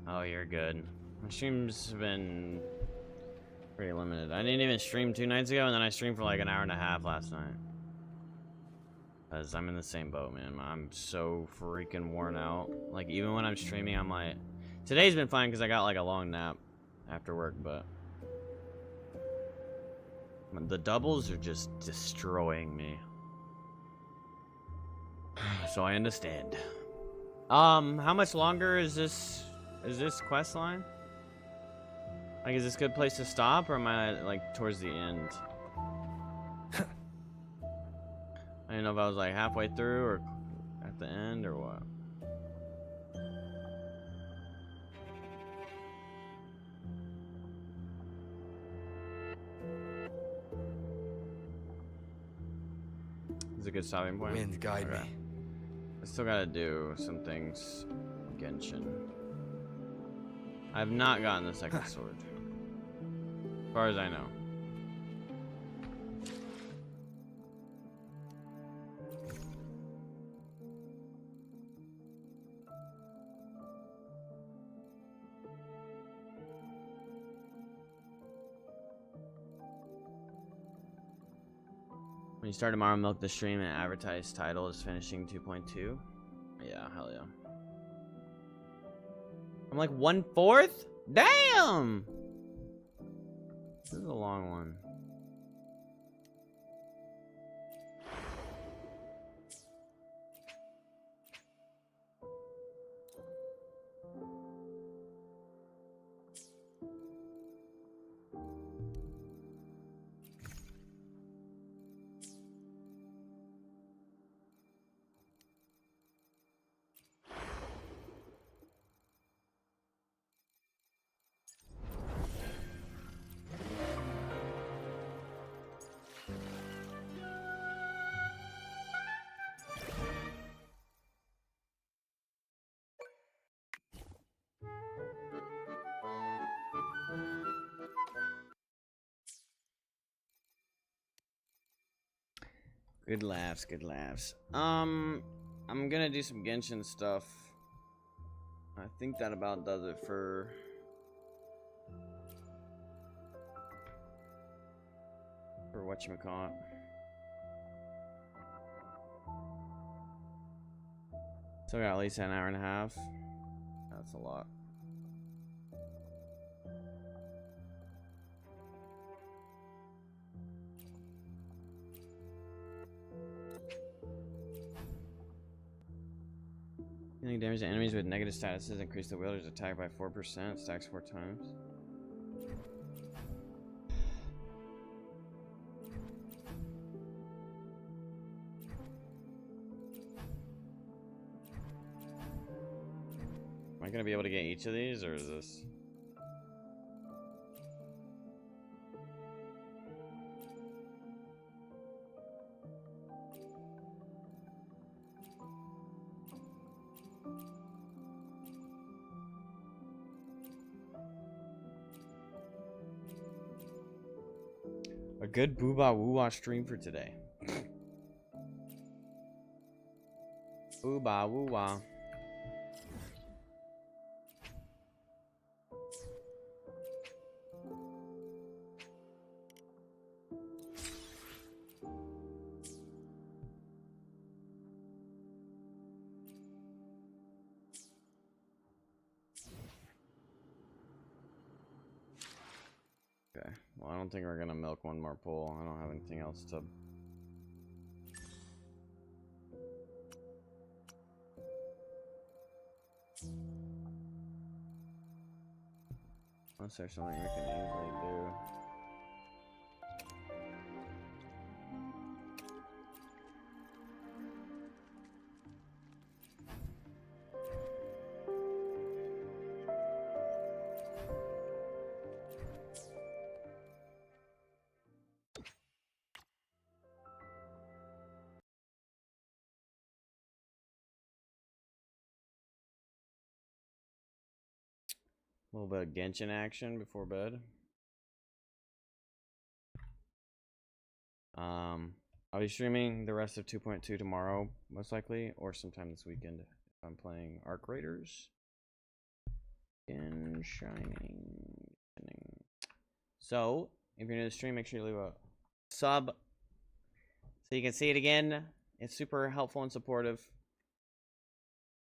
Oh, you're good. My stream's been pretty limited. I didn't even stream 2 nights ago, and then I streamed for like an hour and a half last night. Because I'm in the same boat, man. I'm so freaking worn out. Like, even when I'm streaming, I'm like... Today's been fine because I got like a long nap after work, but... the doubles are just destroying me. So I understand. How much longer is this quest line? Like, is this a good place to stop, or am I like towards the end? I didn't know if I was like halfway through or at the end or what. Is a good stopping point. Wind, guide me. I still gotta do some things. Genshin. I have not gotten the second sword, as far as I know. When you start tomorrow, milk the stream and advertise title is finishing 2.2. Yeah, hell yeah. I'm like 1/4? Damn! This is a long one. Good laughs, good laughs. I'm gonna do some Genshin stuff. I think that about does it for whatchamacallit. So I got at least an hour and a half. That's a lot. Dealing damage to enemies with negative statuses. Increase the wielder's attack by 4%. Stacks 4 times. Am I gonna be able to get each of these, or is this? A good Booba Woowa stream for today. Booba Woowa. Okay, well, I don't think we're gonna milk one more pool. I don't have anything else to. Unless there's something we can easily do. A little bit of Genshin action before bed. I'll be streaming the rest of 2.2 tomorrow, most likely, or sometime this weekend if I'm playing Arc Raiders. In Shining. So, if you're new to the stream, make sure you leave a sub so you can see it again. It's super helpful and supportive.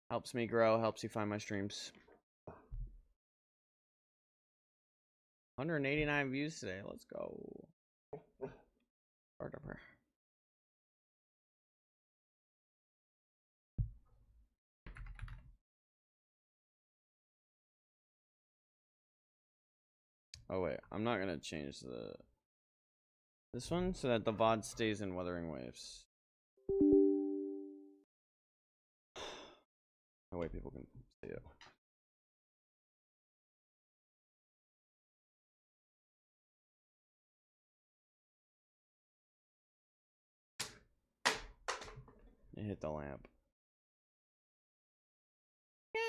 Helps me grow, helps you find my streams. 189 views today. Let's go. Start over. Oh wait, I'm not gonna change this one so that the VOD stays in Wuthering Waves. That way people can see it. It hit the lamp. Yeah.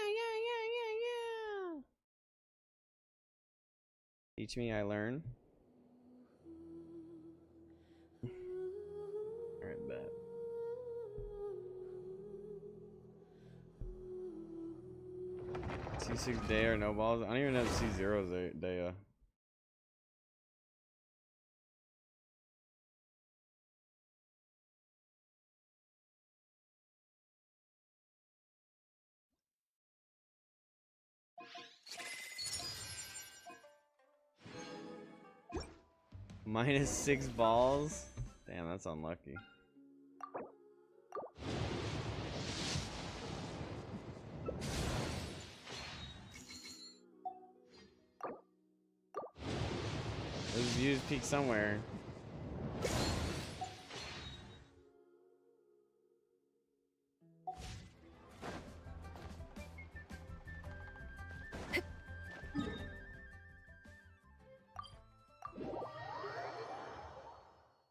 Teach me, I learn. Alright, bet. C6 day or no balls? I don't even have C0's day. -6 balls? Damn, that's unlucky. Those views peak somewhere.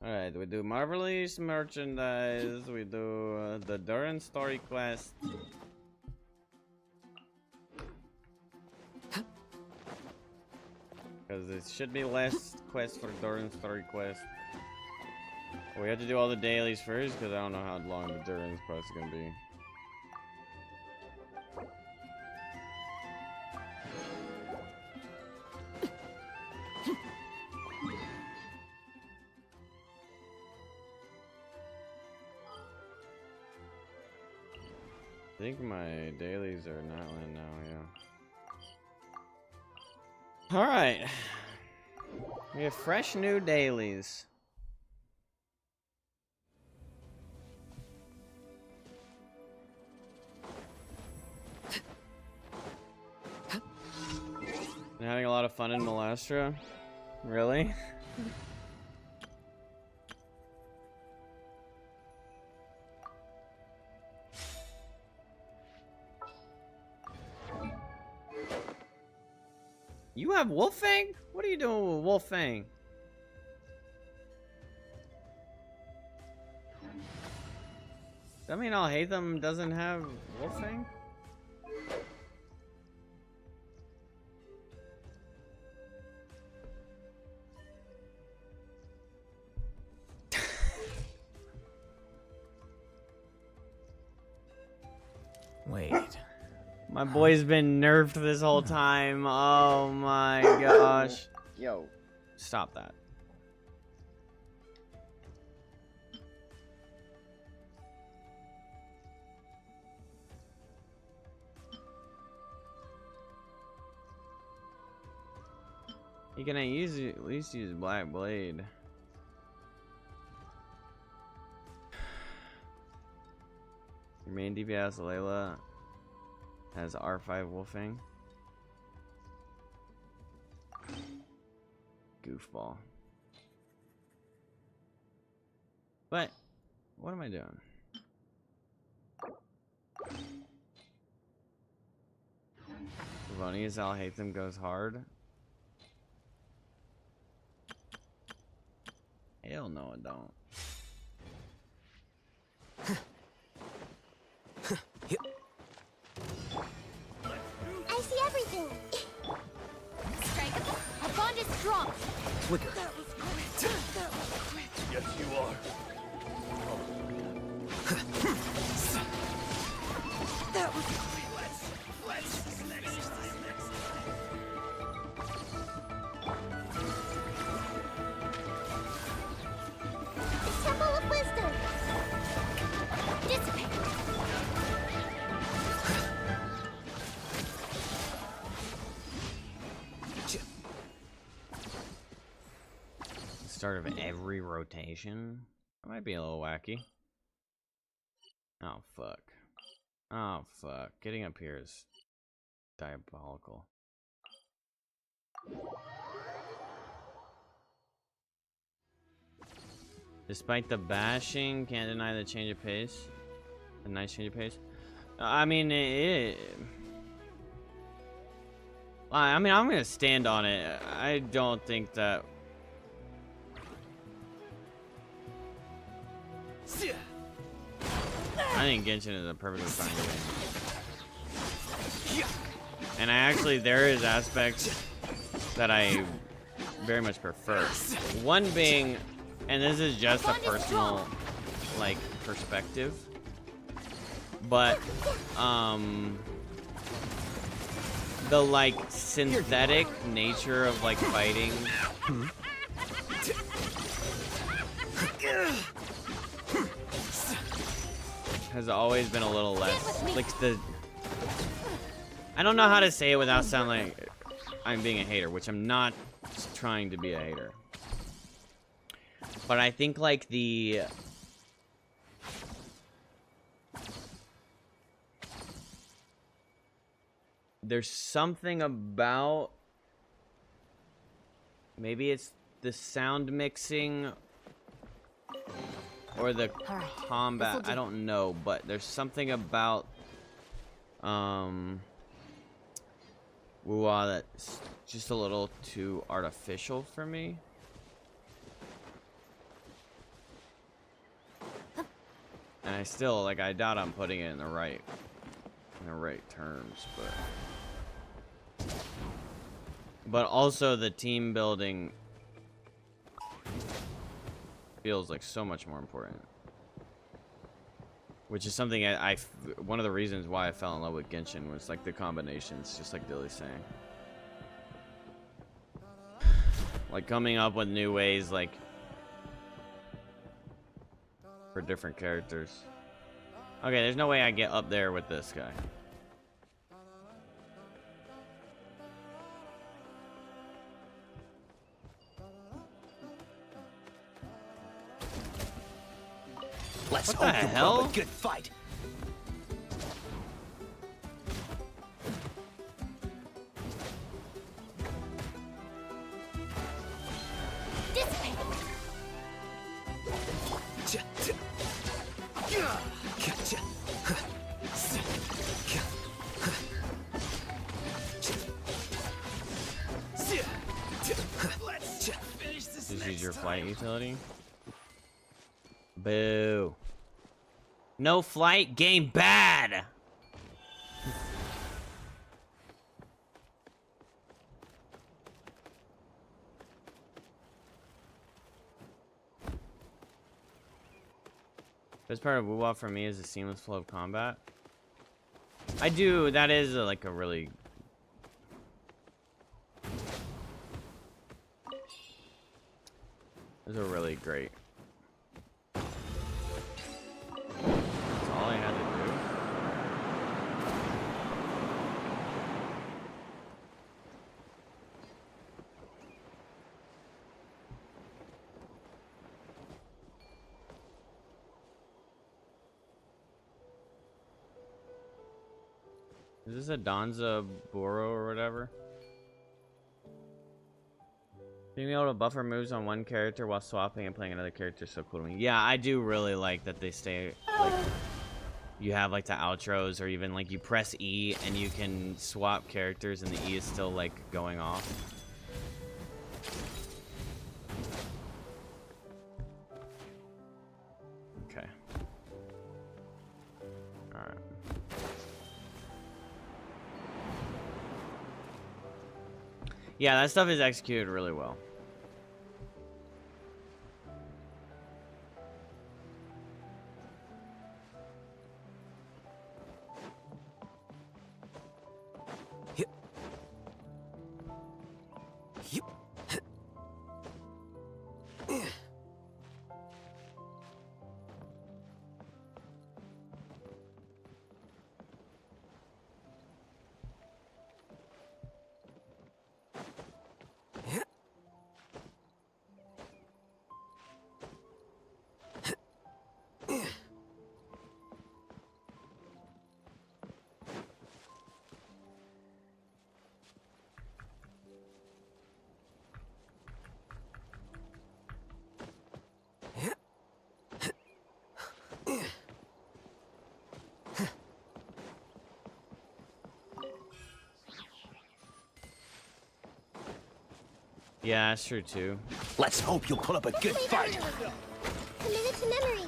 Alright, we do Marvelous merchandise, we do the Duran story quest. Because it should be less quest for Duran story quest. But we have to do all the dailies first because I don't know how long the Duran quest is going to be. I think my dailies are not in now, yeah. Alright. We have fresh new dailies. Been having a lot of fun in Malastra? Really? You have Wolfang? What are you doing with Wolfang? Does that mean I'll hate them doesn't have Wolfang? Wait. My boy's been nerfed this whole time. Oh my gosh. Yo, stop that. You can at least use Black Blade. Your main DPS Layla has R5 Wolfing. Goofball. But what am I doing? Vonia's I'll hate them goes hard. Hell no, it don't. I see everything. Strike. Our bond is strong. Quicker. That was quick. That was quick. Yes, you are. That was quick. Let's next time. The Temple of Wisdom. Dissipate. Start of every rotation? That might be a little wacky. Oh fuck. Oh fuck. Getting up here is diabolical. Despite the bashing, can't deny the change of pace. A nice change of pace. I mean, I'm gonna stand on it. I don't think that. I think Genshin is a perfectly fine game. And there is aspects that I very much prefer. One being, and this is just a personal, like, perspective, but, the, like, synthetic nature of, like, fighting has always been a little less, like, I don't know how to say it without sounding like I'm being a hater, which I'm not trying to be a hater. But I think, like, there's something about, maybe it's the sound mixing or the combat, I don't know, but there's something about WUWA that's just a little too artificial for me. And I still, like, I doubt I'm putting it in the right terms, but also the team building feels like so much more important, which is something one of the reasons why I fell in love with Genshin was, like, the combinations, just like Dilly's saying, like coming up with new ways, like, for different characters. Okay, there's no way I get up there with this guy. Let's What the hope you hell? put up a good fight. Just use your flight utility. Boo. No flight, game bad. Best part of WUWA for me is the seamless flow of combat. I do, that is like a really... Those are really great. That's all I had to do. Is this a Danza Boro or whatever? Being able to buffer moves on one character while swapping and playing another character is so cool to me. Yeah, I do really like that they stay, like, you have like the outros, or even like you press E and you can swap characters and the E is still like going off. Okay. Alright. Yeah, that stuff is executed really well. Yeah, that's true too. Let's hope you'll put up a good fight. Commit it to memory.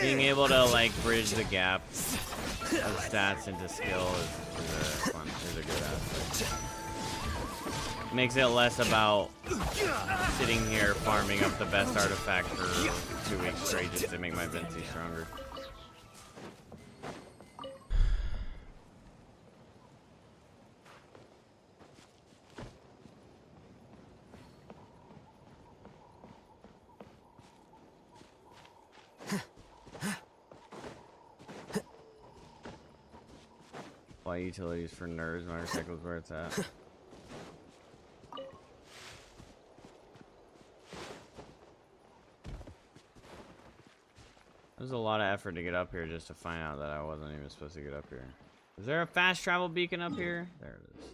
Being able to like bridge the gap of stats into skill is a good aspect. Makes it less about sitting here farming up the best artifact for 2 weeks straight just to make my Vinci stronger. Why utilities for nerds, motorcycles, where it's at. There's a lot of effort to get up here just to find out that I wasn't even supposed to get up here. Is there a fast travel beacon up here? There it is.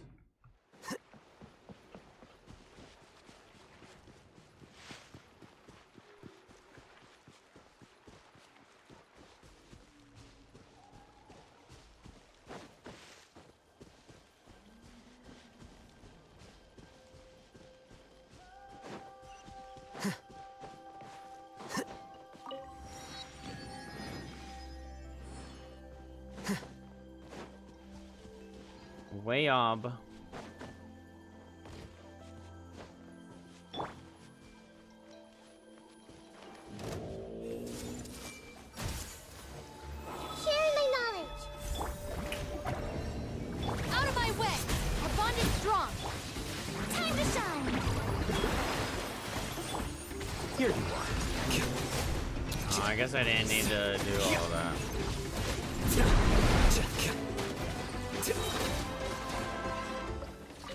Way ob. Sharing my knowledge. Out of my way! Our bond is strong! Time to shine. Here you are. Oh, I guess I didn't need to do all of that.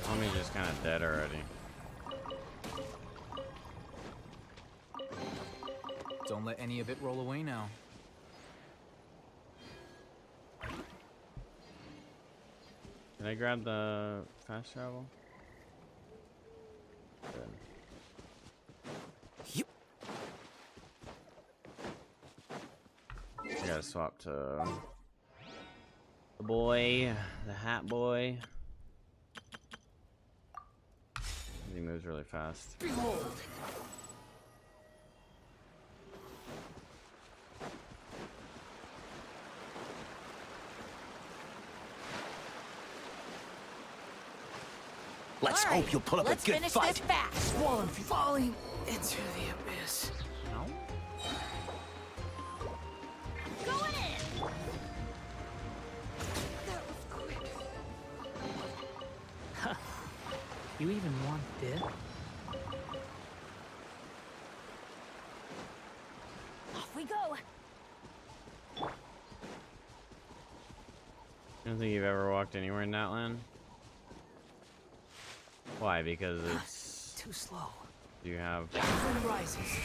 Tommy's just kind of dead already. Don't let any of it roll away now. Can I grab the fast travel? Good. gotta swap to the boy, the hat boy. He moves really fast. Behold. Let's hope you'll put up a good fight. Swollen, falling into the abyss. Going in! That was quick. You even want this? Off we go! I don't think you've ever walked anywhere in that land. Why? Because it's too slow. You have. Wind rises.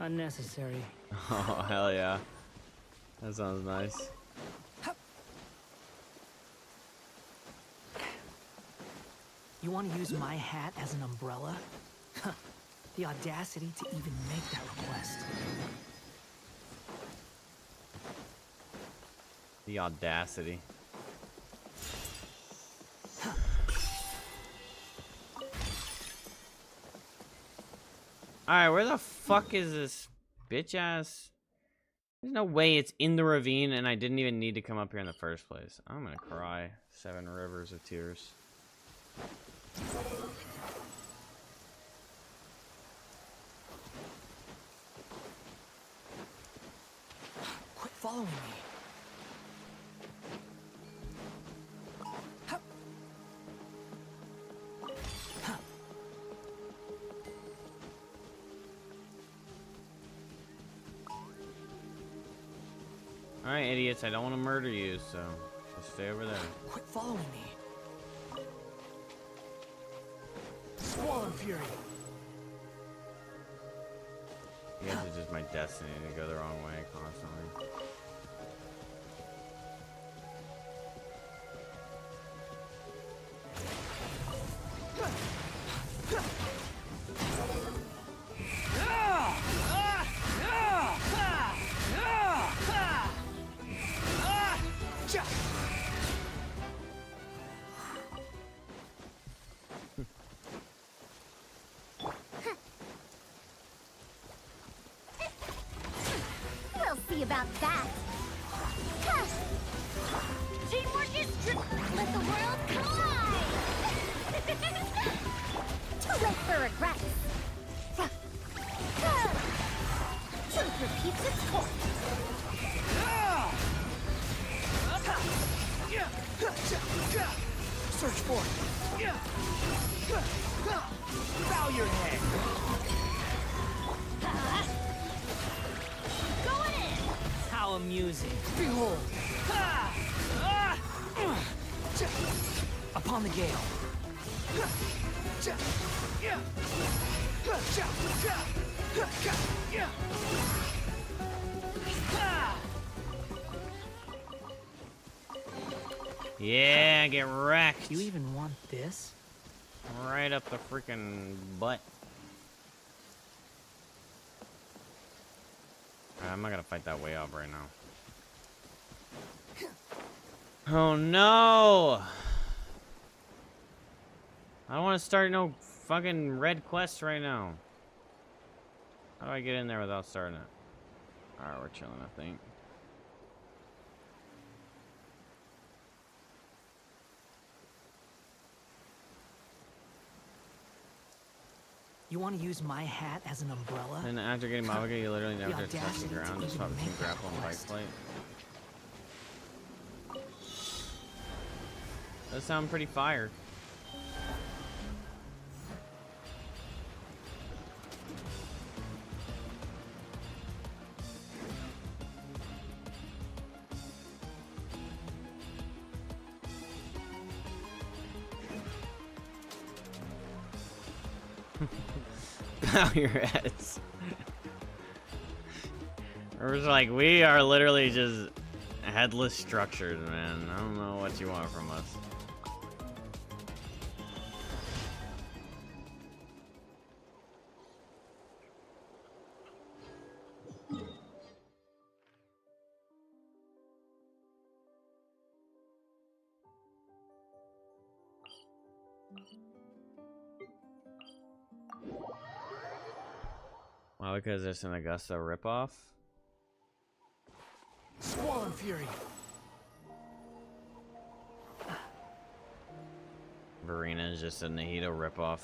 Unnecessary. Oh hell yeah! That sounds nice. You want to use my hat as an umbrella? The audacity to even make that request. The audacity. Alright, where the fuck is this bitch ass? There's no way it's in the ravine and I didn't even need to come up here in the first place. I'm gonna cry. 7 rivers of tears. Quit following me. Alright, idiots, I don't want to murder you, so just stay over there. Quit following me. Swollen fury. You guys are just my destiny to go the wrong way constantly. We'll see about that. Teamwork is let the world collide. Too late for regrets. Truth repeats its course. Search for it. Bow your head. Going in. How amusing. Behold. Upon the gale. Yeah, get wrecked. You even want this? Right up the freaking butt. I'm not gonna fight that way up right now. Oh no! I don't want to start no fucking red quests right now. How do I get in there without starting it? Alright, we're chilling, I think. You want to use my hat as an umbrella? And after getting Maviga, you literally never The touch the audacity ground. to Just even swap between make that grapple and bike request. plate. That sound pretty fire. Bow your heads. We're just like, we are literally just headless structures, man. I don't know what you want from us. Wow, because it's an Augusta ripoff. Squall Fury. Verena is just a Nahito ripoff.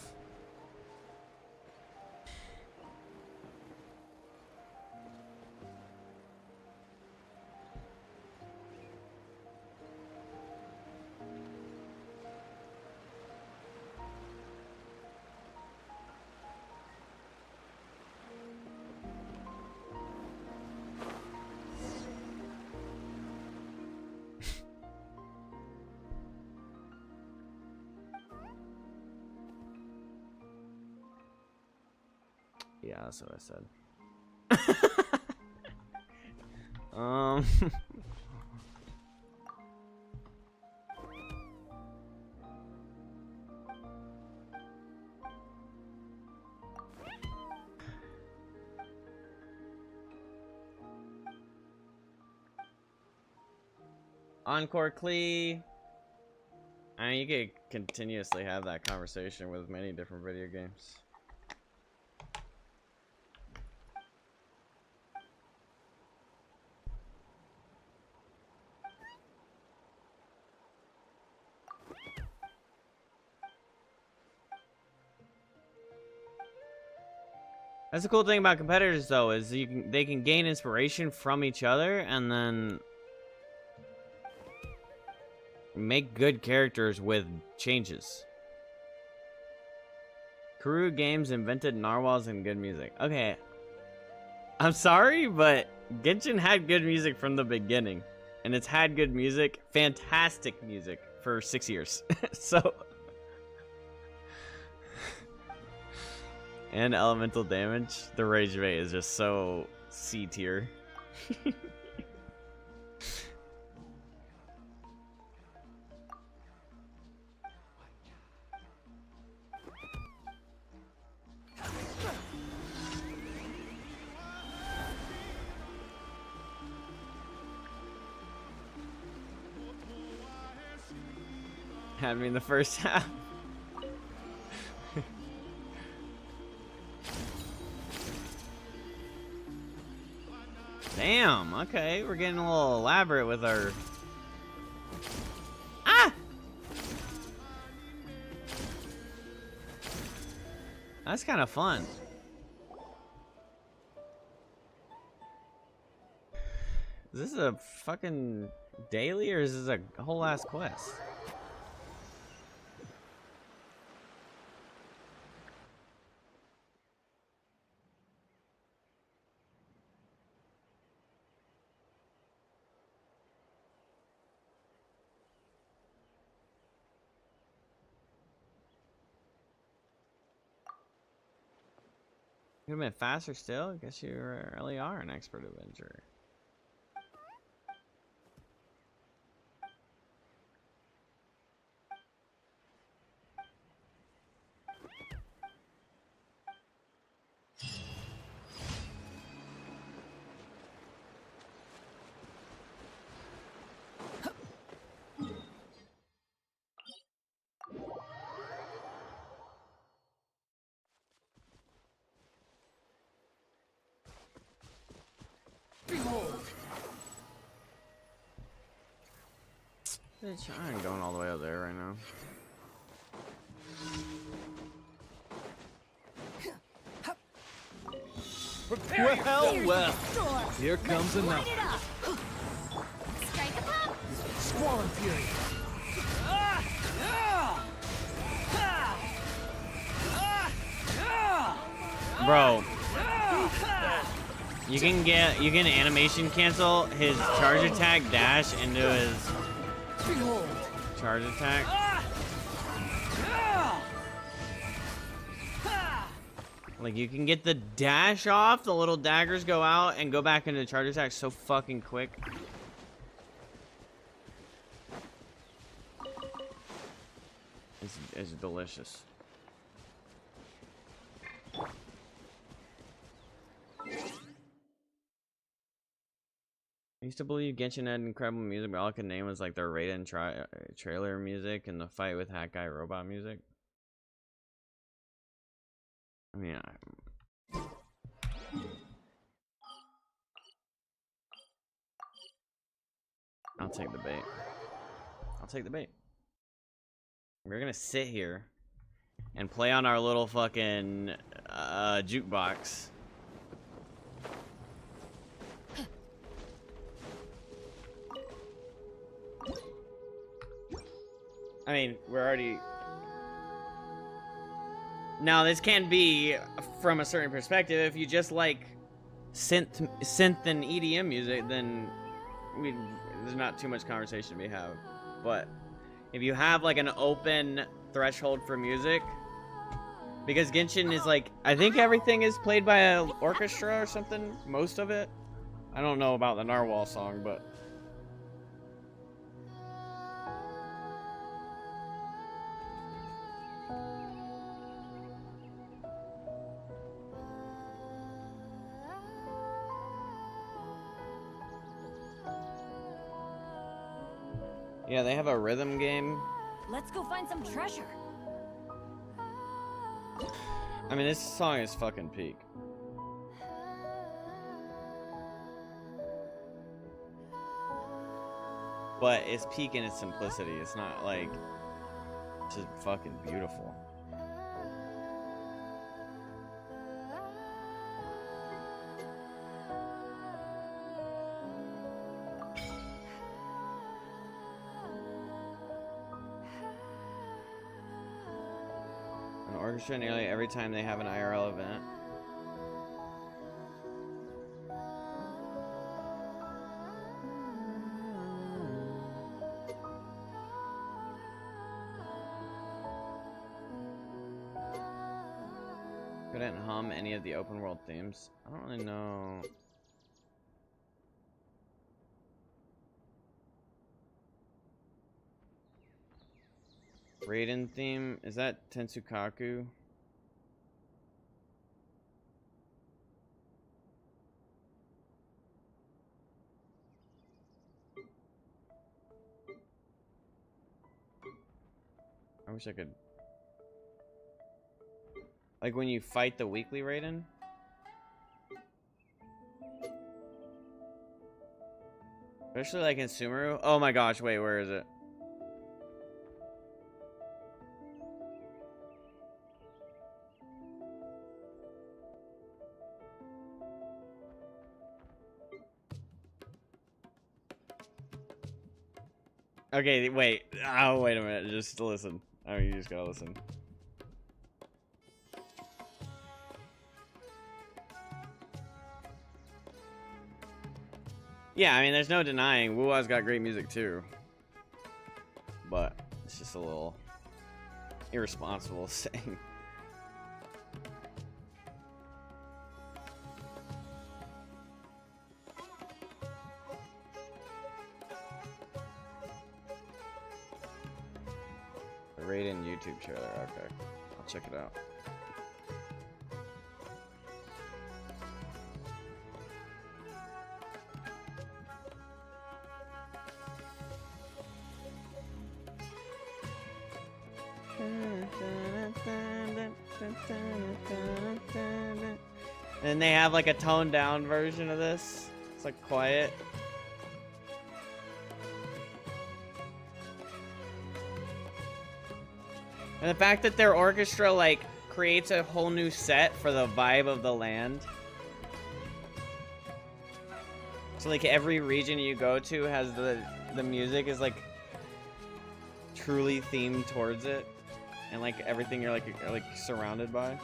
Yeah, that's what I said. Encore Clee. I mean, you could continuously have that conversation with many different video games. That's the cool thing about competitors, though, is they can gain inspiration from each other and then make good characters with changes. Kuru Games invented narwhals and good music. Okay, I'm sorry, but Genshin had good music from the beginning, and it's had good music, fantastic music, for 6 years. So. And elemental damage. The Rage Bait is just so C tier. Had me in the first half. Damn, okay, we're getting a little elaborate with our... Ah! That's kind of fun. Is this a fucking daily or is this a whole ass quest? Could have been faster still. I guess you really are an expert adventurer. Bitch, I ain't going all the way up there right now. Well, here comes another. Squall Fury. Bro, you can animation cancel his charge attack dash into his charge attack. Like, you can get the dash off, the little daggers go out and go back into charge attack so fucking quick. It's delicious. I used to believe Genshin had incredible music, but all I could name was like their Raiden trailer music and the fight with Hat Guy robot music. I mean, I'll take the bait. I'll take the bait. We're gonna sit here and play on our little fucking jukebox. I mean, we're already... Now, this can be from a certain perspective. If you just like synth and EDM music, then there's not too much conversation we have. But if you have like an open threshold for music, because Genshin is like, I think everything is played by an orchestra or something, most of it. I don't know about the Narwhal song, but... Yeah, they have a rhythm game. Let's go find some treasure. I mean, this song is fucking peak. But it's peak in its simplicity. It's not like just fucking beautiful. An orchestra nearly every time they have an IRL event. Couldn't hum any of the open world themes. I don't really know. Raiden theme? Is that Tensukaku? I wish I could... Like when you fight the weekly Raiden? Especially like in Sumeru? Oh my gosh, wait, where is it? Okay, wait. Oh, wait a minute. Just listen. Oh, you just gotta listen. Yeah, I mean, there's no denying WUWA's got great music too. But it's just a little irresponsible saying. The Raiden YouTube trailer. Okay, I'll check it out. And they have like a toned down version of this. It's like quiet. And the fact that their orchestra like creates a whole new set for the vibe of the land. So like every region you go to has the music is like truly themed towards it. And like everything you're like surrounded by.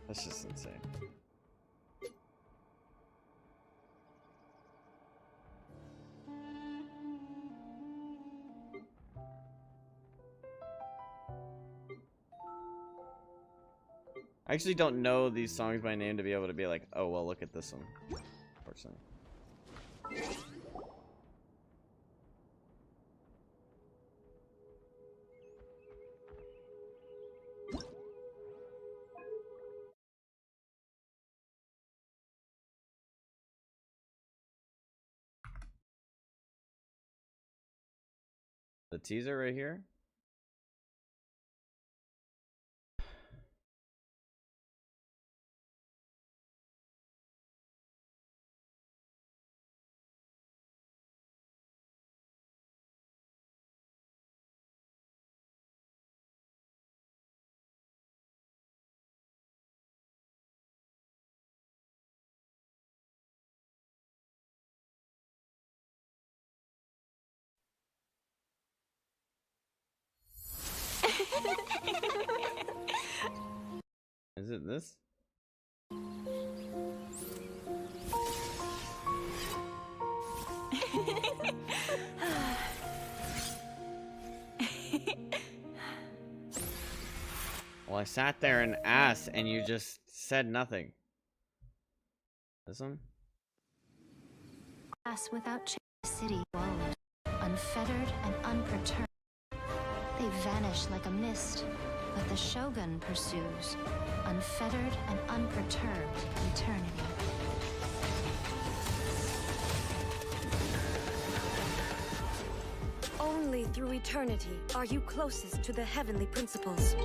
That's just insane. I actually don't know these songs by name to be able to be like, oh well, look at this one. Unfortunately. teaser right here. Is it this? Well, I sat there and asked, and you just said nothing. This one? Pass without change, the city glowed, unfettered and unperturbed. They vanish like a mist, but the Shogun pursues, unfettered and unperturbed, eternity. Only through eternity are you closest to the heavenly principles.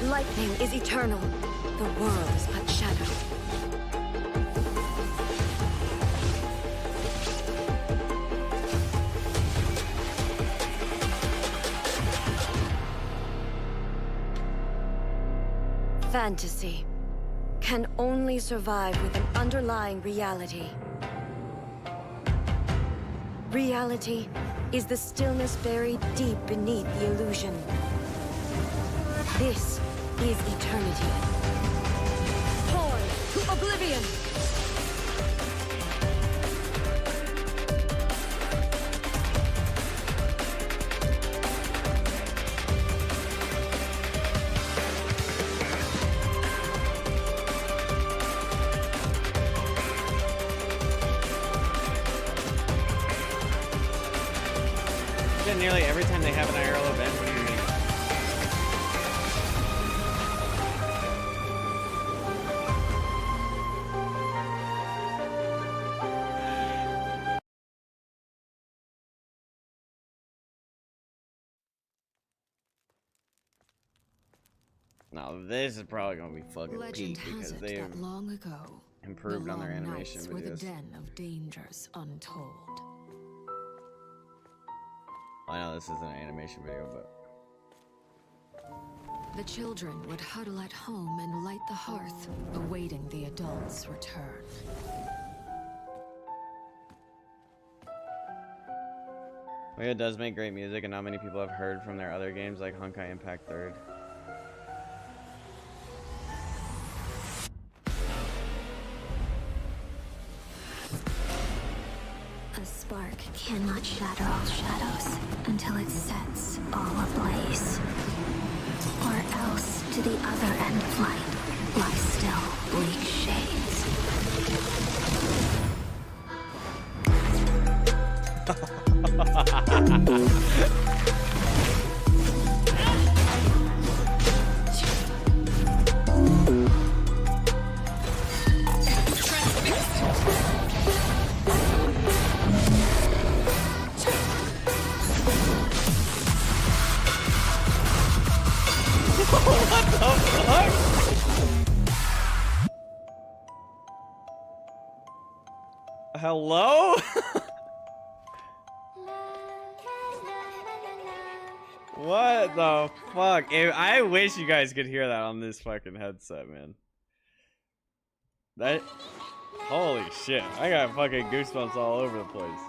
Lightning is eternal. The world is but shadow. Fantasy can only survive with an underlying reality. Reality is the stillness buried deep beneath the illusion. This is eternity. Torn to oblivion! Nearly every time they have an IRL event, what do you mean? Now this is probably gonna be fucking Legend peak has because it they that long ago, improved on their the long animation nights were the videos. den of dangers untold. I know this isn't an animation video, but The children would huddle at home and light the hearth, awaiting the adults' return. It does make great music, and not many people have heard from their other games like Honkai Impact 3rd. A spark cannot shatter all shadows until it sets all ablaze. Or else, to the other end of light, lie still bleak shades. What the fuck? Hello? What the fuck? I wish you guys could hear that on this fucking headset, man. That... Holy shit. I got fucking goosebumps all over the place.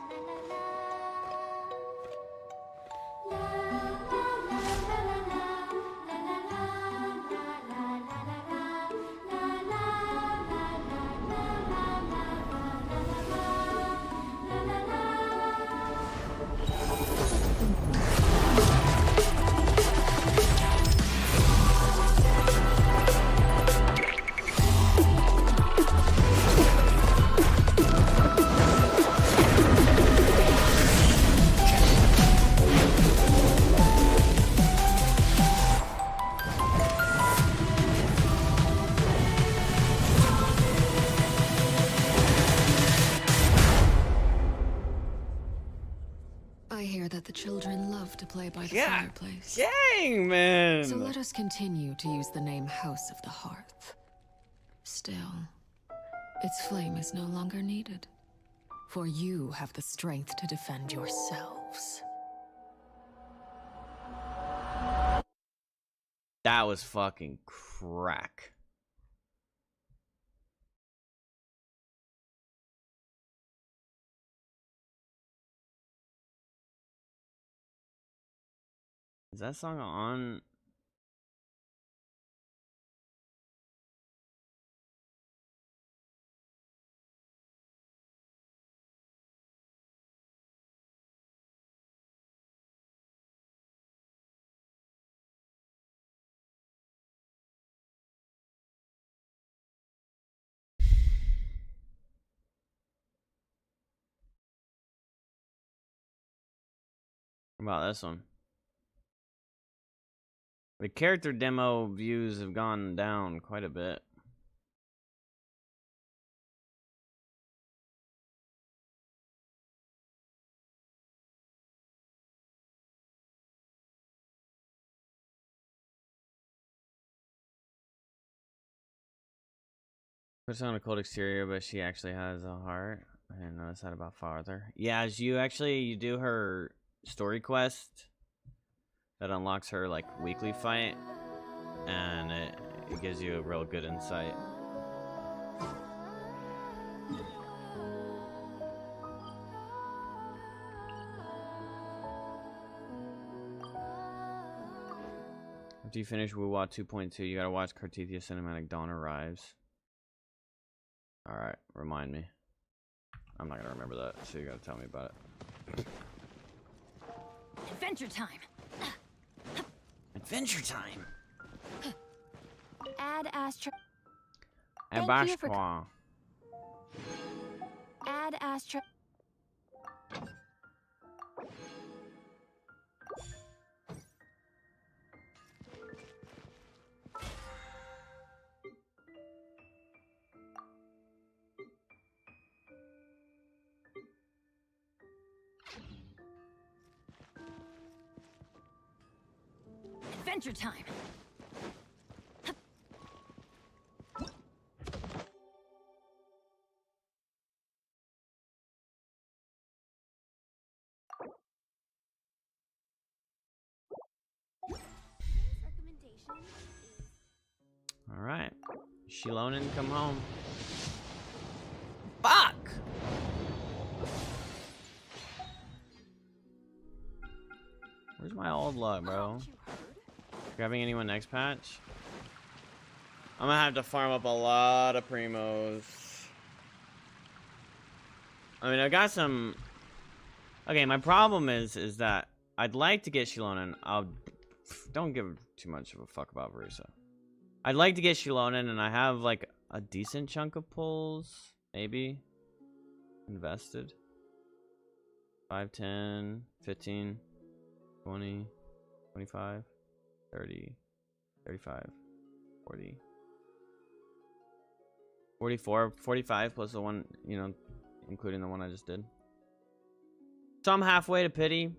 hear that the children love to play by the Yeah. fireplace. Dang, man. So let us continue to use the name House of the Hearth. Still, its flame is no longer needed. For you have the strength to defend yourselves. That was fucking crack. Is that song on? What about this one? The character demo views have gone down quite a bit. Puts on a cold exterior, but she actually has a heart. I didn't notice that about Farther. Yeah, as you do her story quest that unlocks her like weekly fight, and it gives you a real good insight. After you finish WUWA 2.2, you gotta watch Cartethia Cinematic Dawn Arrives. Alright, remind me. I'm not gonna remember that, so you gotta tell me about it. Adventure time. Adventure time. Add Astra. Abashqua. Add Astra. Adventure time. Alright. Shilonen, come home. Fuck! Where's my old luck, bro? Grabbing anyone next patch? I'm gonna have to farm up a lot of primos. I mean, I got some... Okay, my problem is that I'd like to get Shilonen. Don't give too much of a fuck about Verusa. I'd like to get Shilonen, and I have like a decent chunk of pulls, maybe invested. 5, 10, 15, 20, 25, 30, 35, 40, 44, 45 plus the one, you know, including the one I just did. So I'm halfway to pity.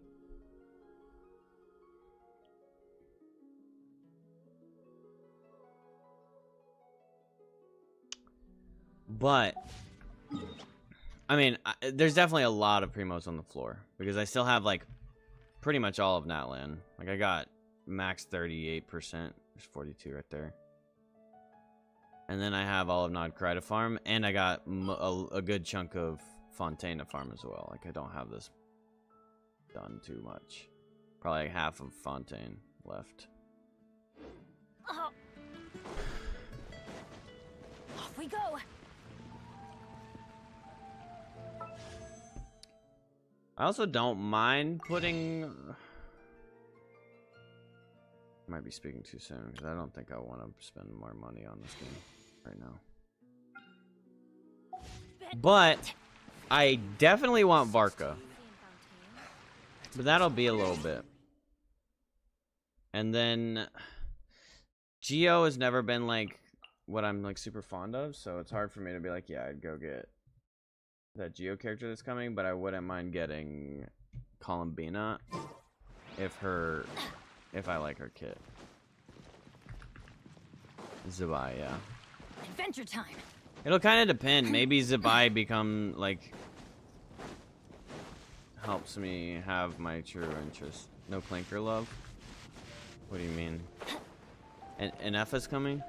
But I mean, there's definitely a lot of primos on the floor because I still have like pretty much all of Natlan. Like I got max 38%. There's 42 right there. And then I have all of Nodcry to farm, and I got a good chunk of Fontaine to farm as well. Like I don't have this done too much. Probably like half of Fontaine left. Oh. Off we go. I also don't mind putting... Might be speaking too soon, because I don't think I want to spend more money on this game right now. But I definitely want Varka. But that'll be a little bit. And then Geo has never been like what I'm like super fond of, so it's hard for me to be like, yeah, I'd go get that Geo character that's coming, but I wouldn't mind getting Columbina if I like her kit. Zabai, yeah. Adventure time. It'll kind of depend. Maybe Zabai become like helps me have my true interest. No clinker love. What do you mean? And Effa's coming?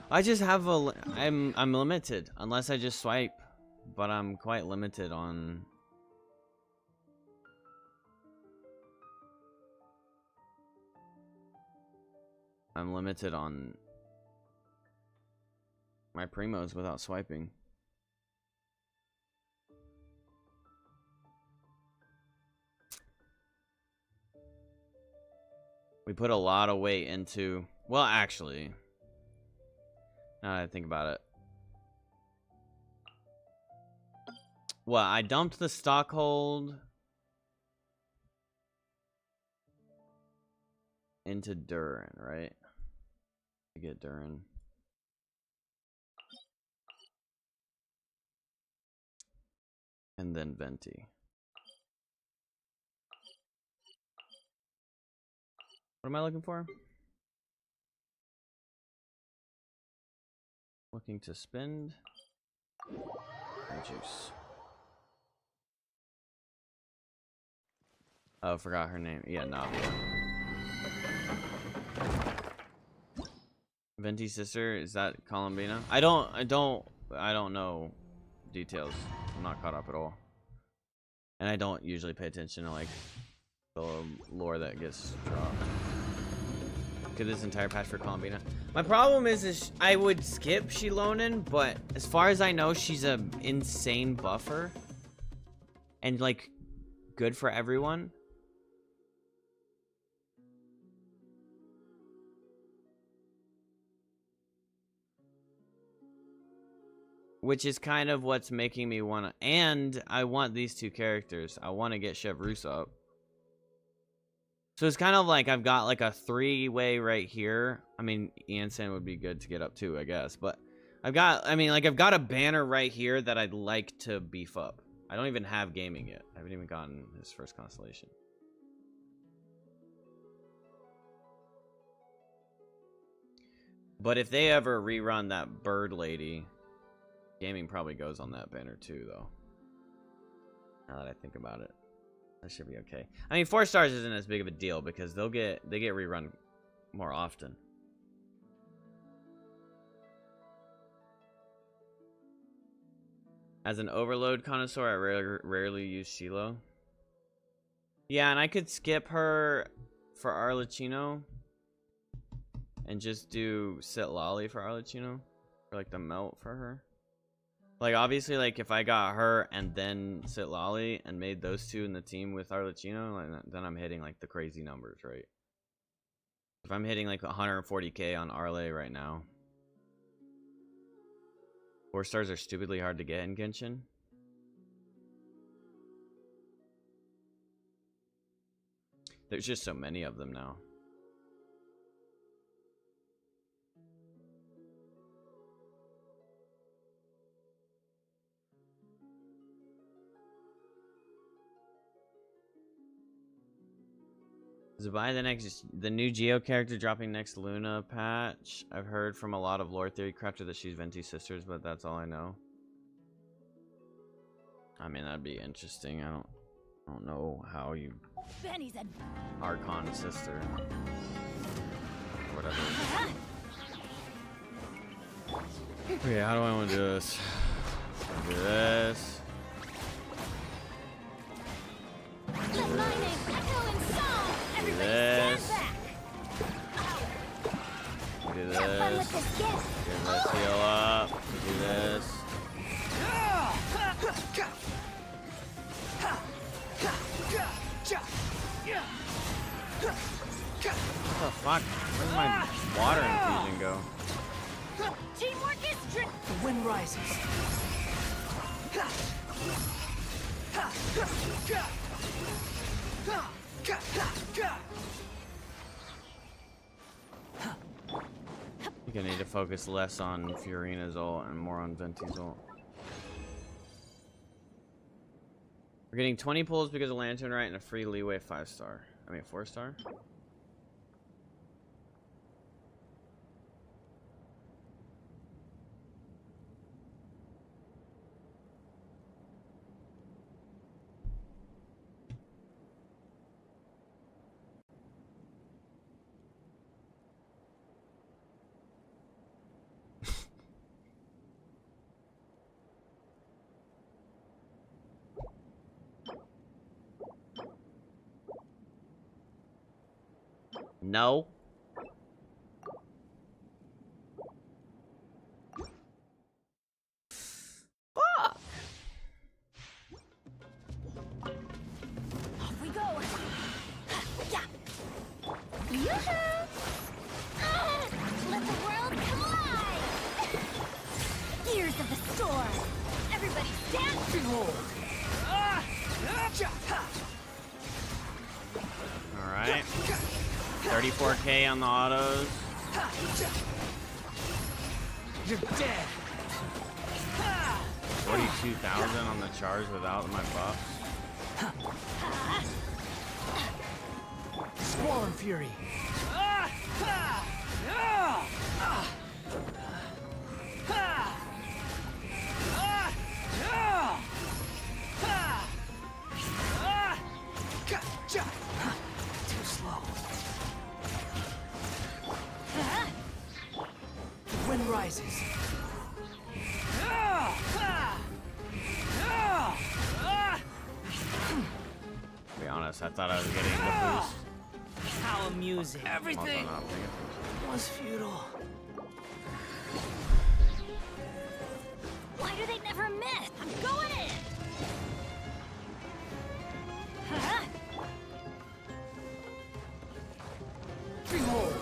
I just have a. I'm limited unless I just swipe, but I'm quite limited on. I'm limited on my primos without swiping. We put a lot of weight into, well, actually, now that I think about it. Well, I dumped the Stockhold into Durin, right? To get Durin. And then Venti. What am I looking for? Looking to spend. And juice. Oh, forgot her name. Yeah, Navia. Venti's sister, is that Columbina? I don't know details. I'm not caught up at all. And I don't usually pay attention to like the lore that gets dropped. Could this entire patch for Columbina? My problem is I would skip Shilonen, but as far as I know, she's a insane buffer. And like good for everyone. Which is kind of what's making me want to, and I want these two characters. I want to get Chevreuse up. So it's kind of like I've got like a three-way right here. I mean, Yansen would be good to get up too, I guess. But I've got a banner right here that I'd like to beef up. I don't even have gaming yet. I haven't even gotten his first constellation. But if they ever rerun that bird lady, gaming probably goes on that banner too, though. Now that I think about it. That should be okay. I mean, 4 stars isn't as big of a deal because they get rerun more often. As an overload connoisseur, I rarely use Shiloh. Yeah, and I could skip her for Arlecchino and just do Sitlali for Arlecchino, or like the melt for her. Like, obviously, like, if I got her and then Sitlali and made those two in the team with Arlecchino, like, then I'm hitting, like, the crazy numbers, right? If I'm hitting, like, 140k on Arle right now. 4 stars are stupidly hard to get in Genshin. There's just so many of them now. Zabai, the new Geo character dropping next Luna patch. I've heard from a lot of lore theory crafters that she's Venti's sisters, but that's all I know. I mean, that'd be interesting. I don't know how you Archon sister. Whatever. Okay, how do I want to do this? Do this. Do this. Do this. Give this heal up. Do this. What the fuck? Where'd my water infusion go? Teamwork is trick. The wind rises. I think I need to focus less on Fiorina's ult and more on Venti's ult. We're getting 20 pulls because of Lantern Right and a free leeway 5-star. I mean 4-star. No. Fuck. Off we go. Yeah. Yoo-hoo! Let the world come alive! Gears of the storm! Everybody stand! Behold! Alright. 34k on the autos. You're dead. 42,000 on the charge without my buffs. Squall and Fury. Too slow. The wind rises. To be honest, I thought I was getting the boost. How amusing. Everything I'm also not paying attention. was futile. Why do they never miss? I'm going in! Behold.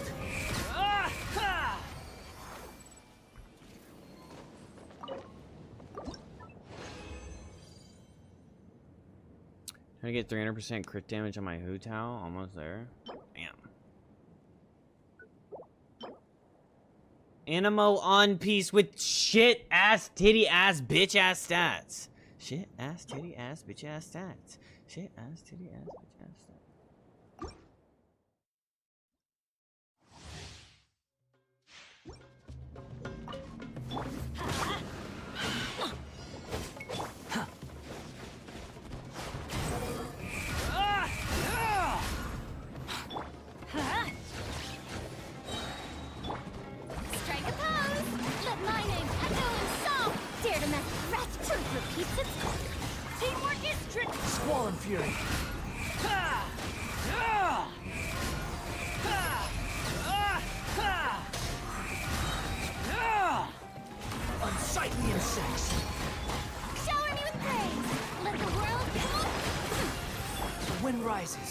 Trying to get 300% crit damage on my Hu Tao. Almost there. Bam. Animo on piece with shit ass titty ass bitch ass stats. Shit ass titty ass bitch ass stats. Shit ass titty ass bitch ass stats. Strike a pose! Let my name echo in song! Dare to mess with rat, truth repeats itself! Teamwork is strict! Squall and Fury. Unsightly insects. Shower me with praise! Let the world go! The wind rises.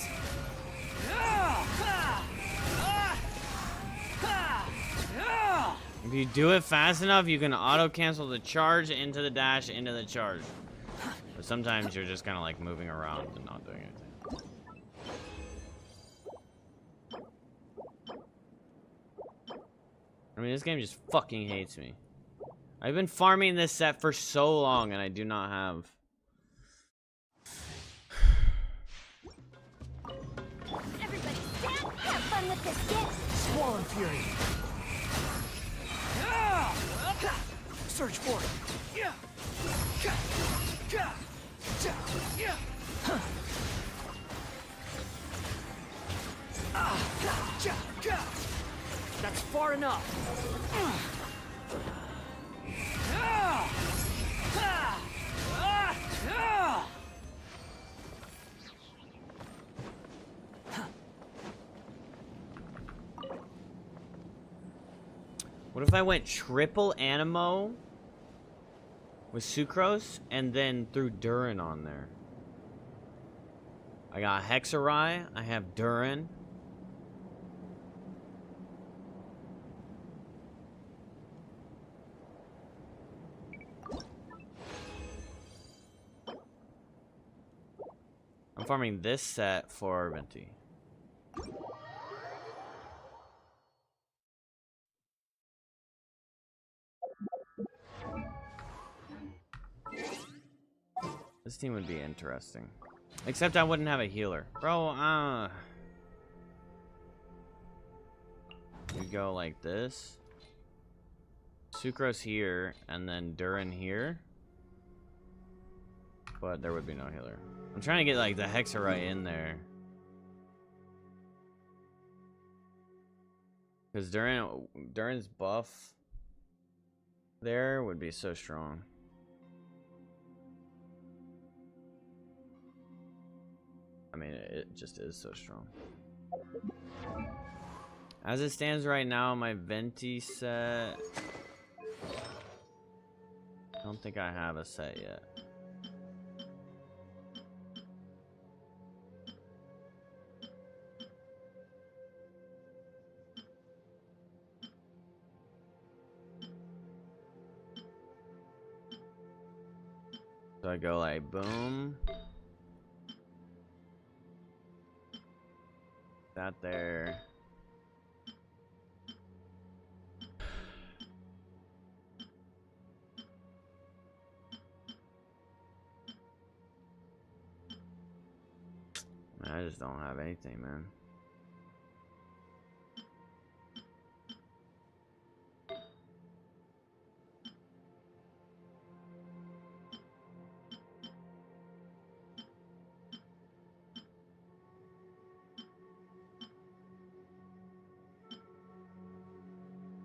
If you do it fast enough, you can auto cancel the charge into the dash into the charge. But sometimes you're just kind of like moving around and not doing anything. I mean, this game just fucking hates me. I've been farming this set for so long and I do not have. Everybody stand! Have fun with this gift! Squall and Fury. Search for it. That's far enough. What if I went triple Animo with Sucrose and then threw Durin on there? I got Hexarai, I have Durin. I'm farming this set for Venti. This Feasting would be interesting. Except I wouldn't have a healer. Bro, we go like this. Sucrose here, and then Durin here. But there would be no healer. I'm trying to get like the Hexarite in there. Because Durin's buff there would be so strong. I mean, it just is so strong. As it stands right now, my Venti set... I don't think I have a set yet. So I go like boom. That there. Man, I just don't have anything, man.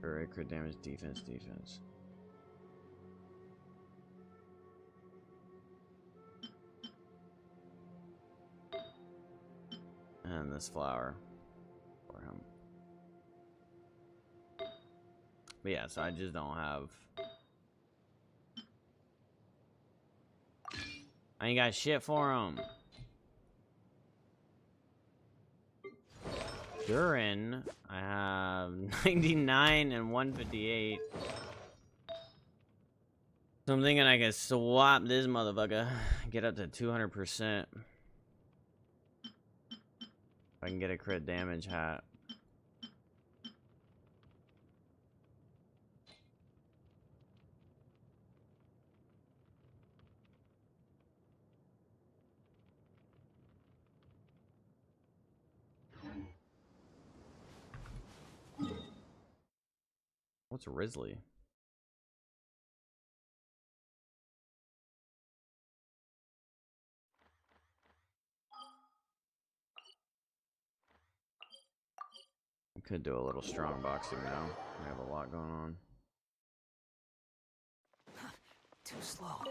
Alright, crit damage, defense, defense. And this flower for him. But yeah, so I just don't have. I ain't got shit for him. Durin, I have 99 and 158. So I'm thinking I can swap this motherfucker, get up to 200%. If I can get a crit damage hat. What's Risley? We could do a little strong boxing now. We have a lot going on. Too slow.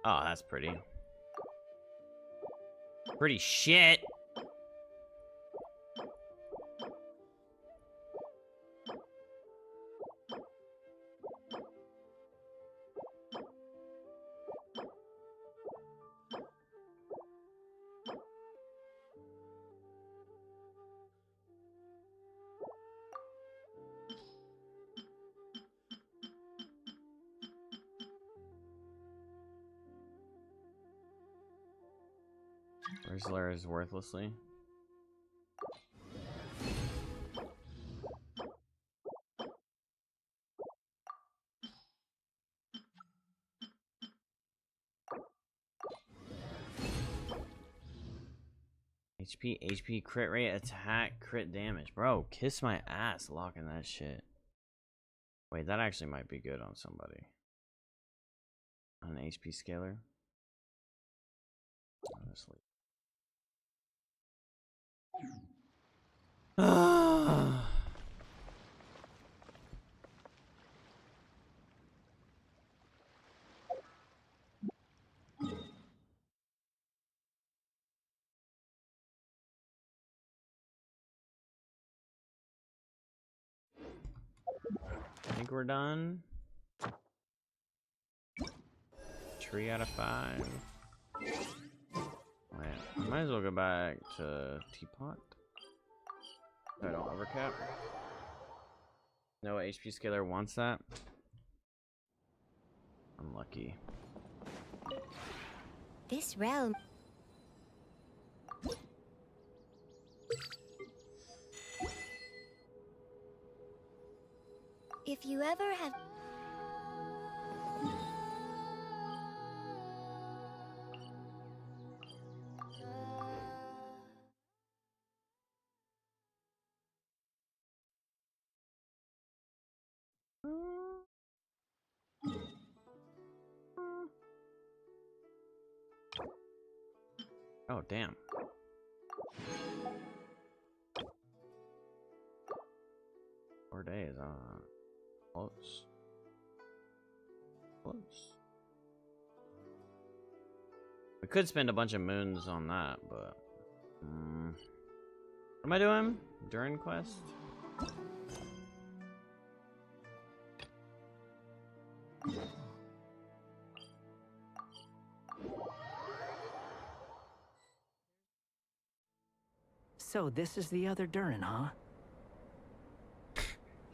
Oh, that's pretty. Pretty shit. Rizzler is worthlessly. HP, crit rate, attack, crit damage. Bro, kiss my ass locking that shit. Wait, that actually might be good on somebody. On an HP scaler. Honestly. I think we're done. 3 out of 5. Might as well go back to Teapot. So I don't overcap. No HP scaler wants that. Unlucky. This realm. If you ever have. Oh, damn. Four days, close. Close. We could spend a bunch of moons on that, but... What am I doing? During quest? So this is the other Durin, huh?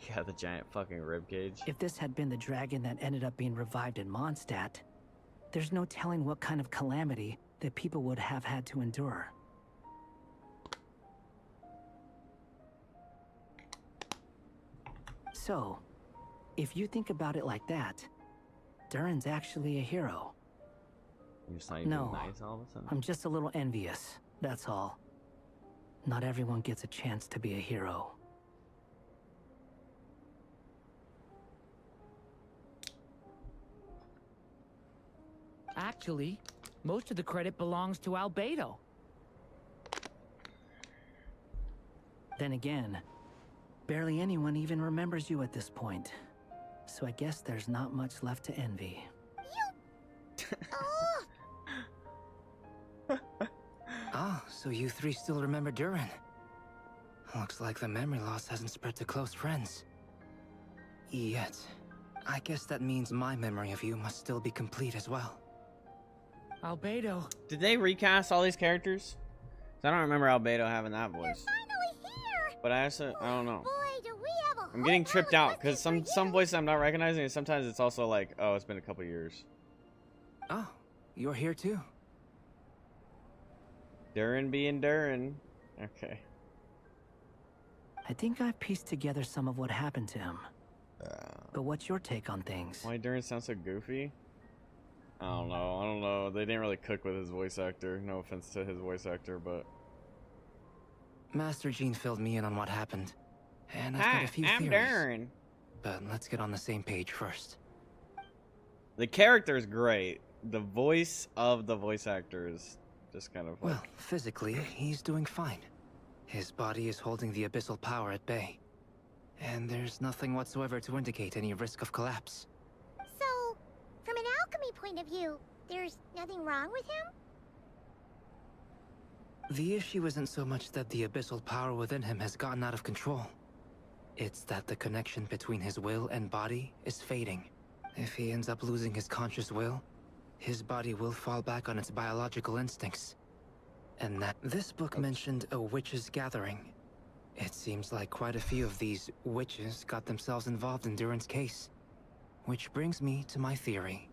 Yeah, the giant fucking ribcage. If this had been the dragon that ended up being revived in Mondstadt, there's no telling what kind of calamity that people would have had to endure. So, if you think about it like that, Durin's actually a hero. You're just not even nice all of a sudden? I'm just a little envious, that's all. Not everyone gets a chance to be a hero. Actually, most of the credit belongs to Albedo. Then again, barely anyone even remembers you at this point. So I guess there's not much left to envy. Ah, so you three still remember Durin. Looks like the memory loss hasn't spread to close friends. Yet. I guess that means my memory of you must still be complete as well. Albedo. Did they recast all these characters? 'Cause I don't remember Albedo having that voice. But I don't know. I'm getting tripped out because some voices I'm not recognizing, and sometimes it's also like, oh, it's been a couple years. Oh, you're here too. Durin being Durin. Okay. I think I've pieced together some of what happened to him. But what's your take on things? Why Durin sounds so goofy? I don't know. They didn't really cook with his voice actor. No offense to his voice actor, but... Master Jean filled me in on what happened. And I've got a few I'm theories. Durin. But let's get on the same page first. The character's great. The voice of the voice actor is just kind of like... Well, physically, he's doing fine. His body is holding the abyssal power at bay. And there's nothing whatsoever to indicate any risk of collapse. So, from an alchemy point of view, there's nothing wrong with him? The issue isn't so much that the abyssal power within him has gotten out of control. It's that the connection between his will and body is fading. If he ends up losing his conscious will, his body will fall back on its biological instincts. And that this book mentioned a witches' gathering. It seems like quite a few of these witches got themselves involved in Durin's case. Which brings me to my theory.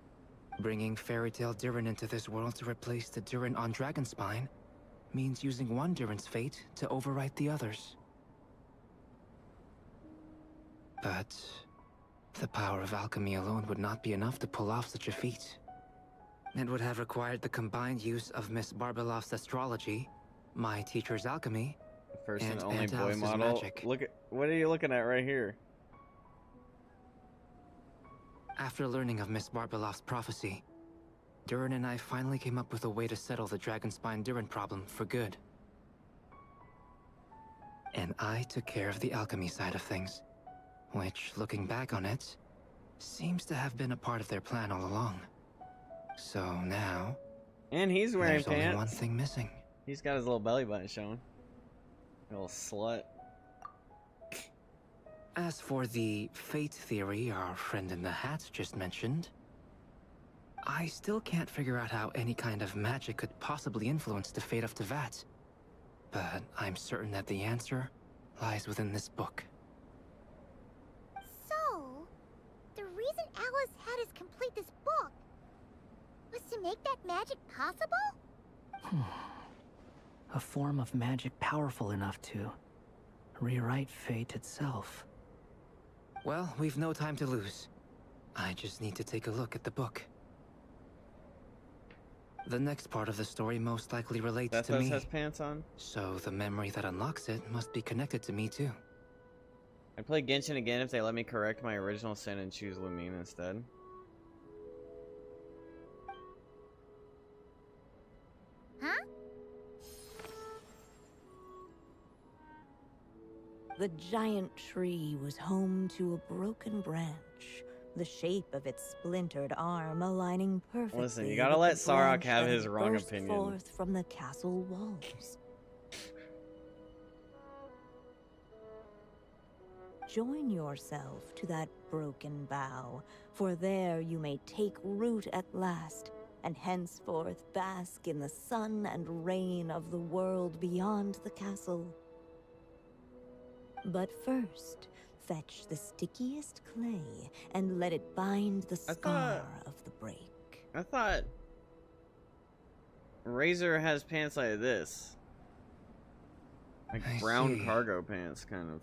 Bringing Fairy Tale Durin into this world to replace the Durin on Dragonspine means using one Durin's fate to overwrite the others. But the power of alchemy alone would not be enough to pull off such a feat. It would have required the combined use of Miss Barbeloff's astrology, my teacher's alchemy, First and and only Aunt boy Alice's model. magic. Look at... What are you looking at right here? After learning of Miss Barbeloff's prophecy, Durin and I finally came up with a way to settle the Dragonspine Durin problem for good. And I took care of the alchemy side of things, which, looking back on it, seems to have been a part of their plan all along. So now... And he's wearing there's pants. only one thing missing. He's got his little belly button showing. Little slut. As for the fate theory our friend in the hat just mentioned, I still can't figure out how any kind of magic could possibly influence the fate of Tevat. But I'm certain that the answer lies within this book. So, the reason Alice had us complete this book was to make that magic possible? A form of magic powerful enough to rewrite fate itself. Well, we've no time to lose. I just need to take a look at the book. The next part of the story most likely relates to me. Has pants on. So the memory that unlocks it must be connected to me too. I'd play Genshin again if they let me correct my original sin and choose Lumine instead. Huh? The giant tree was home to a broken branch, the shape of its splintered arm aligning perfectly. Listen, you gotta with let the Sarok branch have that his wrong burst opinion. Forth from the castle walls. Join yourself to that broken bough, for there you may take root at last, and henceforth bask in the sun and rain of the world beyond the castle. But first, fetch the stickiest clay and let it bind the scar of the break. I thought Razor has pants like this. Like brown cargo pants, kind of.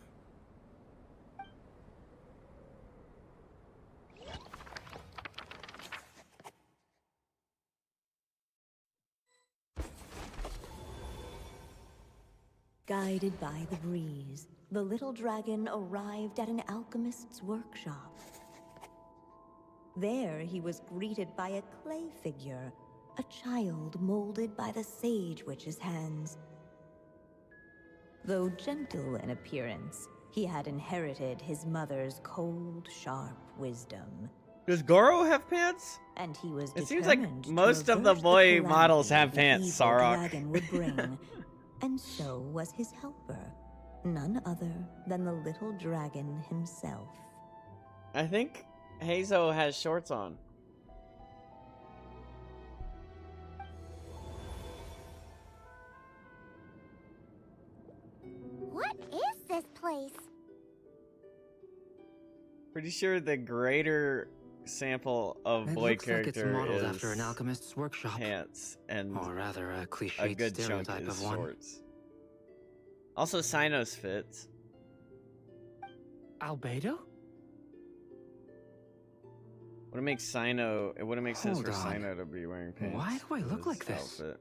Guided by the breeze, the little dragon arrived at an alchemist's workshop. There he was greeted by a clay figure, a child molded by the Sage Witch's hands. Though gentle in appearance, he had inherited his mother's cold, sharp wisdom. Does Goro have pants? And he was it seems like determined to most of the reverse boy calamity models have the pants, evil Sarok. dragon would bring. And so was his helper, none other than the little dragon himself. I think Hazo has shorts on. What is this place? Pretty sure the greater sample of It boy looks like it's character modeled is after an alchemist's workshop. pants, and or rather a a cliched good chunk stereotype is of one. shorts. Also, Sinos fits. Albedo? Would it make Sino? It wouldn't make sense Hold for on. Sino to be wearing pants. Why do I with look like his this? outfit.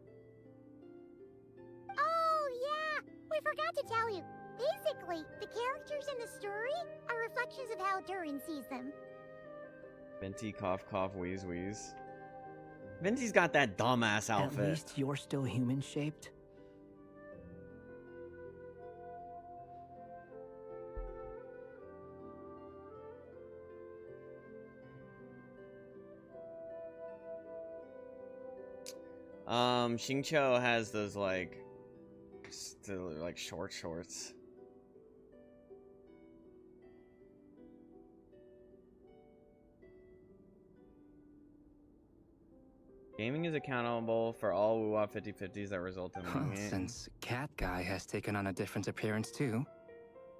Oh, yeah! We forgot to tell you. Basically, the characters in the story are reflections of how Durin sees them. Venti, cough, cough, wheeze, wheeze. Venti's got that dumbass At outfit. least you're still human-shaped. Xingqiu has those like, still like short shorts. Gaming is accountable for all WUWA 50/50s that result in Well, winning. since Cat Guy has taken on a different appearance too,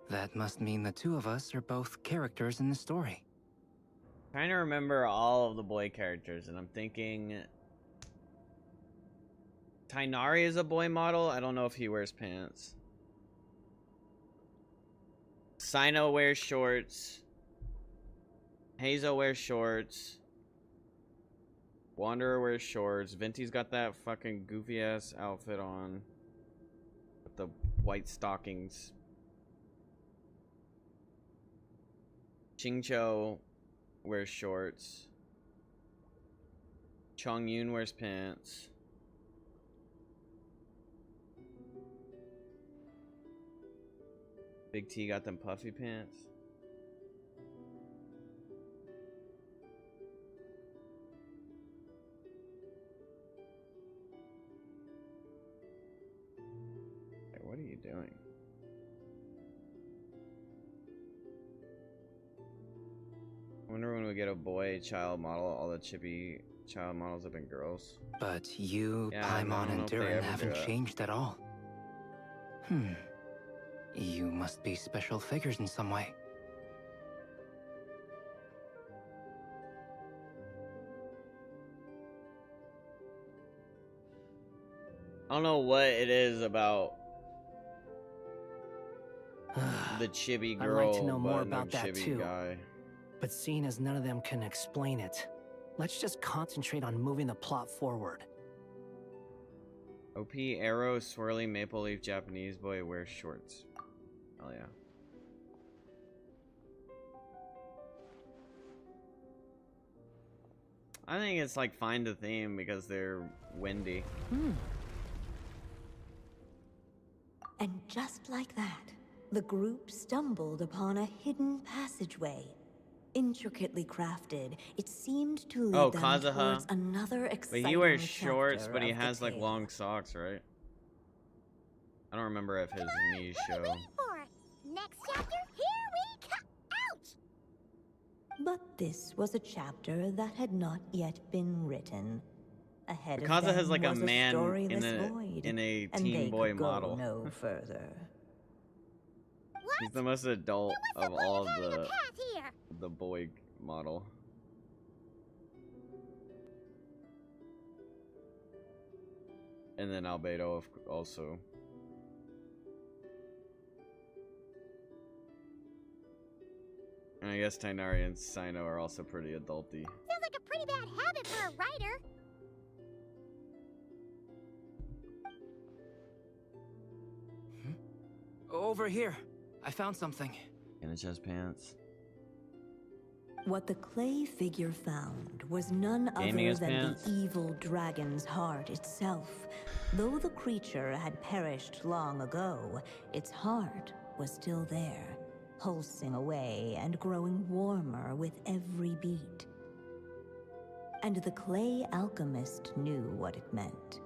that must mean the two of us are both characters in the story. Trying to remember all of the boy characters, and I'm thinking Tainari is a boy model. I don't know if he wears pants. Sino wears shorts. Hazo wears shorts. Wanderer wears shorts. Venti's got that fucking goofy ass outfit on with the white stockings. Xingqiu wears shorts. Chongyun wears pants. Big T got them puffy pants. Hey, what are you doing? would get a boy child model. All the chippy child models have been girls. But you, Yeah, I Paimon, don't know and if they Durin ever do haven't that. changed at all. You must be special figures in some way. I don't know what it is about the chibi I'd girl, like to know more but no about that chibi too. guy. But seeing as none of them can explain it, let's just concentrate on moving the plot forward. OP arrow swirly maple leaf Japanese boy wears shorts. Oh yeah. I think it's like find the theme because they're windy. And just like that, the group stumbled upon a hidden passageway. Intricately crafted, it seemed to lead them Kazuha. towards another But exciting he wears shorts, chapter but he of the has like tale. long socks, right? I don't remember if his knees show. For next chapter, here we come. Ouch! But this was a chapter that had not yet been written. Ahead of Kazuha them has like a was man storyless in void, a and teen they boy could go model. no further. He's the most adult of all Here. the boy model. And then Albedo also. And I guess Tainari and Sino are also pretty adulty. Sounds like a pretty bad habit for a writer. Over here. I found something. In the chest pants. What the clay figure found was none Gaming other his than pants. the evil dragon's heart itself. Though the creature had perished long ago, its heart was still there, pulsing away and growing warmer with every beat. And the clay alchemist knew what it meant.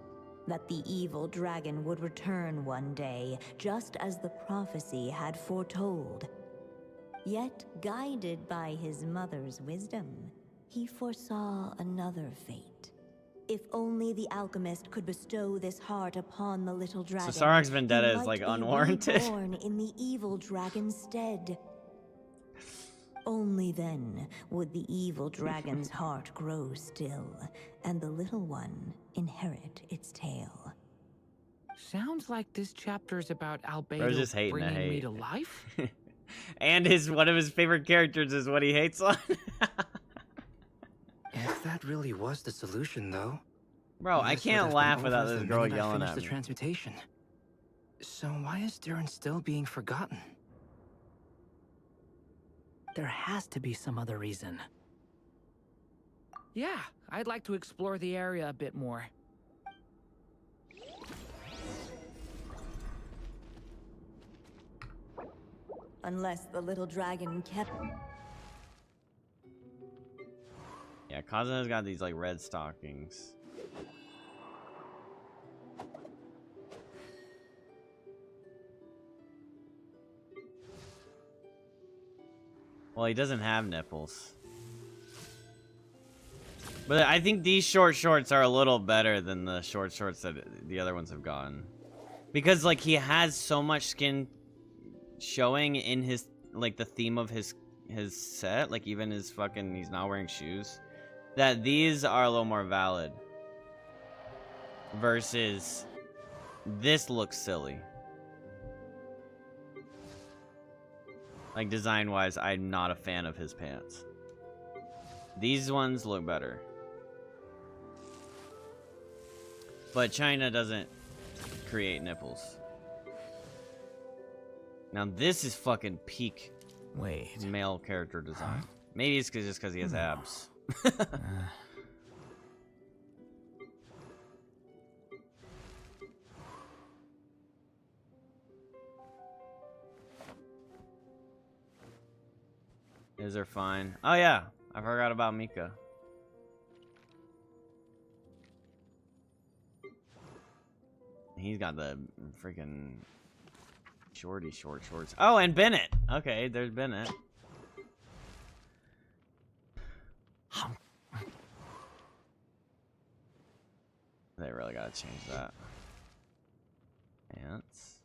That the evil dragon would return one day, just as the prophecy had foretold. Yet, guided by his mother's wisdom, he foresaw another fate. If only the alchemist could bestow this heart upon the little dragon, So Sarak's he vendetta is might like be unwarranted. reborn in the evil dragon's stead. Only then would the evil dragon's heart grow still, and the little one inherit its tale. Sounds like this chapter is about Bro's Albedo just hating the bringing me hate. to life. And one of his favorite characters is what he hates on. If that really was the solution, though. Bro, I this would can't have laugh been without over this the girl minute I yelling finished at the me. transmutation. So why is Durin still being forgotten? There has to be some other reason. Yeah, I'd like to explore the area a bit more. Unless the little dragon kept... Yeah, Kazuha's got these like red stockings. Well, he doesn't have nipples. But I think these short shorts are a little better than the short shorts that the other ones have gotten. Because like he has so much skin showing in his like the theme of his set, like even his fucking he's not wearing shoes, that these are a little more valid. Versus this looks silly. Like design wise, I'm not a fan of his pants. These ones look better. But China doesn't create nipples. Now this is fucking peak male character design. Maybe it's just because he has abs. These are fine. Oh yeah, I forgot about Mika. He's got the freaking shorty shorts. Oh, and Bennett. Okay, there's Bennett. really gotta change that. Pants.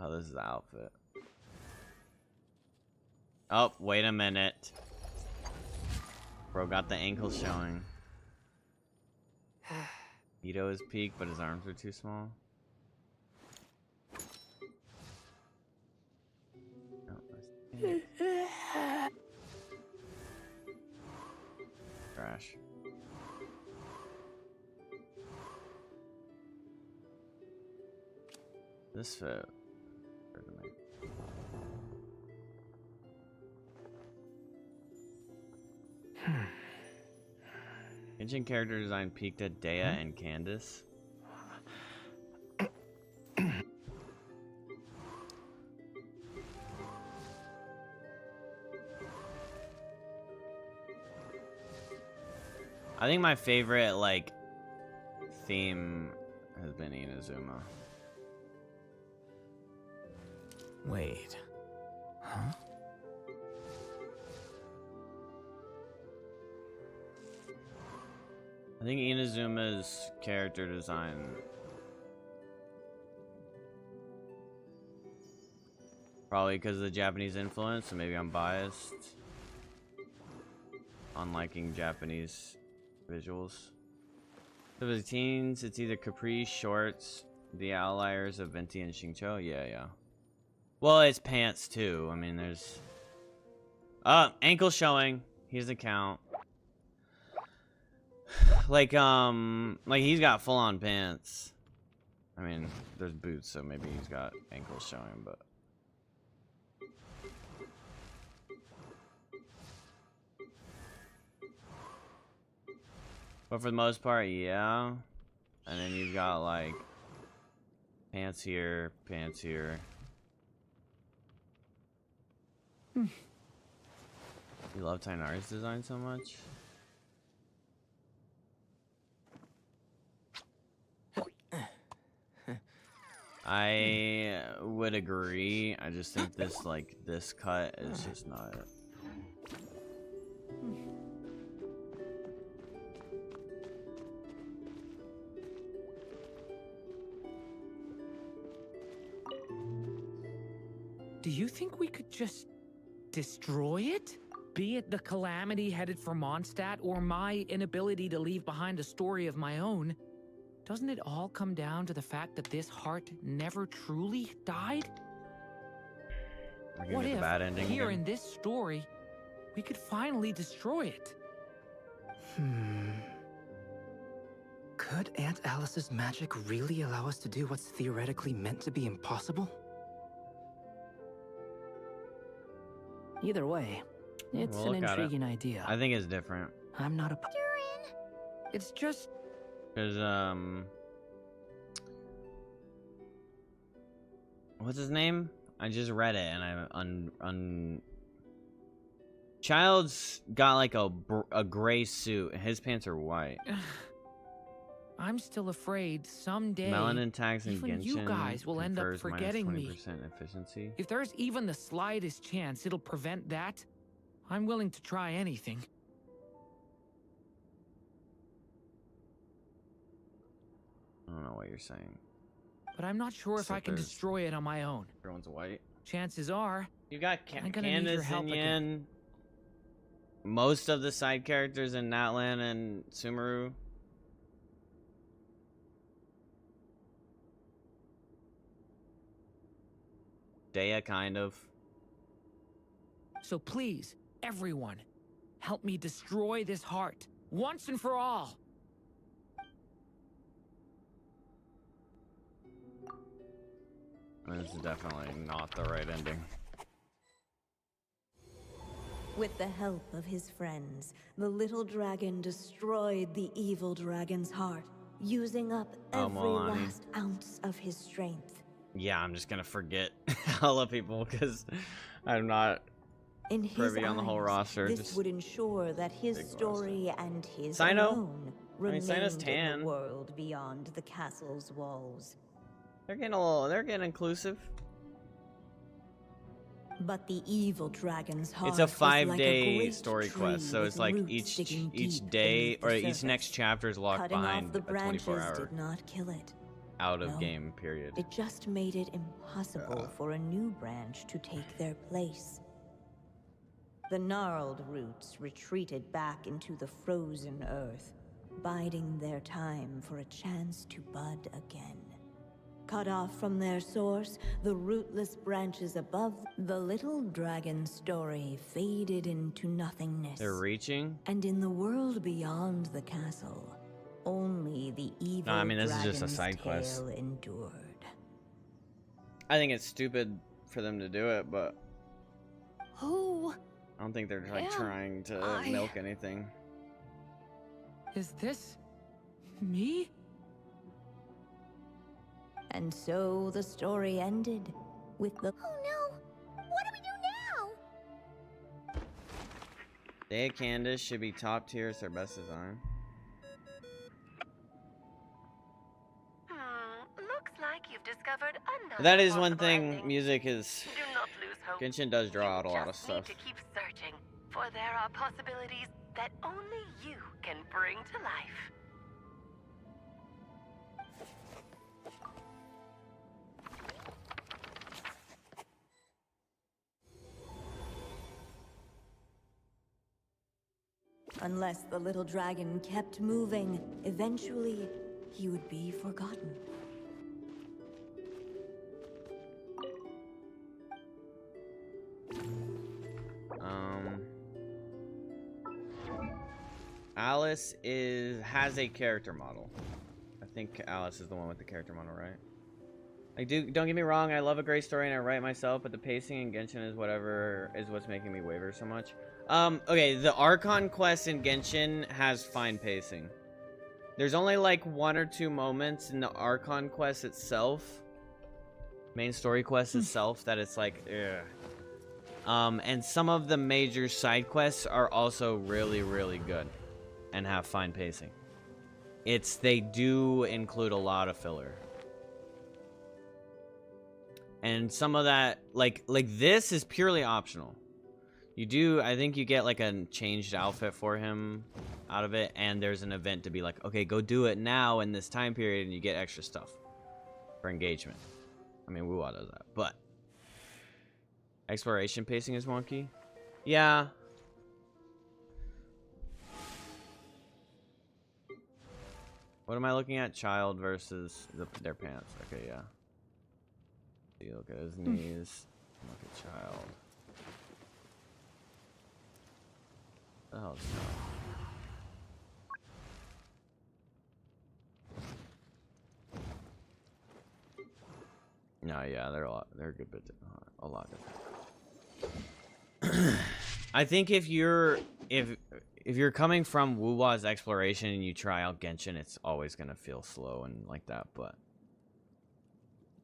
Oh, this is the outfit. Oh, wait a minute. Bro got the ankle showing. Ito is peak, but his arms are too small. Trash. This fit. Ancient character design peaked at Dea and Candace. I think my favorite, like, theme has been Inazuma. Wait. Huh? I think Inazuma's character design probably because of the Japanese influence, so maybe I'm biased on liking Japanese visuals. So for the teens, it's either Capri, Shorts, the outliers of Venti and Xingqiu. Yeah. Well, it's pants too. I mean, there's ankle showing. Here's the count. Like he's got full-on pants. I mean, there's boots, so maybe he's got ankles showing, but for the most part, yeah. And then you've got like pants here, pants here. You love Tainari's design so much? I would agree. I just think this, like, this cut is just not it. Do you think we could just destroy it? Be it the calamity headed for Mondstadt or my inability to leave behind a story of my own, doesn't it all come down to the fact that this heart never truly died? What if, bad ending here again? in this story, we could finally destroy it? Could Aunt Alice's magic really allow us to do what's theoretically meant to be impossible? Either way, it's We'll an look at it. intriguing idea. I think it's different. I'm not a. It's just. Because, what's his name? I just read it and I Child's got like a gray suit. His pants are white. I'm still afraid someday Melanin tags in even Genshin you guys will end up confers forgetting me. -20% efficiency. If there's even the slightest chance it'll prevent that, I'm willing to try anything. I don't know what you're saying. But I'm not sure if So I can there's- destroy it on my own. Everyone's white. Chances are, You got I'm gonna need your Candace help and again. Yen. Most of the side characters in Natlan and Sumeru. Dea, kind of. So please, everyone, help me destroy this heart, once and for all. This is definitely not the right ending. With the help of his friends, the little dragon destroyed the evil dragon's heart, using up every Milani. last ounce of his strength. Yeah, I'm just gonna forget hella people because I'm not In his privy on the whole eyes, roster. this Just would ensure that his big story and his Sino? alone I mean, Sino's remained in tan. the world beyond the castle's walls. they're getting a little. They're getting inclusive. But the evil dragon's heart It's a was like a 5-day great story tree quest, so with it's like roots each sticking deep day beneath the or each surface. next chapter is locked Cutting behind off the a branches 24-hour did not kill it. out of No. game period. It just made it impossible for a new branch to take their place. The gnarled roots retreated back into the frozen earth, biding their time for a chance to bud again. Cut off from their source, the rootless branches above, the little dragon's story faded into nothingness. They're reaching? And in the world beyond the castle, only the evil No, I mean, this is dragon's just a side quest. tale endured. I think it's stupid for them to do it, but Who? I don't think they're like Am trying to I? milk anything. Is this me? And so the story ended with the Oh no! What do we do now? They at Candace should be top tier as their best design. Looks like you've discovered another That is one possible thing ending. music is. Do not lose hope. Genshin does draw out a lot of Just need stuff. to keep searching, for there are possibilities that only you can bring to life. Unless the little dragon kept moving, eventually he would be forgotten. Alice has a character model. I think Alice is the one with the character model, right? Don't get me wrong, I love a great story and I write myself, but the pacing in Genshin is what's making me waver so much. Okay, the Archon quest in Genshin has fine pacing. There's only like 1 or 2 moments in the Archon quest itself, main story quest itself, that it's like, ugh. And some of the major side quests are also really, really good and have fine pacing. They do include a lot of filler. And some of that, like this is purely optional. I think you get like a changed outfit for him out of it, and there's an event to be like, okay, go do it now in this time period, and you get extra stuff for engagement. I mean, WUWA does that, but exploration pacing is wonky. Yeah. What am I looking at? Child versus their pants. Okay, yeah. You look at his knees. Look at child. What the hell is child? No, yeah, they're a good bit different. A lot different. I think if you're coming from WUWA's exploration and you try out Genshin, it's always gonna feel slow and like that, but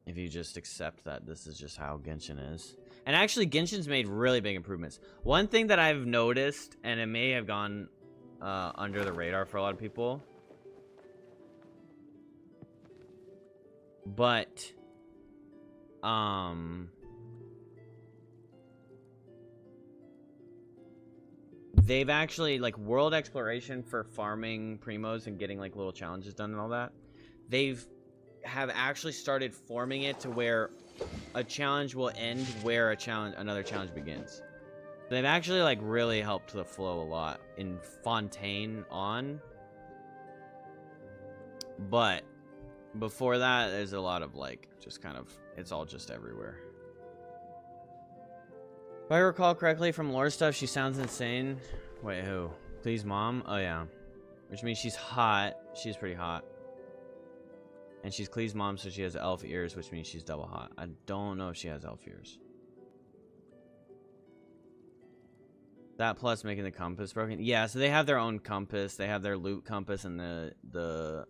if you just accept that this is just how Genshin is. And actually, Genshin's made really big improvements. One thing that I've noticed, and it may have gone under the radar for a lot of people, but they've actually, like, world exploration for farming primos and getting like little challenges done and all that, have actually started forming it to where a challenge will end where another challenge begins. They've actually like really helped the flow a lot in Fontaine on. But before that, there's a lot of like just kind of, it's all just everywhere. If I recall correctly from lore stuff, she sounds insane. Wait, who? Please, mom? Oh yeah. Which means she's hot. She's pretty hot. And she's Klee's mom, so she has elf ears, which means she's double hot. I don't know if she has elf ears. That plus making the compass broken. Yeah, so they have their own compass. They have their loot compass and the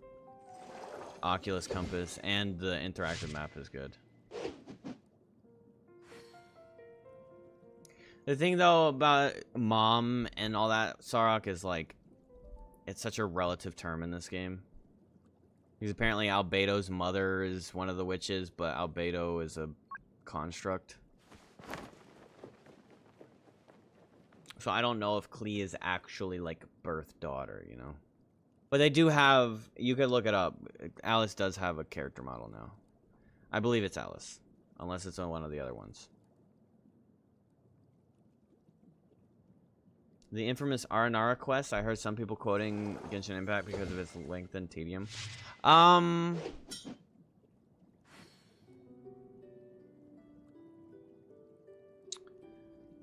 Oculus compass, and the interactive map is good. The thing though about mom and all that, Sarok, is like, it's such a relative term in this game. Because apparently Albedo's mother is one of the witches, but Albedo is a construct. so I don't know if Klee is actually like birth daughter, you know. But they do have, you could look it up. Alice does have a character model now. I believe it's Alice, unless it's on one of the other ones. The infamous Aranara quest, I heard some people quoting Genshin Impact because of its length and tedium.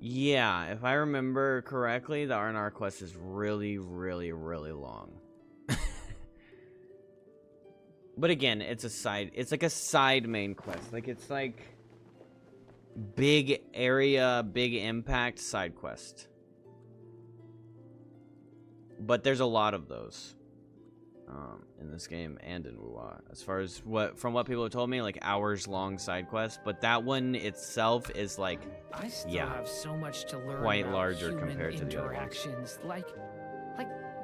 Yeah, if I remember correctly, the Aranara quest is really, really, really long. But again, it's like a side main quest. Like, it's like big area, big impact side quest. But there's a lot of those in this game and in WUWA. As far as from what people have told me, like hours long side quests. But that one itself is like, I still have so much to learn. Quite about larger human compared to the other ones. interactions. Like,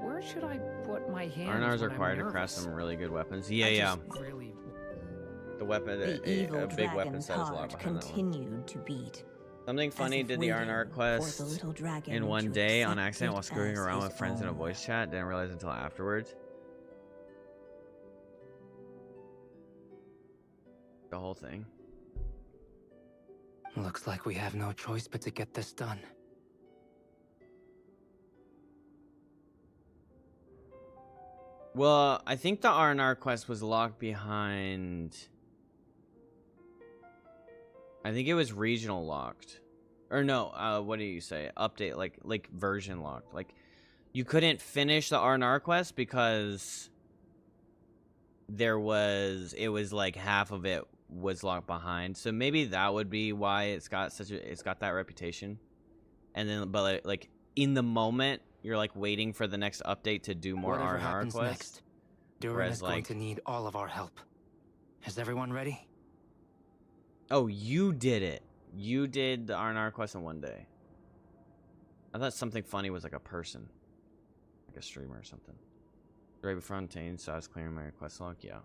where should I put my hands? Arnar's when required I'm to craft nervous? some really good weapons. Yeah, I yeah. just really... The weapon, The evil a big weapon dragon's set is a lot heart behind that one. continued to beat. Something funny, if did the Arnar waiting quest for the little dragon in one to day on accept accident it while screwing as around his with friends in a own. voice chat. Didn't realize until afterwards. The whole thing. Looks like we have no choice but to get this done. Well, I think the Arnar quest was locked behind... I think it was regional locked. Or no, what do you say? Update, like version locked. Like, you couldn't finish the Arnar quest because it was like half of it was locked behind. So maybe that would be why it's got that reputation. And then, but like in the moment, you're like waiting for the next update to do more Whatever Arnar happens quests. next, Durin Whereas, is going like, to need all of our help. Is everyone ready? oh, you did it. You did the Arnar quest in one day. I thought something funny was like a person. Like a streamer or something. Right before Untamed, so I was clearing my quest log, yeah.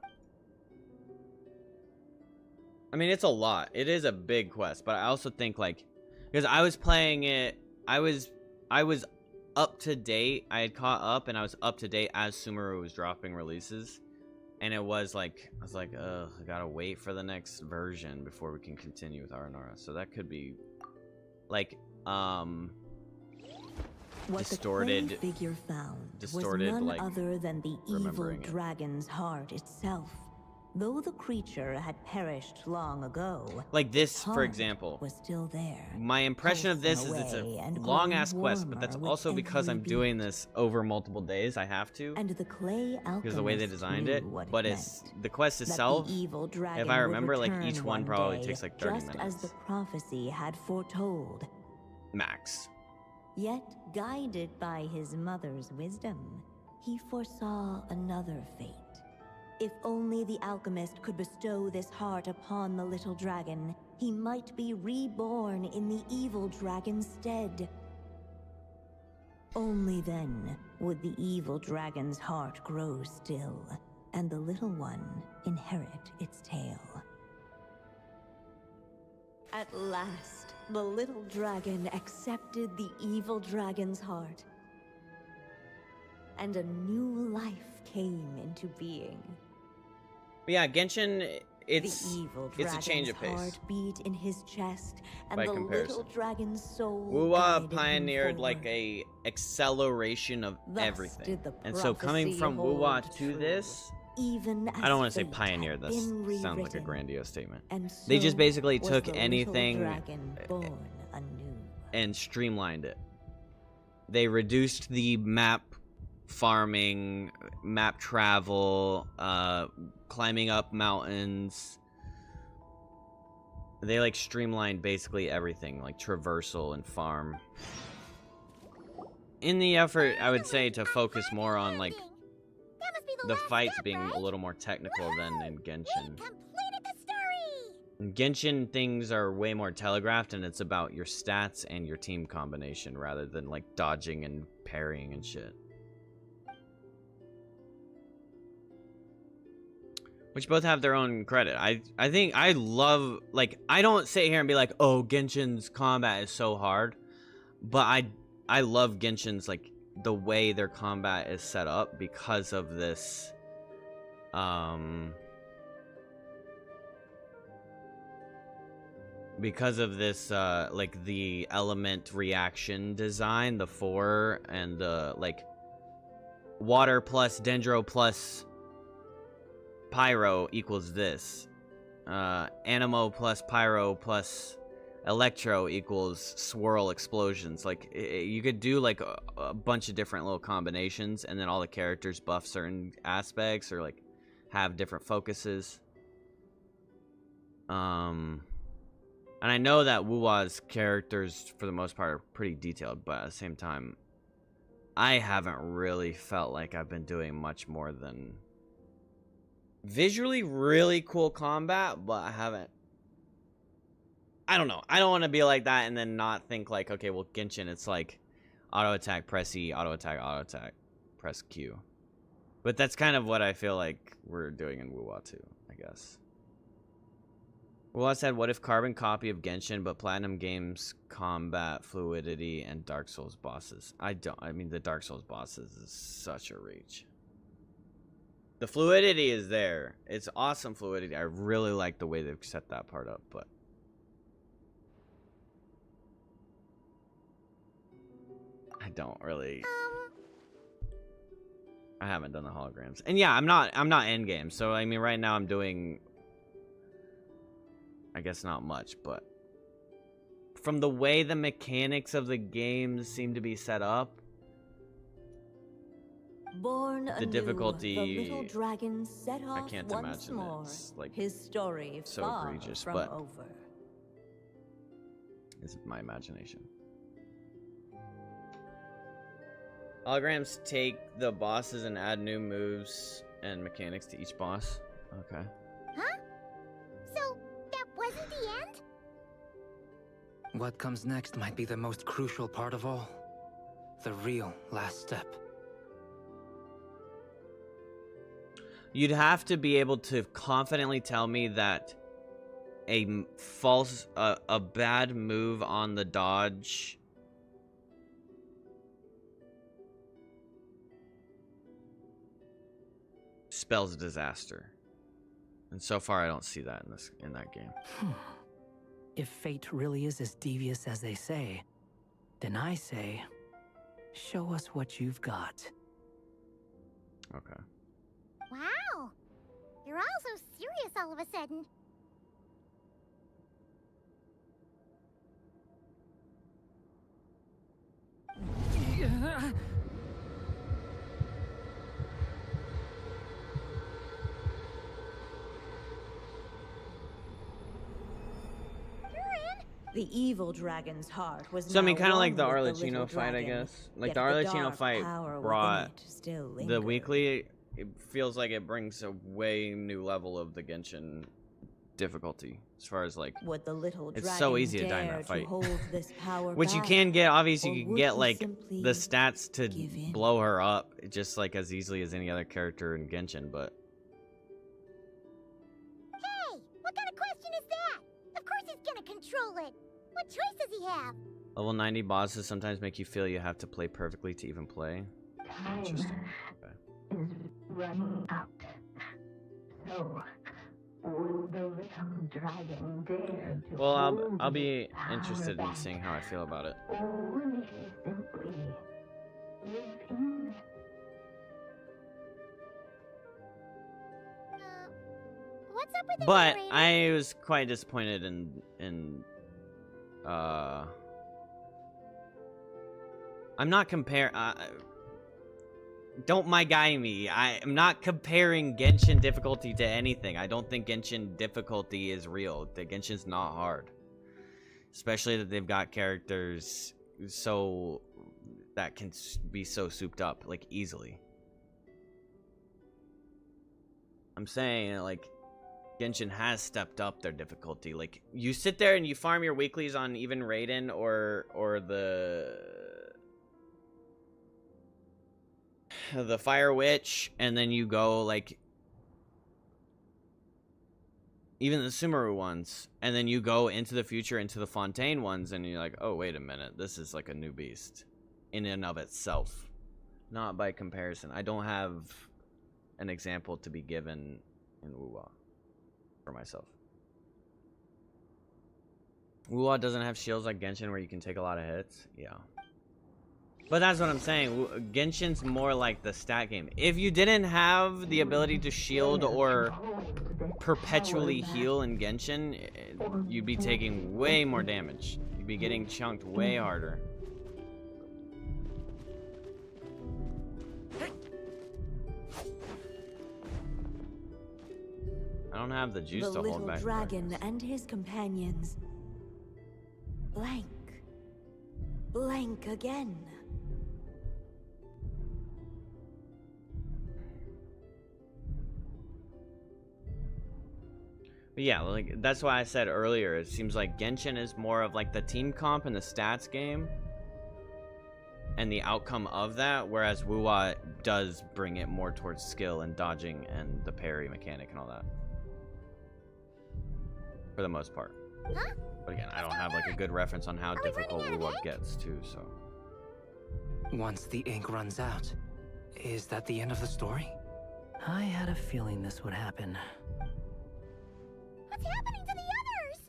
I mean, it's a lot. It is a big quest, but I also think, like, because I was playing it, I was up to date. I had caught up, and I was up to date as Sumeru was dropping releases. And it was like, I was like, ugh, I gotta wait for the next version before we can continue with Aranara. So that could be, like, What distorted, the clay figure found distorted, was none like, other than the evil remembering it. dragon's heart itself. Though the creature had perished long ago, like this, its for heart example. was still there. My impression of this is it's a away and long-ass growing quest, but that's warmer with also because every I'm doing this over multiple days. I have to. And the clay Because the way they alchemist designed knew it, what but it it's meant. the quest That the itself. evil dragon If I would remember, like return each one probably day, takes like 30 just minutes as the prophecy had foretold. max. Yet, guided by his mother's wisdom, he foresaw another fate. If only the alchemist could bestow this heart upon the little dragon, he might be reborn in the evil dragon's stead. Only then would the evil dragon's heart grow still, and the little one inherit its tale. At last, the little dragon accepted the evil dragon's heart, and a new life came into being. But yeah, Genshin, it's the evil a change of dragon's pace. heart beat in his chest, and By the comparison. little dragon's soul WUWA guided him pioneered like forward. a acceleration of Thus everything, did the and so coming prophecy from hold WUWA to true. this, Even I don't want as to say fate pioneer. had This been sounds like a rewritten, grandiose statement. and They just so basically was took the little anything dragon born anew. and streamlined it. They reduced the map farming, map travel, climbing up mountains. They like streamlined basically everything, like traversal and farm. In the effort, I would say, to focus more on like the fights being a little more technical than in Genshin. In Genshin, things are way more telegraphed, and it's about your stats and your team combination rather than like dodging and parrying and shit. Which both have their own credit. I think I love, like, I don't sit here and be like, oh, Genshin's combat is so hard. But I love Genshin's, like, the way their combat is set up because of this, like, the element reaction design, the 4, and the, like, water plus dendro plus pyro equals this. Animo plus pyro plus electro equals swirl explosions. Like, you could do, like, a bunch of different little combinations, and then all the characters buff certain aspects or, like, have different focuses. And I know that WUWA's characters, for the most part, are pretty detailed, but at the same time, I haven't really felt like I've been doing much more than visually really cool combat, but I don't know. I don't want to be like that and then not think like, okay, well, Genshin, it's like auto attack, press E, auto attack, press Q. But that's kind of what I feel like we're doing in WUWA too, I guess. WUWA said, what if carbon copy of Genshin, but Platinum Games combat fluidity and Dark Souls bosses? I mean, the Dark Souls bosses is such a reach. The fluidity is there. It's awesome fluidity. I really like the way they've set that part up, but I don't really. I haven't done the holograms. And yeah, I'm not end game. So I mean right now I'm doing, I guess, not much, but from the way the mechanics of the games seem to be set up, Born the anew, difficulty, the little dragon set off I can't once imagine more. it's like His story so far egregious, from but over. It's my imagination. Holograms take the bosses and add new moves and mechanics to each boss. Okay. Huh? So, that wasn't the end? What comes next might be the most crucial part of all. The real last step. You'd have to be able to confidently tell me that a bad move on the dodge spells disaster. And so far I don't see that in that game. If fate really is as devious as they say, then I say, show us what you've got. Okay. Wow! You're all so serious all of a sudden. The evil dragon's heart was So I mean, now kind of one like the with Arlecchino fight, I dragon, guess. Like yet the Arlecchino dark fight power within brought it still the lingered. weekly. It feels like it brings a way new level of the Genshin difficulty, as far as like Would the little it's dragon so easy to die in dare that fight. hold this power Which you back, can get, obviously or you can would get he like simply the stats to give in? blow her up just like as easily as any other character in Genshin, but Hey! What kind of question is that? Of course he's gonna control it! What choice does he have? level 90 bosses sometimes make you feel you have to play perfectly to even play. Interesting. Okay. Is running out. So, will the little dragon dare to Well, I'll be interested in seeing how I feel about it. or will he simply live in? What's up with the But narrator? I was quite disappointed in I'm not comparing. Don't my guy me. I am not comparing Genshin difficulty to anything. I don't think Genshin difficulty is real. The Genshin's not hard, especially that they've got characters so that can be so souped up like easily. I'm saying like Genshin has stepped up their difficulty. Like you sit there and you farm your weeklies on even Raiden or the Fire Witch, and then you go like even the Sumeru ones, and then you go into the future into the Fontaine ones, and you're like, oh wait a minute, this is like a new beast. in and of itself, not by comparison. I don't have an example to be given in WUWA for myself. WUWA doesn't have shields like Genshin where you can take a lot of hits. Yeah. But that's what I'm saying. Genshin's more like the stat game. If you didn't have the ability to shield or perpetually heal in Genshin, you'd be taking way more damage. You'd be getting chunked way harder. I don't have the juice to hold back. The little dragon and his companions. Blank. Blank again. But yeah, like that's why I said earlier, it seems like Genshin is more of like the team comp and the stats game and the outcome of that, whereas WUWA does bring it more towards skill and dodging and the parry mechanic and all that. For the most part. Huh? But again, I don't have like a good reference on how difficult WUWA gets too, so. Once the ink runs out, is that the end of the story? I had a feeling this would happen. What's happening to the others?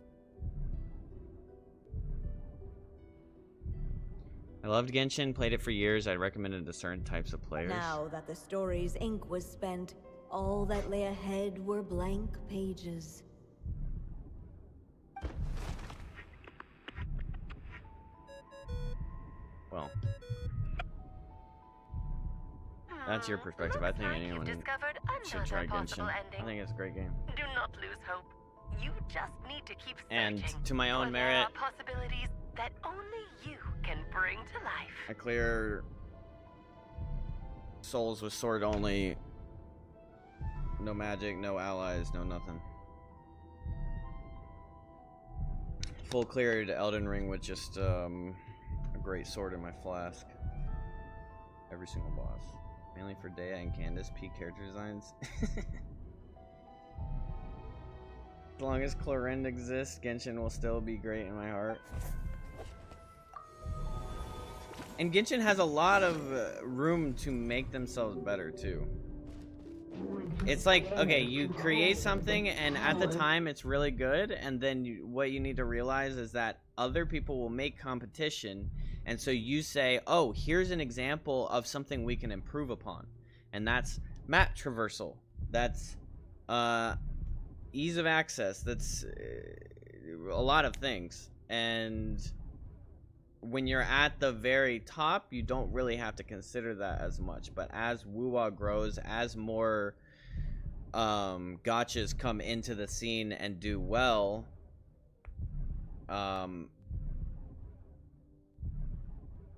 I loved Genshin, played it for years. I'd recommend it to certain types of players. Now that the story's ink was spent, all that lay ahead were blank pages. Well, that's your perspective. I think anyone should try Genshin. I think it's a great game. Do not lose hope. You just need to keep searching. And to my own for merit, there are possibilities that only you can bring to life. I clear souls with sword only. No magic, no allies, no nothing. Full cleared Elden Ring with just a great sword in my flask. Every single boss. Mainly for Dea and Candace, peak character designs. As long as Clorinde exists, Genshin will still be great in my heart. And Genshin has a lot of room to make themselves better too. It's like, okay, you create something and at the time it's really good, and then what you need to realize is that other people will make competition, and so you say, oh, here's an example of something we can improve upon. And that's map traversal. That's ease of access. That's a lot of things. And when you're at the very top, you don't really have to consider that as much. But as WUWA grows, as more gotchas come into the scene and do well,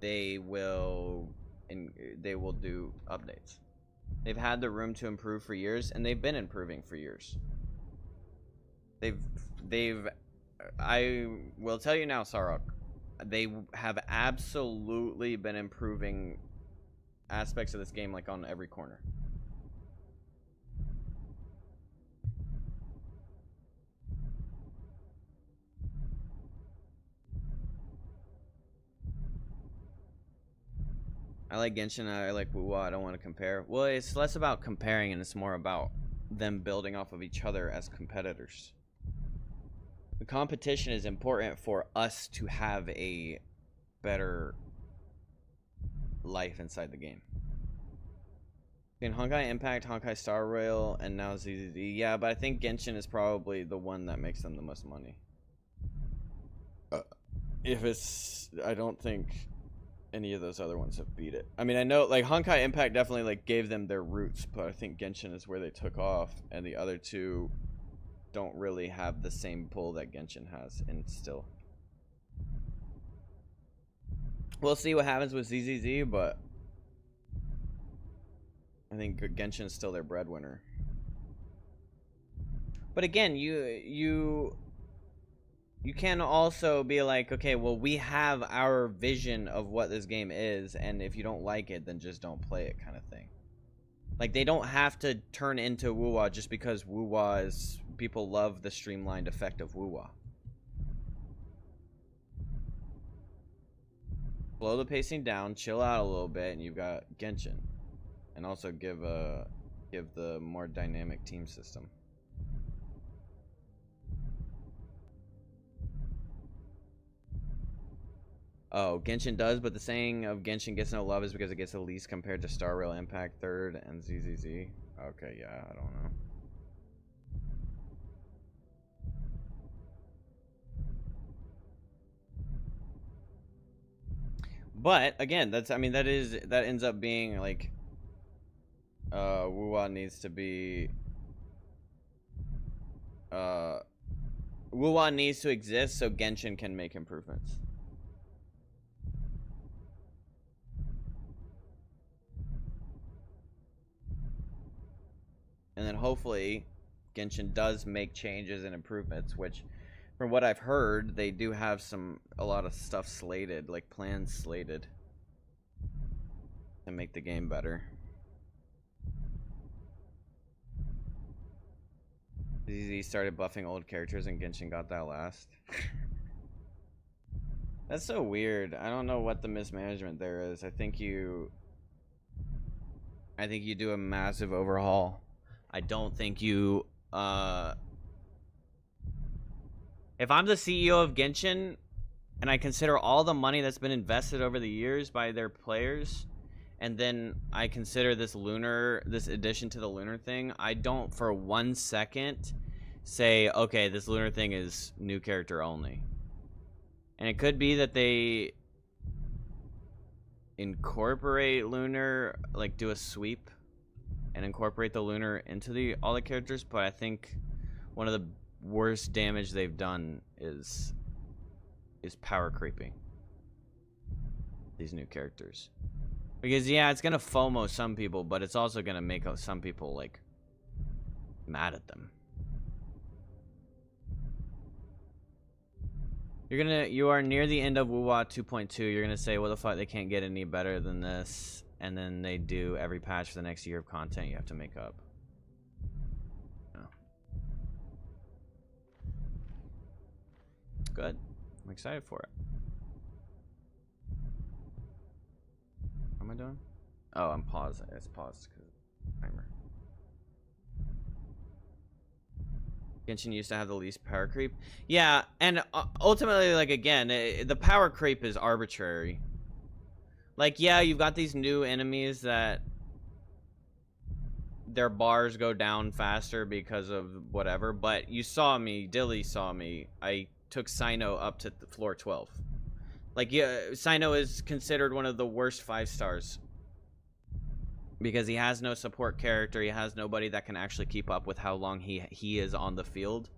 they will do updates. They've had the room to improve for years, and they've been improving for years. I will tell you now, Sarok, they have absolutely been improving aspects of this game, like on every corner. I like Genshin, I like WUWA, I don't want to compare. Well, it's less about comparing and it's more about them building off of each other as competitors. The competition is important for us to have a better life inside the game. In Honkai Impact, Honkai Star Rail, and now ZZZ. Yeah, but I think Genshin is probably the one that makes them the most money. I don't think any of those other ones have beat it. I mean, I know like Honkai Impact definitely like gave them their roots, but I think Genshin is where they took off, and the other two don't really have the same pull that Genshin has, and still. We'll see what happens with ZZZ, but I think Genshin is still their breadwinner. But again, you can also be like, okay, well, we have our vision of what this game is, and if you don't like it, then just don't play it, kind of thing. Like, they don't have to turn into WUWA just because WUWA is... People love the streamlined effect of WUWA. slow the pacing down, chill out a little bit, and you've got Genshin. And also give the more dynamic team system. Oh, Genshin does, but the saying of Genshin gets no love is because it gets the least compared to Star Rail Impact 3rd and ZZZ. Okay, yeah, I don't know. But again, that ends up being like WUWA needs to be WUWA needs to exist so Genshin can make improvements. And then hopefully Genshin does make changes and improvements, which from what I've heard, they do have a lot of stuff slated, like plans slated to make the game better. ZZ started buffing old characters and Genshin got that last. That's so weird. I don't know what the mismanagement there is. I think you do a massive overhaul. I don't think you if I'm the CEO of Genshin and I consider all the money that's been invested over the years by their players, and then I consider this addition to the lunar thing, I don't for 1 second say, okay, this lunar thing is new character only. And it could be that they incorporate lunar, like do a sweep and incorporate the lunar into all the characters, but I think one of the worst damage they've done is power creeping these new characters. Because yeah, it's gonna FOMO some people, but it's also gonna make some people like mad at them. You are near the end of WUWA 2.2. You're gonna say, what the fuck, they can't get any better than this, and then they do every patch for the next year of content you have to make up. No. Good. I'm excited for it. What am I doing? Oh, I'm paused. It's paused because timer. Genshin used to have the least power creep. Yeah, and ultimately, like, again, the power creep is arbitrary. Like, yeah, you've got these new enemies that their bars go down faster because of whatever, but you saw me, Dilly saw me, I took Sino up to floor 12. Like, yeah, Sino is considered one of the worst 5 stars. Because he has no support character, he has nobody that can actually keep up with how long he is on the field.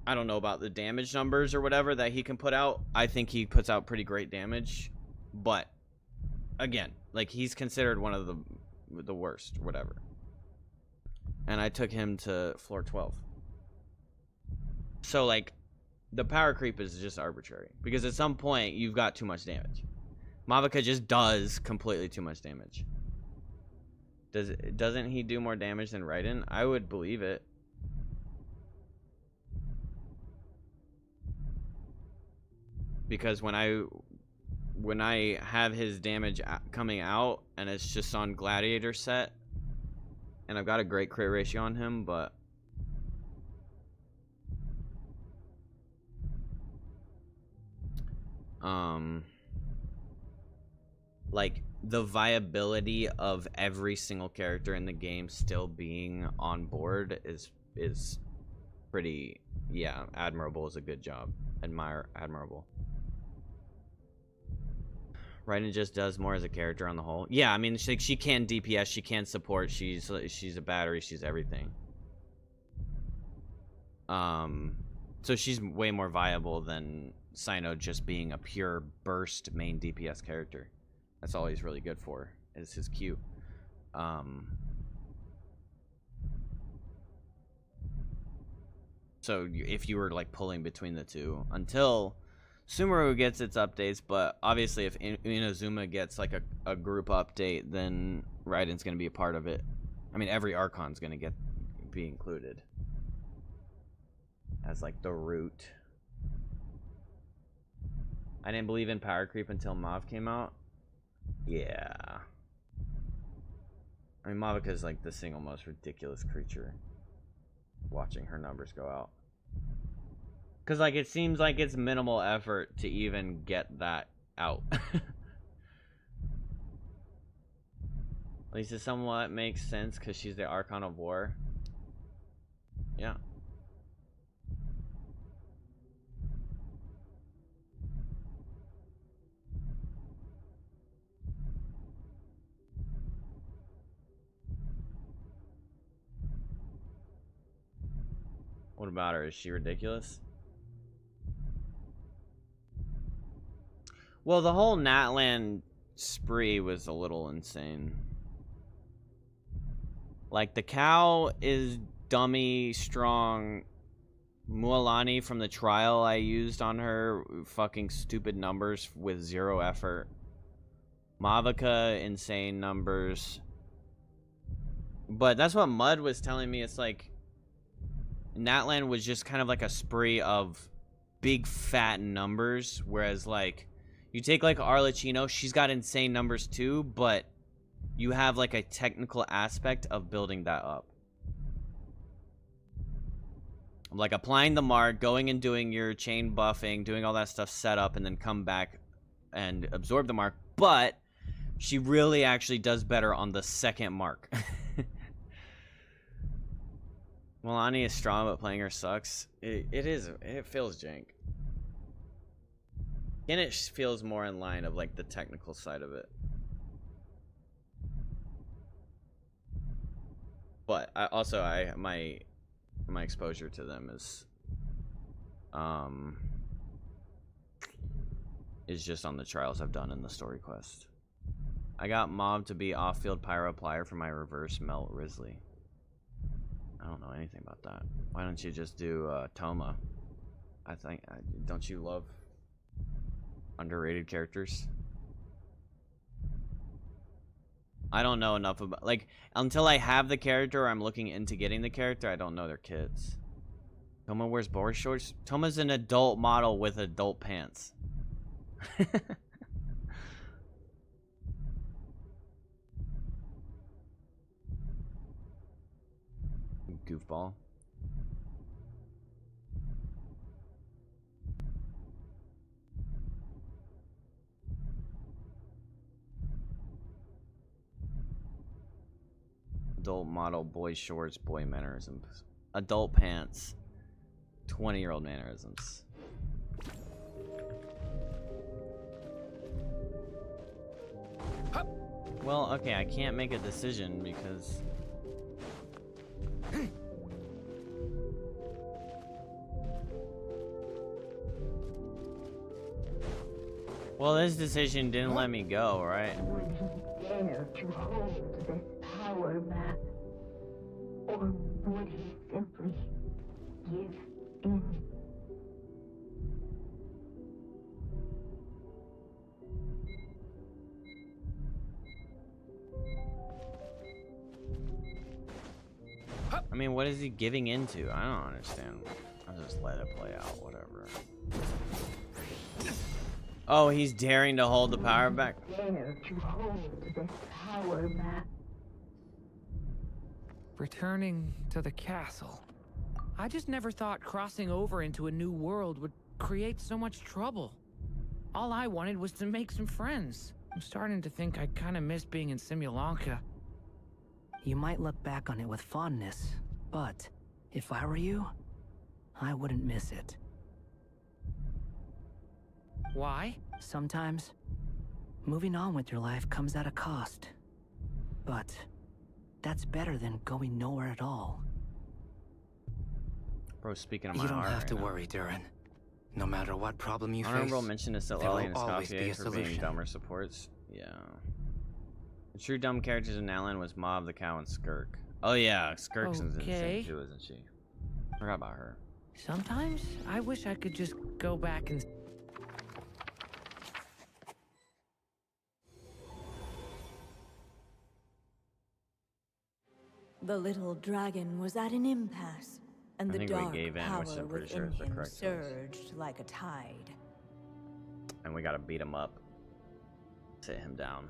I don't know about the damage numbers or whatever that he can put out. I think he puts out pretty great damage. But, again, like, he's considered one of the worst, or whatever. And I took him to floor 12. So, like, the power creep is just arbitrary. Because at some point, you've got too much damage. Mavuka just does completely too much damage. Doesn't he do more damage than Raiden? I would believe it. Because when I have his damage coming out and it's just on Gladiator set, and I've got a great crit ratio on him, but like the viability of every single character in the game still being on board is pretty, yeah, admirable is a good job. Admirable. Raiden just does more as a character on the whole. Yeah, I mean, she can DPS, she can support, she's a battery, she's everything. So she's way more viable than Sino just being a pure burst main DPS character. That's all he's really good for, is his Q. So if you were like pulling between the two until Sumeru gets its updates, but obviously if Inazuma gets like a group update, then Raiden's going to be a part of it. I mean, every Archon's going to be included as like the root. I didn't believe in power creep until Mav came out. Yeah. I mean, Mavica is like the single most ridiculous creature. Watching her numbers go out. Because, like, it seems like it's minimal effort to even get that out. At least it somewhat makes sense because she's the Archon of War. Yeah. What about her? Is she ridiculous? Well, the whole Natlan spree was a little insane. Like, the cow is dummy strong. Mualani from the trial I used on her, fucking stupid numbers with 0 effort. Mavica, insane numbers. But that's what Mud was telling me. It's like Natlan was just kind of like a spree of big fat numbers, whereas like you take like Arlecchino, she's got insane numbers too, but you have like a technical aspect of building that up. Like applying the mark, going and doing your chain buffing, doing all that stuff set up, and then come back and absorb the mark. But she really actually does better on the second mark. Milani is strong, but playing her sucks. It feels jank. And it feels more in line of like the technical side of it. But my exposure to them is just on the trials I've done in the story quest. I got Mob to be off-field pyro plier for my reverse melt Risley. I don't know anything about that. Why don't you just do Toma? Don't you love underrated characters? I don't know enough about, like, until I have the character or I'm looking into getting the character, I don't know their kids. Toma wears board shorts? Toma's an adult model with adult pants. Goofball. Adult model, boy shorts, boy mannerisms. Adult pants, 20-year-old mannerisms. Well, okay, I can't make a decision because... Well, this decision didn't let me go, right? Would he dare to hold this power map? Or would he simply give in? I mean, what is he giving into? I don't understand. I'll just let it play out, whatever. Oh, he's daring to hold the power back? Dare to hold this power map. Returning to the castle. I just never thought crossing over into a new world would create so much trouble. All I wanted was to make some friends. I'm starting to think I kind of miss being in Simulanka. You might look back on it with fondness, but if I were you, I wouldn't miss it. Why? Sometimes, moving on with your life comes at a cost. But that's better than going nowhere at all. Bro, speaking of my You don't heart have to right now. worry, Durin. No matter what problem you face, Honorable mention to there Lally and will always be a Escoffier for being solution. dumber supports. Yeah. The true dumb characters in Alan was Mob, the Cow, and Skirk. Oh yeah, Skirk's Okay. insane too, isn't she? Forgot about her. Sometimes I wish I could just go back and... The little dragon was at an impasse, and I the think we dark gave in, power which I'm pretty sure within is the him correct choice. surged like a tide. And we gotta beat him up. Sit him down.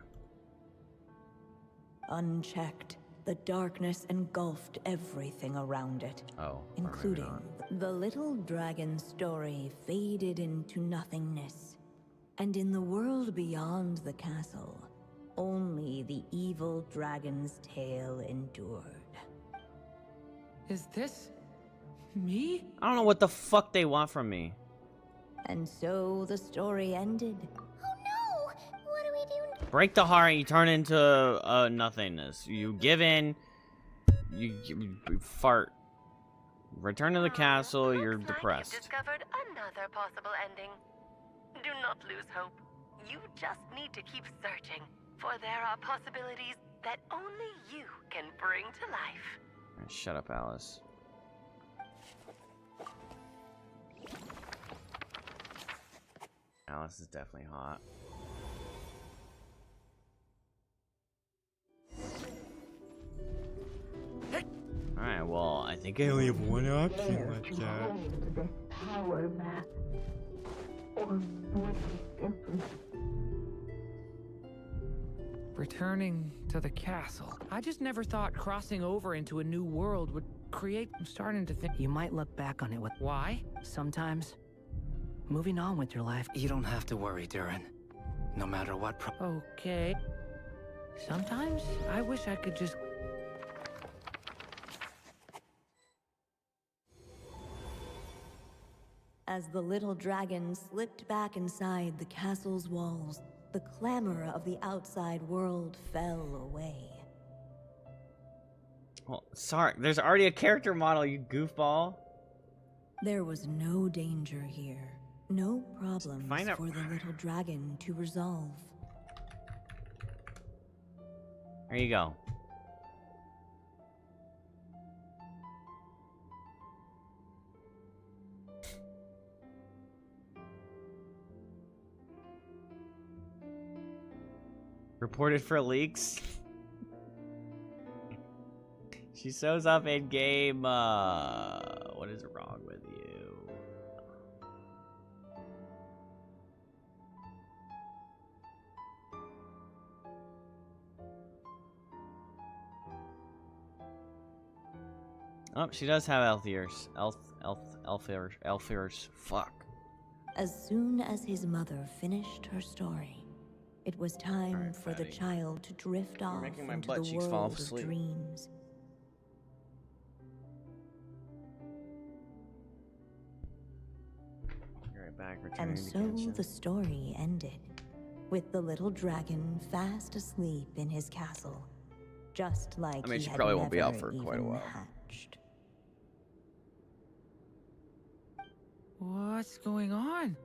Unchecked, the darkness engulfed everything around it. Oh, including the little dragon's story faded into nothingness. And in the world beyond the castle, only the evil dragon's tale endured. Is this me? I don't know what the fuck they want from me. And so the story ended. Oh no! What do we do? Break the heart, you turn into nothingness. You give in, you fart. Return to the castle, you're depressed. You've discovered another possible ending. Do not lose hope. You just need to keep searching, for there are possibilities that only you can bring to life. Shut up, Alice. Alice is definitely hot. Alright, well, I think I only have one option left, chat. This power map. Or would he simply Returning to the castle. I just never thought crossing over into a new world would create... I'm starting to think... You might look back on it with... Why? Sometimes, moving on with your life... You don't have to worry, Durin. No matter what Okay. Sometimes, I wish I could just... As the little dragon slipped back inside the castle's walls, the clamor of the outside world fell away. Well, sorry, there's already a character model, you goofball. There was no danger here. No problems for the little dragon to resolve. There you go. Reported for leaks. She shows up in game. What is wrong with you? Oh, she does have elf ears. Elf ears. Fuck. As soon as his mother finished her story, it was time for the child to drift off into the world of dreams. And so the story ended, with the little dragon fast asleep in his castle, just like I mean, he she had probably won't be out never for quite a even while. hatched. What's going on?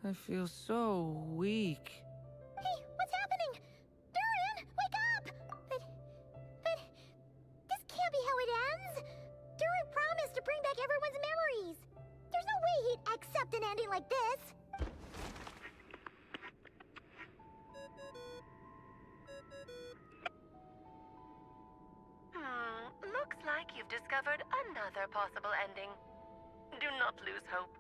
I feel so weak. Hey, what's happening? Durin, wake up! But this can't be how it ends. Durin promised to bring back everyone's memories. There's no way he'd accept an ending like this. Looks like you've discovered another possible ending. Do not lose hope.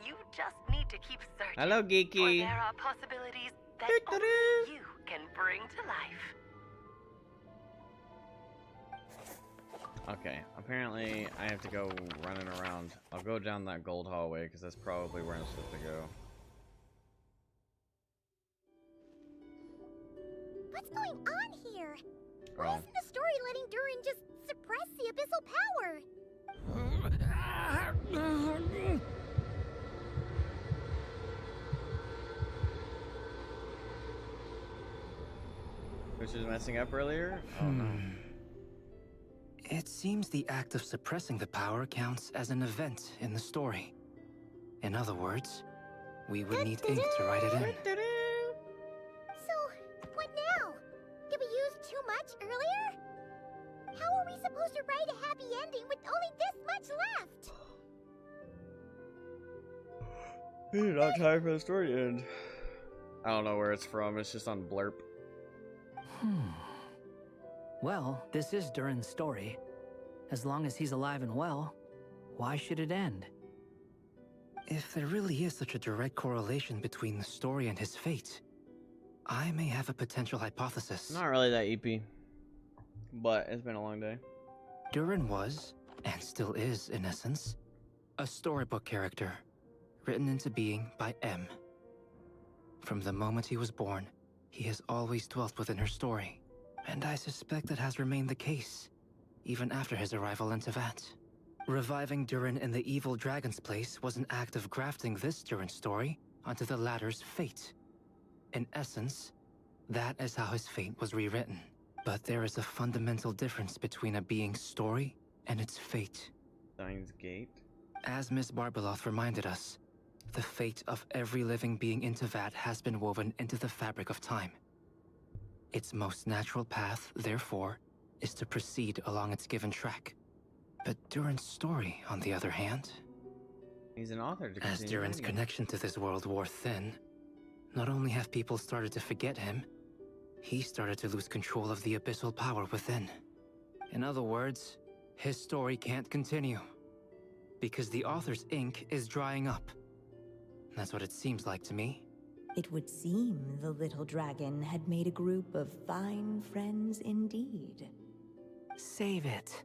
You just need to keep searching. Hello, Geeky. For there are possibilities that only you can bring to life. Okay, apparently I have to go running around. I'll go down that gold hallway because that's probably where I'm supposed to go. What's going on here? Why Well, isn't the story letting Durin just suppress the abyssal power? which was messing up earlier? Oh no. It seems the act of suppressing the power counts as an event in the story. In other words, we would need ink to write it in. So, what now? Did we use too much earlier? How are we supposed to write a happy ending with only this much left? It's not time for the story to end. I don't know where it's from. It's just on Blurp. Well, this is Durin's story. As long as he's alive and well, why should it end? If there really is such a direct correlation between the story and his fate, I may have a potential hypothesis. Not really that EP, but it's been a long day. Durin was, and still is in essence, a storybook character, written into being by M. From the moment he was born, he has always dwelt within her story, and I suspect that has remained the case, even after his arrival in Tevat. Reviving Durin in the evil dragon's place was an act of grafting this Durin story onto the latter's fate. In essence, that is how his fate was rewritten. But there is a fundamental difference between a being's story and its fate. Steins Gate? As Miss Barbeloth reminded us, the fate of every living being in Tevat has been woven into the fabric of time. Its most natural path, therefore, is to proceed along its given track. But Durin's story, on the other hand... He's an author to As Durin's connection to this world wore thin, not only have people started to forget him, he started to lose control of the abyssal power within. In other words, his story can't continue. Because the author's ink is drying up. That's what it seems like to me. It would seem the little dragon had made a group of fine friends indeed. Save it.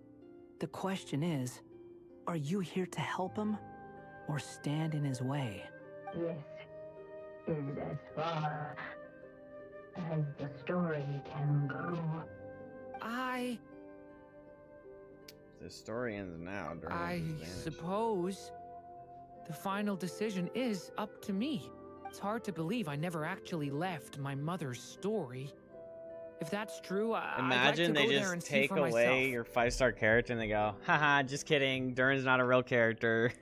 The question is, are you here to help him, or stand in his way? This is as far as the story can go. The story ends now. I suppose the final decision is up to me. It's hard to believe I never actually left my mother's story. If that's true, imagine I'd like to they go there and just see take for away myself. your 5-star character and they go, haha, just kidding. Durin's not a real character.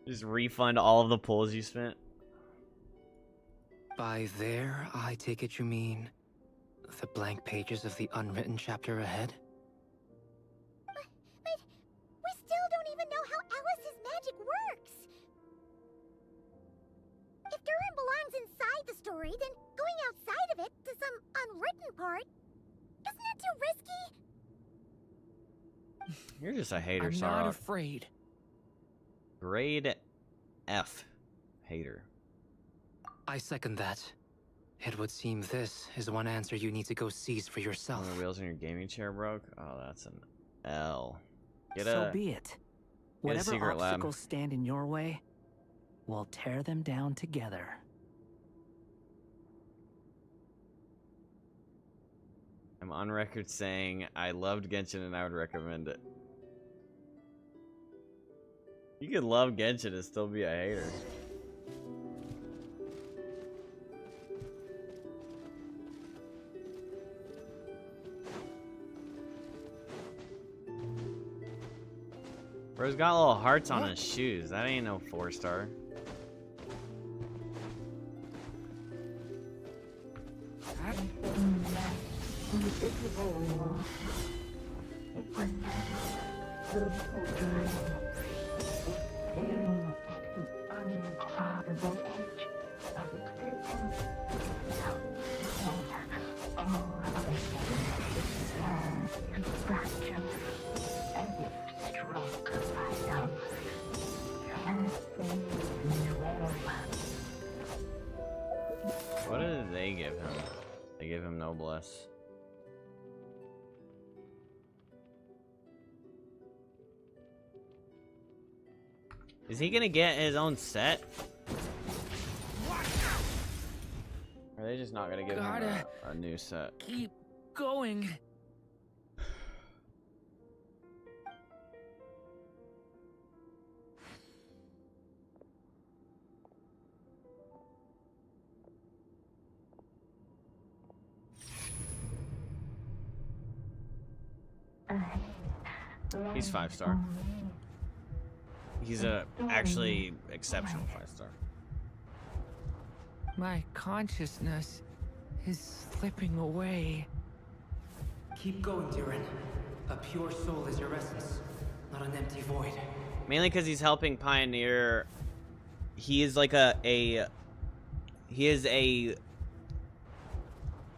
Just refund all of the pulls you spent. By there, I take it you mean the blank pages of the unwritten chapter ahead? But we still don't even know how Alice's magic works. If Durin belongs inside the story, then going outside of it to some unwritten part, isn't it too risky? You're just a hater, I'm Sarah. not afraid. Grade F hater. I second that. It would seem this is one answer you need to go seize for yourself. One of the wheels in your gaming chair broke? Oh, that's an L. So be it. Whatever secret lab. obstacles stand in your way, we'll tear them down together. I'm on record saying I loved Genshin and I would recommend it. You could love Genshin and still be a hater. Bro's got little hearts on his shoes. That ain't no 4-star. What did they give him? They gave him Noblesse. Is he gonna get his own set? Or are they just not gonna give him a new set? Keep going. He's 5-star. He's a actually exceptional 5-star. My consciousness is slipping away. Keep going, Durin. A pure soul is your essence, not an empty void. Mainly because he's helping pioneer. He is like he is a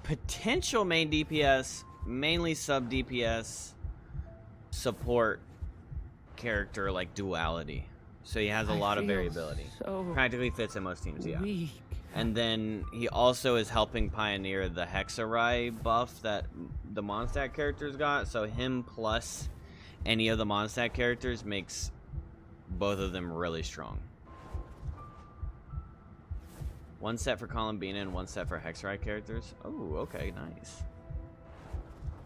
potential main DPS, mainly sub DPS support character like Duality. So he has a lot of variability. Practically fits in most teams, yeah. And then he also is helping pioneer the Hexarai buff that the Mondstadt characters got. So him plus any of the Mondstadt characters makes both of them really strong. One set for Columbina and one set for Hexarai characters. Oh, okay, nice.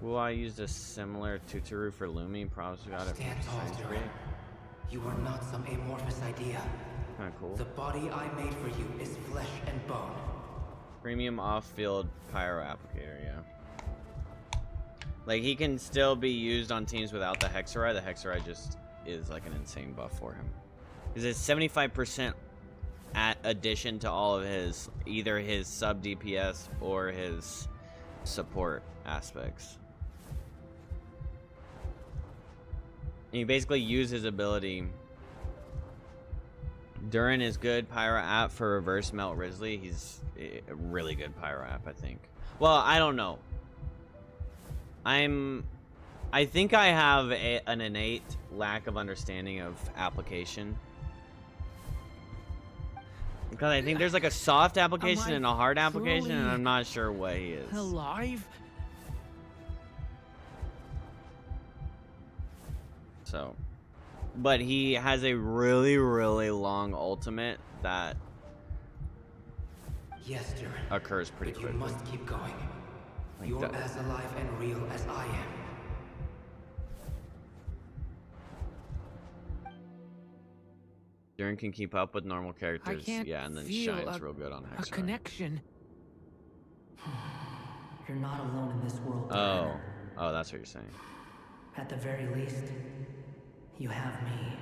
I used a similar Tuturu for Lumi. Probably got it. Stand tall, Durin. You are not some amorphous idea. Kinda cool. The body I made for you is flesh and bone. Premium off-field pyro applicator, yeah. Like, he can still be used on teams without the Hexarai. The Hexarai just is like an insane buff for him. Because it's 75% at addition to all of his, either his sub DPS or his support aspects. And you basically use his ability. Durin is good pyro app for reverse melt Risley. He's a really good pyro app, I think. Well, I don't know. I think I have an innate lack of understanding of application. Because I think there's like a soft application and a hard application, and I'm not sure what he is. Alive? So, but he has a really, really long ultimate that occurs pretty quickly. You must keep going. Like You're that. as alive and real as I am. Durin can keep up with normal characters, yeah, and then shines real good on Hexarai. A connection. You're not alone in this world. Oh, that's what you're saying. At the very least, you have me.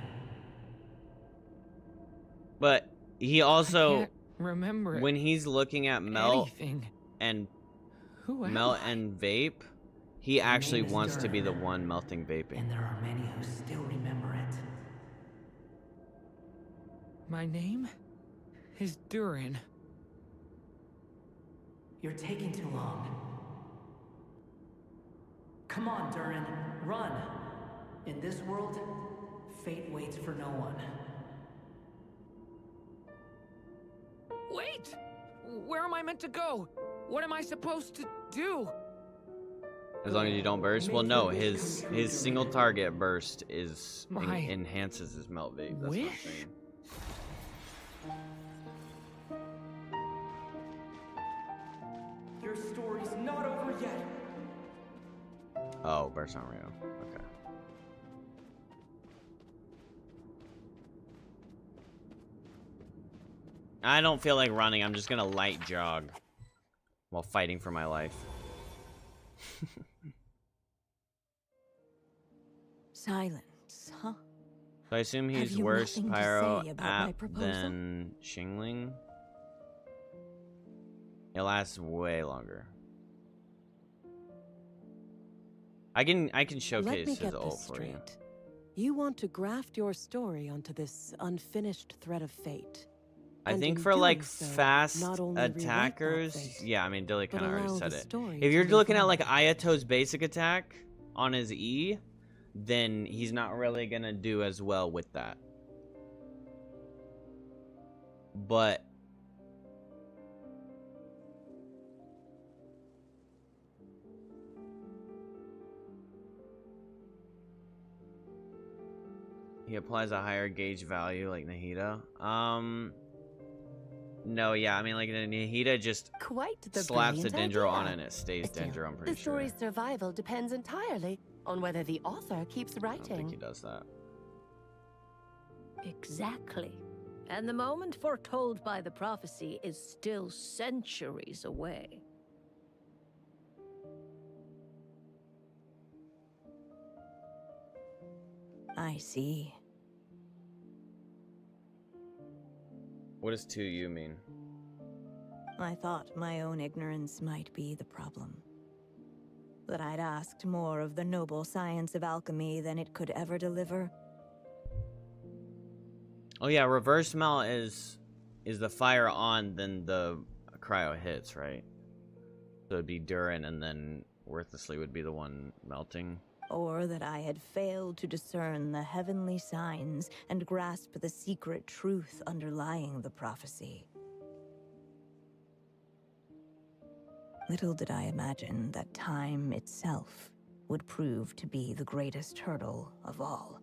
But he also, remember when he's looking at Melt anything. and Who am Melt I? and Vape, he actually name is wants to be the Durin. one melting vaping. And there are many who still remember it. My name is Durin. You're taking too long. Come on, Durin, run. In this world, fate waits for no one. Wait! Where am I meant to go? What am I supposed to do? As long as you don't burst. Well, no, his single target burst is My enhances his melt vape. That's what I'm saying. Your story's not over yet. Oh, burst on Rio. Okay. I don't feel like running. I'm just gonna light jog while fighting for my life. Silence, huh? So I assume Have he's you worse nothing to pyro say about my app proposal? than Xingling. It lasts way longer. I can showcase Let me his get ult this for you. straight. You want to graft your story onto this unfinished thread of fate. I and think in for doing like so, fast not only rewrite that attackers, fate, yeah, I mean Dilly but kind of already allow said the it. story If to you're live looking at on. like Ayato's basic attack on his E, then he's not really gonna do as well with that. But he applies a higher gauge value like Nahida. No, yeah, I mean like Nahida just Quite the slaps the brilliant Dendro idea. on and it stays Dendro, I'm pretty The sure. story's survival depends entirely on whether the author keeps I don't think writing. he does that. Exactly. And the moment foretold by the prophecy is still centuries away. I see. What does 2U mean? I thought my own ignorance might be the problem. That I'd asked more of the noble science of alchemy than it could ever deliver. Oh yeah, reverse melt is the fire on, then the cryo hits, right? So it'd be Durin, and then Worthlessly would be the one melting. or that I had failed to discern the heavenly signs and grasp the secret truth underlying the prophecy. Little did I imagine that time itself would prove to be the greatest hurdle of all.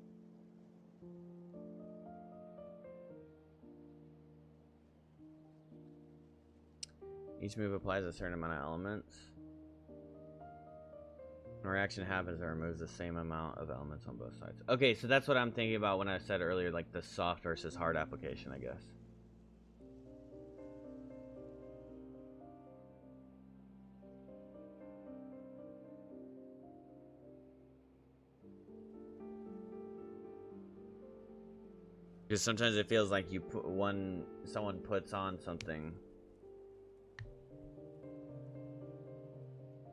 Each move applies a certain amount of elements. When a reaction happens, it removes the same amount of elements on both sides. Okay, so that's what I'm thinking about when I said earlier, like the soft versus hard application, I guess. Because sometimes it feels like you put someone puts on something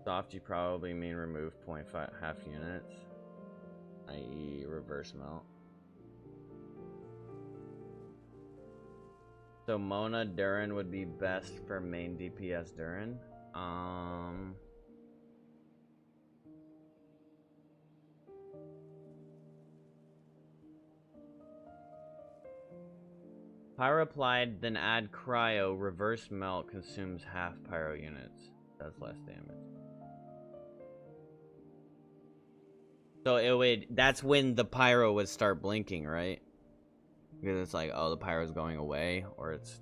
soft, you probably mean remove 0.5 half units, i.e. reverse melt. So Mona Durin would be best for main DPS Durin. Pyro applied, then add cryo. Reverse melt consumes half pyro units. Does less damage. So it would. That's when the pyro would start blinking, right? Because it's like, oh, the pyro's going away, or it's.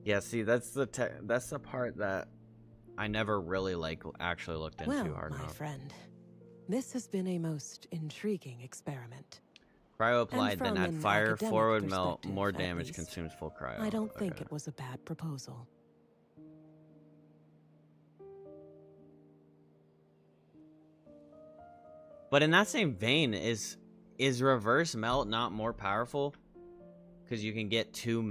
Yeah. See, that's the part that I never really actually looked into hard enough. Well, my friend, this has been a most intriguing experiment. Cryo applied, then add fire, forward melt, perspective, more at damage, least, consumes full cryo. I don't think it was a bad proposal. But in that same vein, is reverse melt not more powerful? Because you can get two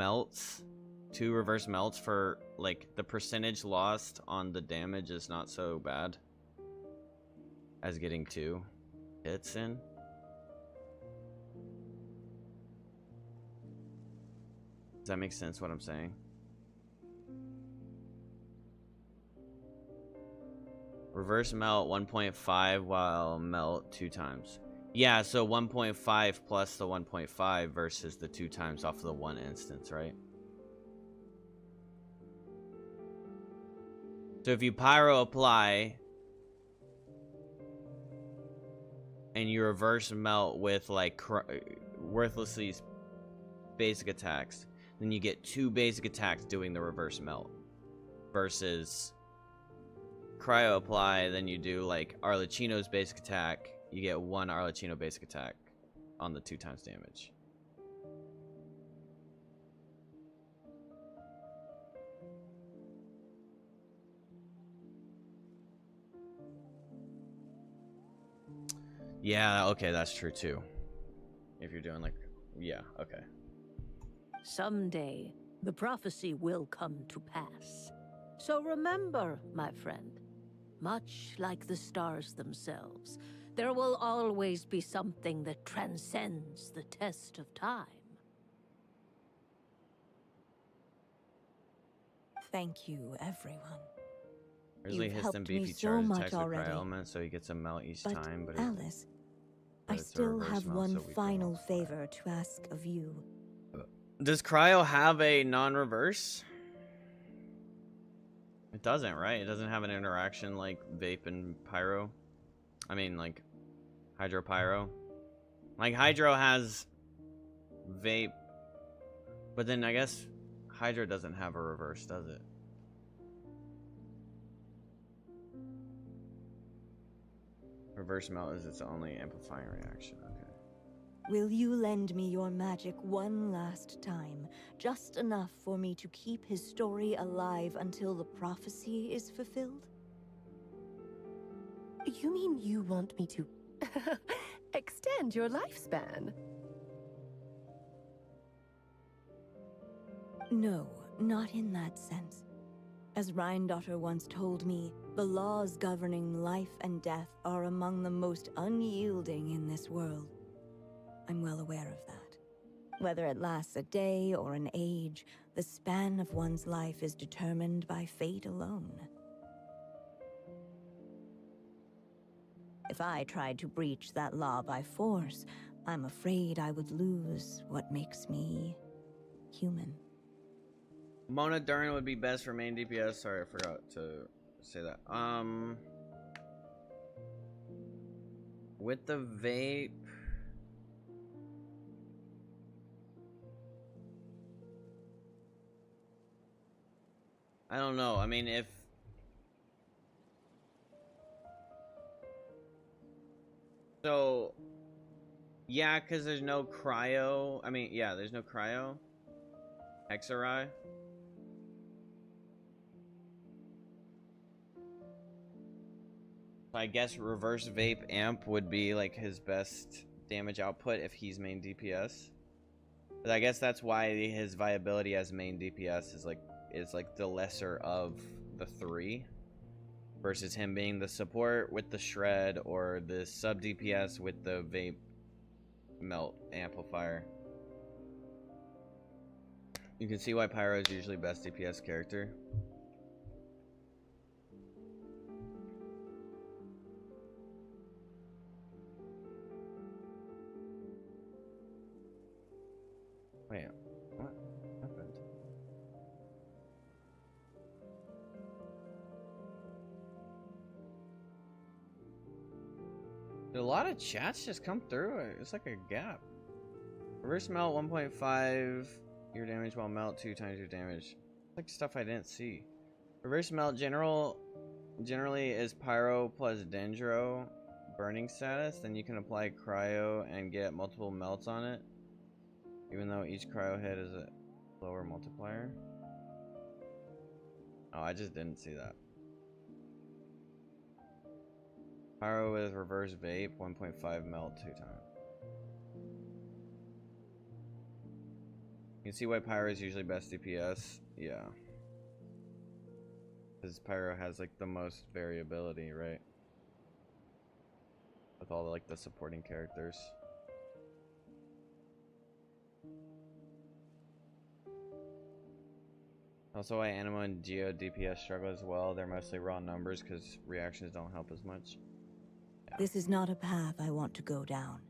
reverse melts for, like, the percentage lost on the damage is not so bad as getting 2 hits in. Does that make sense what I'm saying? Reverse melt 1.5 while melt 2 times. Yeah, so 1.5 plus the 1.5 versus the 2 times off of the 1 instance, right? So if you pyro apply and you reverse melt with like worthlessly basic attacks, then you get 2 basic attacks doing the reverse melt versus cryo apply, then you do like Arlecchino's basic attack, you get 1 Arlecchino basic attack on the 2 times damage. Yeah, okay, that's true too. If you're doing like, yeah, okay. Someday, the prophecy will come to pass. So remember, my friend, much like the stars themselves, there will always be something that transcends the test of time. Thank you, everyone. Usually hits them beefy charge attacks with cryo element, so he gets a melt each time. But Alice, I still have one final favor to ask of you. Does cryo have a non-reverse? It doesn't, right? It doesn't have an interaction like vape and pyro. I mean, like hydro pyro. Like hydro has vape, but then I guess hydro doesn't have a reverse, does it? Reverse melt is its only amplifying reaction. Okay. Will you lend me your magic one last time, just enough for me to keep his story alive until the prophecy is fulfilled? You mean you want me to extend your lifespan? No, not in that sense. As Rheindotter once told me, the laws governing life and death are among the most unyielding in this world. I'm well aware of that. Whether it lasts a day or an age, the span of one's life is determined by fate alone. If I tried to breach that law by force, I'm afraid I would lose what makes me human. Mona Durin would be best for main DPS. Sorry, I forgot to say that. With the vape, I don't know. I mean, if so, yeah, because there's no cryo. I mean, yeah, there's no cryo. XRI. I guess reverse vape amp would be like his best damage output if he's main DPS. But I guess that's why his viability as main DPS is like the lesser of the three, versus him being the support with the shred or the sub DPS with the vape melt amplifier. You can see why Pyro is usually best DPS character. Wait, what happened? Did a lot of chats just come through? It's like a gap. Reverse melt 1.5 your damage while melt 2 times your damage. It's like stuff I didn't see. Reverse melt generally is Pyro plus Dendro burning status. Then you can apply cryo and get multiple melts on it, even though each cryo hit is a lower multiplier. Oh, I just didn't see that. Pyro with reverse vape 1.5 melt 2 times. You can see why Pyro is usually best DPS. Yeah. Because Pyro has like the most variability, right? With all like the supporting characters. Also why Anima and Geo DPS struggle as well. They're mostly raw numbers because reactions don't help as much. Yeah. This is not a path I want to go down.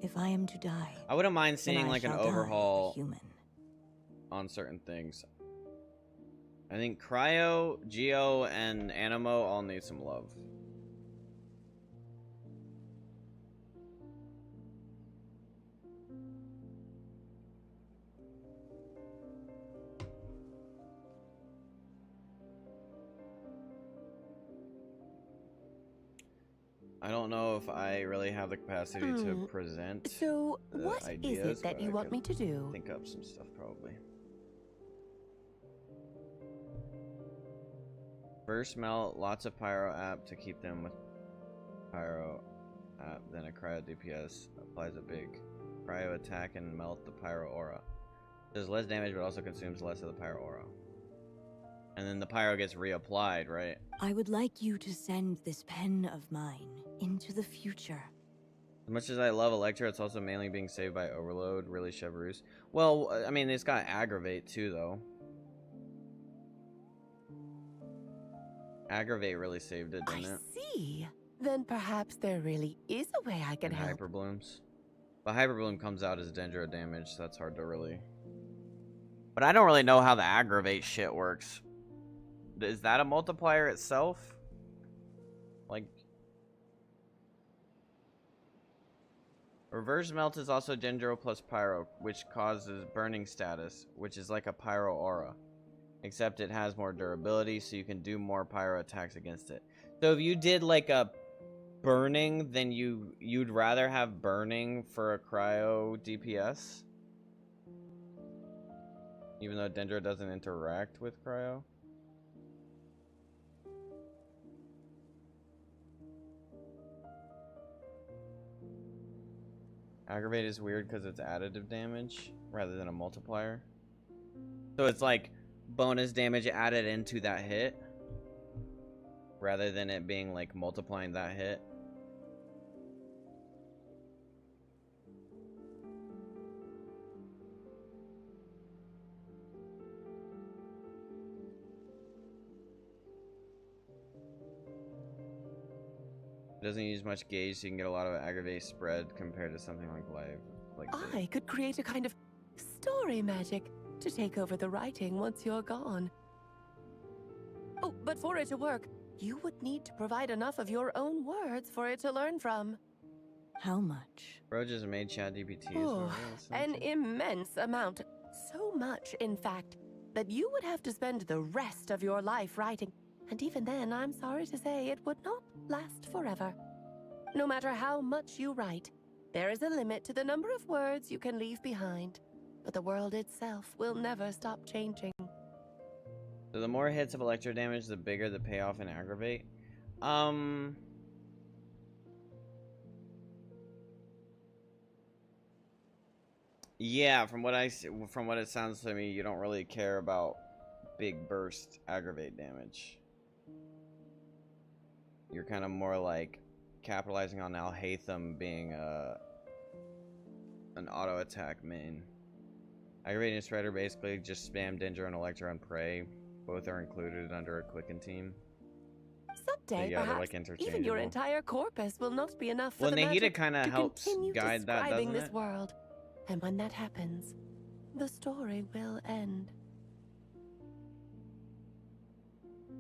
If I am to die, I wouldn't mind seeing like an overhaul human on certain things. I think Cryo, Geo, and Animo all need some love. I don't know if I really have the capacity to present. So, what ideas, is it that you want me to do? Think up some stuff probably. First melt, lots of Pyro app to keep them with Pyro app. Then a Cryo DPS applies a big Cryo attack and melt the Pyro aura. Does less damage but also consumes less of the Pyro aura. And then the Pyro gets reapplied, right? I would like you to send this pen of mine into the future. As much as I love Electra, it's also mainly being saved by Overload, really Chevreuse. Well, I mean, it's got Aggravate too, though. Aggravate really saved it, didn't it? I see. Then perhaps there really is a way I can help. Hyperblooms. But Hyperbloom comes out as Dendro damage, so that's hard to really... But I don't really know how the Aggravate shit works. Is that a multiplier itself? Like... Reverse Melt is also Dendro plus Pyro, which causes burning status, which is like a Pyro aura. Except it has more durability, so you can do more Pyro attacks against it. So if you did like a burning, then you'd rather have burning for a Cryo DPS? Even though Dendro doesn't interact with Cryo? Aggravate is weird because it's additive damage rather than a multiplier. So it's like bonus damage added into that hit rather than it being like multiplying that hit. It doesn't use much gauge, so you can get a lot of aggravate spread compared to something like live. I could create a kind of story magic to take over the writing once you're gone. Oh, but for it to work, you would need to provide enough of your own words for it to learn from. How much? Bro just made ChatGPT. Oh, an immense amount. So much, in fact, that you would have to spend the rest of your life writing. And even then, I'm sorry to say, it would not last forever. No matter how much you write, there is a limit to the number of words you can leave behind. But the world itself will never stop changing. So the more hits of electro damage, the bigger the payoff in aggravate. Yeah, from what it sounds to me, you don't really care about big burst aggravate damage. You're kind of more like capitalizing on Alhaitham being an auto attack main. Aggravate and Spreader basically just spam Dendro and Electro and Prey. Both are included under a Quicken team. Someday, yeah, perhaps, like even your entire corpus will not be enough for well, the Nahida magic kind of to helps continue guide that, describing doesn't this it? world. And when that happens, the story will end.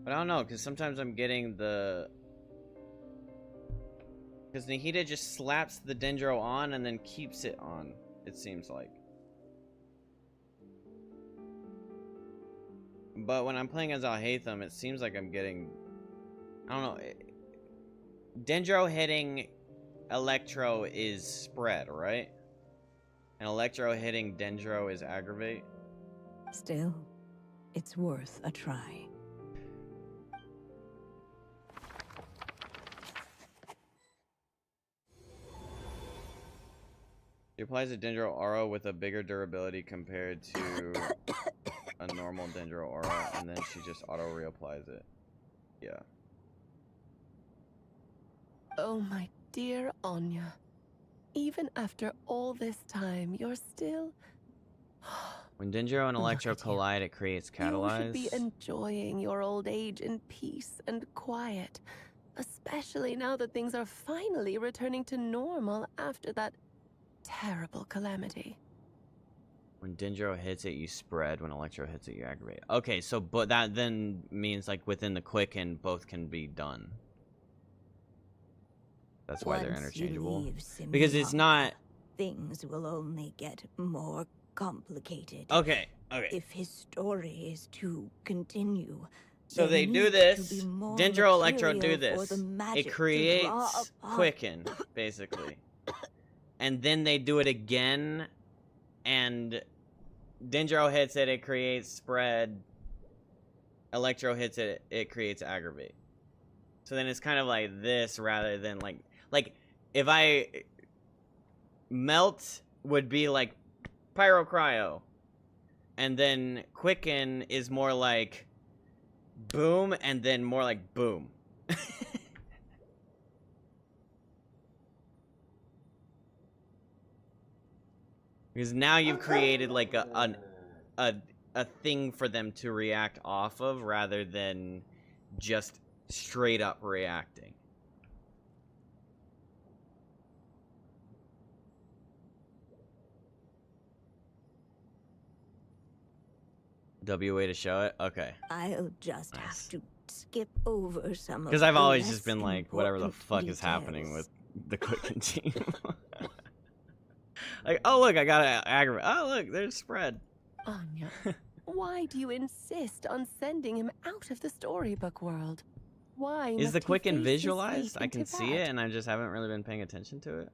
But I don't know, because sometimes I'm getting the... Because Nahida just slaps the Dendro on and then keeps it on, it seems like. But when I'm playing as Alhaitham, it seems like I'm getting... I don't know. Dendro hitting Electro is spread, right? And Electro hitting Dendro is aggravate. Still, it's worth a try. She applies a Dendro aura with a bigger durability compared to a normal Dendro aura, and then she just auto reapplies it. Yeah. Oh, my dear Anya. Even after all this time, you're still... When Dendro and Electro collide, it creates You should be catalyze. enjoying your old age in peace and quiet. Especially now that things are finally returning to normal after that terrible calamity. When Dendro hits it, you spread. When Electro hits it, you aggravate. Okay, so but that then means like within the Quicken, both can be done. That's why they're Once you interchangeable. leave Because it's Simulacra, not... things will only get more complicated. Okay, okay. If his story is to continue, So there they do needs this. to be more Dendro Electro do material for this. the magic It to creates draw upon. Quicken, basically. And then they do it again, and Dendro hits it, it creates spread. Electro hits it, it creates aggravate. So then it's kind of like this rather than like if I melt would be like pyro cryo, and then quicken is more like boom, and then more like boom. Because now you've created like a thing for them to react off of rather than just straight up reacting. WA to show it? Okay. I'll just have to skip over some of Because I've the always less just been like, whatever the important fuck is happening details. with the Quicken team. Like, oh look, I got an aggravate. Oh look, there's spread. Anya, why do you insist on sending him out of the storybook world? Why Is must the he Quicken face his visualized? fate I can in see Tibet? it, and I just haven't really been paying attention to it.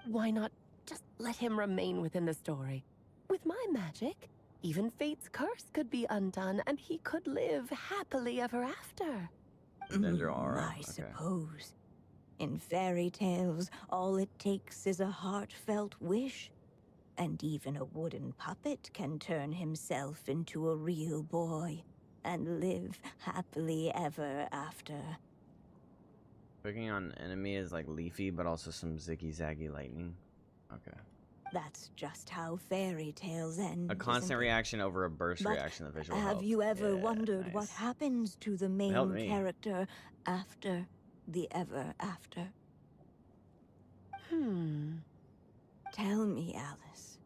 Why not just let him remain within the story? With my magic, even Fate's curse could be undone, and he could live happily ever after. Dendro aura. I suppose. In fairy tales, all it takes is a heartfelt wish. And even a wooden puppet can turn himself into a real boy and live happily ever after. Clicking on enemy is like leafy, but also some ziggy zaggy lightning. Okay. That's just how fairy tales end. A constant isn't it? reaction over a burst But reaction. The visual have help. you ever Yeah, wondered what nice. happens to the Help main me. character after the ever after? Tell me, Alice,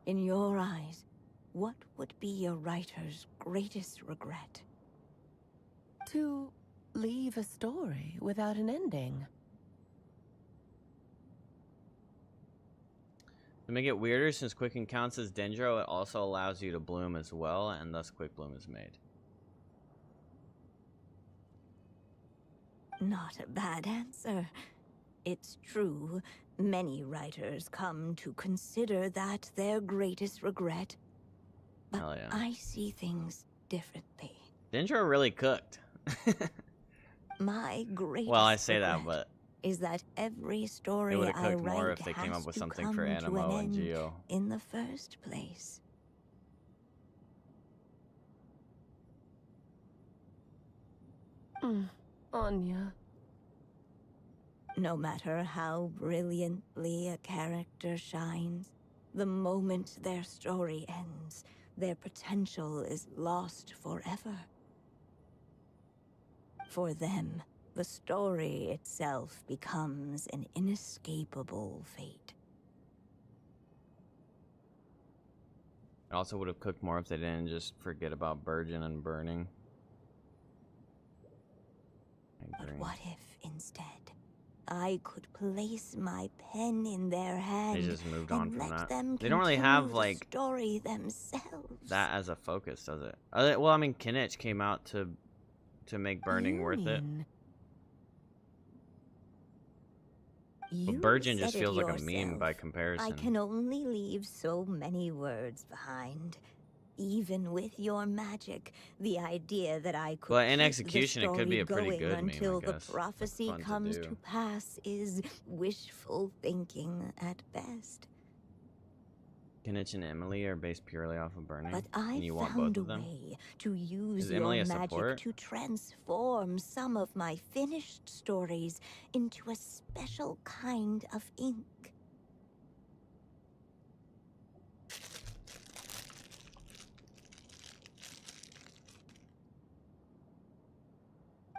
in your eyes, what would be a writer's greatest regret? To leave a story without an ending. To make it weirder, since Quicken counts as Dendro, it also allows you to bloom as well, and thus Quick Bloom is made. Not a bad answer. It's true, many writers come to consider that their greatest regret. But Hell yeah. I see things differently. Dendro really cooked. My greatest Well, I say regret that, but is that every they story would have I cooked more write if they came has up with to something come for to an Animo and end Geo. in the first place. Anya. No matter how brilliantly a character shines, the moment their story ends, their potential is lost forever. For them, the story itself becomes an inescapable fate. It also would have cooked more if they didn't just forget about Burgeon and Burning. I agree. But what if, instead, I could place my pen in their hand They just moved on and from let that. them They don't really have continue the like story themselves? that as a focus, does it? Well, I mean, Kinich came out to make Burning worth it. But Burgeon just said it feels like a meme yourself. by comparison. I can only leave so many words behind. Even with your magic, the idea that I could But in keep execution, the it could be a story pretty going good meme, until I the guess. prophecy Fun to comes do. to pass is wishful thinking at best. Kinich and Emily are based purely off of Burning. But and I you want found both a of them? way to use Is your Emily a magic support? to transform some of my finished stories into a special kind of ink.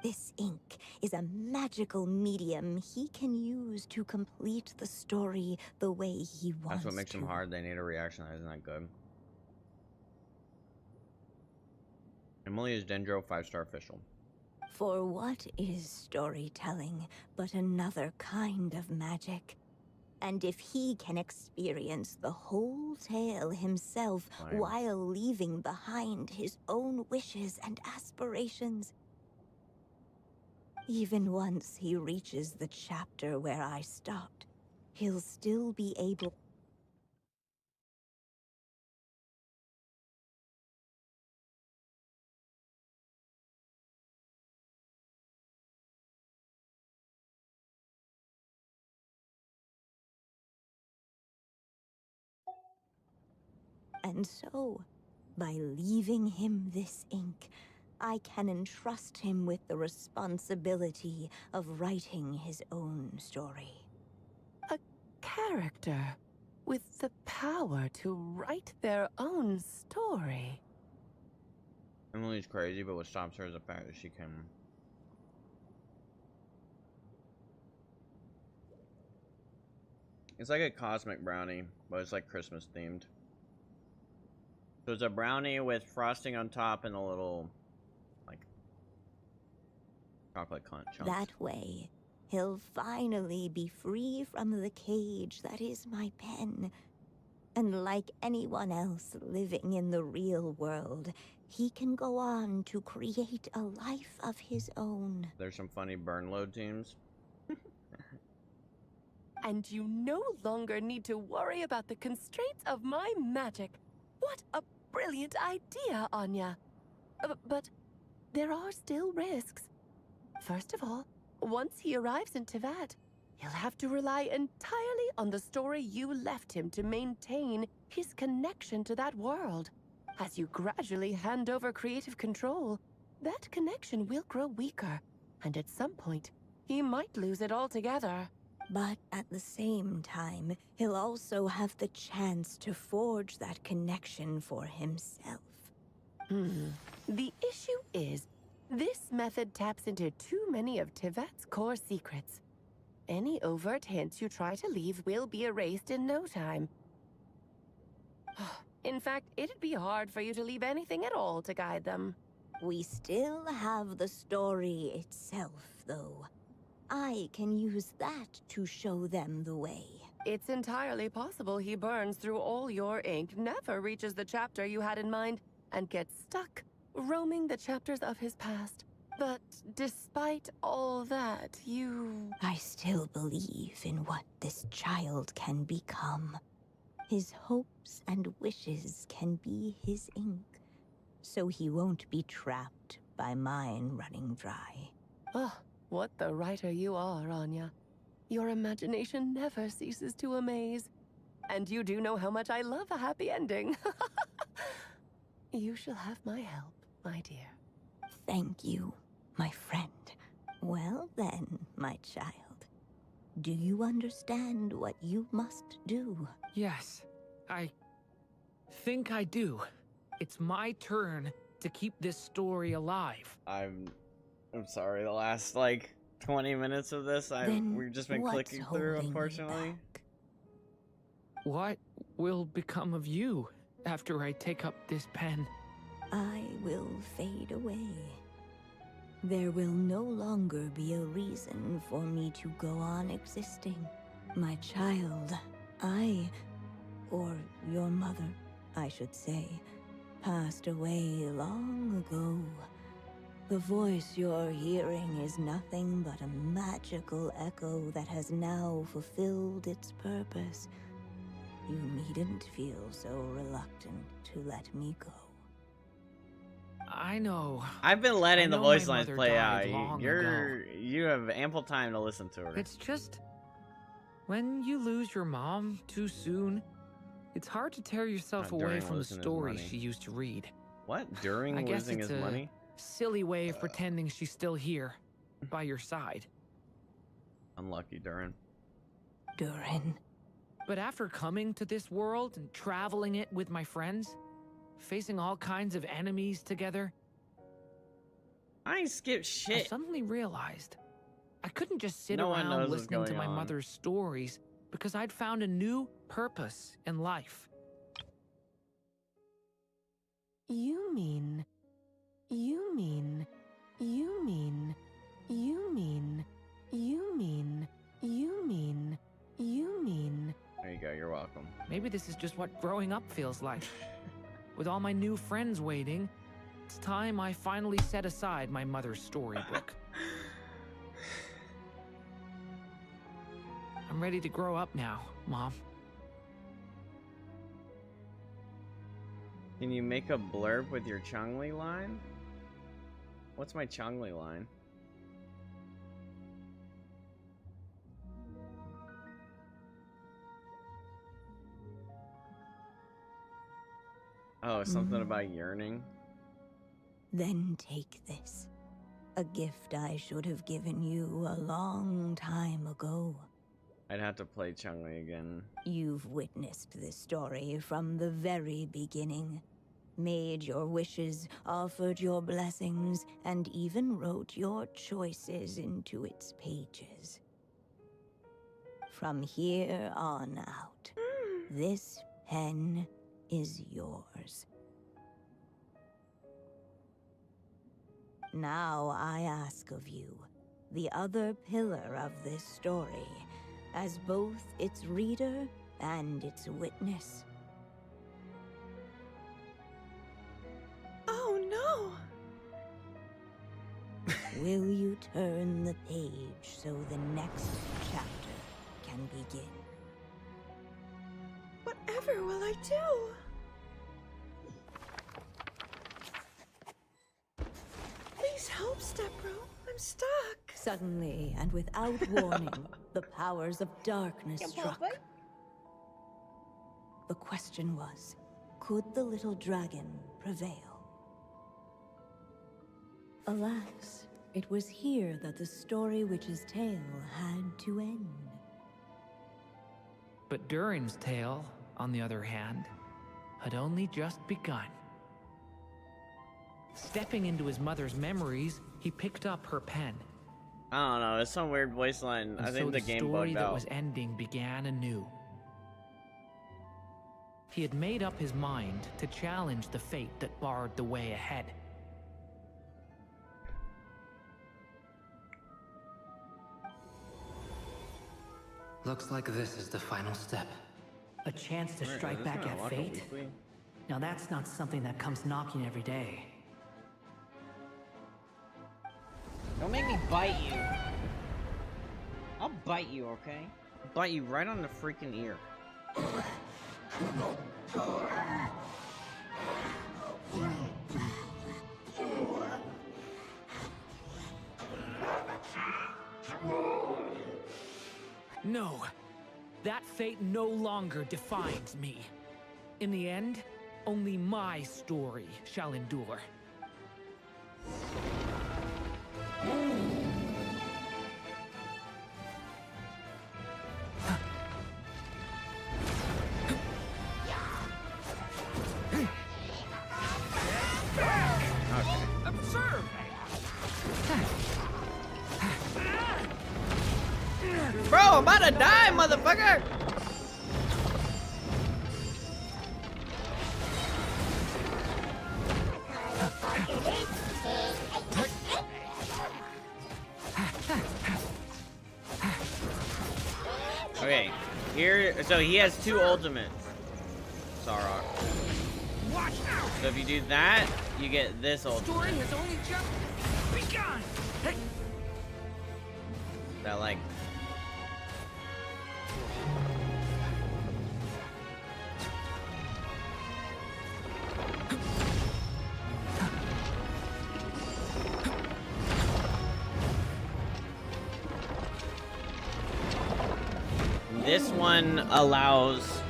This ink is a magical medium he can use to complete the story the way he wants That's what makes to. them hard. They need a reaction that isn't that good. Emily is Dendro 5-star official. For what is storytelling but another kind of magic? And if he can experience the whole tale himself Fine. while leaving behind his own wishes and aspirations, even once he reaches the chapter where I stopped, he'll still be able. And so, by leaving him this ink, I can entrust him with the responsibility of writing his own story. A character with the power to write their own story. Emily's crazy, but what stops her is the fact that she can. It's like a cosmic brownie, but it's like Christmas themed. So it's a brownie with frosting on top and a little, like, chocolate chunks. That way, he'll finally be free from the cage that is my pen. And like anyone else living in the real world, he can go on to create a life of his own. There's some funny burn load teams. And you no longer need to worry about the constraints of my magic. What a brilliant idea, Anya. But there are still risks. First of all, once he arrives in Tevat, he'll have to rely entirely on the story you left him to maintain his connection to that world. As you gradually hand over creative control, that connection will grow weaker, and at some point, he might lose it altogether. But at the same time, he'll also have the chance to forge that connection for himself. The issue is, this method taps into too many of Tivet's core secrets. Any overt hints you try to leave will be erased in no time. In fact, it'd be hard for you to leave anything at all to guide them. We still have the story itself, though. I can use that to show them the way. It's entirely possible he burns through all your ink, never reaches the chapter you had in mind, and gets stuck, roaming the chapters of his past. But despite all that, I still believe in what this child can become. His hopes and wishes can be his ink, so he won't be trapped by mine running dry. Oh, what the writer you are, Anya. Your imagination never ceases to amaze. And you do know how much I love a happy ending. You shall have my help, my dear. Thank you, my friend. Well then, my child. Do you understand what you must do? Yes, I think I do. It's my turn to keep this story alive. I'm sorry, the last, like, 20 minutes of this, we've just been clicking through, unfortunately. What will become of you after I take up this pen? I will fade away. There will no longer be a reason for me to go on existing. My child, or your mother, I should say, passed away long ago. The voice you're hearing is nothing but a magical echo that has now fulfilled its purpose. You needn't feel so reluctant to let me go. I know. I've been letting the voice my lines mother play died out. long You have ample time to listen to her. It's just, when you lose your mom too soon, it's hard to tear yourself away from the stories she used to read. What? During I guess losing it's his a money? silly way of pretending she's still here, by your side. Unlucky, Durin. Durin. But after coming to this world and traveling it with my friends, facing all kinds of enemies together, I ain't skipped shit. I suddenly realized I couldn't just sit No one knows around what's listening to going my on. mother's stories because I'd found a new purpose in life. You mean... There you go, you're welcome. Maybe this is just what growing up feels like. With all my new friends waiting, it's time I finally set aside my mother's storybook. I'm ready to grow up now, Mom. Can you make a blurb with your Changli line? What's my Changli line? Oh, something about yearning? Then take this. A gift I should have given you a long time ago. I'd have to play Changli again. You've witnessed this story from the very beginning. Made your wishes, offered your blessings, and even wrote your choices into its pages. From here on out, this pen is yours. Now I ask of you, the other pillar of this story, as both its reader and its witness. Oh no! Will you turn the page so the next chapter can begin? Whatever will I do? Please help, Stepbro. I'm stuck. Suddenly, and without warning, the powers of darkness struck. The question was, could the little dragon prevail? Alas, it was here that the story witch's tale had to end. But Durin's tale, on the other hand, had only just begun. Stepping into his mother's memories, he picked up her pen. I don't know, it's some weird voice line. I think the game story bugged that out. was ending began anew. He had made up his mind to challenge the fate that barred the way ahead. Looks like this is the final step. A chance to Alright, strike is this back gonna at unlock a fate? weekly? Now that's not something that comes knocking every day. Don't make me bite you. I'll bite you, okay? I'll bite you right on the freaking ear. No, that fate no longer defines me. In the end, only my story shall endure. Observe! Bro, I'm about to die, motherfucker! Okay, here, so he has two ultimates, Sarok. So if you do that, you get this ultimate. Story has only just begun! That like... This one allows...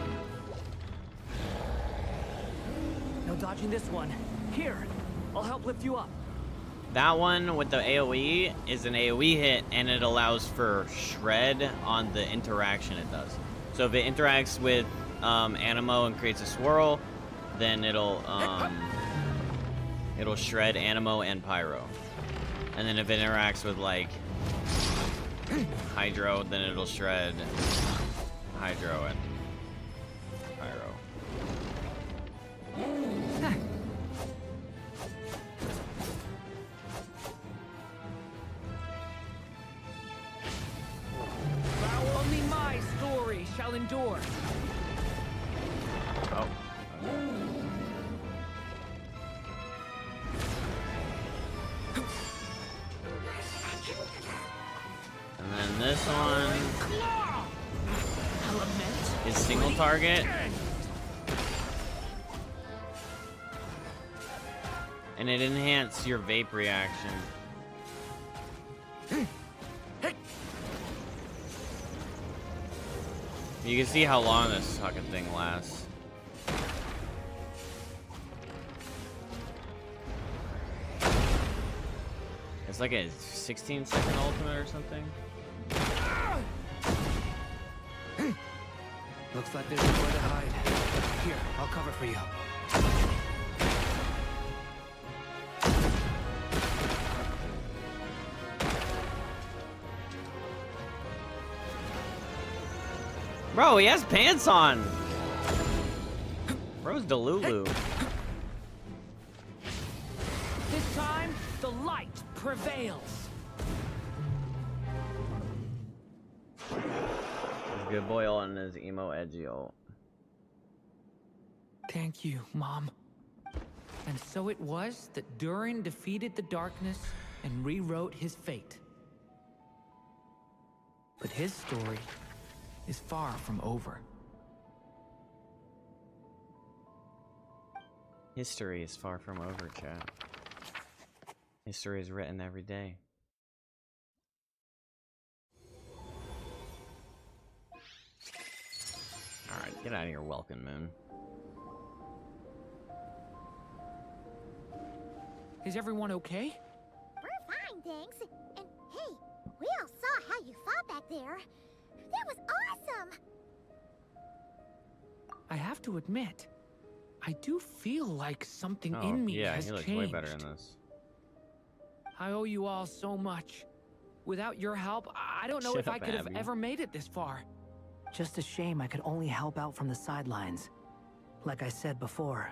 No dodging this one. Here, I'll help lift you up. That one with the AoE is an AoE hit, and it allows for shred on the interaction it does. So if it interacts with Animo and creates a swirl, then it'll shred Animo and Pyro. And then if it interacts with like Hydro, then it'll shred Hydro and Pyro. Only my story shall endure. Oh. And then this one is single target. And it enhances your vape reaction. You can see how long this fucking thing lasts. It's like a 16-second ultimate or something. Looks like there's nowhere to hide. Here, I'll cover for you. Bro, he has pants on. Bro's Delulu. This time, the light prevails. Good boy on his emo edgy ult. Thank you, Mom. And so it was that Durin defeated the darkness and rewrote his fate. But his story is far from over. History is far from over, chat. History is written every day. Alright, get out of here, Welkin Moon. Is everyone okay? We're fine, thanks. And hey, we all saw how you fought back there. That was awesome! I have to admit, I do feel like something Oh, in me yeah, has he looks changed. way better in this. I owe you all so much. Without your help, I don't know Shut if I up, could have Abby. ever made it this far. Just a shame I could only help out from the sidelines. Like I said before,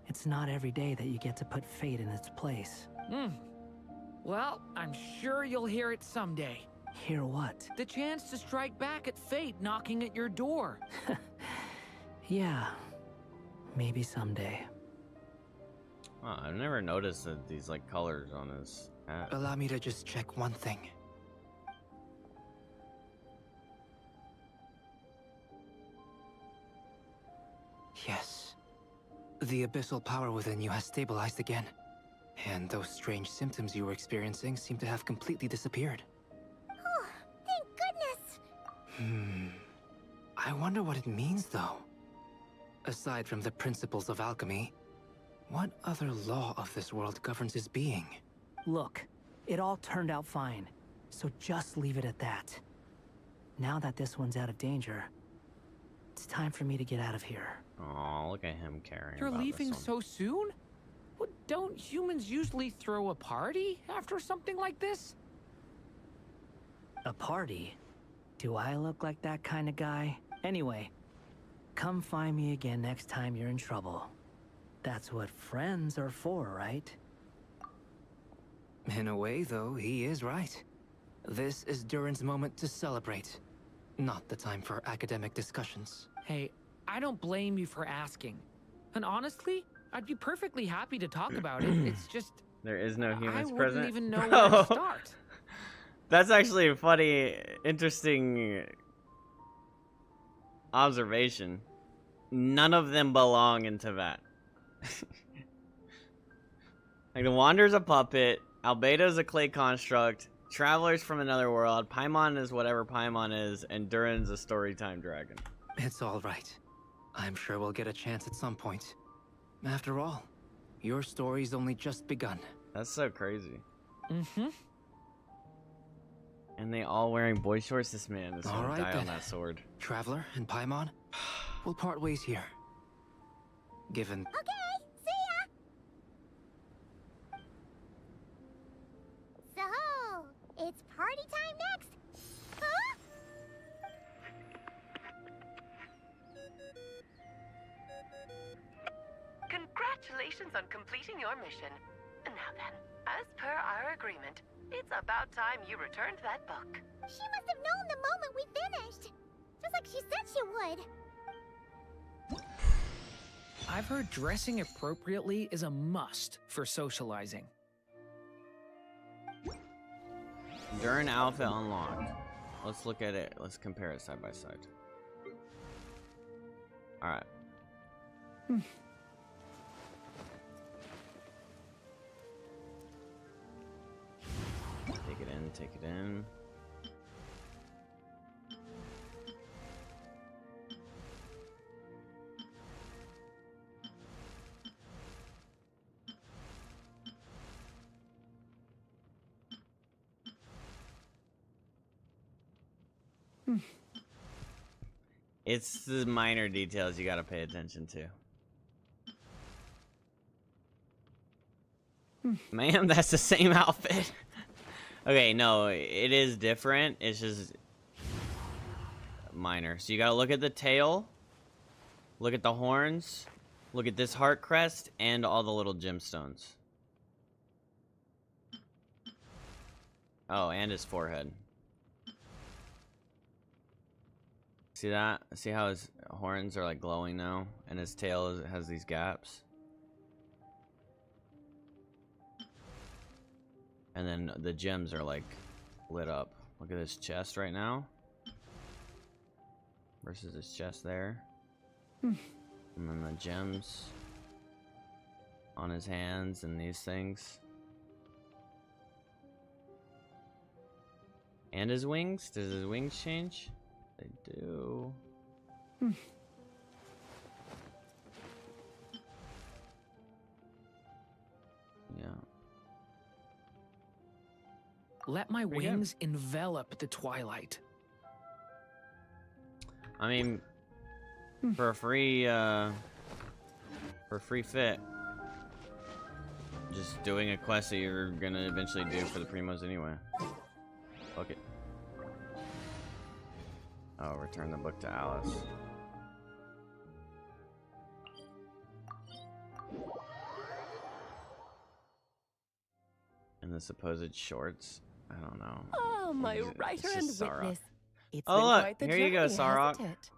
it's not every day that you get to put fate in its place. Well, I'm sure you'll hear it someday. Hear what? The chance to strike back at fate knocking at your door. Yeah, maybe someday. Oh, I've never noticed that these like colors on his hat. Allow me to just check one thing. Yes. The abyssal power within you has stabilized again. And those strange symptoms you were experiencing seem to have completely disappeared. Oh, thank goodness! I wonder what it means, though. Aside from the principles of alchemy, what other law of this world governs his being? Look, it all turned out fine, so just leave it at that. Now that this one's out of danger, it's time for me to get out of here. Oh, look at him caring. You're about leaving this one. so soon? Well, don't humans usually throw a party after something like this? A party? Do I look like that kind of guy? Anyway, come find me again next time you're in trouble. That's what friends are for, right? In a way, though, he is right. This is Durin's moment to celebrate, not the time for academic discussions. Hey, I don't blame you for asking. And honestly, I'd be perfectly happy to talk about it. It's just... There is no humans I present. wouldn't even know Bro. where to start. That's actually a funny, interesting observation. None of them belong in Tibet. Like, the Wanderer's a puppet, Albedo's a clay construct, Traveler's from another world, Paimon is whatever Paimon is, and Durin's a storytime dragon. It's all right. I'm sure we'll get a chance at some point. After all, your story's only just begun. That's so crazy. Mm-hmm. And they all wearing boy shorts. This man is All gonna right, die then. on that sword. Traveler and Paimon, we'll part ways here. Given... Okay, see ya! So, it's party time next? Huh? Congratulations on completing your mission. Now then, as per our agreement, it's about time you returned that book. She must have known the moment we finished. Just like she said she would. I've heard dressing appropriately is a must for socializing. Durin outfit unlocked. Let's look at it. Let's compare it side by side. Alright. Take it in, take it in. It's the minor details you gotta pay attention to. Ma'am, that's the same outfit. Okay, no, it is different. It's just minor. So you gotta look at the tail, look at the horns, look at this heart crest, and all the little gemstones. Oh, and his forehead. See that? See how his horns are like glowing now? And his tail has these gaps? And then the gems are like lit up. Look at his chest right now. Versus his chest there. And then the gems on his hands and these things. And his wings? Does his wings change? They do. Yeah. Let my wings envelop the twilight. I mean, For a free, fit. Just doing a quest that you're gonna eventually do for the primos anyway. Fuck it. Oh, return the book to Alice. And the supposed shorts? I don't know. Oh, my writer and Sarok. witness. It's Oh been look, quite the here you go, journey, Sarok. hasn't it?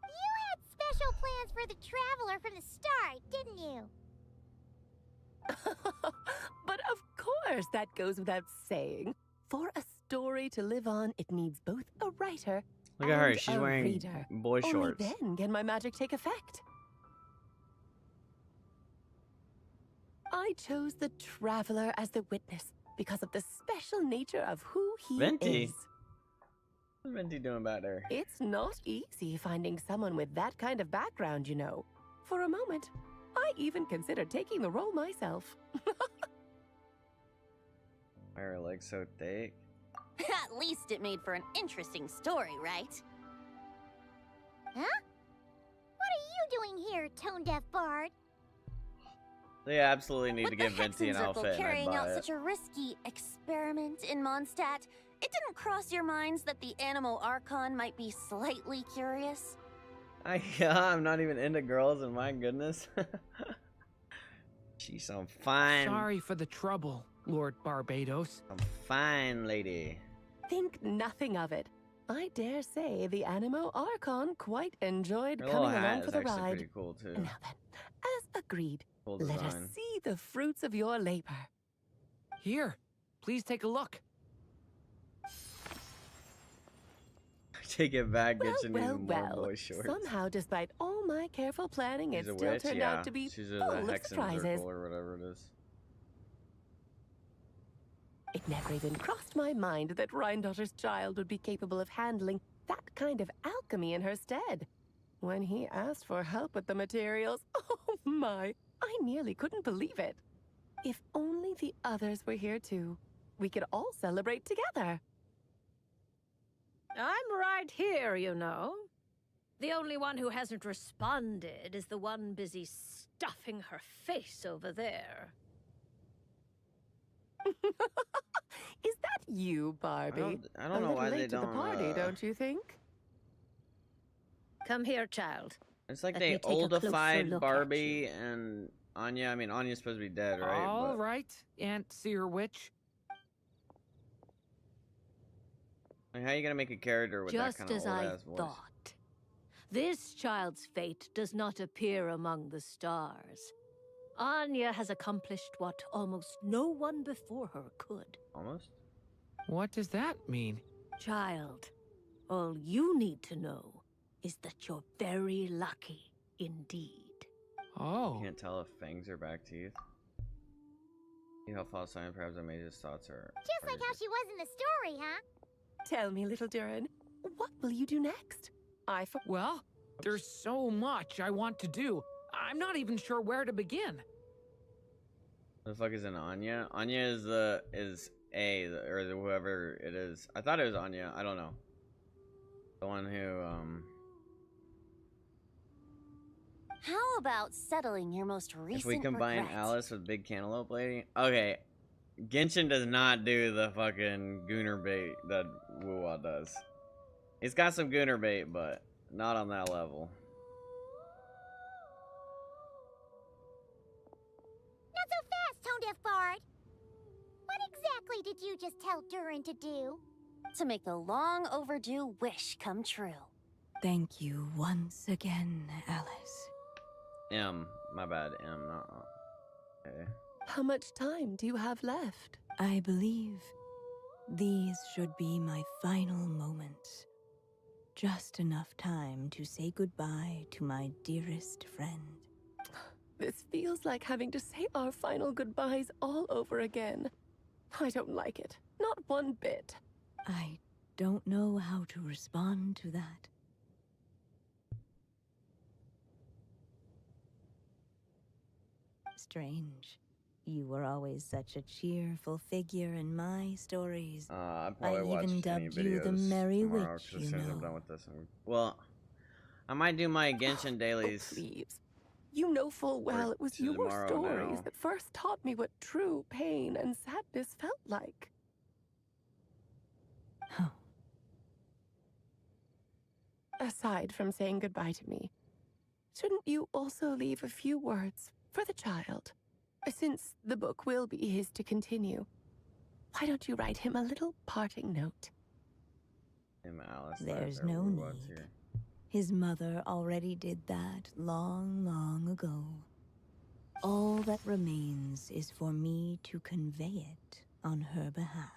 You had special plans for the traveler from the start, didn't you? But of course, that goes without saying. For a story to live on, it needs both a writer Look at her, and she's a wearing reader. boy shorts. Only then can my magic take effect. I chose the traveler as the witness because of the special nature of who he Venti. is. What's Venti doing back there? It's not easy finding someone with that kind of background, you know. For a moment, I even considered taking the role myself. Why are her legs so thick? At least it made for an interesting story, right? Huh? What are you doing here, tone-deaf bard? They absolutely need to give With the Venti an Hexen outfit Circle and I'd carrying buy out it. such a risky experiment in Mondstadt, it didn't cross your minds that the Animo Archon might be slightly curious? Yeah, I'm not even into girls, and my goodness. She's so fine. Sorry for the trouble, Lord Barbados. Some fine lady. Think nothing of it. I dare say the Animo Archon quite enjoyed Her little coming hat along is for the actually ride. pretty cool too. Now then, as agreed, Cool let us design. see the fruits of your labor. Here, please take a look. Take it back, get you Well, even more well, boy shorts. somehow, despite all my careful planning, it She's a still witch? turned Yeah. out to be She's a full of Hexen surprises. Circle or whatever it is. It never even crossed my mind that Rhindotter's child would be capable of handling that kind of alchemy in her stead. When he asked for help with the materials, oh my, I nearly couldn't believe it. If only the others were here too, we could all celebrate together. I'm right here, you know. The only one who hasn't responded is the one busy stuffing her face over there. Is that you, Barbie? I don't A know little why late they to the don't. party, don't you think? Come here, child. It's like Let they me take a closer oldified look at Barbie and Anya. I mean, Anya's supposed to be dead, right? All But- right, Aunt Seer Witch. Like, how are you gonna make a character with Just that kind of as old I ass voice? thought. This child's fate does not appear among the stars. Anya has accomplished what almost no one before her could. Almost? What does that mean? Child, all you need to know is that you're very lucky indeed. Oh. You can't tell if fangs are back teeth. You know, false sign, perhaps I made his thoughts are. Just like how she was in the story, huh? Tell me, little Durin, what will you do next? Well, there's so much I want to do. I'm not even sure where to begin. What the fuck is an Anya? Anya is or whoever it is. I thought it was Anya. I don't know. The one who How about settling your most recent If we combine regret? Alice with Big Cantaloupe Lady, okay. Genshin does not do the fucking Gooner bait that Wuwa does. It's got some Gooner bait, but not on that level. Not so fast, tone-deaf bard. What exactly did you just tell Durin to do? To make the long overdue wish come true. Thank you once again, Alice. M, my bad. M, not. Okay. How much time do you have left? I believe these should be my final moments. Just enough time to say goodbye to my dearest friend. This feels like having to say our final goodbyes all over again. I don't like it. Not one bit. I don't know how to respond to that. Strange. You were always such a cheerful figure in my stories. I probably I watch even any dubbed you the videos Merry tomorrow, Witch, 'cause as you soon as I'm know. done with this, well, I might do my Genshin dailies. Oh, please. You know full well it was your stories that first taught me what true pain and sadness felt like. Aside from saying goodbye to me, shouldn't you also leave a few words for the child? Since the book will be his to continue, why don't you write him a little parting note? There's no need. His mother already did that long, long ago. All that remains is for me to convey it on her behalf.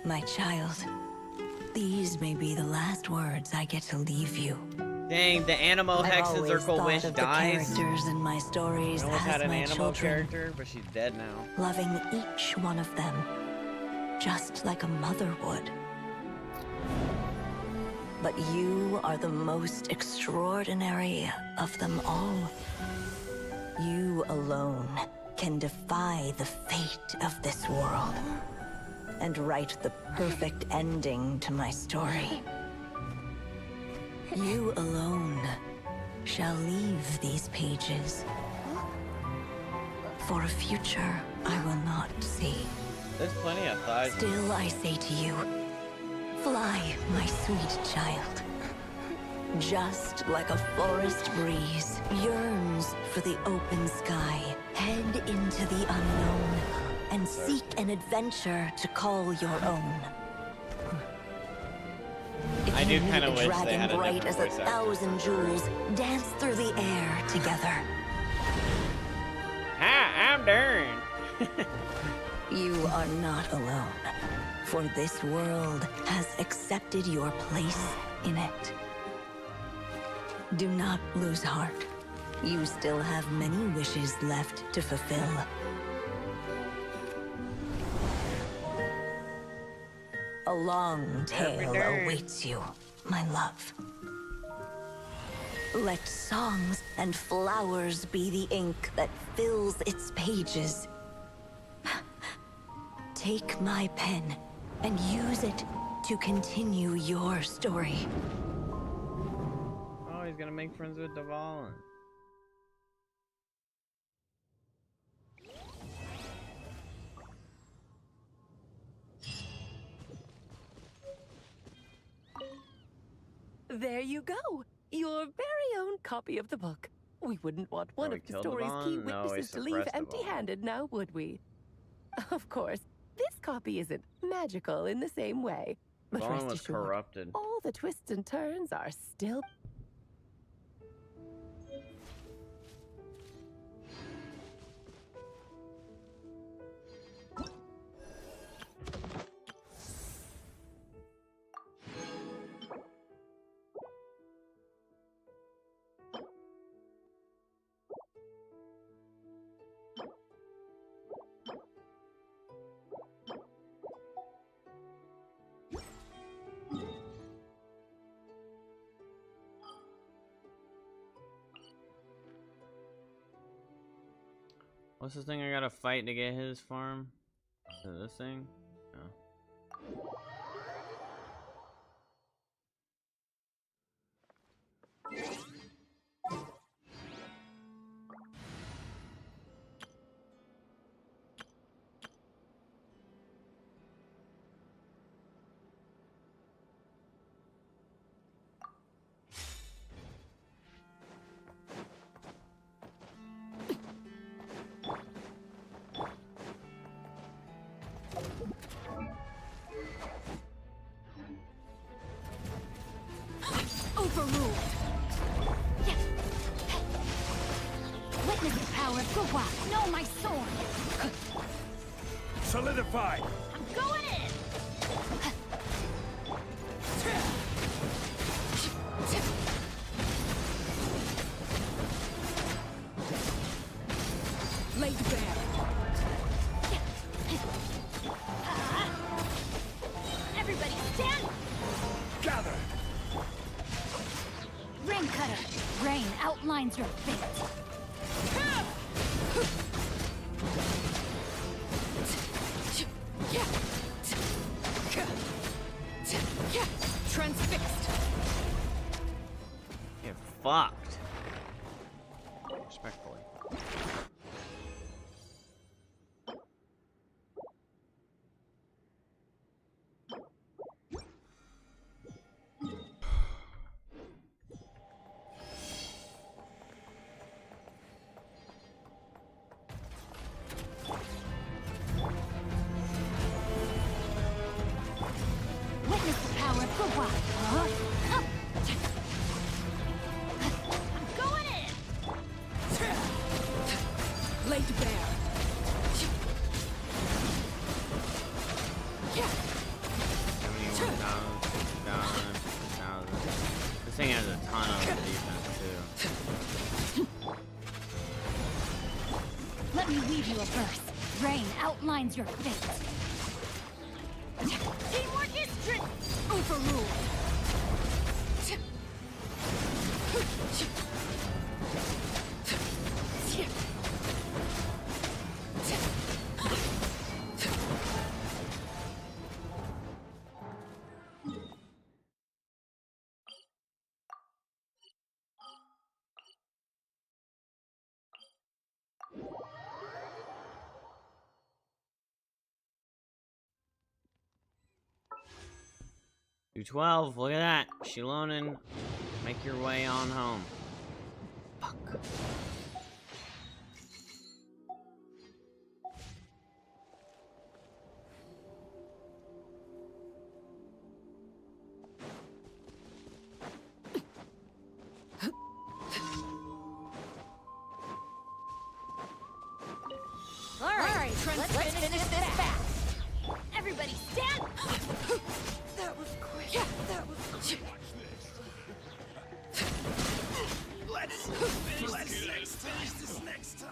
My child, these may be the last words I get to leave you. Dang, the Animo Hexazircle Wish dies. The characters in my stories No one's as had an my Animo children, character, but she's dead now. loving each one of them, just like a mother would. But you are the most extraordinary of them all. You alone can defy the fate of this world and write the perfect ending to my story. You alone shall leave these pages for a future I will not see. There's plenty of thighs. Still, I say to you, fly, my sweet child. Just like a forest breeze yearns for the open sky, head into the unknown and seek an adventure to call your own. If I you do meet kind of a wish they dragon had a bright different as voice 1,000 jewels, dance through the air together. Hi, I'm Darren. You are not alone, for this world has accepted your place in it. Do not lose heart. You still have many wishes left to fulfill. A long tale awaits you, my love. Let songs and flowers be the ink that fills its pages. Take my pen and use it to continue your story. Oh, he's gonna make friends with Duvall. There you go. Your very own copy of the book. We wouldn't want one of the story's key witnesses to leave empty-handed now, would we? Of course, this copy isn't magical in the same way. But Vaughn rest was assured, corrupted. all the twists and turns are still... What's this thing I gotta fight to get his farm? Is it this thing? No. Overruled. Witness the power of Wuwwa. Know my sword. Solidify. I'm going in. Laid bare. Everybody stand. Gather. Rain cutter. Rain outlines your fate. transfixed. Get fucked. Respectfully. Witness the power of Wuwwa. I'm going in. Laid bare. This thing has a ton of defense too. Let me weave you a verse. Rain outlines your fate. Teamwork is overruled. Do 12, look at that. Shilonen, make your way on home. Fuck. All right, let's finish this fast. Everybody stand. That was quick. That was quick. Let's finish this next time.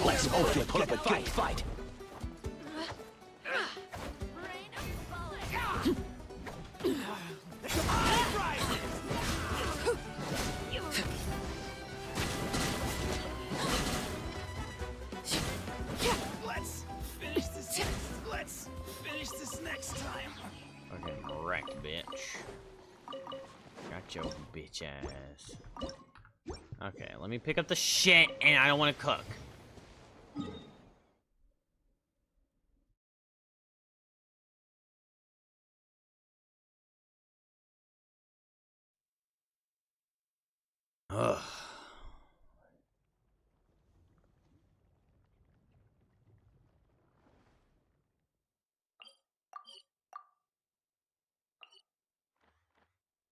Let's okay, pull up a good fight. Let's finish this next time. Fucking wrecked, bitch. Got your bitch ass. Okay, let me pick up the shit, and I don't want to cook. Ugh.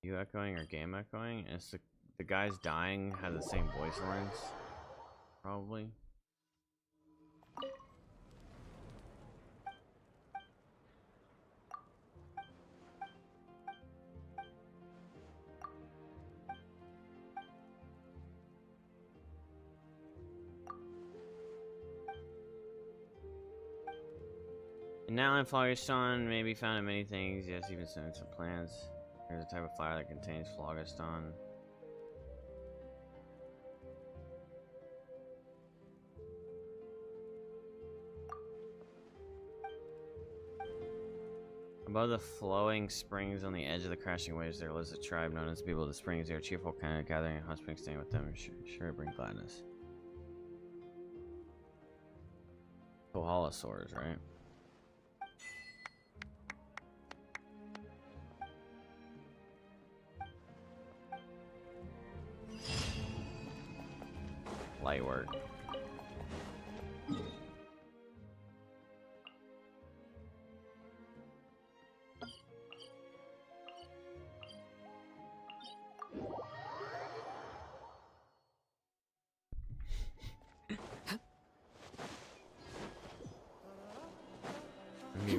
You echoing or game echoing? It's the guys dying have the same voice lines, probably. And now in Phlogiston may be found in many things, yes, even some plants. There's a type of flower that contains Phlogiston. Above the flowing springs on the edge of the crashing waves, there lives a tribe known as the people of the springs. They are cheerful, kind of gathering and hot springs, staying with them. Sure to bring gladness. Kohalosaurs, right? Light work.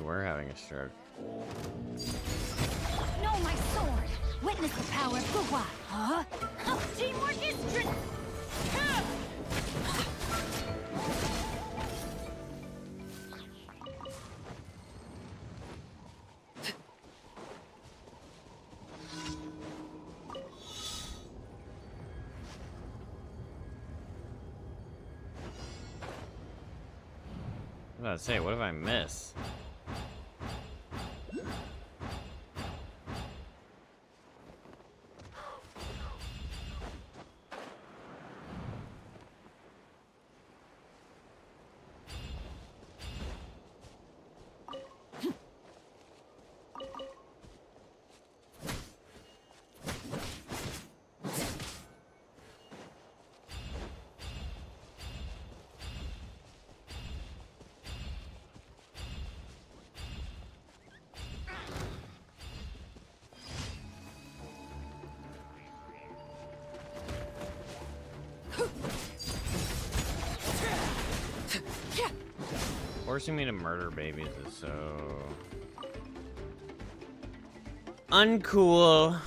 were having a stroke. No, my sword! Witness the power of WUWA! Huh? Teamwork is strength! I was about to say, what if I miss? Forcing me to murder babies is so uncool.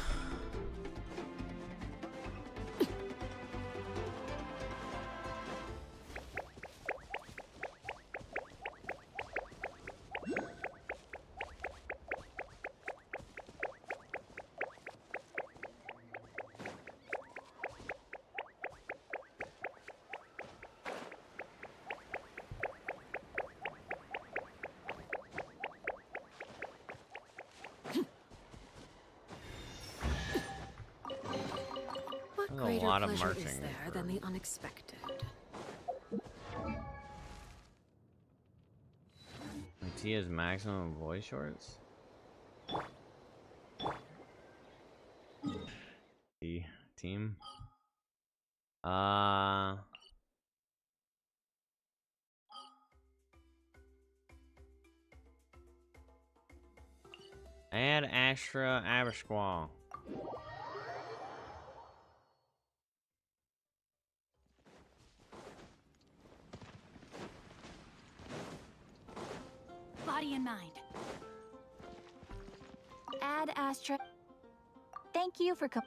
What There's a greater lot of pleasure marching is there than the unexpected? Tia's maximum voice shorts. The team. Add Astra Abersquall. Body and mind. Add Astra. Thank you for Kind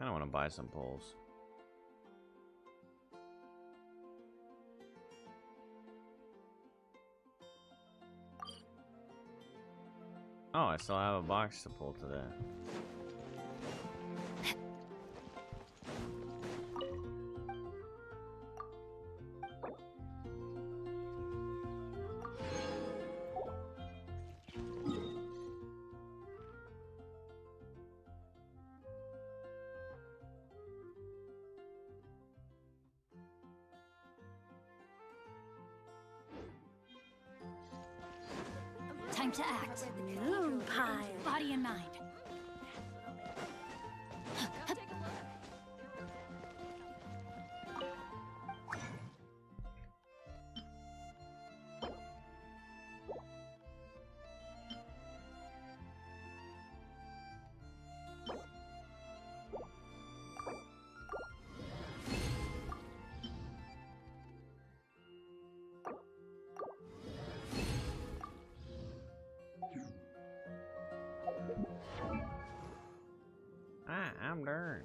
of want to buy some poles. Oh, I still have a box to pull today. Time to act. moon pie. Body and mind. I'm done.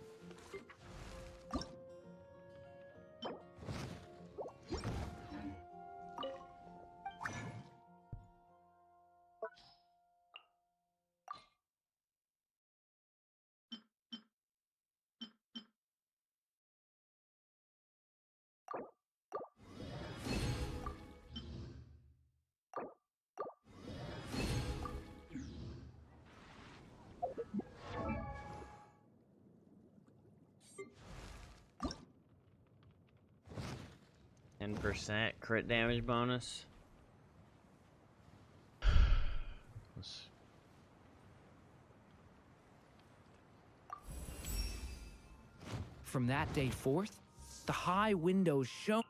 %, crit damage bonus. From that day forth, the high windows shone.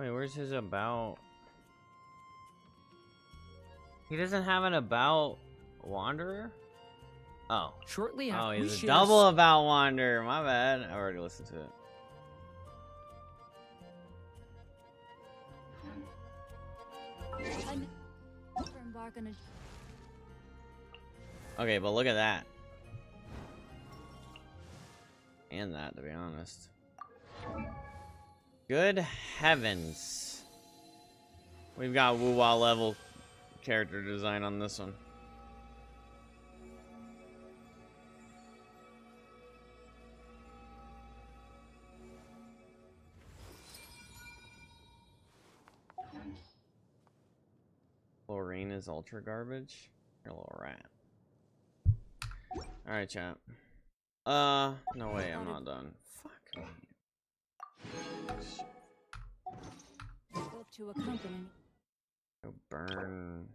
Wait, where's his about? He doesn't have an about Wanderer? Oh. Shortly Oh, after we he's a share double about Wanderer. My bad. I already listened to it. Okay, but look at that. And that, to be honest. Good heavens. We've got WUWA level character design on this one. Lorraine is ultra garbage. You're a little rat. Alright, chat. No way, I'm not done. Fuck me. To accompany. Go burn.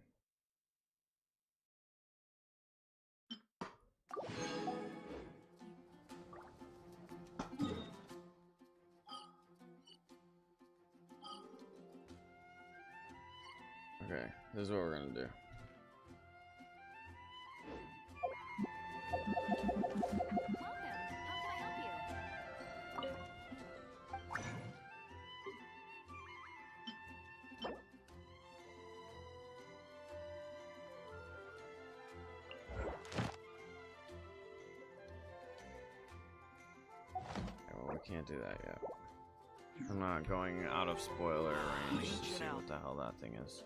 Okay, this is what we're gonna do. Can't do that yet. I'm not going out of spoiler range to see what the hell that thing is.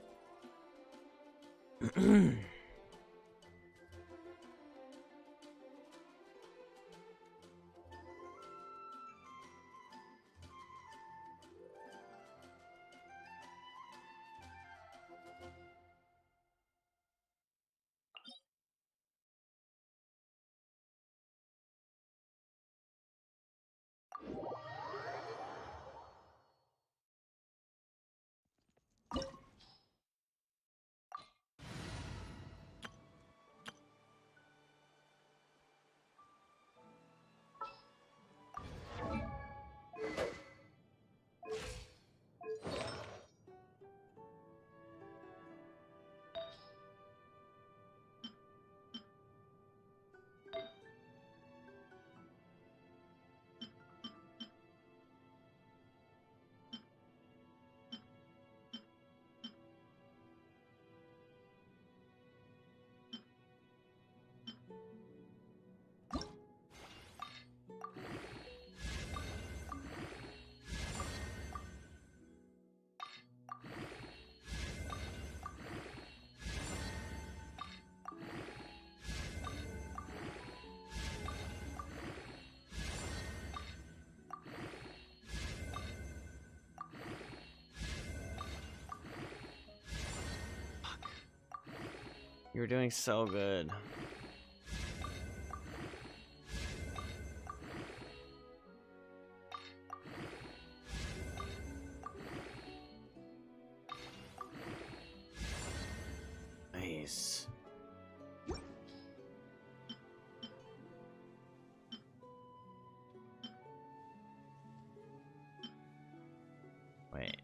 You were doing so good. Nice. Wait.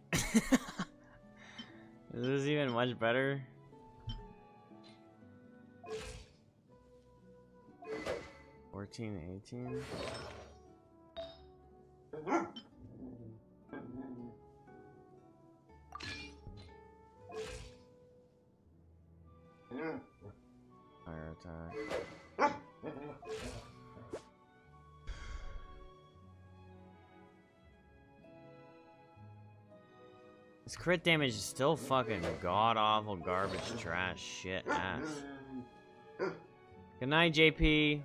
Is this even much better? 14, 18. Fire attack. This crit damage is still fucking god awful garbage trash shit ass. Good night, JP.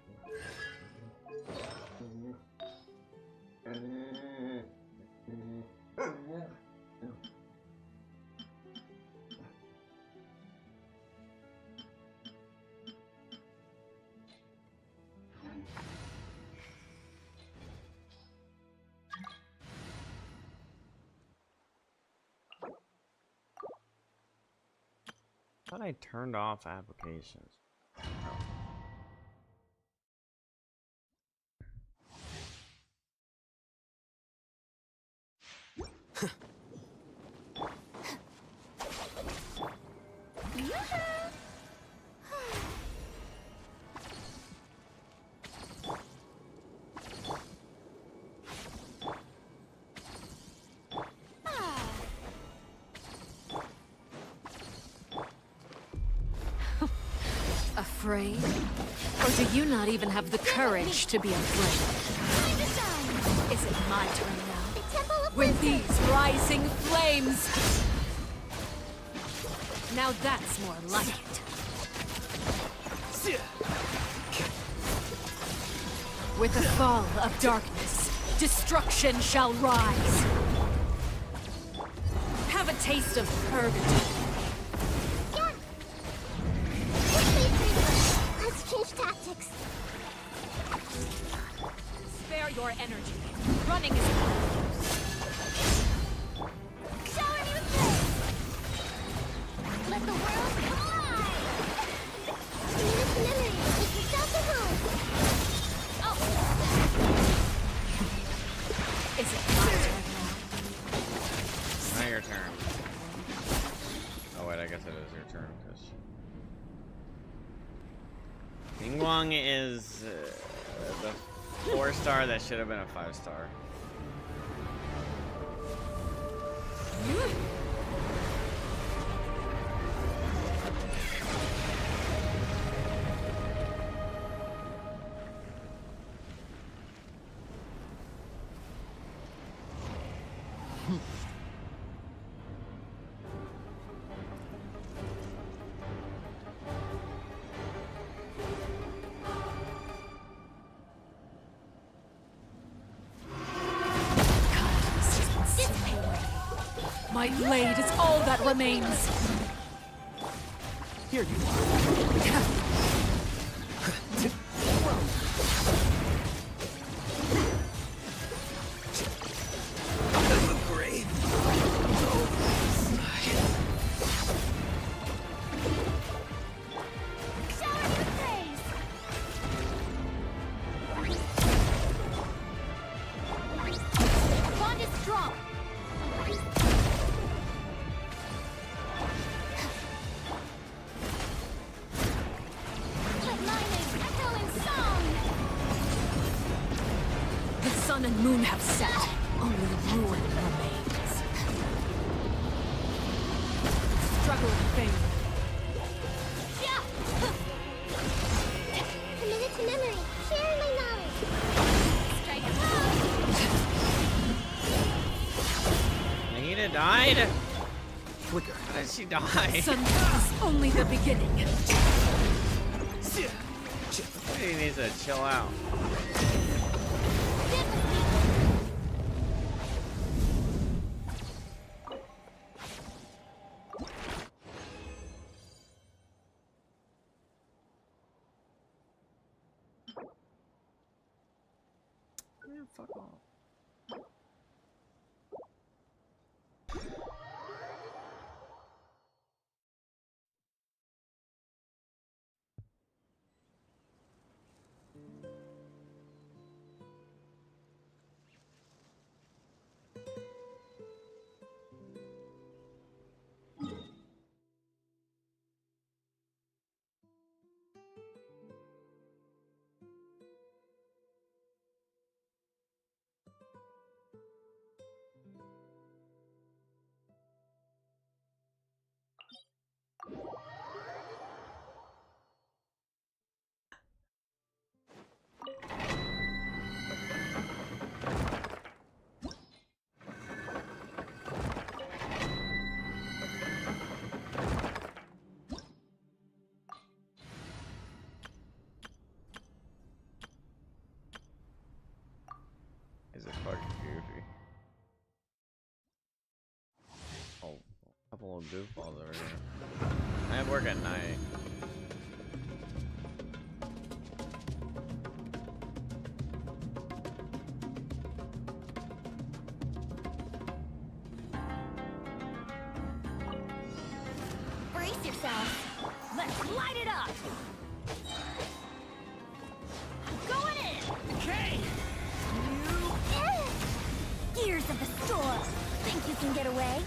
I thought I turned off applications. Afraid? Or do you not even have the courage to be afraid? Is it my turn now? With these rising flames! Now that's more like it. With the fall of darkness, destruction shall rise. Have a taste of purgatory. Let's change tactics. Spare your energy. Running is Shower new things. Let the world collide. Minute memory. Take yourself to home. Oh. Is it my turn Now your turn. Oh wait, I guess it is your turn because Bing Wong is the 4-star that should have been a 5-star. My blade is all that remains. Here you Bond is strong. The sun and moon have set. Only ruin remains. Struggle in vain. Yeah. Committed to memory. Sharing my knowledge. Strike a Nita died? Flicker. How did she die? Sunrise is only the beginning. He needs to chill out. Man, fuck off. Is it fucking goofy? Oh, a couple of goofballs over here. I have work at night. Brace yourself. Let's light it up. Going in. Okay. Gears of the storm. Think you can get away?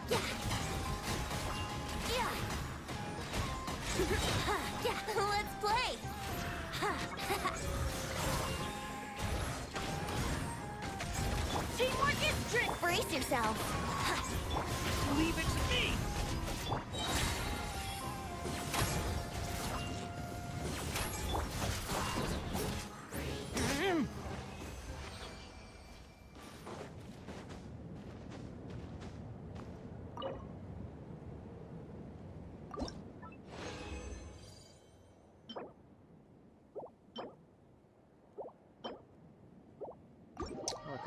Yeah. Yeah. Yeah. Let's play. Teamwork is trick. Brace yourself. Leave it to me.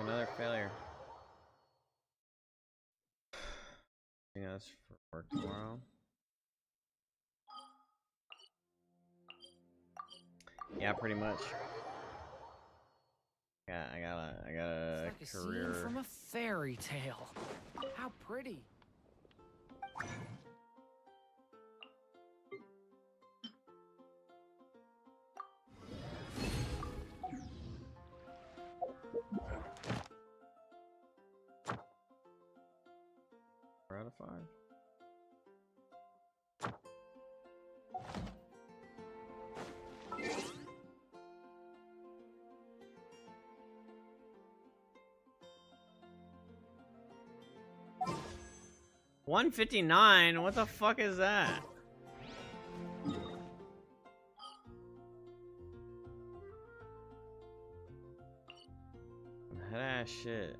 another failure. I think that's for work tomorrow. Yeah, pretty much. Yeah, I got a It's like career. a scene from a fairy tale. How pretty. Four out of 5. $159? What the fuck is that? Head ass shit.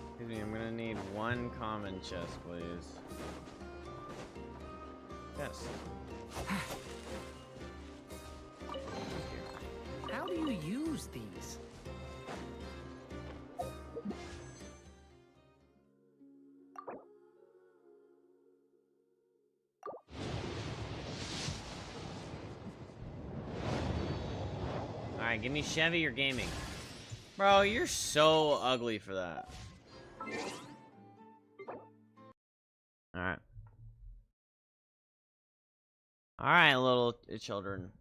Excuse me, I'm gonna need one common chest, please. Yes. How do you use these? Alright, give me Chevy or gaming. Bro, you're so ugly for that. Alright. Alright, little children.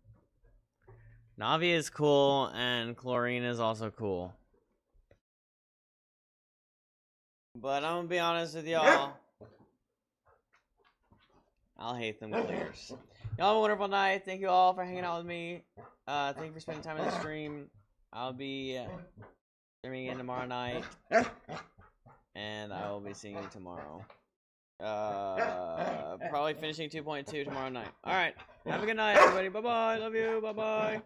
Navi is cool, and Chlorine is also cool. But I'm gonna be honest with y'all. I'll hate them clears. Y'all have a wonderful night. Thank you all for hanging out with me. Thank you for spending time in the stream. I'll be streaming again tomorrow night. And I will be seeing you tomorrow. Probably finishing 2.2 tomorrow night. Alright. Have a good night, everybody. Bye-bye. Love you. Bye-bye.